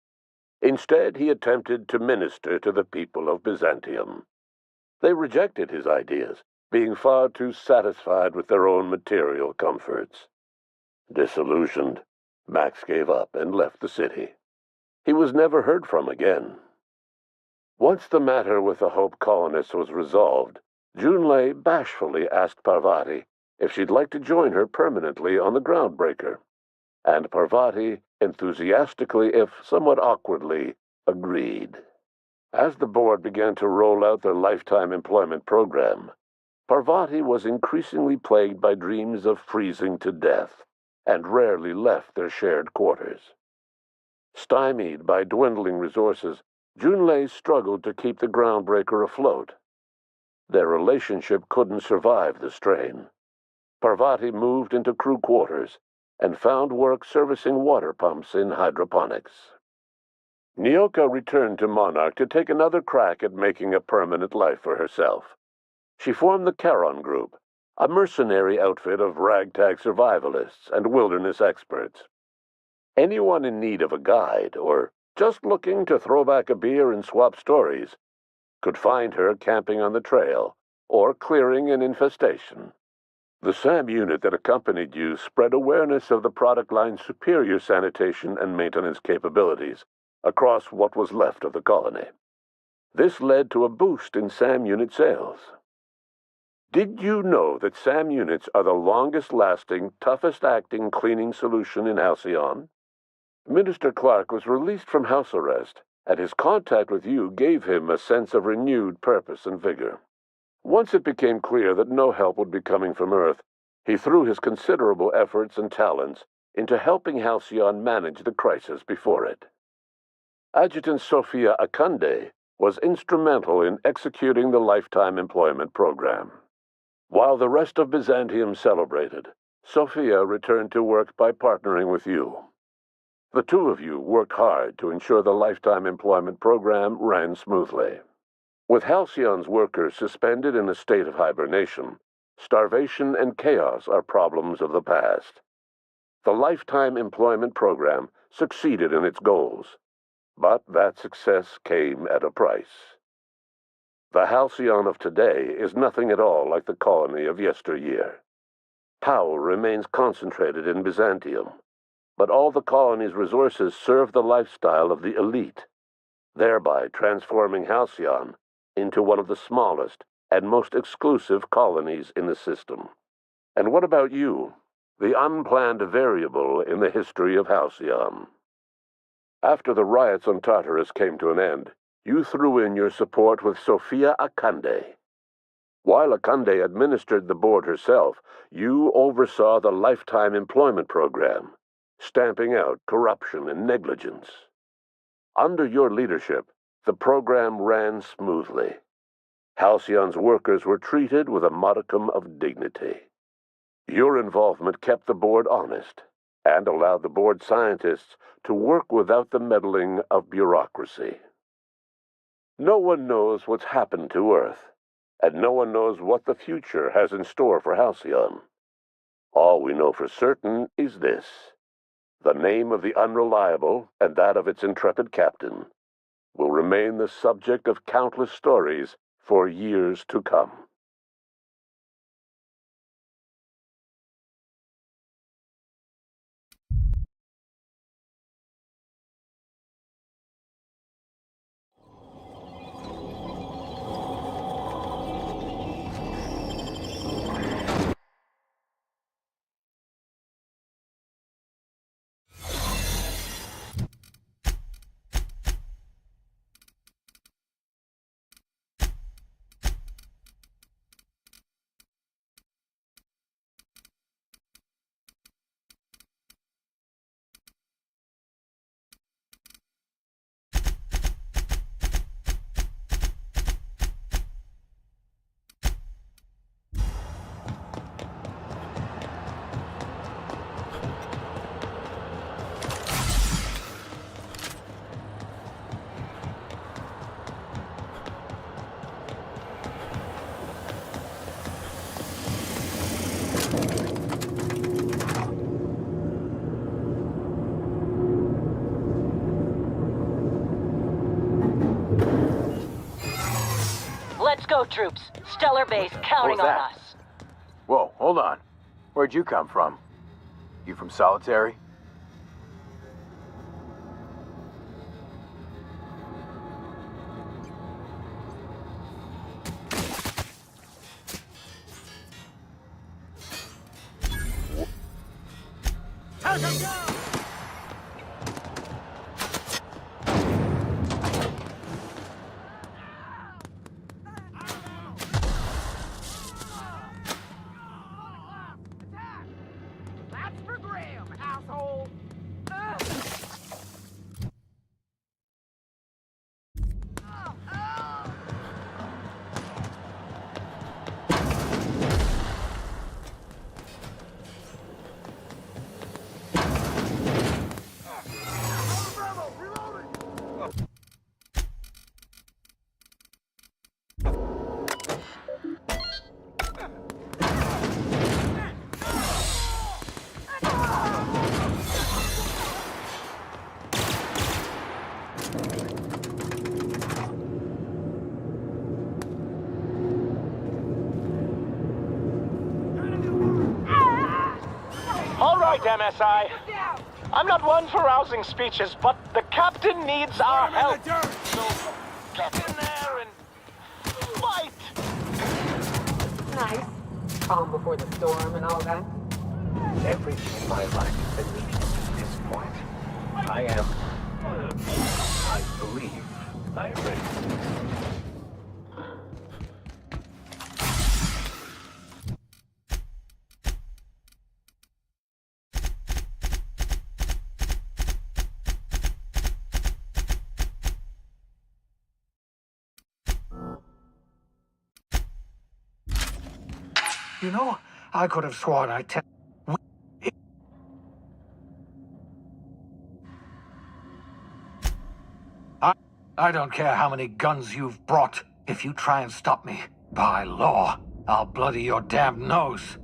Instead, he attempted to minister to the people of Byzantium. They rejected his ideas, being far too satisfied with their own material comforts. Disillusioned, Max gave up and left the city. He was never heard from again. Once the matter with the Hope colonists was resolved, Junlei bashfully asked Parvati if she'd like to join her permanently on the Groundbreaker, and Parvati enthusiastically, if somewhat awkwardly, agreed. As the board began to roll out their lifetime employment program, Parvati was increasingly plagued by dreams of freezing to death, and rarely left their shared quarters. Stymied by dwindling resources, Junlei struggled to keep the Groundbreaker afloat. Their relationship couldn't survive the strain. Parvati moved into crew quarters and found work servicing water pumps in hydroponics. Nyoka returned to Monarch to take another crack at making a permanent life for herself. She formed the Charon Group, a mercenary outfit of ragtag survivalists and wilderness experts. Anyone in need of a guide, or just looking to throw back a beer and swap stories, could find her camping on the trail or clearing an infestation. The SAM unit that accompanied you spread awareness of the product line's superior sanitation and maintenance capabilities across what was left of the colony. This led to a boost in SAM unit sales. Did you know that SAM units are the longest-lasting, toughest-acting cleaning solution in Halcyon? Minister Clark was released from house arrest, and his contact with you gave him a sense of renewed purpose and vigor. Once it became clear that no help would be coming from Earth, he threw his considerable efforts and talents into helping Halcyon manage the crisis before it. Adjutant Sophia Akande was instrumental in executing the lifetime employment program. While the rest of Byzantium celebrated, Sophia returned to work by partnering with you. The two of you worked hard to ensure the lifetime employment program ran smoothly. With Halcyon's workers suspended in a state of hibernation, starvation and chaos are problems of the past. The lifetime employment program succeeded in its goals, but that success came at a price. The Halcyon of today is nothing at all like the colony of yesteryear. Power remains concentrated in Byzantium, but all the colony's resources serve the lifestyle of the elite, thereby transforming Halcyon into one of the smallest and most exclusive colonies in the system. And what about you, the unplanned variable in the history of Halcyon? After the riots on Tartarus came to an end, you threw in your support with Sophia Akande. While Akande administered the board herself, you oversaw the lifetime employment program, stamping out corruption and negligence. Under your leadership, the program ran smoothly. Halcyon's workers were treated with a modicum of dignity. Your involvement kept the board honest and allowed the board scientists to work without the meddling of bureaucracy. No one knows what's happened to Earth, and no one knows what the future has in store for Halcyon. All we know for certain is this: the name of the Unreliable and that of its intrepid captain will remain the subject of countless stories for years to come. Let's go, troops. Stellar base counting on that? us. Whoa, hold on. Where'd you come from? You from Solitary? right, MSI. I'm not one for rousing speeches, but the captain needs our help. So get in there and fight. Nice. Calm before the storm and all that. Everything in my life has been leading to this point. I believe I am ready. You know, I could have sworn I don't care how many guns you've brought. If you try and stop me, by law, I'll bloody your damned nose.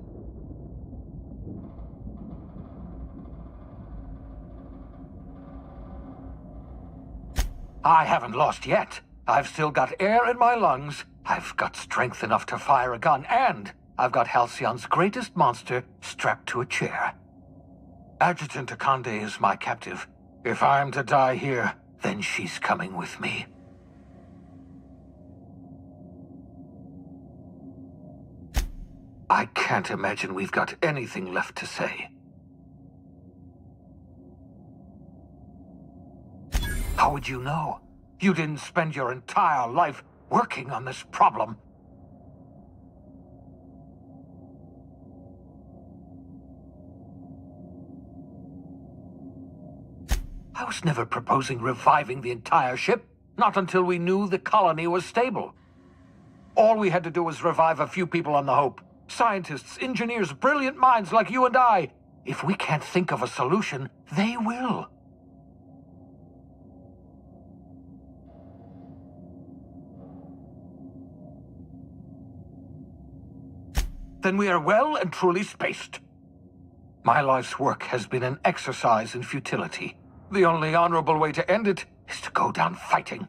I haven't lost yet. I've still got air in my lungs. I've got strength enough to fire a gun, and I've got Halcyon's greatest monster strapped to a chair. Adjutant Akande is my captive. If I'm to die here, then she's coming with me. I can't imagine we've got anything left to say. How would you know? You didn't spend your entire life working on this problem. I was never proposing reviving the entire ship, not until we knew the colony was stable. All we had to do was revive a few people on the Hope. Scientists, engineers, brilliant minds like you and I. If we can't think of a solution, they will. Then we are well and truly spaced. My life's work has been an exercise in futility. The only honorable way to end it is to go down fighting.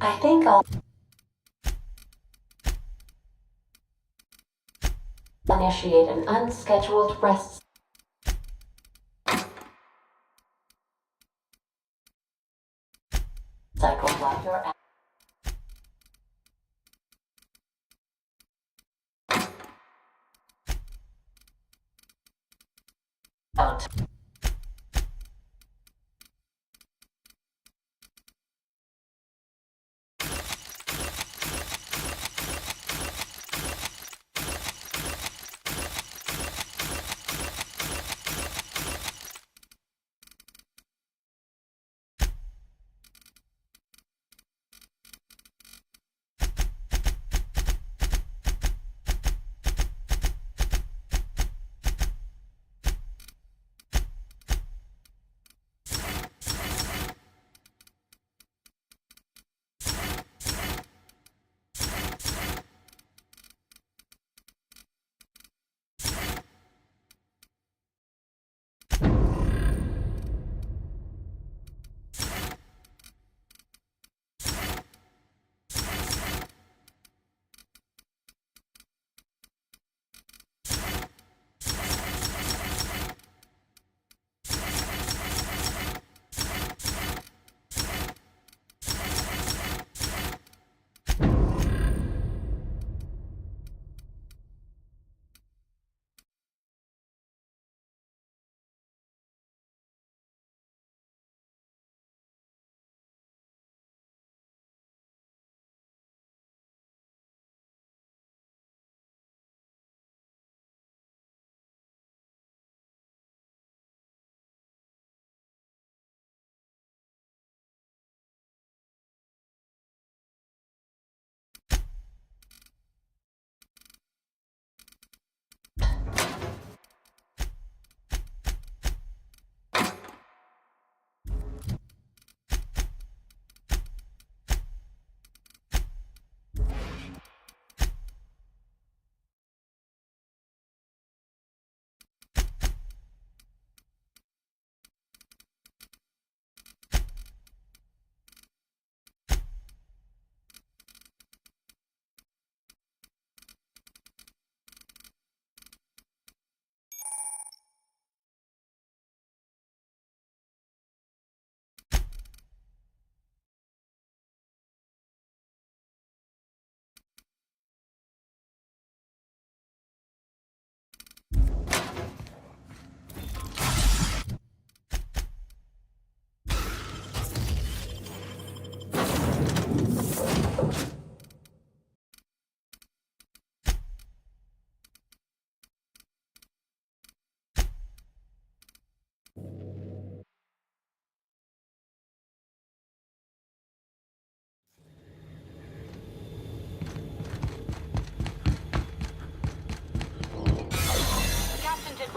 I think I'll initiate an unscheduled rest cycle while you're out.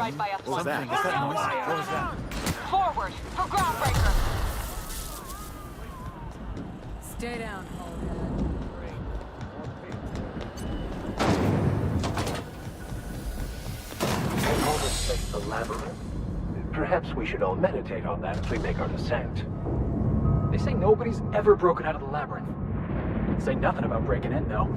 right by us. What was that? What's that noise? What was that? Forward for groundbreaker. Stay down, They call this place the labyrinth. Perhaps we should all meditate on that as we make our descent. They say nobody's ever broken out of the labyrinth. Say nothing about breaking in, though.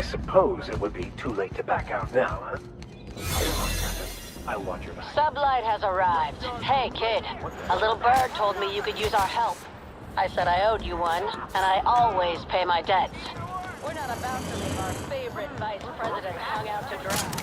I suppose it would be too late to back out now, huh? I'll watch your back. Sublight has arrived. Hey, kid. A little bird told me you could use our help. I said I owed you one, and I always pay my debts. We're not about to leave our favorite vice president hung out to dry.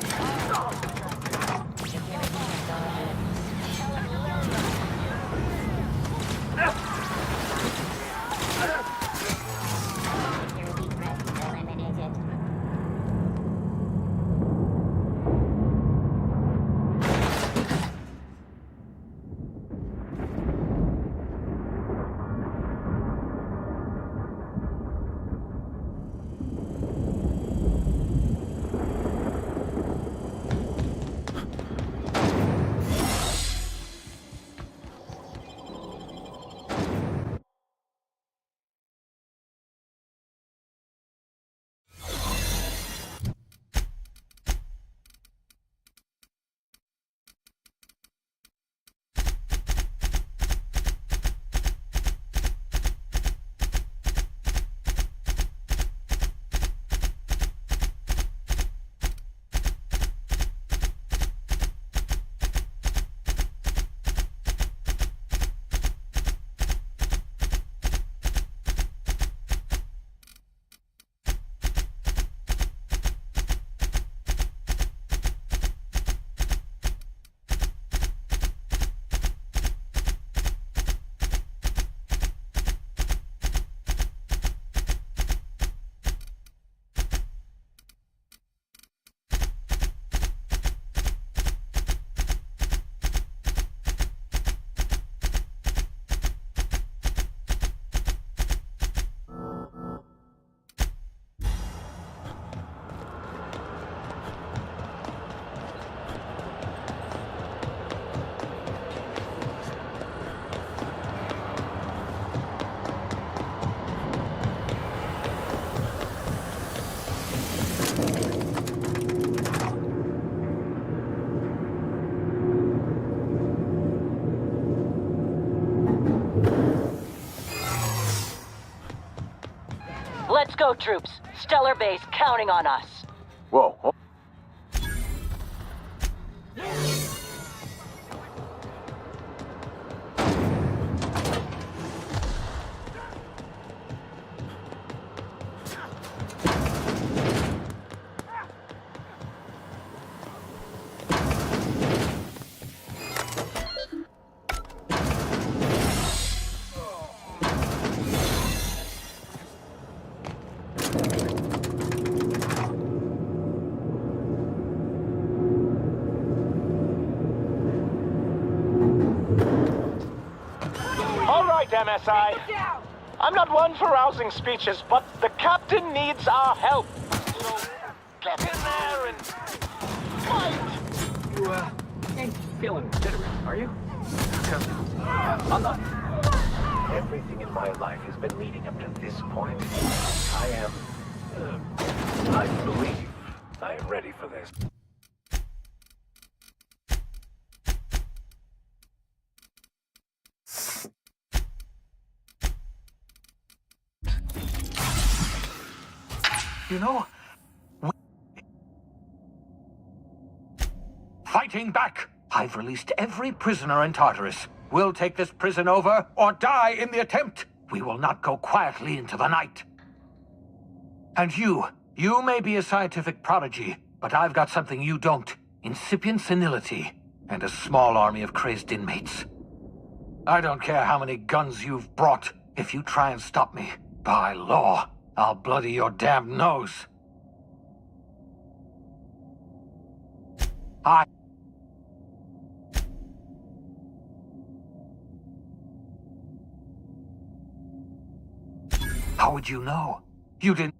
Let's go, troops. Stellar Base counting on us. Whoa. MSI. I'm not one for rousing speeches, but the captain needs our help. So get in there and fight! You, ain't feeling bitter, are you? Because I'm not. Everything in my life has been leading up to this point. I believe I am ready for this. You know, fighting back. I've released every prisoner in Tartarus. We'll take this prison over or die in the attempt. we will not go quietly into the night. And you may be a scientific prodigy, but I've got something you don't. Incipient senility, and a small army of crazed inmates. I don't care how many guns you've brought. If you try and stop me, by law, I'll bloody your damn nose. How would you know? You didn't...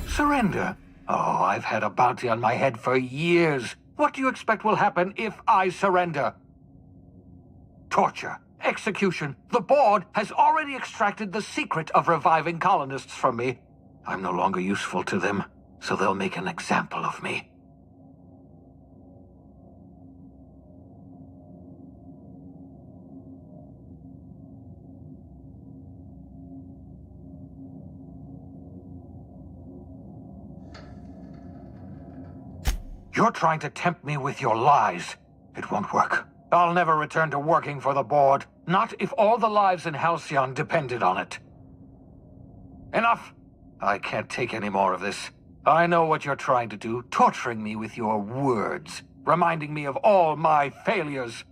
Surrender? Oh, I've had a bounty on my head for years. What do you expect will happen if I surrender? Torture, execution. The board has already extracted the secret of reviving colonists from me. I'm no longer useful to them, so they'll make an example of me. You're trying to tempt me with your lies. It won't work. I'll never return to working for the board. Not if all the lives in Halcyon depended on it. Enough! I can't take any more of this. I know what you're trying to do, torturing me with your words, reminding me of all my failures.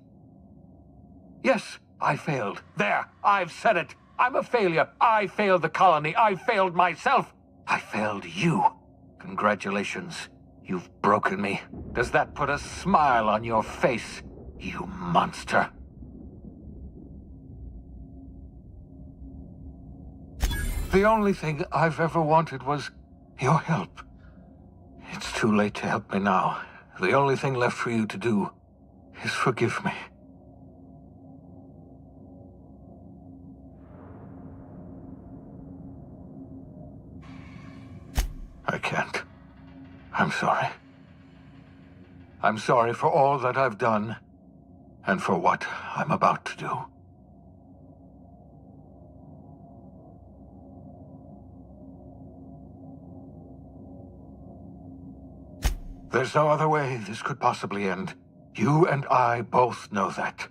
Yes, I failed. There, I've said it. I'm a failure. I failed the colony. I failed myself. I failed you. Congratulations. You've broken me. Does that put a smile on your face, you monster? The only thing I've ever wanted was your help. It's too late to help me now. The only thing left for you to do is forgive me. I can't. I'm sorry. I'm sorry for all that I've done, and for what I'm about to do. There's no other way this could possibly end. You and I both know that.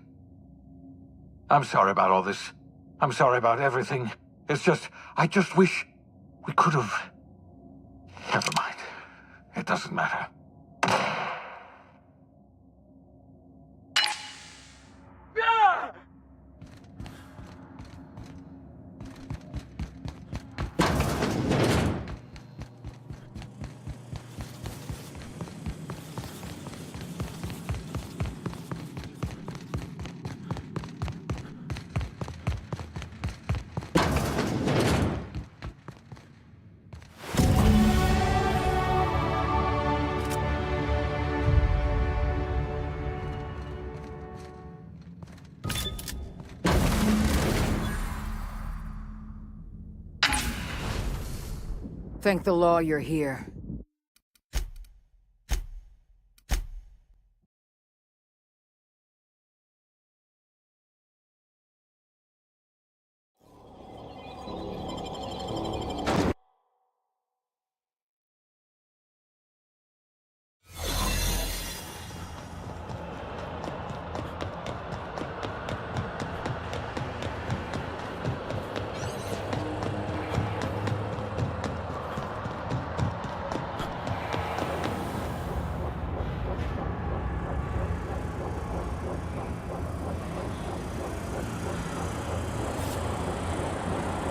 I'm sorry about all this. I'm sorry about everything. It's just, I just wish we could have... Never mind. It doesn't matter. Thank the law you're here.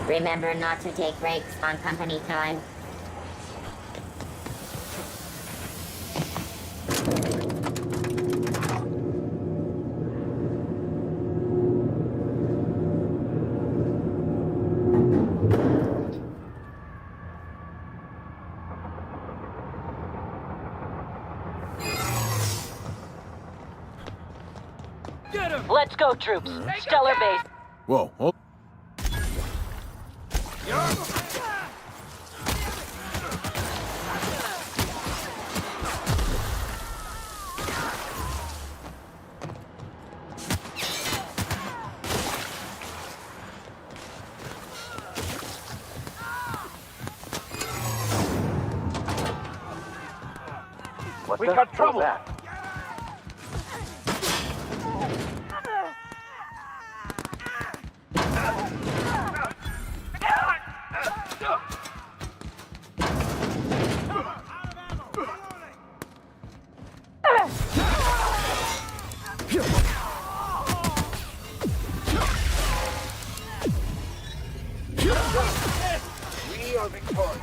Remember not to take breaks on company time. Let's go, troops. Stellar base. Whoa, hold. We got trouble. We are victorious.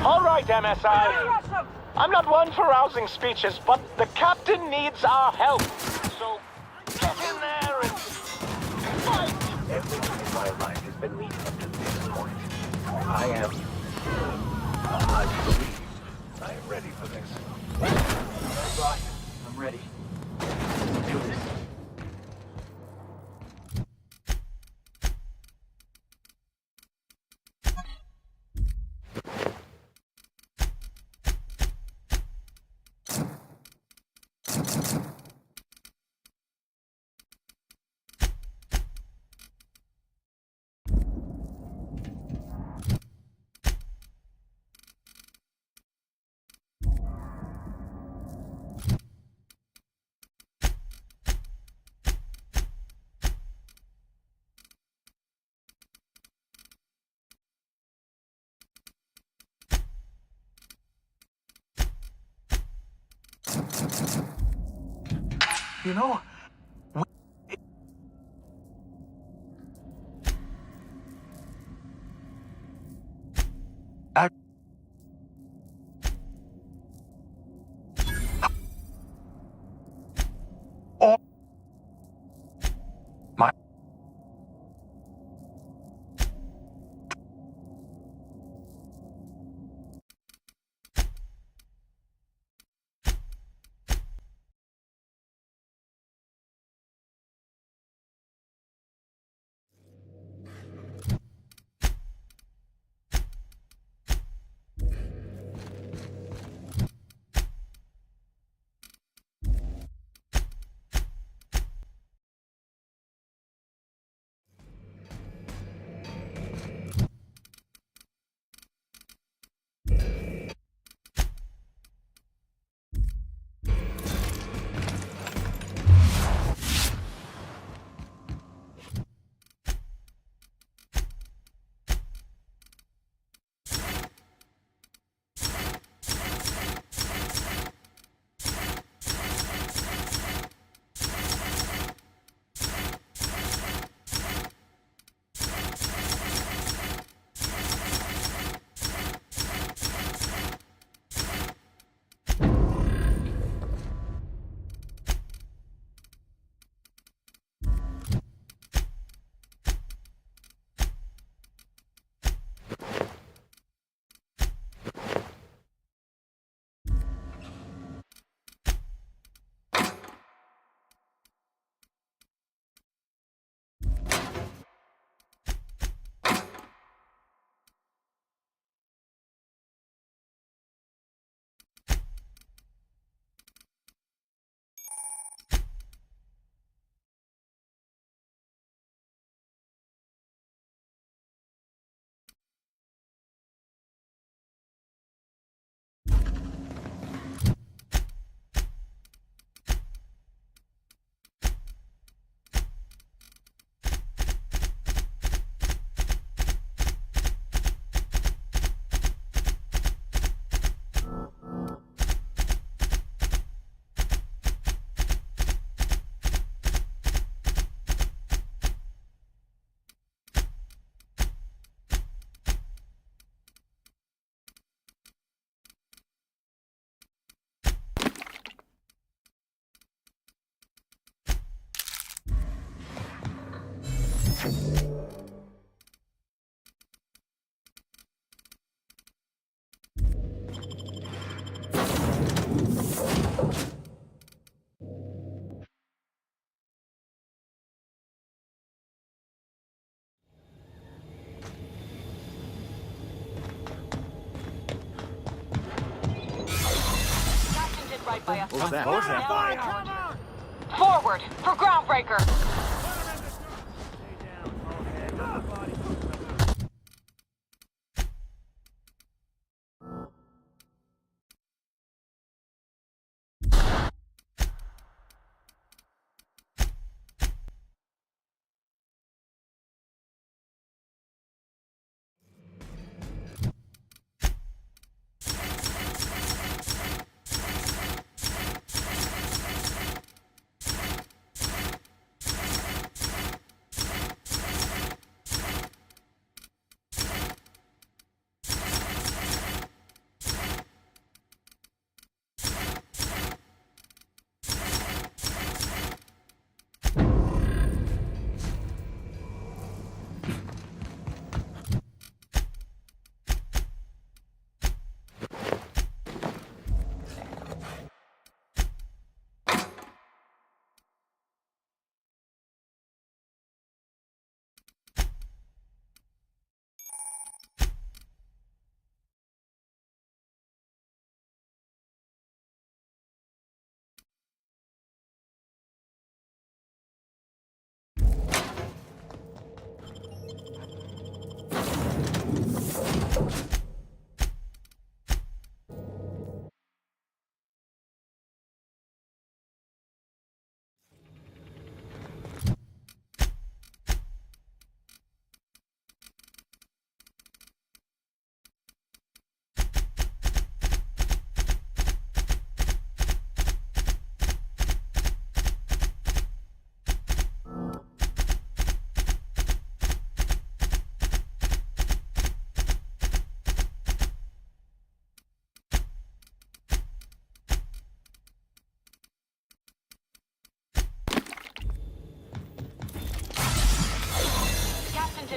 All right, MSI. I'm not one for rousing speeches, but the captain needs our help. So, get in there and fight! Everything in my life has been leading up to this point. I believe I am ready for this. Right, I'm ready. Let's do this. You know, right by us. What was that? What was that? Forward for groundbreaker.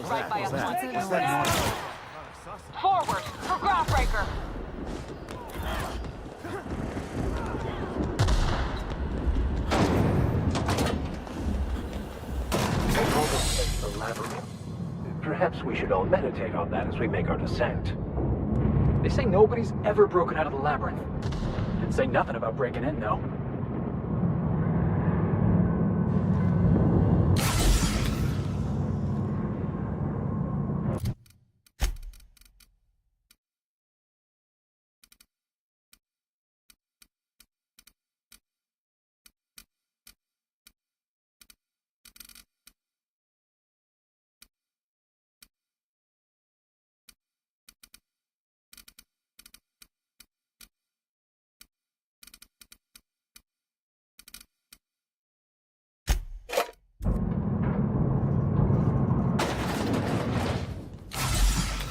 Right by us. Forward for groundbreaker. They told us it's the labyrinth. Perhaps we should all meditate on that as we make our descent. They say nobody's ever broken out of the labyrinth. Didn't say nothing about breaking in, though.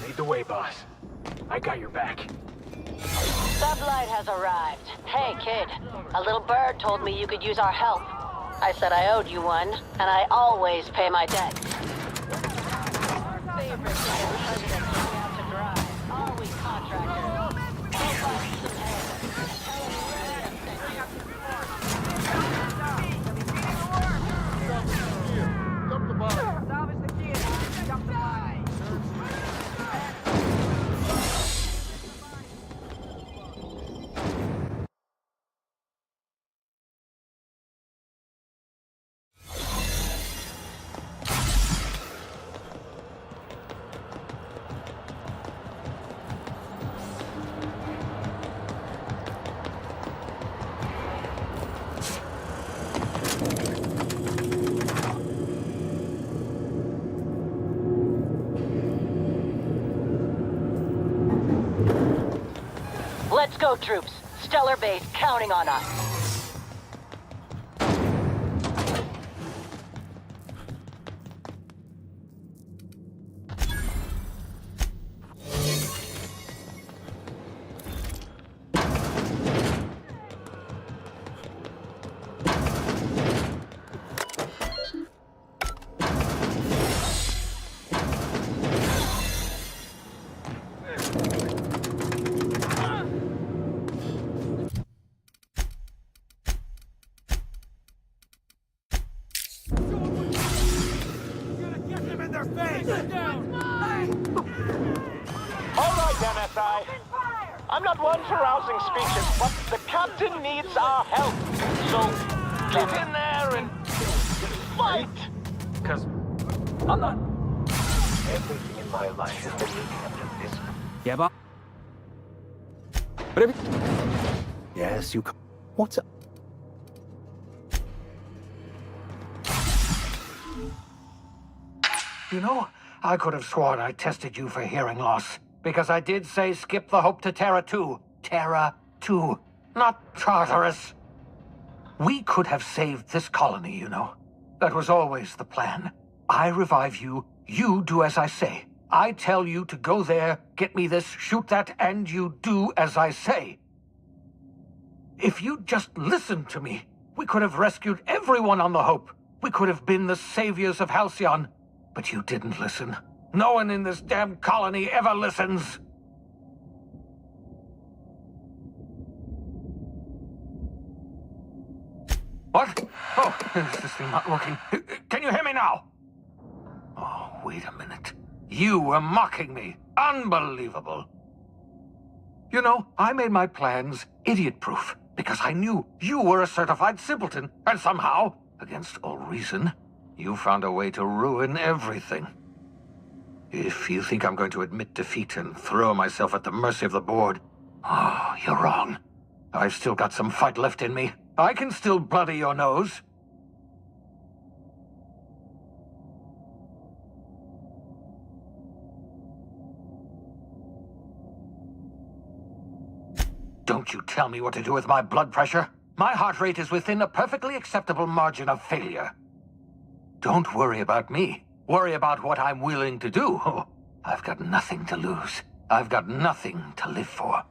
Lead the way, boss. I got your back. Sublight has arrived. Hey, kid. A little bird told me you could use our help. I said I owed you one, and I always pay my debts. Our favorite president going out to drive. Are we contractors? Go bust some heads. Jump the bar. Let's go, troops. Stellar Base counting on us. All right, MSI. I'm not one for rousing speeches, but the captain needs our help. So, get in there and fight! Because I'm not... Everything in my life has been leading up to this. Yeah, but... Yes, you... What's up? You know, I could have sworn I tested you for hearing loss. Because I did say skip the Hope to Terra 2. Terra 2, not Tartarus. We could have saved this colony, you know. That was always the plan. I revive you, you do as I say. I tell you to go there, get me this, shoot that, and you do as I say. If you'd just listened to me, we could have rescued everyone on the Hope. We could have been the saviors of Halcyon. But you didn't listen. No one in this damn colony ever listens. What? Oh, is this thing not working? Can you hear me now? Oh, wait a minute. You were mocking me. Unbelievable. You know, I made my plans idiot-proof because I knew you were a certified simpleton, and somehow, against all reason, you found a way to ruin everything. If you think I'm going to admit defeat and throw myself at the mercy of the board, oh, you're wrong. I've still got some fight left in me. I can still bloody your nose. Don't you tell me what to do with my blood pressure. My heart rate is within a perfectly acceptable margin of failure. Don't worry about me. Worry about what I'm willing to do. Oh, I've got nothing to lose. I've got nothing to live for.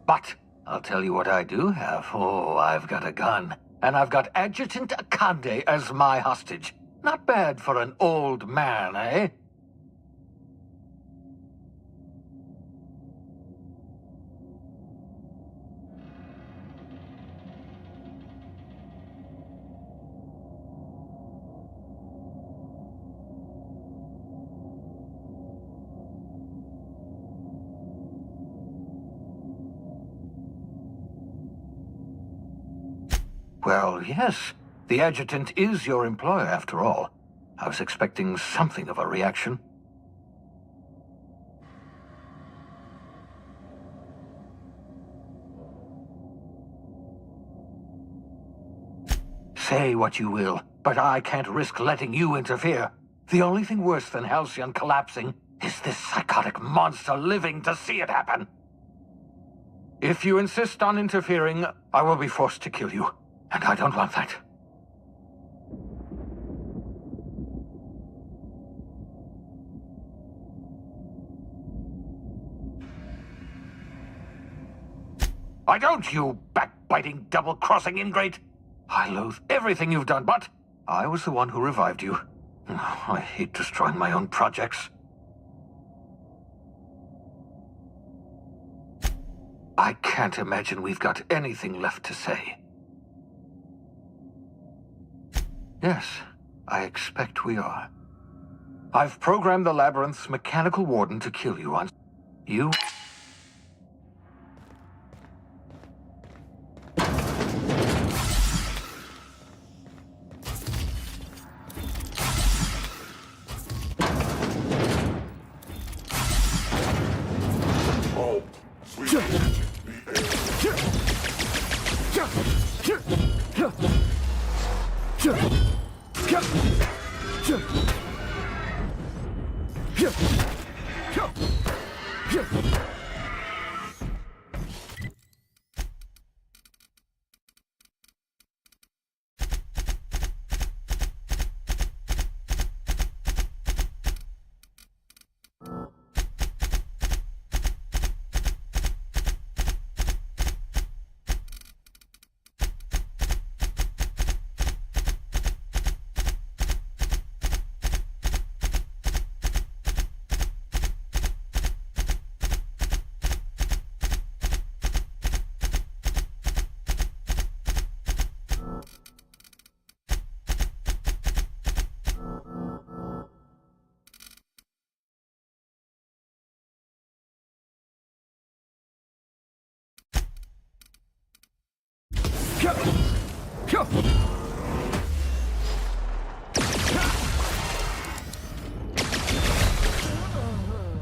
But I'll tell you what I do have. Oh, I've got a gun. And I've got Adjutant Akande as my hostage. Not bad for an old man, eh? Well, yes. The adjutant is your employer, after all. I was expecting something of a reaction. Say what you will, but I can't risk letting you interfere. The only thing worse than Halcyon collapsing is this psychotic monster living to see it happen. If you insist on interfering, I will be forced to kill you. And I don't want that. I don't, you backbiting, double-crossing ingrate. I loathe everything you've done, but I was the one who revived you. I hate destroying my own projects. I can't imagine we've got anything left to say. Yes, I expect we are. I've programmed the Labyrinth's mechanical warden to kill you once. You...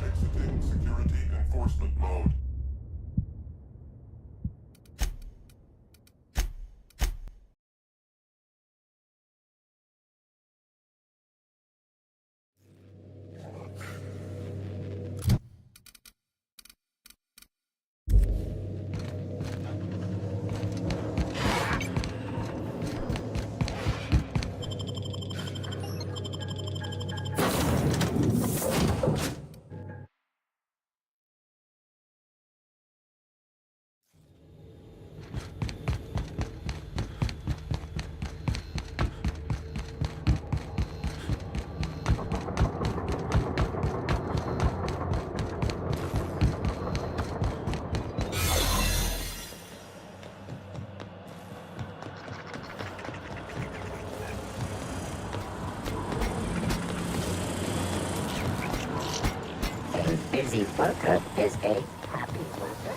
Exiting security enforcement mode. A busy worker is a happy worker.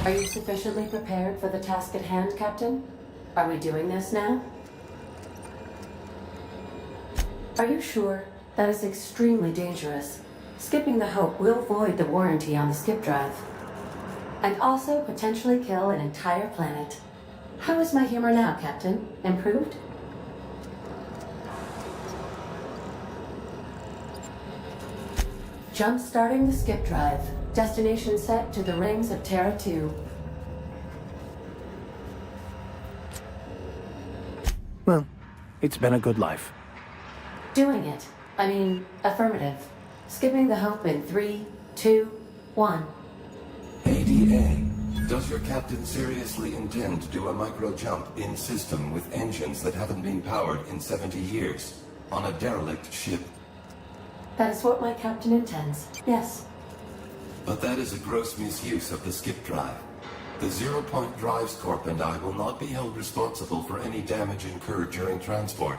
Are you sufficiently prepared for the task at hand, Captain? Are we doing this now? Are you sure? That is extremely dangerous. Skipping the Hope will void the warranty on the skip drive. And also potentially kill an entire planet. How is my humor now, Captain? Improved? Jump-starting the skip drive. Destination set to the rings of Terra 2. Well, it's been a good life. Doing it. I mean, affirmative. Skipping the Hope in 3, 2, 1. ADA, does your captain seriously intend to do a micro-jump in system with engines that haven't been powered in 70 years on a derelict ship? That is what my captain intends, yes. But that is a gross misuse of the skip drive. The Zero-Point Drives Corp and I will not be held responsible for any damage incurred during transport,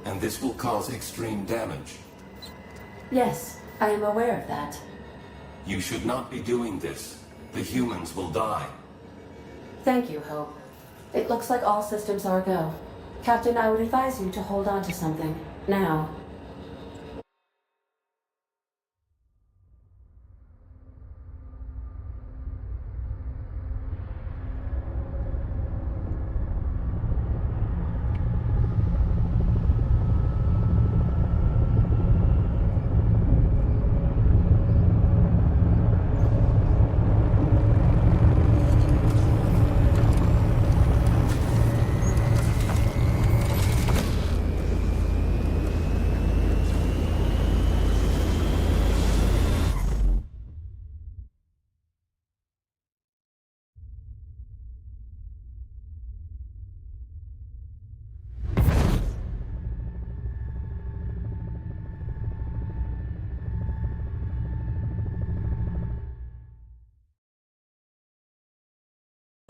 and this will cause extreme damage. Yes, I am aware of that. You should not be doing this. The humans will die. Thank you, Hope. It looks like all systems are go. Captain, I would advise you to hold on to something. Now.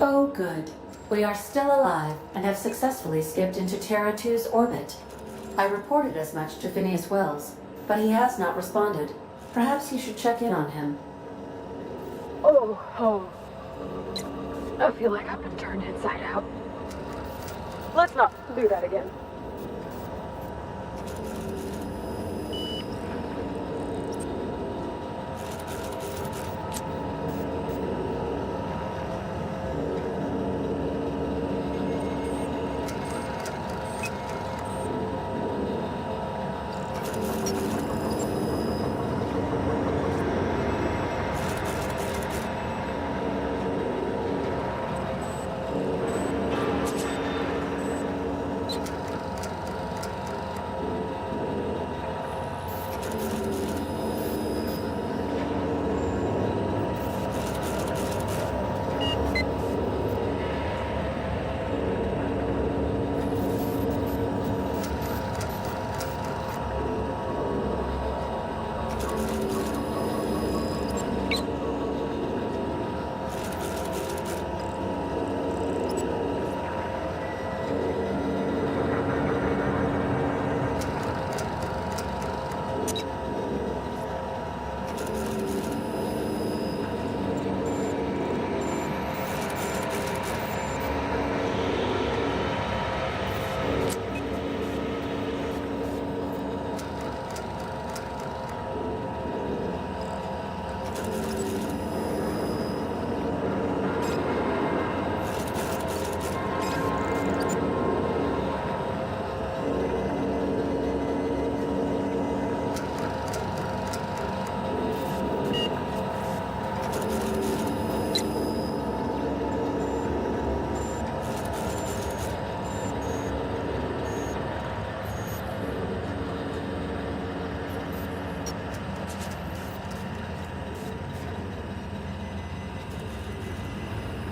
Oh, good. We are still alive and have successfully skipped into Terra 2's orbit. I reported as much to Phineas Wells, but he has not responded. Perhaps you should check in on him. Oh. I feel like I've been turned inside out. Let's not do that again.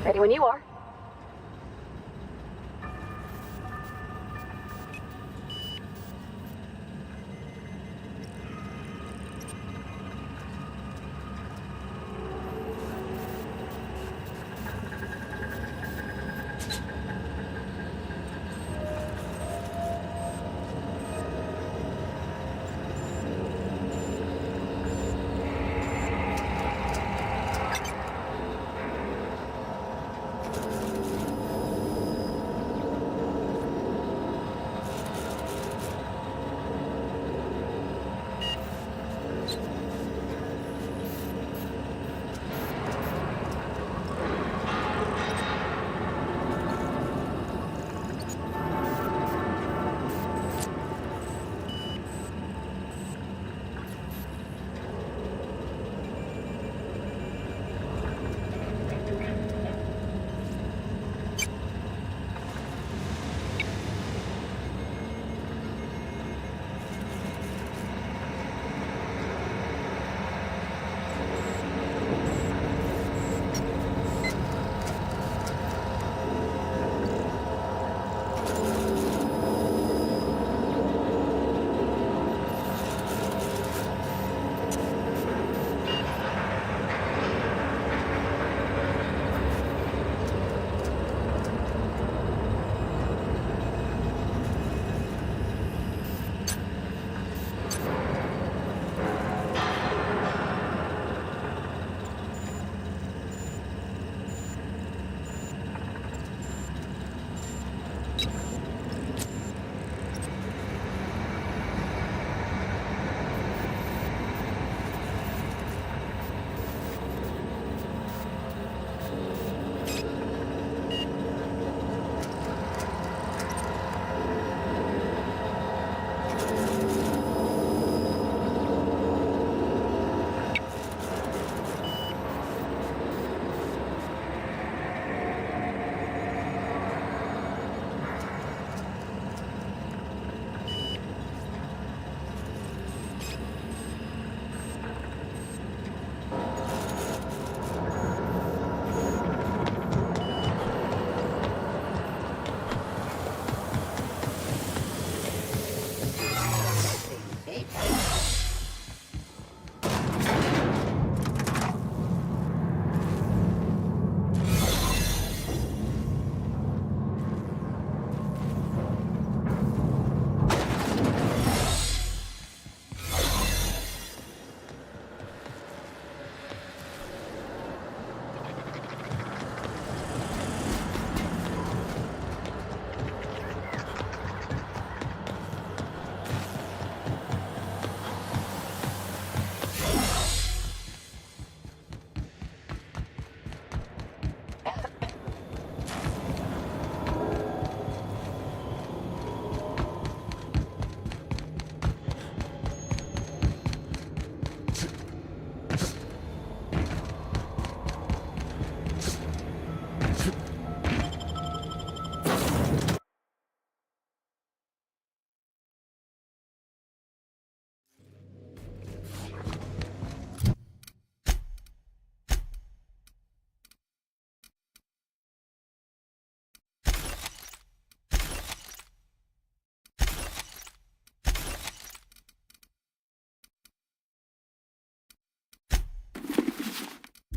Ready when you are.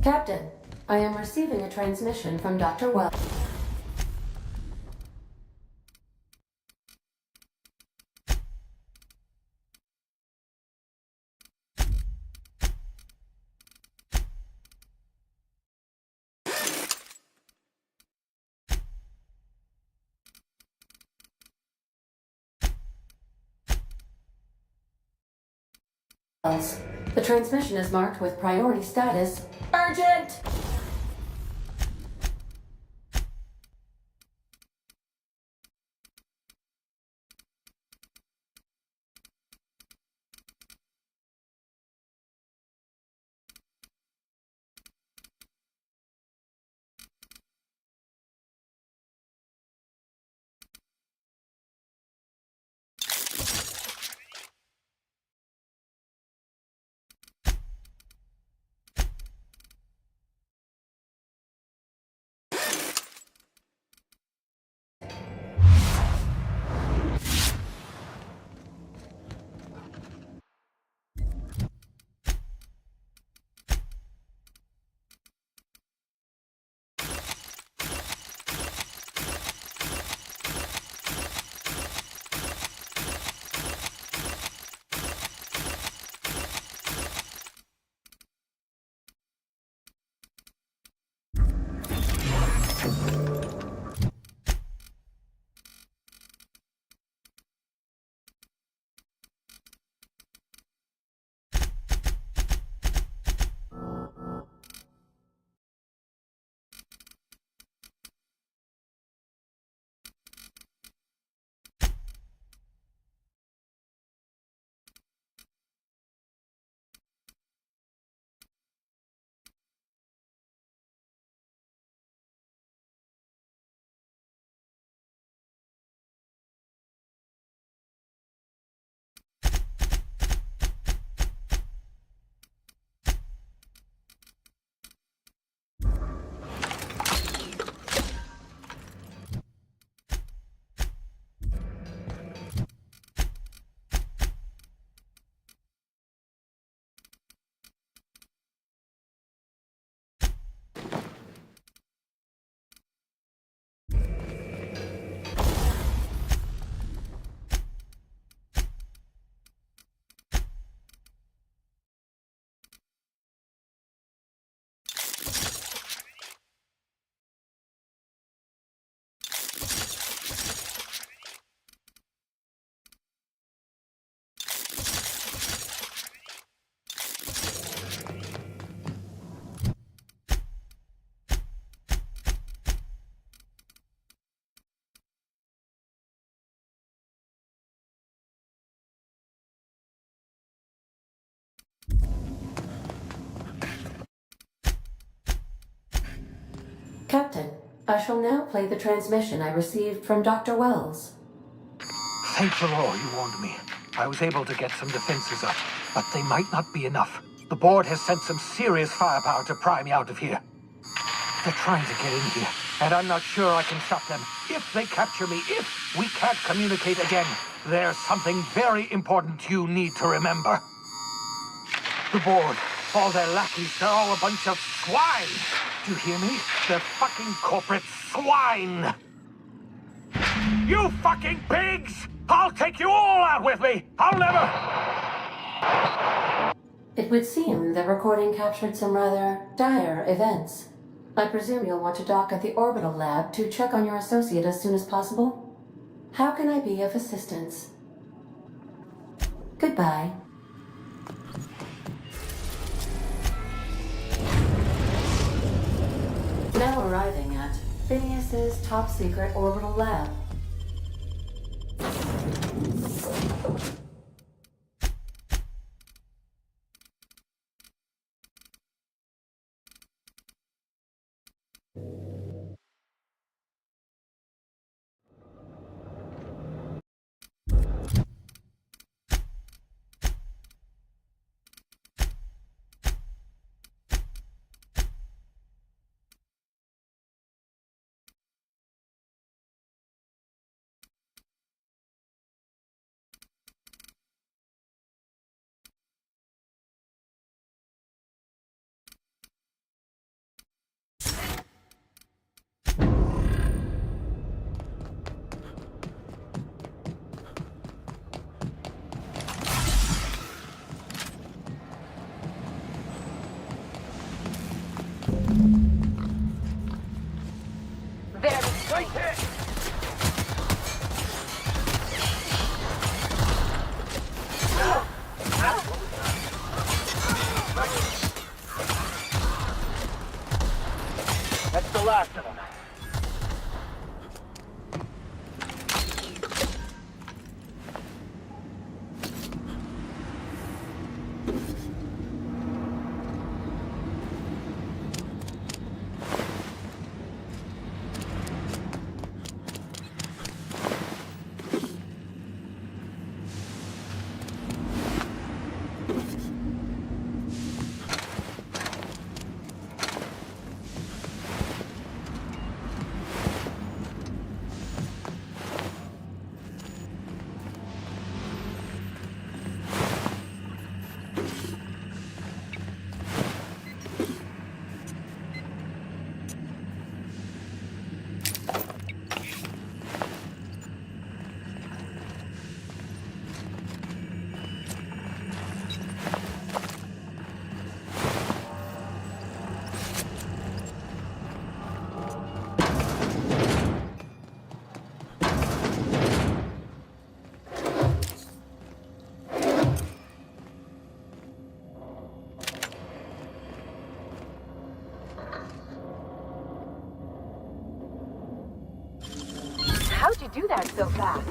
Captain, I am receiving a transmission from Dr. Wells. The transmission is marked with priority status urgent! Captain, I shall now play the transmission I received from Dr. Wells. Thank the Lord you warned me. I was able to get some defenses up, but they might not be enough. The board has sent some serious firepower to pry me out of here. They're trying to get in here, and I'm not sure I can stop them. If they capture me, if we can't communicate again, there's something very important you need to remember. The board, all their lackeys, they're all a bunch of swine. Do you hear me? They're fucking corporate swine. You fucking pigs! I'll take you all out with me! I'll never... It would seem the recording captured some rather dire events. I presume you'll want to dock at the orbital lab to check on your associate as soon as possible? How can I be of assistance? Goodbye. Now arriving at Phineas's top-secret orbital lab. That's the last of them. How'd you do that so fast?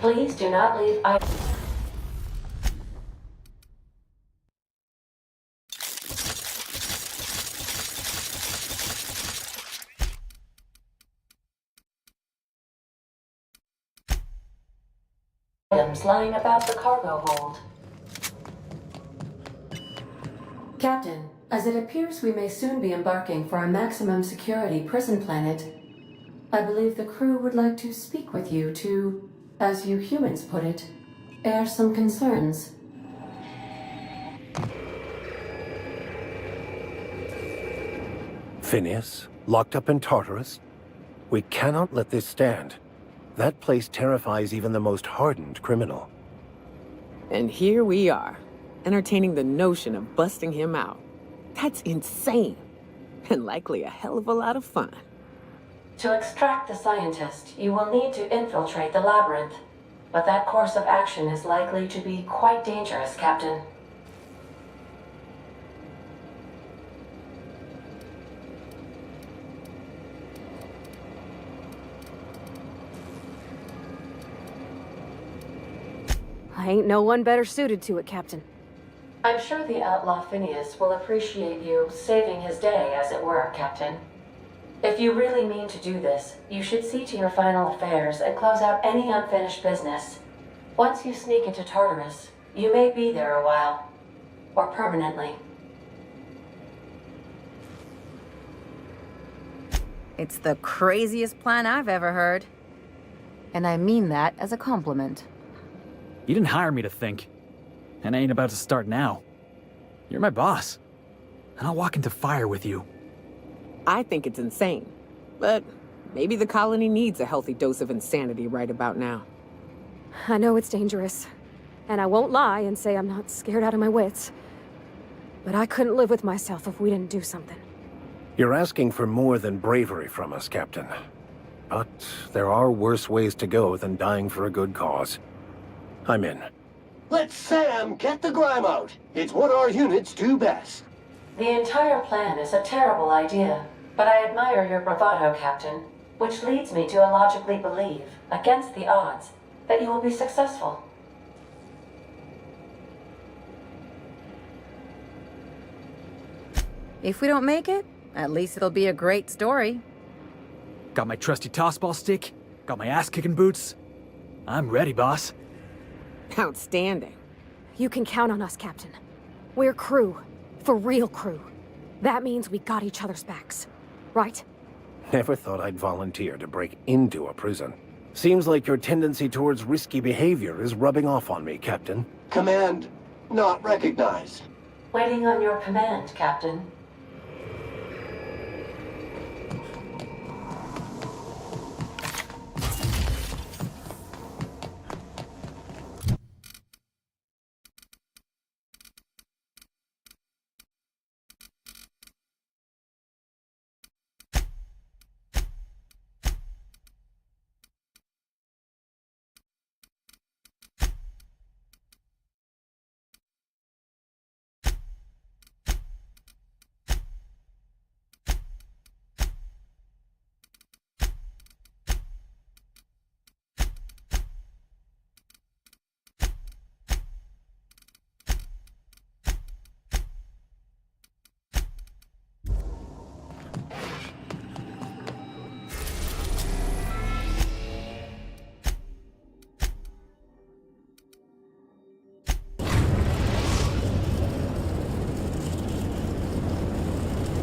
Please do not leave items lying about the cargo hold. Captain, as it appears we may soon be embarking for a maximum security prison planet, I believe the crew would like to speak with you to, as you humans put it, air some concerns. Phineas, locked up in Tartarus? We cannot let this stand. That place terrifies even the most hardened criminal. And here we are, entertaining the notion of busting him out. That's insane, and likely a hell of a lot of fun. To extract the scientist, you will need to infiltrate the labyrinth. But that course of action is likely to be quite dangerous, Captain. Ain't no one better suited to it, Captain. I'm sure the outlaw Phineas will appreciate you saving his day, as it were, Captain. If you really mean to do this, you should see to your final affairs and close out any unfinished business. Once you sneak into Tartarus, you may be there a while. Or permanently. It's the craziest plan I've ever heard. And I mean that as a compliment. You didn't hire me to think. And I ain't about to start now. You're my boss. And I'll walk into fire with you. I think it's insane. But maybe the colony needs a healthy dose of insanity right about now. I know it's dangerous. And I won't lie and say I'm not scared out of my wits. But I couldn't live with myself if we didn't do something. You're asking for more than bravery from us, Captain. But there are worse ways to go than dying for a good cause. I'm in. Let Sam get the grime out. It's what our units do best. The entire plan is a terrible idea, but I admire your bravado, Captain, which leads me to illogically believe, against the odds, that you will be successful. If we don't make it, at least it'll be a great story. Got my trusty tossball stick, got my ass-kicking boots. I'm ready, boss. Outstanding. You can count on us, Captain. We're crew. For real crew. That means we got each other's backs. Right? Never thought I'd volunteer to break into a prison. Seems like your tendency towards risky behavior is rubbing off on me, Captain. Command not recognized. Waiting on your command, Captain.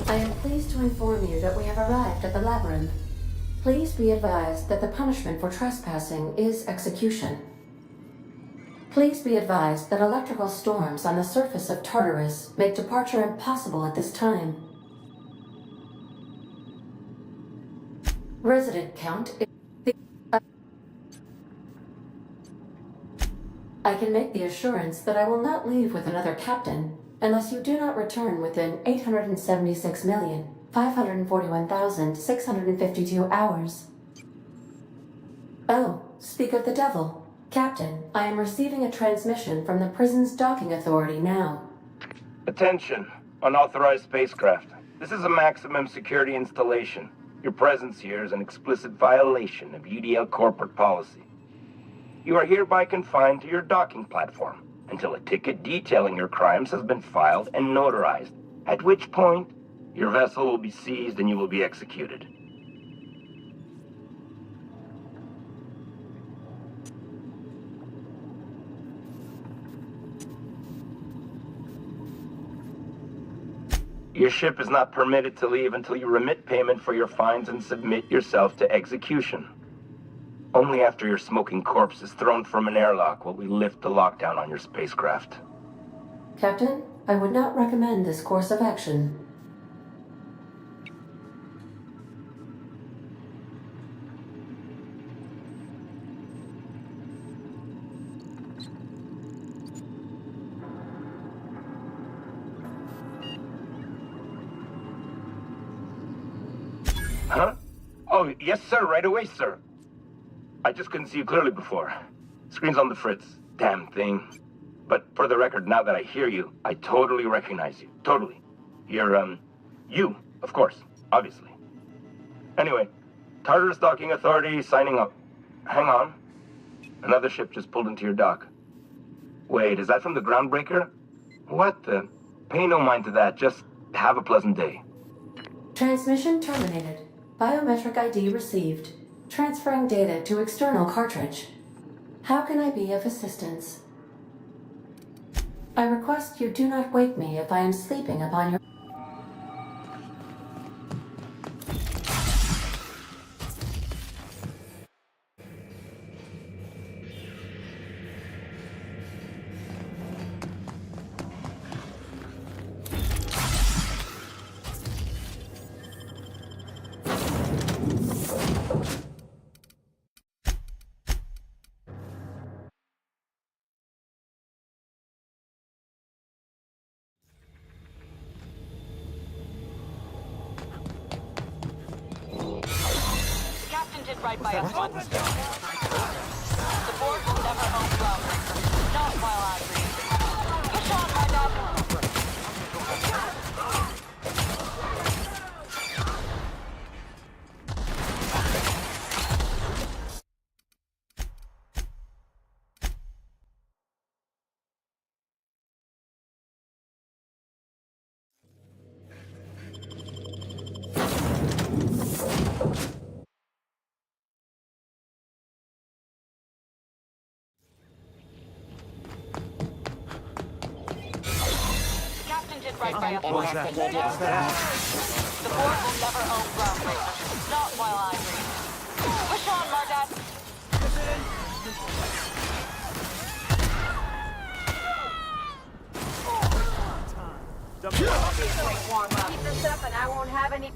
I am pleased to inform you that we have arrived at the labyrinth. Please be advised that the punishment for trespassing is execution. Please be advised that electrical storms on the surface of Tartarus make departure impossible at this time. Resident count is... I can make the assurance that I will not leave with another captain unless you do not return within 876,541,652 hours. Oh, speak of the devil. Captain, I am receiving a transmission from the prison's docking authority now. Attention, unauthorized spacecraft. This is a maximum security installation. Your presence here is an explicit violation of UDL corporate policy. You are hereby confined to your docking platform until a ticket detailing your crimes has been filed and notarized, at which point your vessel will be seized and you will be executed. Your ship is not permitted to leave until you remit payment for your fines and submit yourself to execution. Only after your smoking corpse is thrown from an airlock will we lift the lockdown on your spacecraft. Captain, I would not recommend this course of action. Huh? Oh, yes, sir. Right away, sir. I just couldn't see you clearly before. Screen's on the fritz. Damn thing. But for the record, now that I hear you, I totally recognize you. Totally. You're, you, of course. Obviously. Anyway, Tartarus Docking Authority signing up. Hang on. Another ship just pulled into your dock. Wait, is that from the Groundbreaker? What the? Pay no mind to that. Just have a pleasant day. Transmission terminated. Biometric ID received. Transferring data to external cartridge. How can I be of assistance? I request you do not wake me if I am sleeping upon your... Did right by us once. The board will never own Groundbreaker. Not while I breathe. Push on, my dad. Right by us. The board will never own Groundbreaker. Not while I breathe. Push on, Mardat. Keep this up and I won't have any...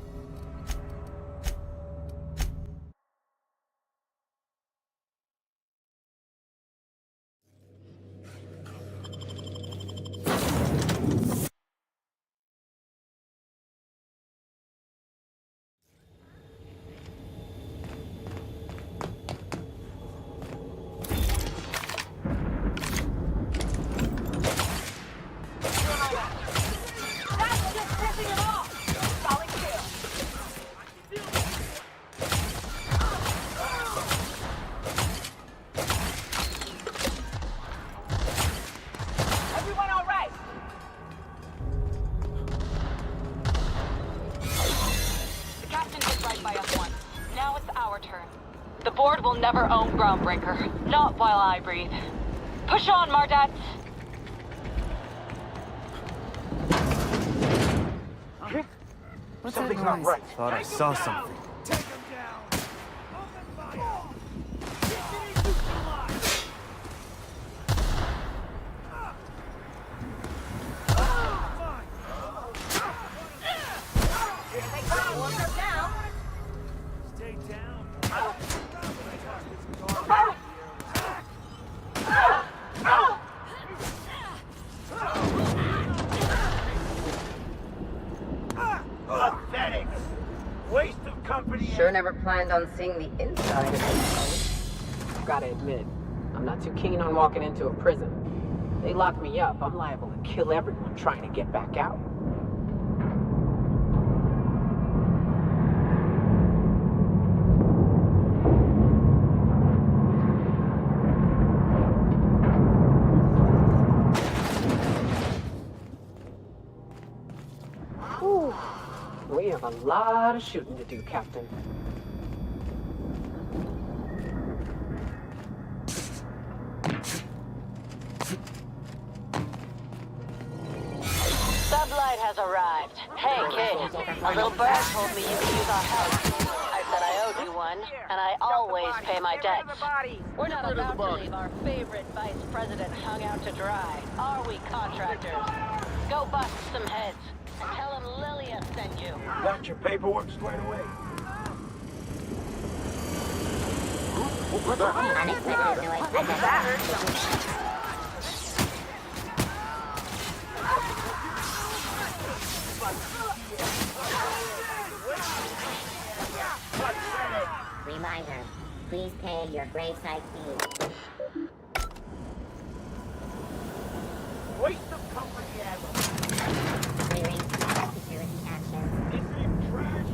The board will never own Groundbreaker. Not while I breathe. Push on, Mardat. Something's not right. Thought I saw something. Pathetic. Waste of company. Sure never planned on seeing the inside of this. Gotta admit, I'm not too keen on walking into a prison. They lock me up, I'm liable to kill everyone trying to get back out. have a lot of shooting to do, Captain. Sublight has arrived. Hey, kid. A little bird told me you could use our help. I said I owed you one, and I always pay my debts. We're not about to leave our favorite vice president hung out to dry, are we, contractors? Go bust some heads, and tell him Lilia sent you. Got your paperwork squared away. What's that? Reminder, please pay your graveside fee. Waste of company ammo. Clearing security action. Is it trash?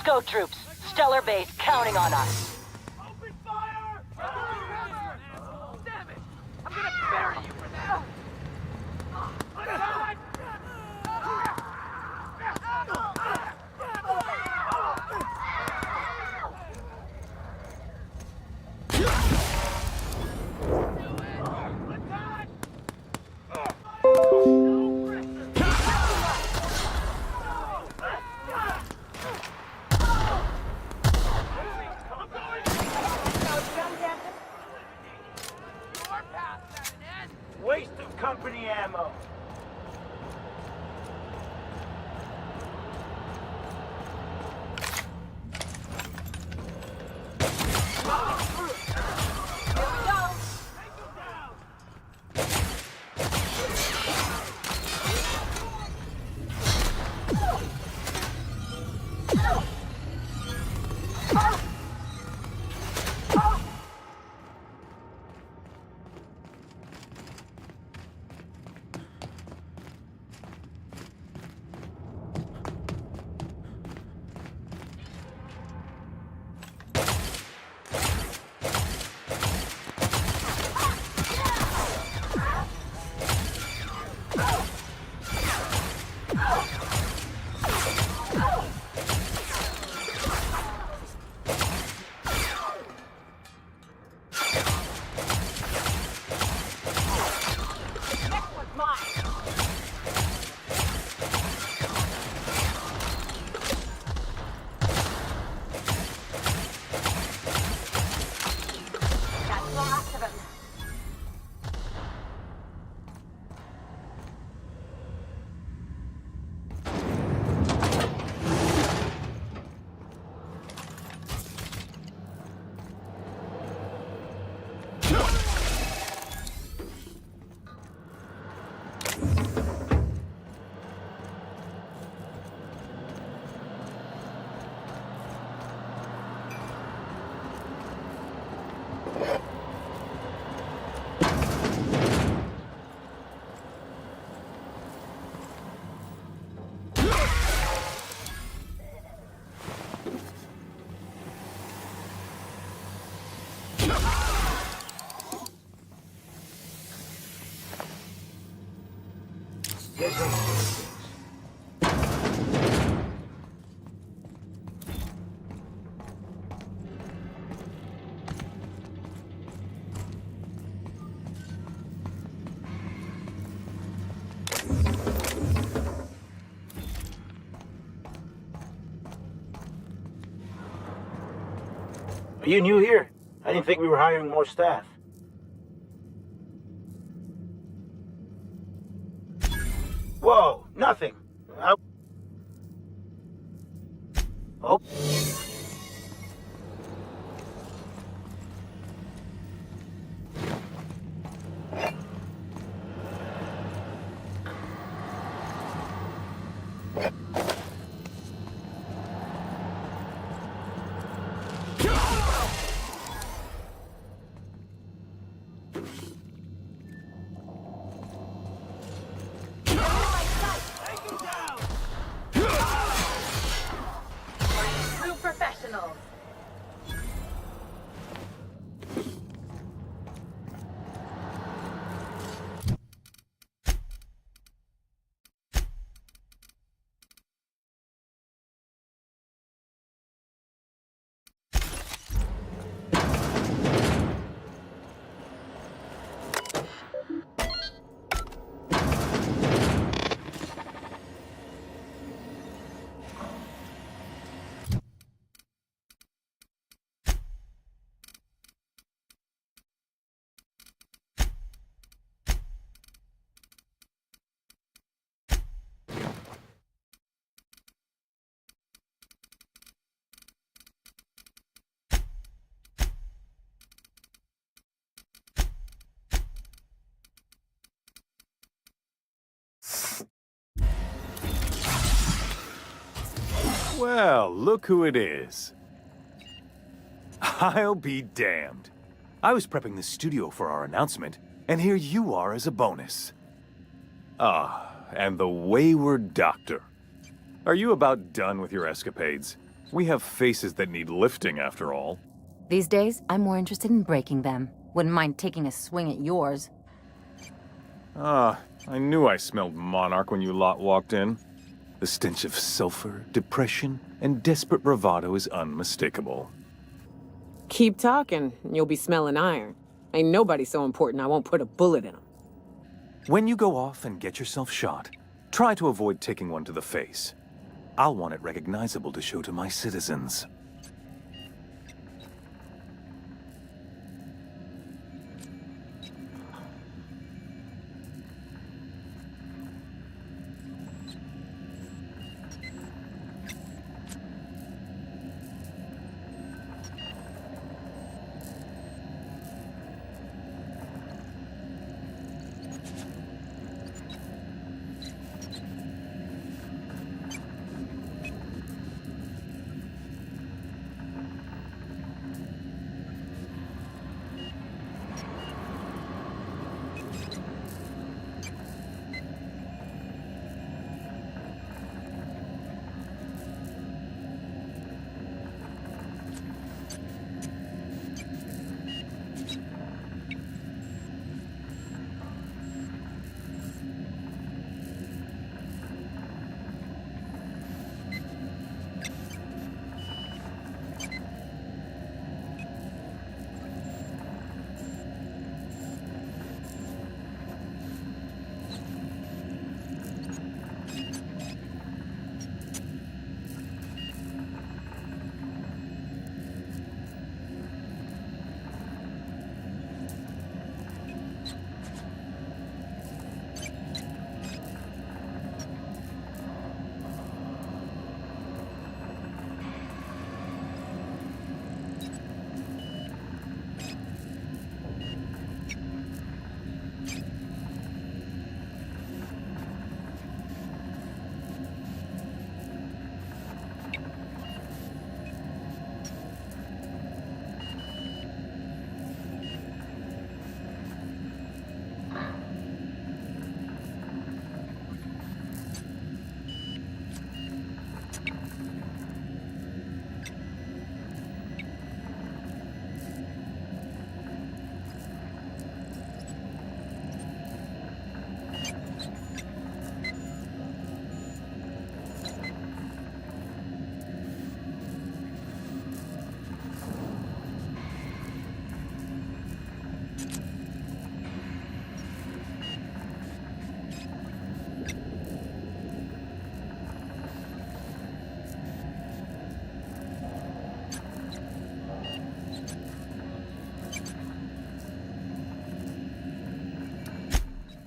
go, troops. Stellar base counting on us. Damn it! I'm gonna bury you for that! Waste of company ammo. Are you new here? I didn't think we were hiring more staff. Whoa, nothing. Oh. Professionals. Well, look who it is. I'll be damned. I was prepping the studio for our announcement, and here you are as a bonus. Ah, and the wayward doctor. Are you about done with your escapades? We have faces that need lifting, after all. These days, I'm more interested in breaking them. Wouldn't mind taking a swing at yours. Ah, I knew I smelled Monarch when you lot walked in. The stench of sulfur, depression, and desperate bravado is unmistakable. Keep talking, and you'll be smelling iron. Ain't nobody so important I won't put a bullet in him. When you go off and get yourself shot, try to avoid taking one to the face. I'll want it recognizable to show to my citizens.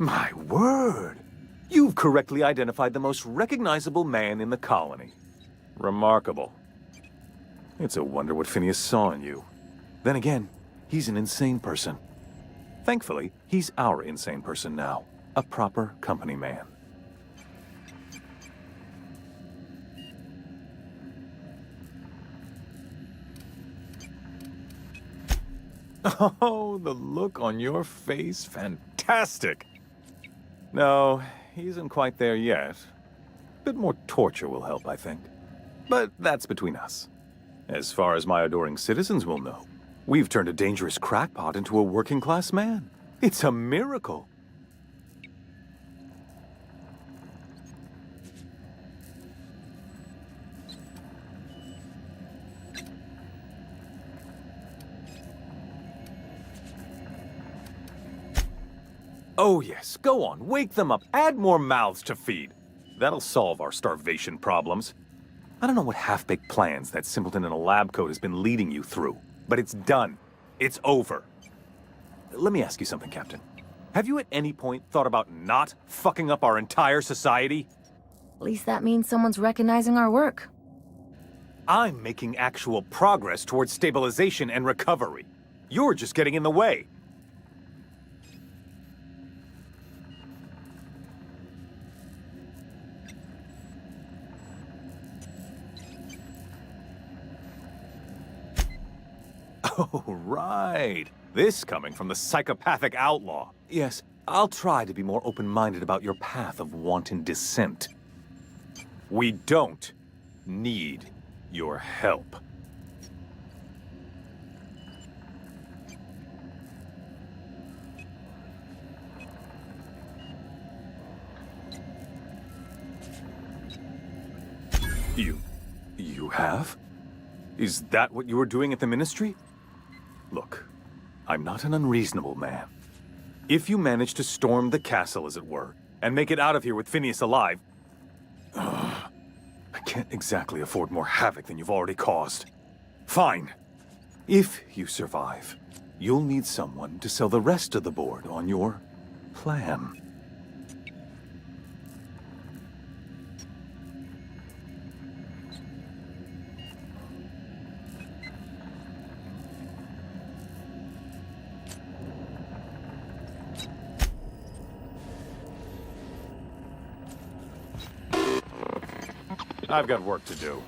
My word! You've correctly identified the most recognizable man in the colony. Remarkable. It's a wonder what Phineas saw in you. Then again, he's an insane person. Thankfully, he's our insane person now. A proper company man. Oh, the look on your face. Fantastic! No, he isn't quite there yet. A bit more torture will help, I think. But that's between us. As far as my adoring citizens will know, we've turned a dangerous crackpot into a working-class man. It's a miracle. Oh yes, go on, wake them up, add more mouths to feed. That'll solve our starvation problems. I don't know what half-baked plans that simpleton in a lab coat has been leading you through, but it's done. It's over. Let me ask you something, Captain. Have you at any point thought about not fucking up our entire society? At least that means someone's recognizing our work. I'm making actual progress towards stabilization and recovery. You're just getting in the way. Oh, right. This coming from the psychopathic outlaw. Yes, I'll try to be more open-minded about your path of wanton dissent. We don't need your help. You have? Is that what you were doing at the Ministry? Look, I'm not an unreasonable man. If you manage to storm the castle, as it were, and make it out of here with Phineas alive, I can't exactly afford more havoc than you've already caused. Fine. If you survive, you'll need someone to sell the rest of the board on your plan. I've got work to do.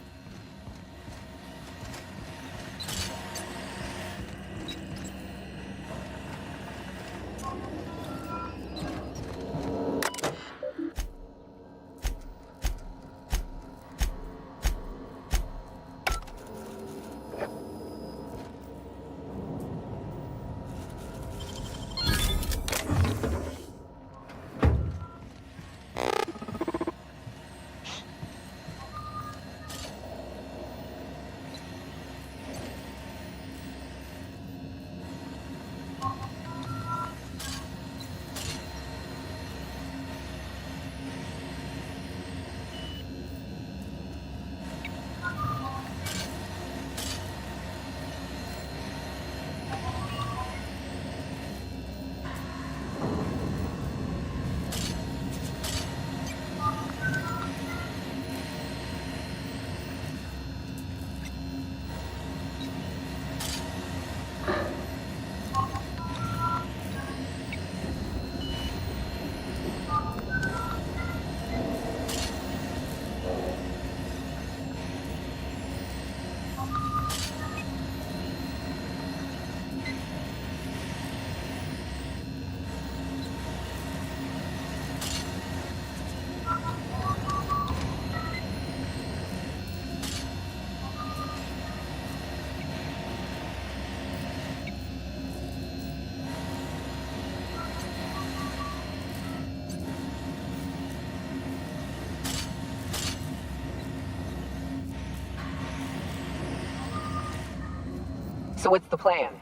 So what's the plan?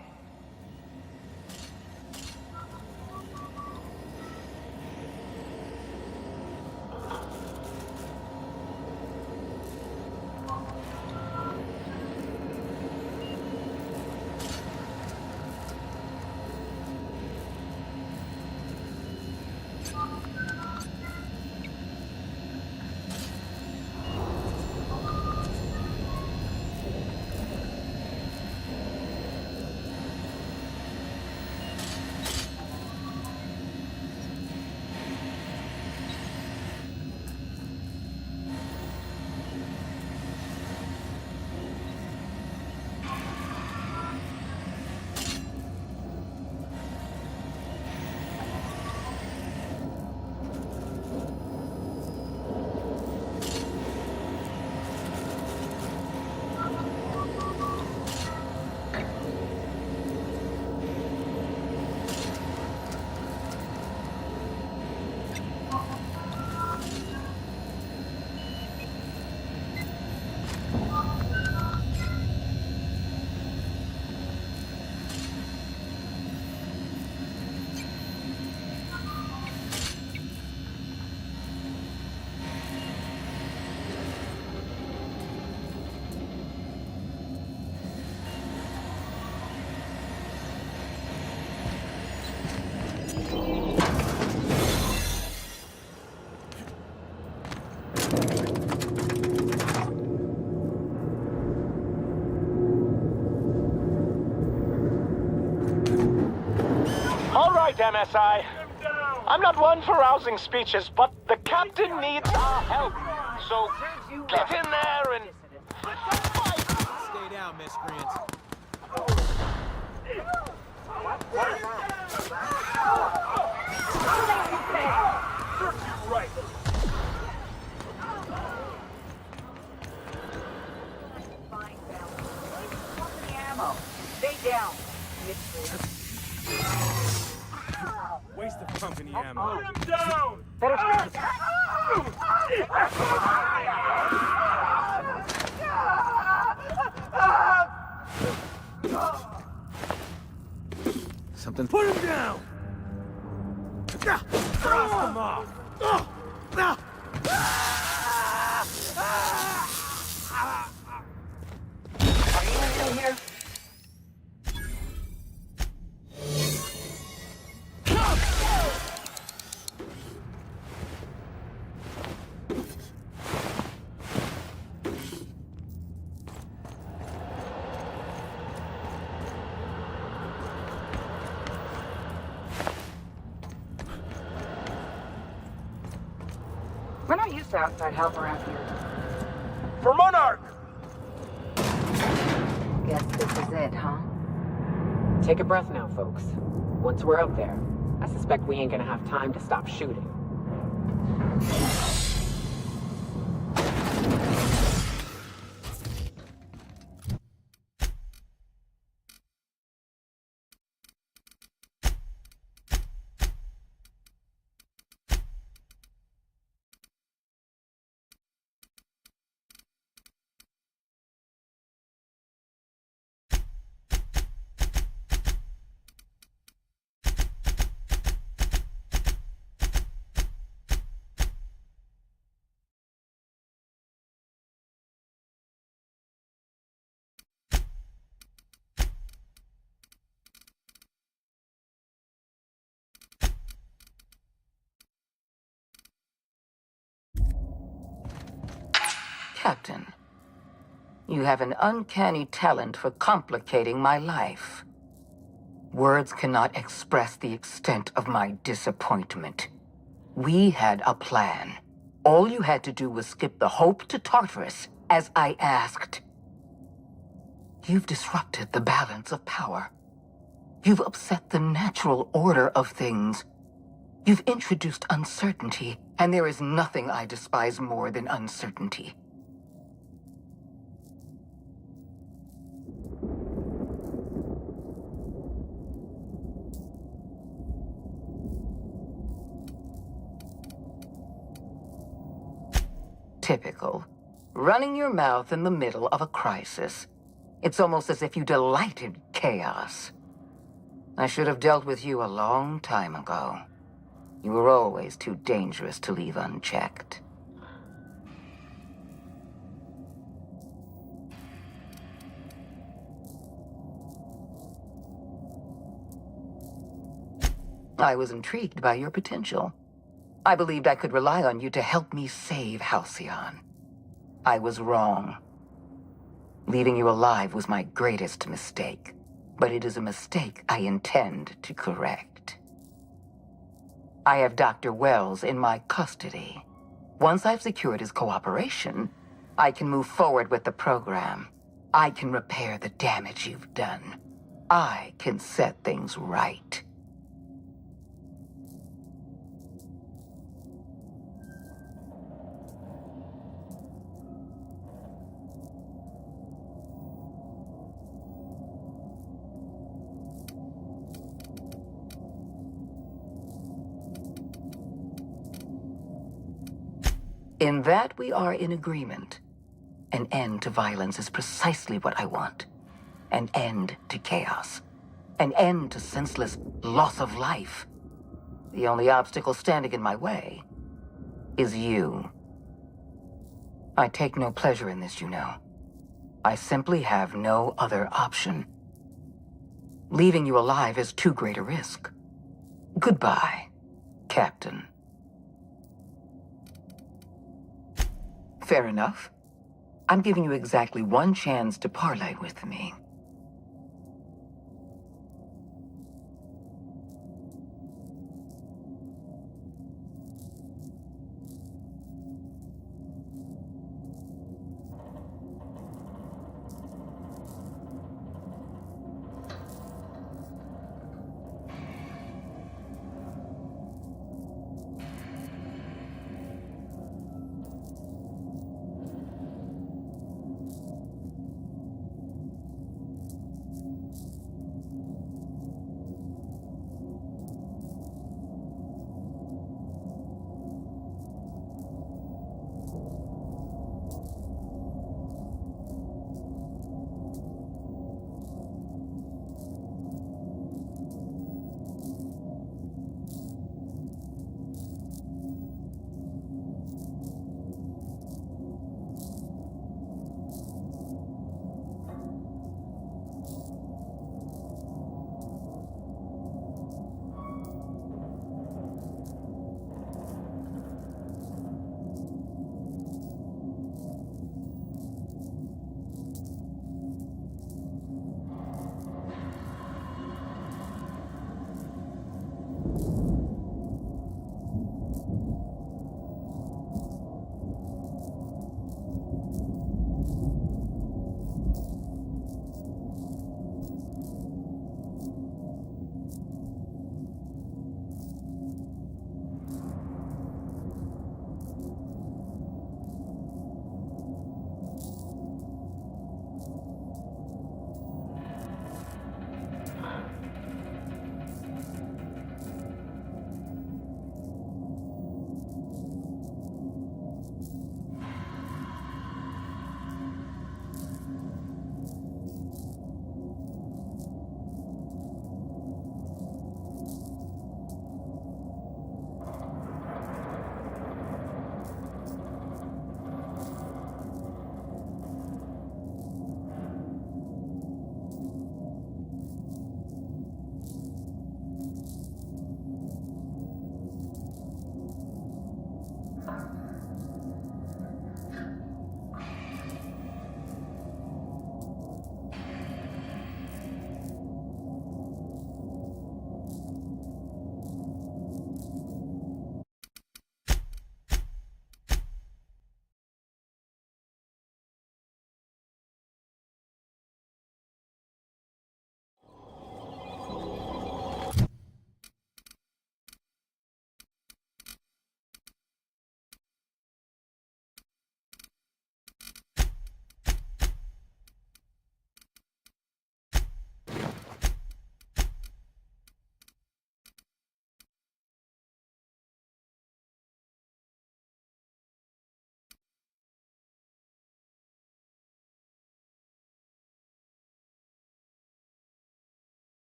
MSI. I'm not one for rousing speeches, but the captain needs our help. So get in there and fight. Stay down, miscreants. waste of company ammo. Put him down! Something. Put him down! Cross him off! Are you still here? We're not used to outside help around here. For Monarch! Guess this is it, huh? Take a breath now, folks. Once we're up there, I suspect we ain't gonna have time to stop shooting. Captain, you have an uncanny talent for complicating my life. Words cannot express the extent of my disappointment. We had a plan. All you had to do was skip the Hope to Tartarus, as I asked. You've disrupted the balance of power. You've upset the natural order of things. You've introduced uncertainty, and there is nothing I despise more than uncertainty. Typical. Running your mouth in the middle of a crisis. It's almost as if you delighted chaos. I should have dealt with you a long time ago. You were always too dangerous to leave unchecked. I was intrigued by your potential. I believed I could rely on you to help me save Halcyon. I was wrong. Leaving you alive was my greatest mistake, but it is a mistake I intend to correct. I have Dr. Wells in my custody. Once I've secured his cooperation, I can move forward with the program. I can repair the damage you've done. I can set things right. In that we are in agreement. An end to violence is precisely what I want. An end to chaos. An end to senseless loss of life. The only obstacle standing in my way is you. I take no pleasure in this, you know. I simply have no other option. Leaving you alive is too great a risk. Goodbye, Captain. Fair enough. I'm giving you exactly one chance to parley with me.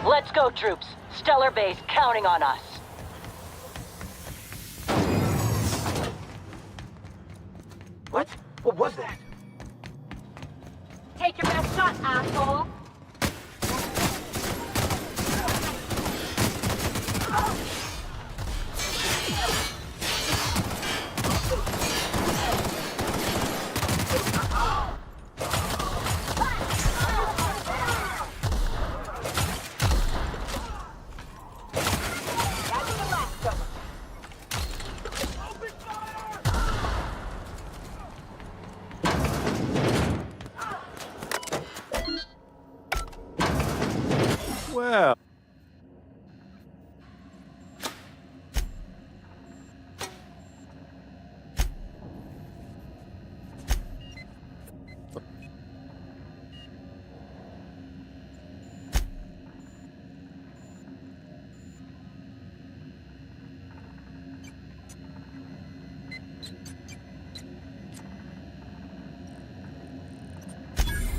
Let's go, troops. Stellar Base counting on us. What? What was that? Take your best shot, asshole! Well...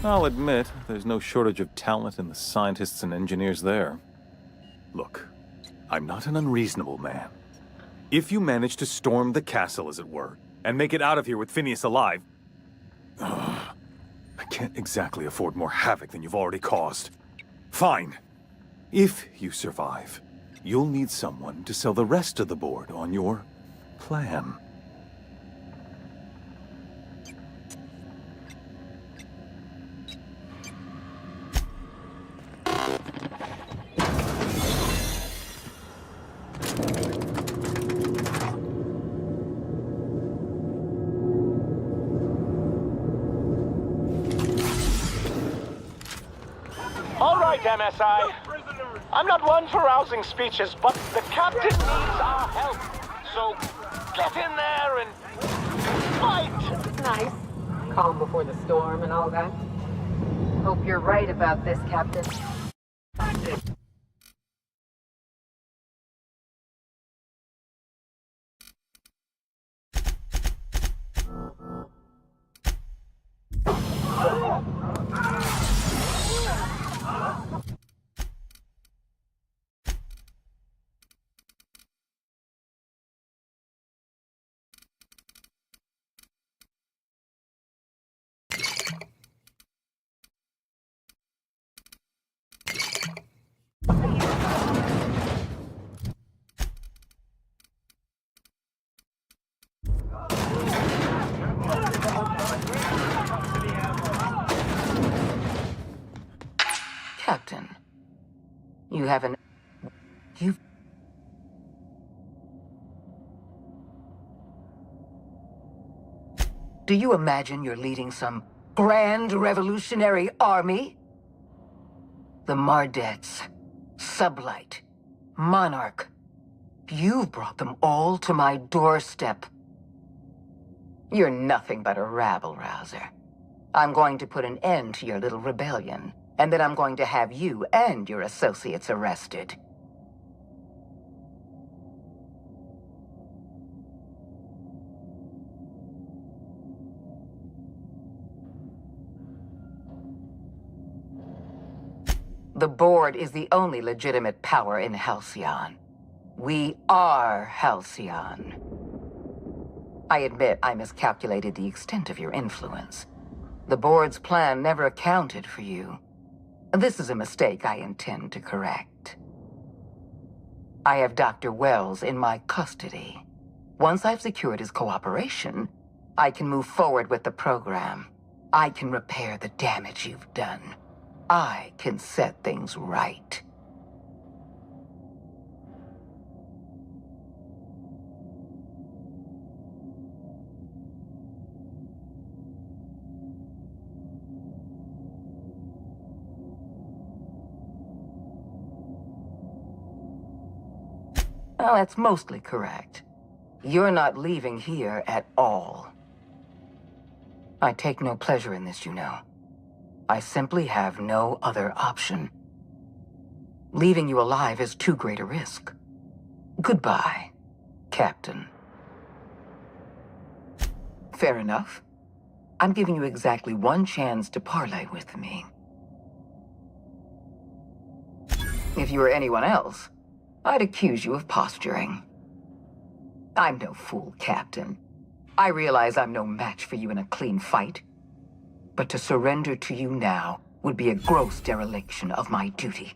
I'll admit, there's no shortage of talent in the scientists and engineers there. Look, I'm not an unreasonable man. If you manage to storm the castle, as it were, and make it out of here with Phineas alive... I can't exactly afford more havoc than you've already caused. Fine. If you survive, you'll need someone to sell the rest of the board on your plan. All right, MSI. I'm not one for rousing speeches, but the captain needs our help. So get in there and fight! Nice. Calm before the storm and all that. Hope you're right about this, Captain. Captain, you haven't... You've... Do you imagine you're leading some grand revolutionary army? The Mardets, Sublight, Monarch. You've brought them all to my doorstep. You're nothing but a rabble-rouser. I'm going to put an end to your little rebellion, and then I'm going to have you and your associates arrested. The board is the only legitimate power in Halcyon. We are Halcyon. I admit I miscalculated the extent of your influence. The board's plan never accounted for you. This is a mistake I intend to correct. I have Dr. Wells in my custody. Once I've secured his cooperation, I can move forward with the program. I can repair the damage you've done. I can set things right. Well, that's mostly correct. You're not leaving here at all. I take no pleasure in this, you know. I simply have no other option. Leaving you alive is too great a risk. Goodbye, Captain. Fair enough. I'm giving you exactly one chance to parley with me. If you were anyone else, I'd accuse you of posturing. I'm no fool, Captain. I realize I'm no match for you in a clean fight. But to surrender to you now would be a gross dereliction of my duty.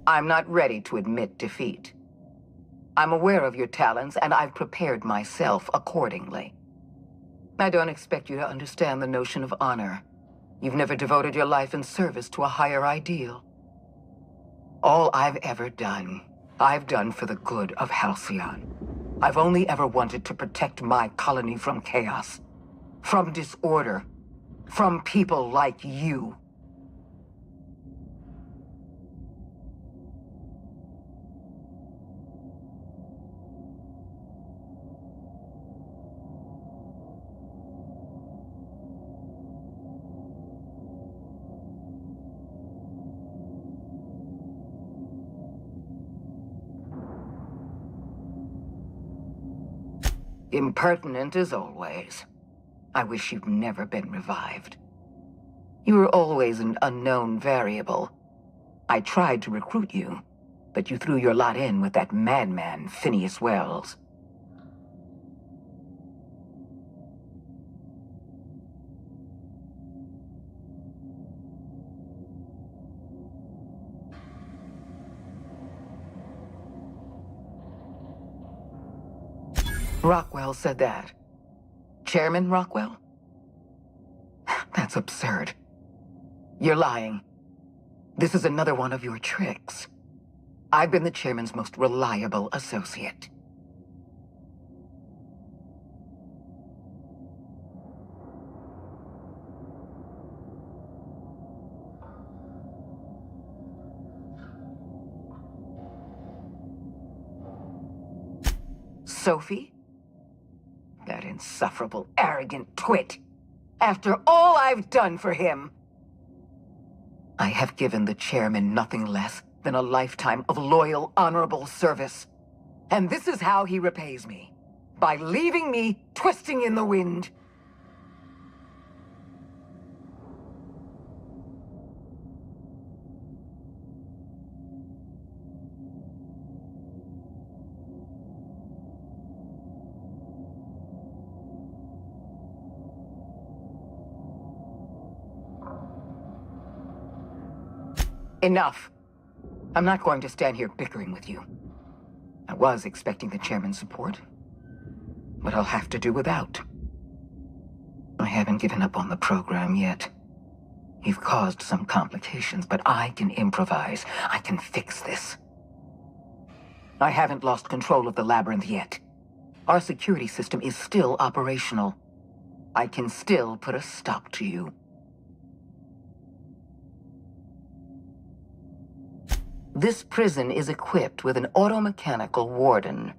I'm not ready to admit defeat. I'm aware of your talents, and I've prepared myself accordingly. I don't expect you to understand the notion of honor. You've never devoted your life in service to a higher ideal. All I've ever done, I've done for the good of Halcyon. I've only ever wanted to protect my colony from chaos, from disorder, from people like you. Impertinent as always. I wish you'd never been revived. You were always an unknown variable. I tried to recruit you, but you threw your lot in with that madman, Phineas Wells. Rockwell said that. Chairman Rockwell? That's absurd. You're lying. This is another one of your tricks. I've been the chairman's most reliable associate. Sophie? That insufferable, arrogant twit. After all I've done for him, I have given the chairman nothing less than a lifetime of loyal, honorable service. And this is how he repays me. By leaving me twisting in the wind. Enough. I'm not going to stand here bickering with you. I was expecting the chairman's support, but I'll have to do without. I haven't given up on the program yet. You've caused some complications, but I can improvise. I can fix this. I haven't lost control of the labyrinth yet. Our security system is still operational. I can still put a stop to you. This prison is equipped with an automechanical warden.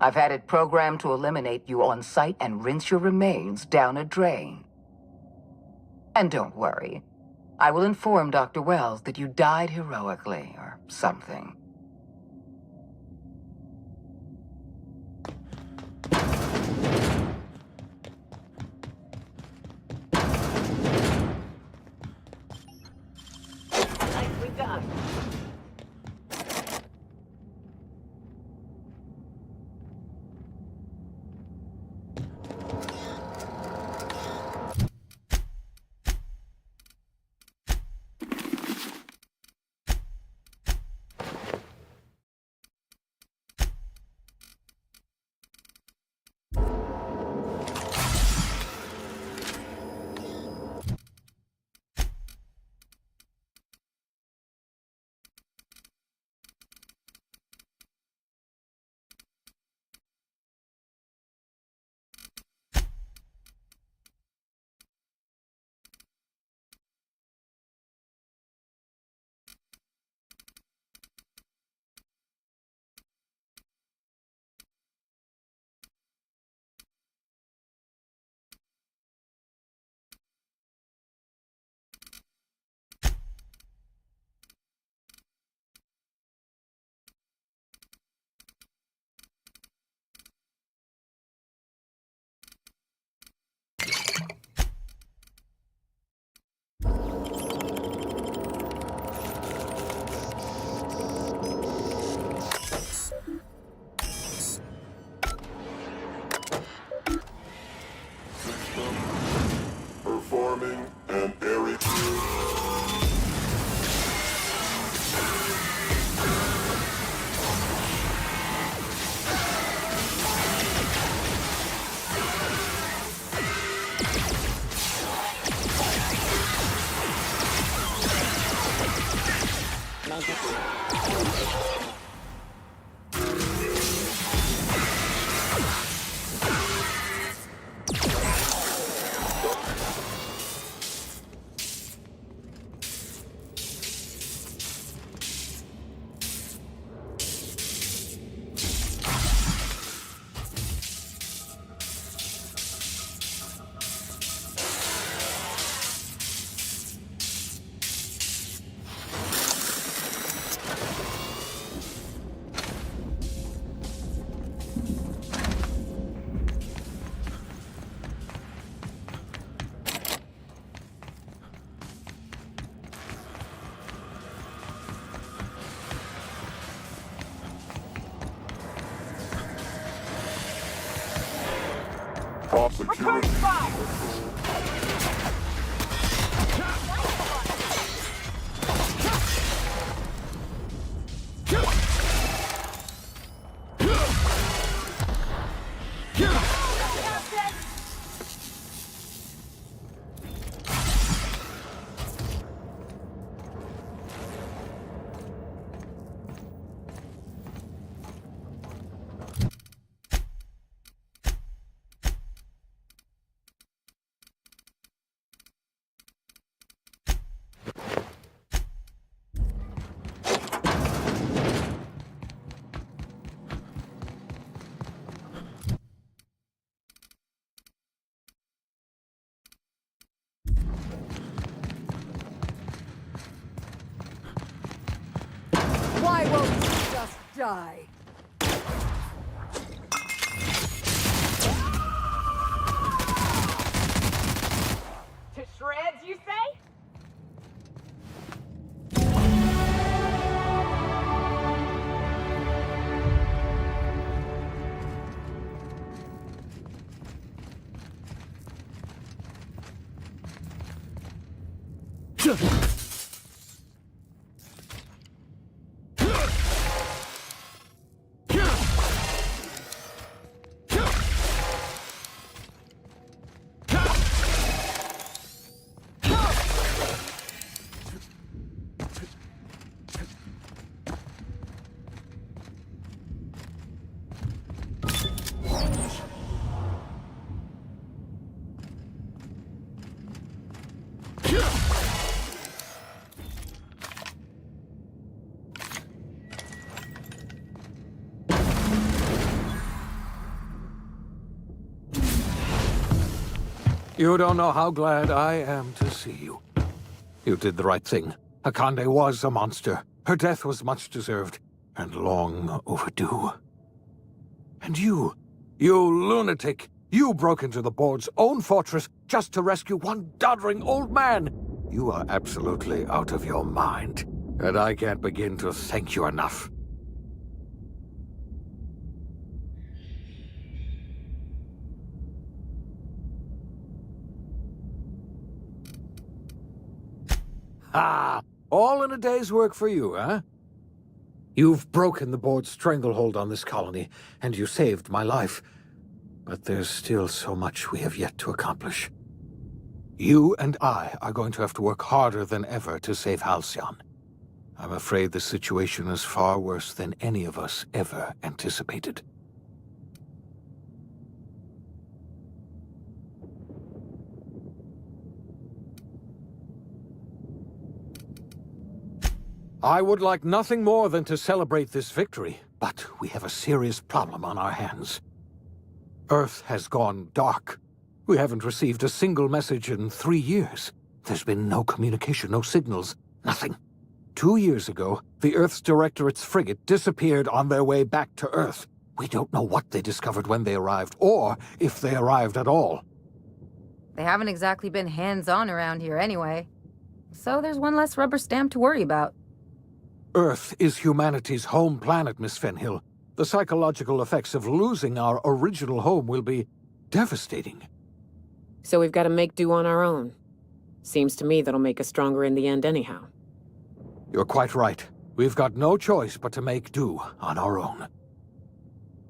I've had it programmed to eliminate you on sight and rinse your remains down a drain. And don't worry, I will inform Dr. Wells that you died heroically or something. Nicely done. Return fire! Why won't you just die? To shreds, you say? You don't know how glad I am to see you. You did the right thing. Akande was a monster. Her death was much deserved, and long overdue. And you lunatic, you broke into the board's own fortress just to rescue one doddering old man. You are absolutely out of your mind, and I can't begin to thank you enough. Ah, all in a day's work for you, huh? You've broken the board's stranglehold on this colony, and you saved my life. But there's still so much we have yet to accomplish. You and I are going to have to work harder than ever to save Halcyon. I'm afraid the situation is far worse than any of us ever anticipated. I would like nothing more than to celebrate this victory, but we have a serious problem on our hands. Earth has gone dark. We haven't received a single message in 3 years. There's been no communication, no signals, nothing. 2 years ago, the Earth's Directorate's frigate disappeared on their way back to Earth. We don't know what they discovered when they arrived, or if they arrived at all. They haven't exactly been hands-on around here anyway. So there's one less rubber stamp to worry about. Earth is humanity's home planet, Miss Fenhill. The psychological effects of losing our original home will be devastating. So we've got to make do on our own. Seems to me that'll make us stronger in the end anyhow. You're quite right. We've got no choice but to make do on our own.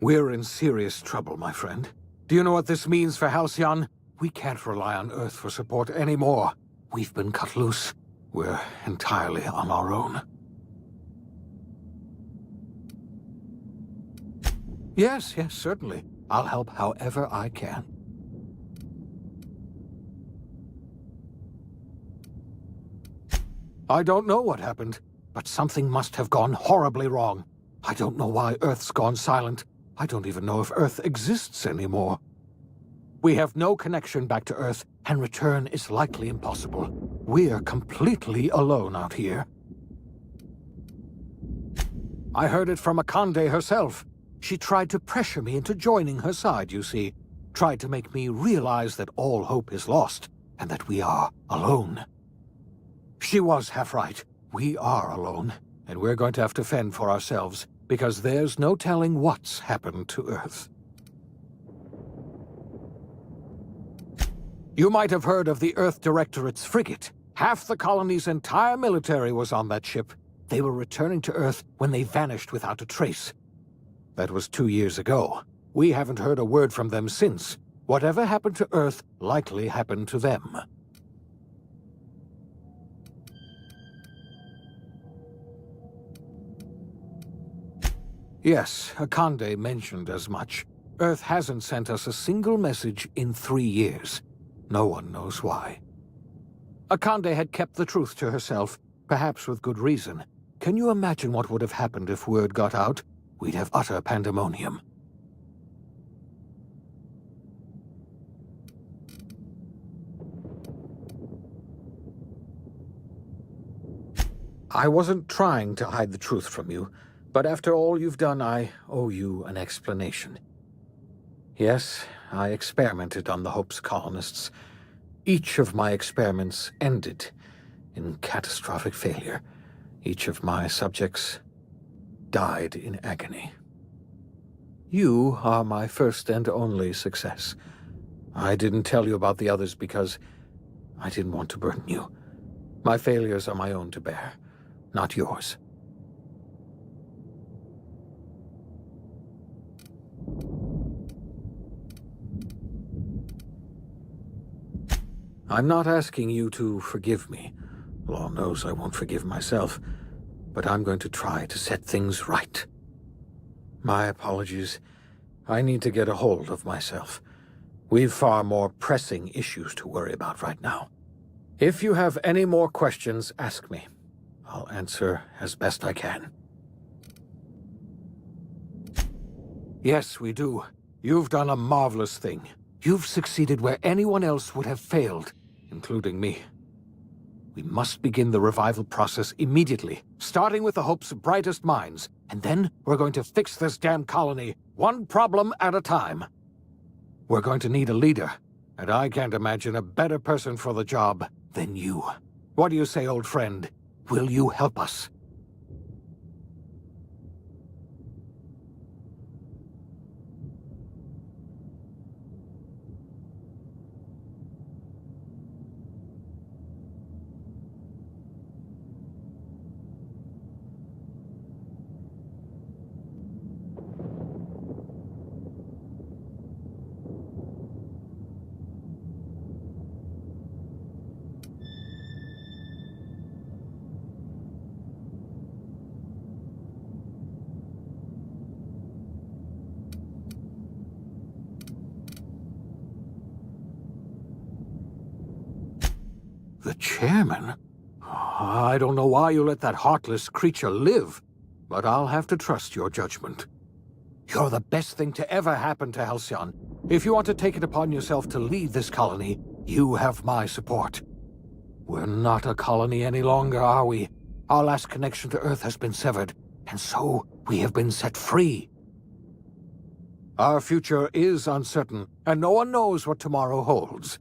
We're in serious trouble, my friend. Do you know what this means for Halcyon? We can't rely on Earth for support anymore. We've been cut loose. We're entirely on our own. Yes, certainly. I'll help however I can. I don't know what happened, but something must have gone horribly wrong. I don't know why Earth's gone silent. I don't even know if Earth exists anymore. We have no connection back to Earth, and return is likely impossible. We're completely alone out here. I heard it from Akande herself. She tried to pressure me into joining her side, you see. Tried to make me realize that all hope is lost, and that we are alone. She was half right. We are alone, and we're going to have to fend for ourselves, because there's no telling what's happened to Earth. You might have heard of the Earth Directorate's frigate. Half the colony's entire military was on that ship. They were returning to Earth when they vanished without a trace. That was 2 years ago. We haven't heard a word from them since. Whatever happened to Earth likely happened to them. Yes, Akande mentioned as much. Earth hasn't sent us a single message in 3 years. No one knows why. Akande had kept the truth to herself, perhaps with good reason. Can you imagine what would have happened if word got out? We'd have utter pandemonium. I wasn't trying to hide the truth from you, but after all you've done, I owe you an explanation. Yes, I experimented on the Hope's colonists. Each of my experiments ended in catastrophic failure. Each of my subjects died in agony. You are my first and only success. I didn't tell you about the others because I didn't want to burden you. My failures are my own to bear, not yours. I'm not asking you to forgive me. Law knows I won't forgive myself, but I'm going to try to set things right. My apologies. I need to get a hold of myself. We've far more pressing issues to worry about right now. If you have any more questions, ask me. I'll answer as best I can. Yes, we do. You've done a marvelous thing. You've succeeded where anyone else would have failed, including me. We must begin the revival process immediately, starting with the Hope's brightest minds, and then we're going to fix this damn colony, one problem at a time. We're going to need a leader, and I can't imagine a better person for the job than you. What do you say, old friend? Will you help us? The chairman? I don't know why you let that heartless creature live, but I'll have to trust your judgment. You're the best thing to ever happen to Halcyon. If you want to take it upon yourself to lead this colony, you have my support. We're not a colony any longer, are we? Our last connection to Earth has been severed, and so we have been set free. Our future is uncertain, and no one knows what tomorrow holds.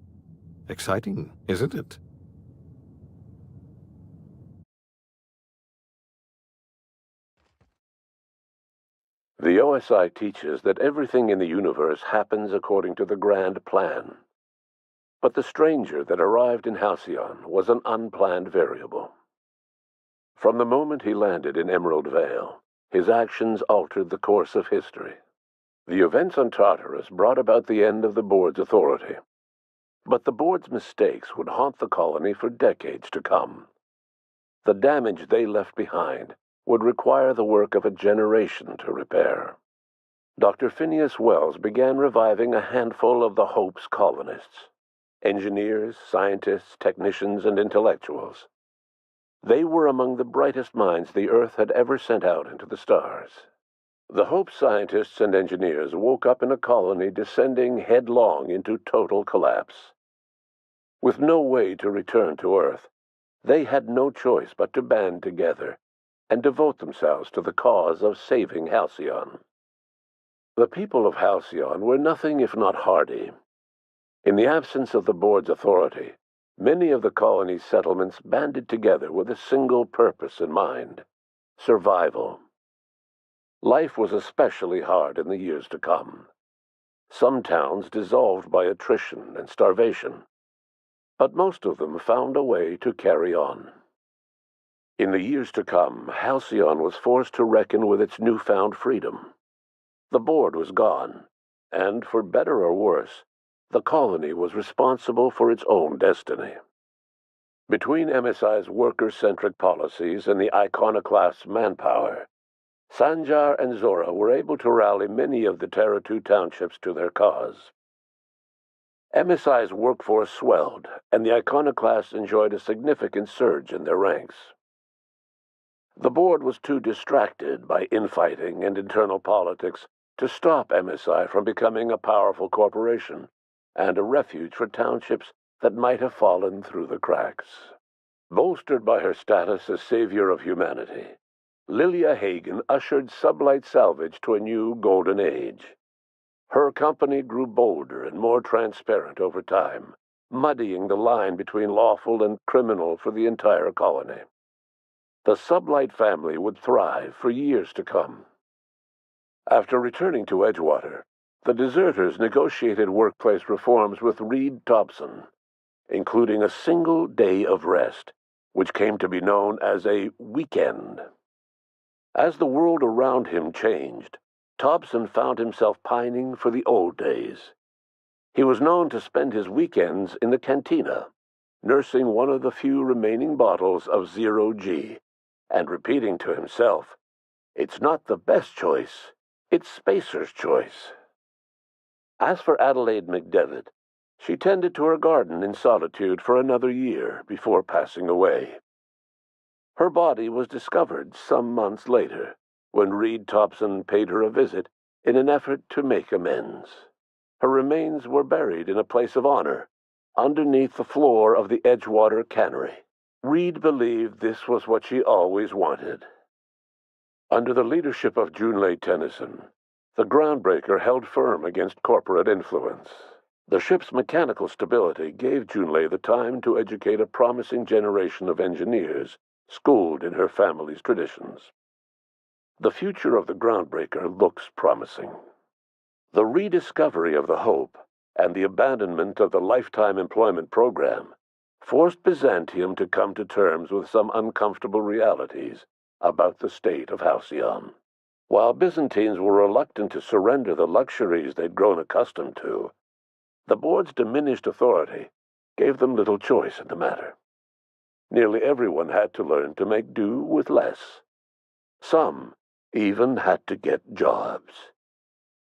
Exciting, isn't it? The OSI teaches that everything in the universe happens according to the grand plan. But the stranger that arrived in Halcyon was an unplanned variable. From the moment he landed in Emerald Vale, his actions altered the course of history. The events on Tartarus brought about the end of the board's authority. But the board's mistakes would haunt the colony for decades to come. The damage they left behind would require the work of a generation to repair. Dr. Phineas Wells began reviving a handful of the Hope's colonists. Engineers, scientists, technicians, and intellectuals. They were among the brightest minds the Earth had ever sent out into the stars. The Hope scientists and engineers woke up in a colony descending headlong into total collapse. With no way to return to Earth, they had no choice but to band together and devote themselves to the cause of saving Halcyon. The people of Halcyon were nothing if not hardy. In the absence of the board's authority, many of the colony's settlements banded together with a single purpose in mind: survival. Life was especially hard in the years to come. Some towns dissolved by attrition and starvation, but most of them found a way to carry on. In the years to come, Halcyon was forced to reckon with its newfound freedom. The board was gone, and for better or worse, the colony was responsible for its own destiny. Between MSI's worker-centric policies and the iconoclast's manpower, Sanjar and Zora were able to rally many of the Terra 2 townships to their cause. MSI's workforce swelled, and the iconoclasts enjoyed a significant surge in their ranks. The board was too distracted by infighting and internal politics to stop MSI from becoming a powerful corporation and a refuge for townships that might have fallen through the cracks. Bolstered by her status as savior of humanity, Lilia Hagen ushered Sublight Salvage to a new golden age. Her company grew bolder and more transparent over time, muddying the line between lawful and criminal for the entire colony. The Sublight family would thrive for years to come. After returning to Edgewater, the deserters negotiated workplace reforms with Reed Thompson, including a single day of rest, which came to be known as a weekend. As the world around him changed, Thompson found himself pining for the old days. He was known to spend his weekends in the cantina, nursing one of the few remaining bottles of 0G, and repeating to himself, "It's not the best choice, it's Spacer's choice." As for Adelaide McDevitt, she tended to her garden in solitude for another year before passing away. Her body was discovered some months later, when Reed Thompson paid her a visit in an effort to make amends. Her remains were buried in a place of honor, underneath the floor of the Edgewater cannery. Reed believed this was what she always wanted. Under the leadership of Junlei Tennyson, the groundbreaker held firm against corporate influence. The ship's mechanical stability gave Junlei the time to educate a promising generation of engineers schooled in her family's traditions. The future of the groundbreaker looks promising. The rediscovery of the Hope and the abandonment of the lifetime employment program forced Byzantium to come to terms with some uncomfortable realities about the state of Halcyon. While Byzantines were reluctant to surrender the luxuries they'd grown accustomed to, the board's diminished authority gave them little choice in the matter. Nearly everyone had to learn to make do with less. Some even had to get jobs.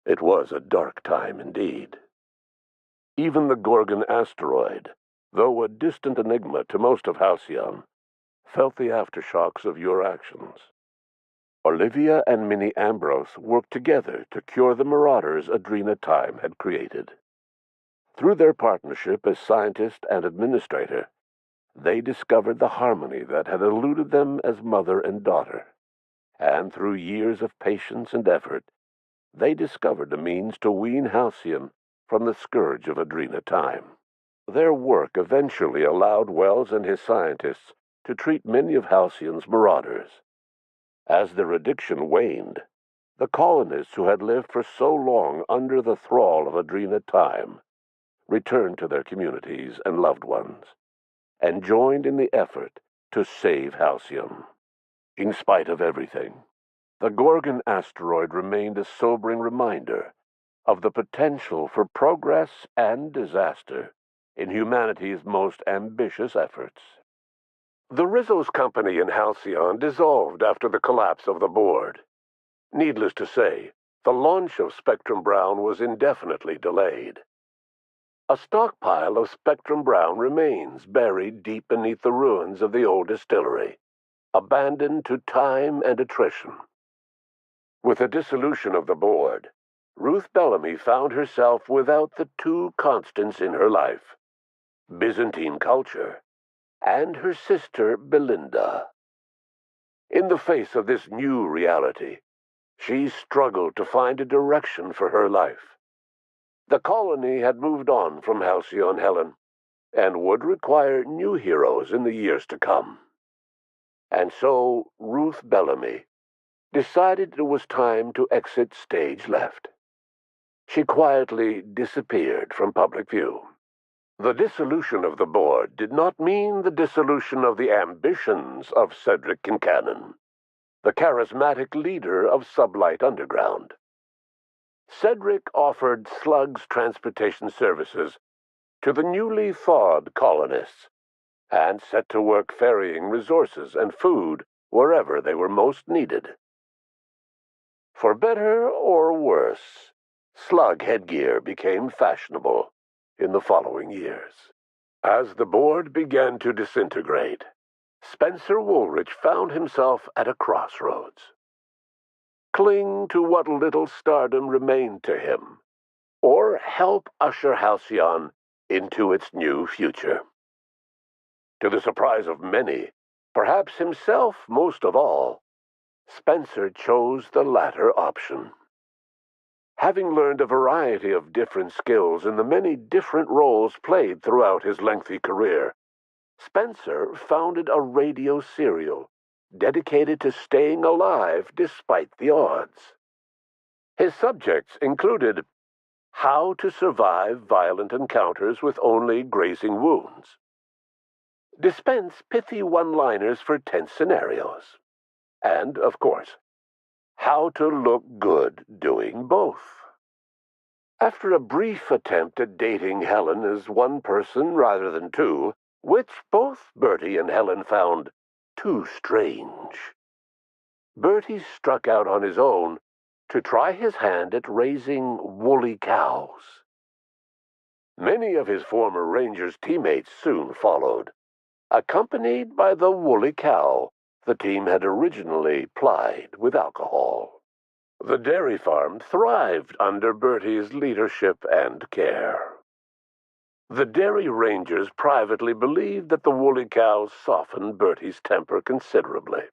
It was a dark time indeed. Even the Gorgon asteroid, though a distant enigma to most of Halcyon, felt the aftershocks of your actions. Olivia and Minnie Ambrose worked together to cure the marauders Adrena Time had created. Through their partnership as scientist and administrator, they discovered the harmony that had eluded them as mother and daughter. And through years of patience and effort, they discovered a means to wean Halcyon from the scourge of Adrena Time. Their work eventually allowed Wells and his scientists to treat many of Halcyon's marauders. As their addiction waned, the colonists who had lived for so long under the thrall of Adrena Time returned to their communities and loved ones, and joined in the effort to save Halcyon. In spite of everything, the Gorgon asteroid remained a sobering reminder of the potential for progress and disaster in humanity's most ambitious efforts. The Rizzo's company in Halcyon dissolved after the collapse of the board. Needless to say, the launch of Spectrum Brown was indefinitely delayed. A stockpile of Spectrum Brown remains buried deep beneath the ruins of the old distillery, abandoned to time and attrition. With the dissolution of the board, Ruth Bellamy found herself without the two constants in her life, Byzantine culture and her sister Belinda. In the face of this new reality, she struggled to find a direction for her life. The colony had moved on from Halcyon Helen, and would require new heroes in the years to come. And so Ruth Bellamy decided it was time to exit stage left. She quietly disappeared from public view. The dissolution of the board did not mean the dissolution of the ambitions of Cedric Kincannon, the charismatic leader of Sublight Underground. Cedric offered Slug's transportation services to the newly thawed colonists, and set to work ferrying resources and food wherever they were most needed. For better or worse, slug headgear became fashionable in the following years. As the board began to disintegrate, Spencer Woolrich found himself at a crossroads. Cling to what little stardom remained to him, or help usher Halcyon into its new future. To the surprise of many, perhaps himself most of all, Spencer chose the latter option. Having learned a variety of different skills in the many different roles played throughout his lengthy career, Spencer founded a radio serial dedicated to staying alive despite the odds. His subjects included how to survive violent encounters with only grazing wounds, dispense pithy one-liners for tense scenarios, and, of course, how to look good doing both. After a brief attempt at dating Helen as one person rather than two, which both Bertie and Helen found too strange, Bertie struck out on his own to try his hand at raising woolly cows. Many of his former Rangers teammates soon followed, accompanied by the woolly cow the team had originally plied with alcohol. The dairy farm thrived under Bertie's leadership and care. The dairy rangers privately believed that the woolly cows softened Bertie's temper considerably,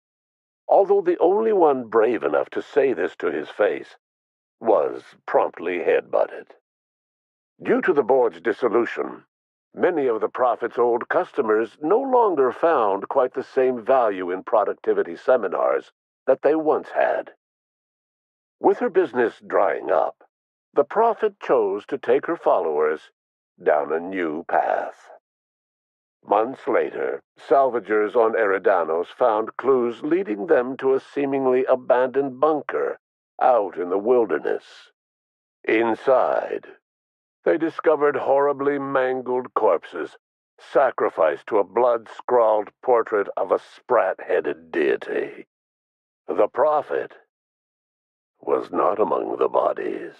although the only one brave enough to say this to his face was promptly headbutted. Due to the board's dissolution, many of the Prophet's old customers no longer found quite the same value in productivity seminars that they once had. With her business drying up, the Prophet chose to take her followers down a new path. Months later, salvagers on Eridanos found clues leading them to a seemingly abandoned bunker out in the wilderness. Inside, they discovered horribly mangled corpses, sacrificed to a blood-scrawled portrait of a sprat-headed deity. The Prophet was not among the bodies.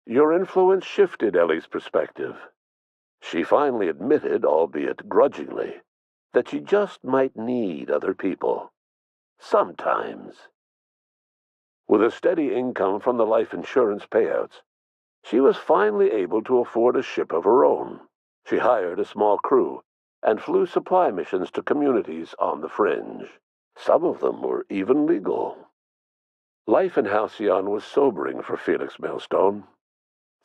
Your influence shifted Ellie's perspective. She finally admitted, albeit grudgingly, that she just might need other people. Sometimes. With a steady income from the life insurance payouts, she was finally able to afford a ship of her own. She hired a small crew and flew supply missions to communities on the fringe. Some of them were even legal. Life in Halcyon was sobering for Felix Millstone.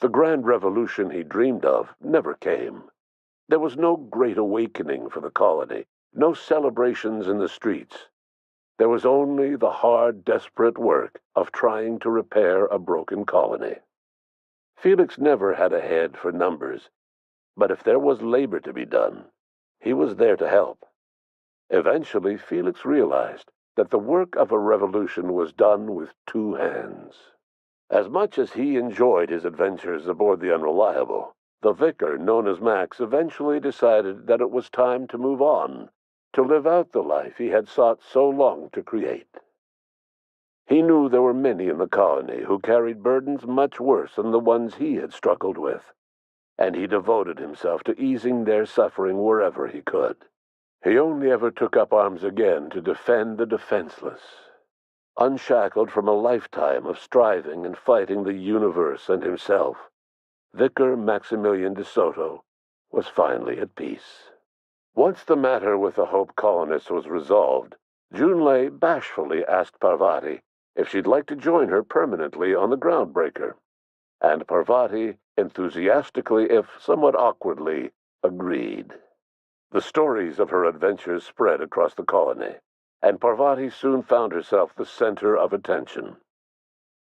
The grand revolution he dreamed of never came. There was no great awakening for the colony, no celebrations in the streets. There was only the hard, desperate work of trying to repair a broken colony. Felix never had a head for numbers, but if there was labor to be done, he was there to help. Eventually, Felix realized that the work of a revolution was done with two hands. As much as he enjoyed his adventures aboard the Unreliable, the vicar, known as Max, eventually decided that it was time to move on, to live out the life he had sought so long to create. He knew there were many in the colony who carried burdens much worse than the ones he had struggled with, and he devoted himself to easing their suffering wherever he could. He only ever took up arms again to defend the defenseless. Unshackled from a lifetime of striving and fighting the universe and himself, Vicar Maximilian de Soto was finally at peace. Once the matter with the Hope colonists was resolved, Junlei bashfully asked Parvati if she'd like to join her permanently on the Groundbreaker, and Parvati enthusiastically, if somewhat awkwardly, agreed. The stories of her adventures spread across the colony, and Parvati soon found herself the center of attention.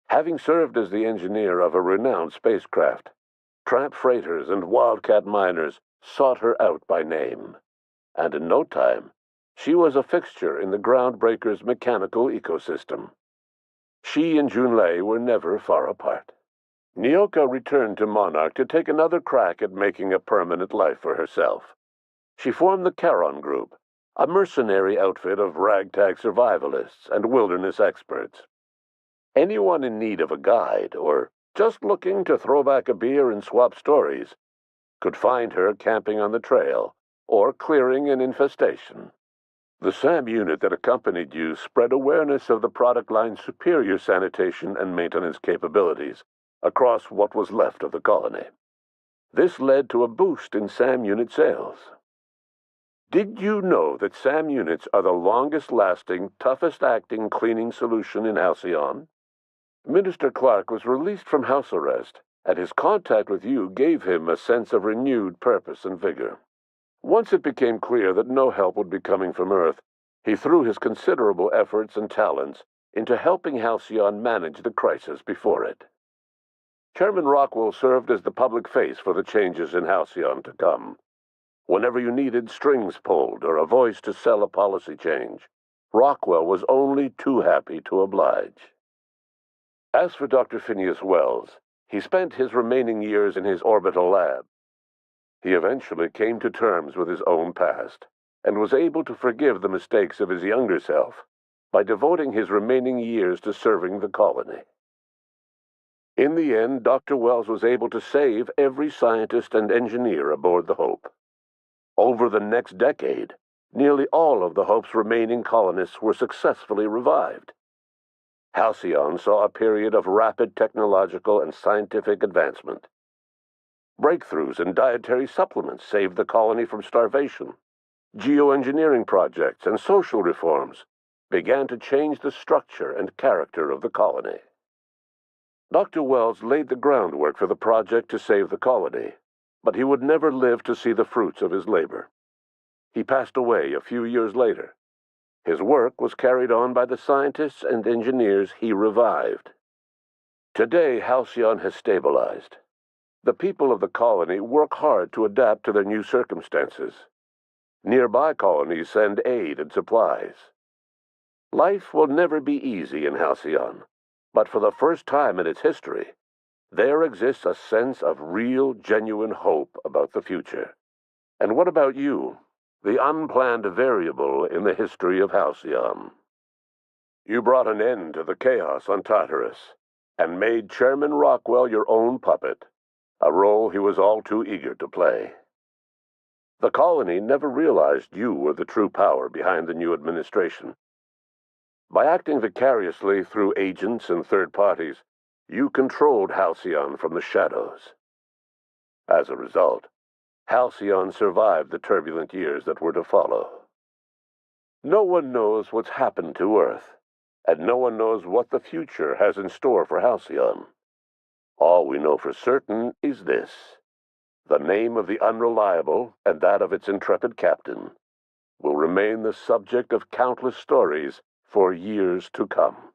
Having served as the engineer of a renowned spacecraft, tramp freighters, and wildcat miners sought her out by name. And in no time, she was a fixture in the Groundbreaker's mechanical ecosystem. She and Junlei were never far apart. Nyoka returned to Monarch to take another crack at making a permanent life for herself. She formed the Charon Group, a mercenary outfit of ragtag survivalists and wilderness experts. Anyone in need of a guide, or just looking to throw back a beer and swap stories, could find her camping on the trail or clearing an infestation. The SAM unit that accompanied you spread awareness of the product line's superior sanitation and maintenance capabilities across what was left of the colony. This led to a boost in SAM unit sales. Did you know that SAM units are the longest-lasting, toughest-acting cleaning solution in Halcyon? Minister Clark was released from house arrest, and his contact with you gave him a sense of renewed purpose and vigor. Once it became clear that no help would be coming from Earth, he threw his considerable efforts and talents into helping Halcyon manage the crisis before it. Chairman Rockwell served as the public face for the changes in Halcyon to come. Whenever you needed strings pulled or a voice to sell a policy change, Rockwell was only too happy to oblige. As for Dr. Phineas Wells, he spent his remaining years in his orbital lab. He eventually came to terms with his own past, and was able to forgive the mistakes of his younger self by devoting his remaining years to serving the colony. In the end, Dr. Wells was able to save every scientist and engineer aboard the Hope. Over the next decade, nearly all of the Hope's remaining colonists were successfully revived. Halcyon saw a period of rapid technological and scientific advancement. Breakthroughs in dietary supplements saved the colony from starvation. Geoengineering projects and social reforms began to change the structure and character of the colony. Dr. Wells laid the groundwork for the project to save the colony, but he would never live to see the fruits of his labor. He passed away a few years later. His work was carried on by the scientists and engineers he revived. Today, Halcyon has stabilized. The people of the colony work hard to adapt to their new circumstances. Nearby colonies send aid and supplies. Life will never be easy in Halcyon, but for the first time in its history, there exists a sense of real, genuine hope about the future. And what about you, the unplanned variable in the history of Halcyon? You brought an end to the chaos on Tartarus, and made Chairman Rockwell your own puppet, a role he was all too eager to play. The colony never realized you were the true power behind the new administration. By acting vicariously through agents and third parties, you controlled Halcyon from the shadows. As a result, Halcyon survived the turbulent years that were to follow. No one knows what's happened to Earth, and no one knows what the future has in store for Halcyon. All we know for certain is this: the name of the Unreliable and that of its intrepid captain will remain the subject of countless stories for years to come.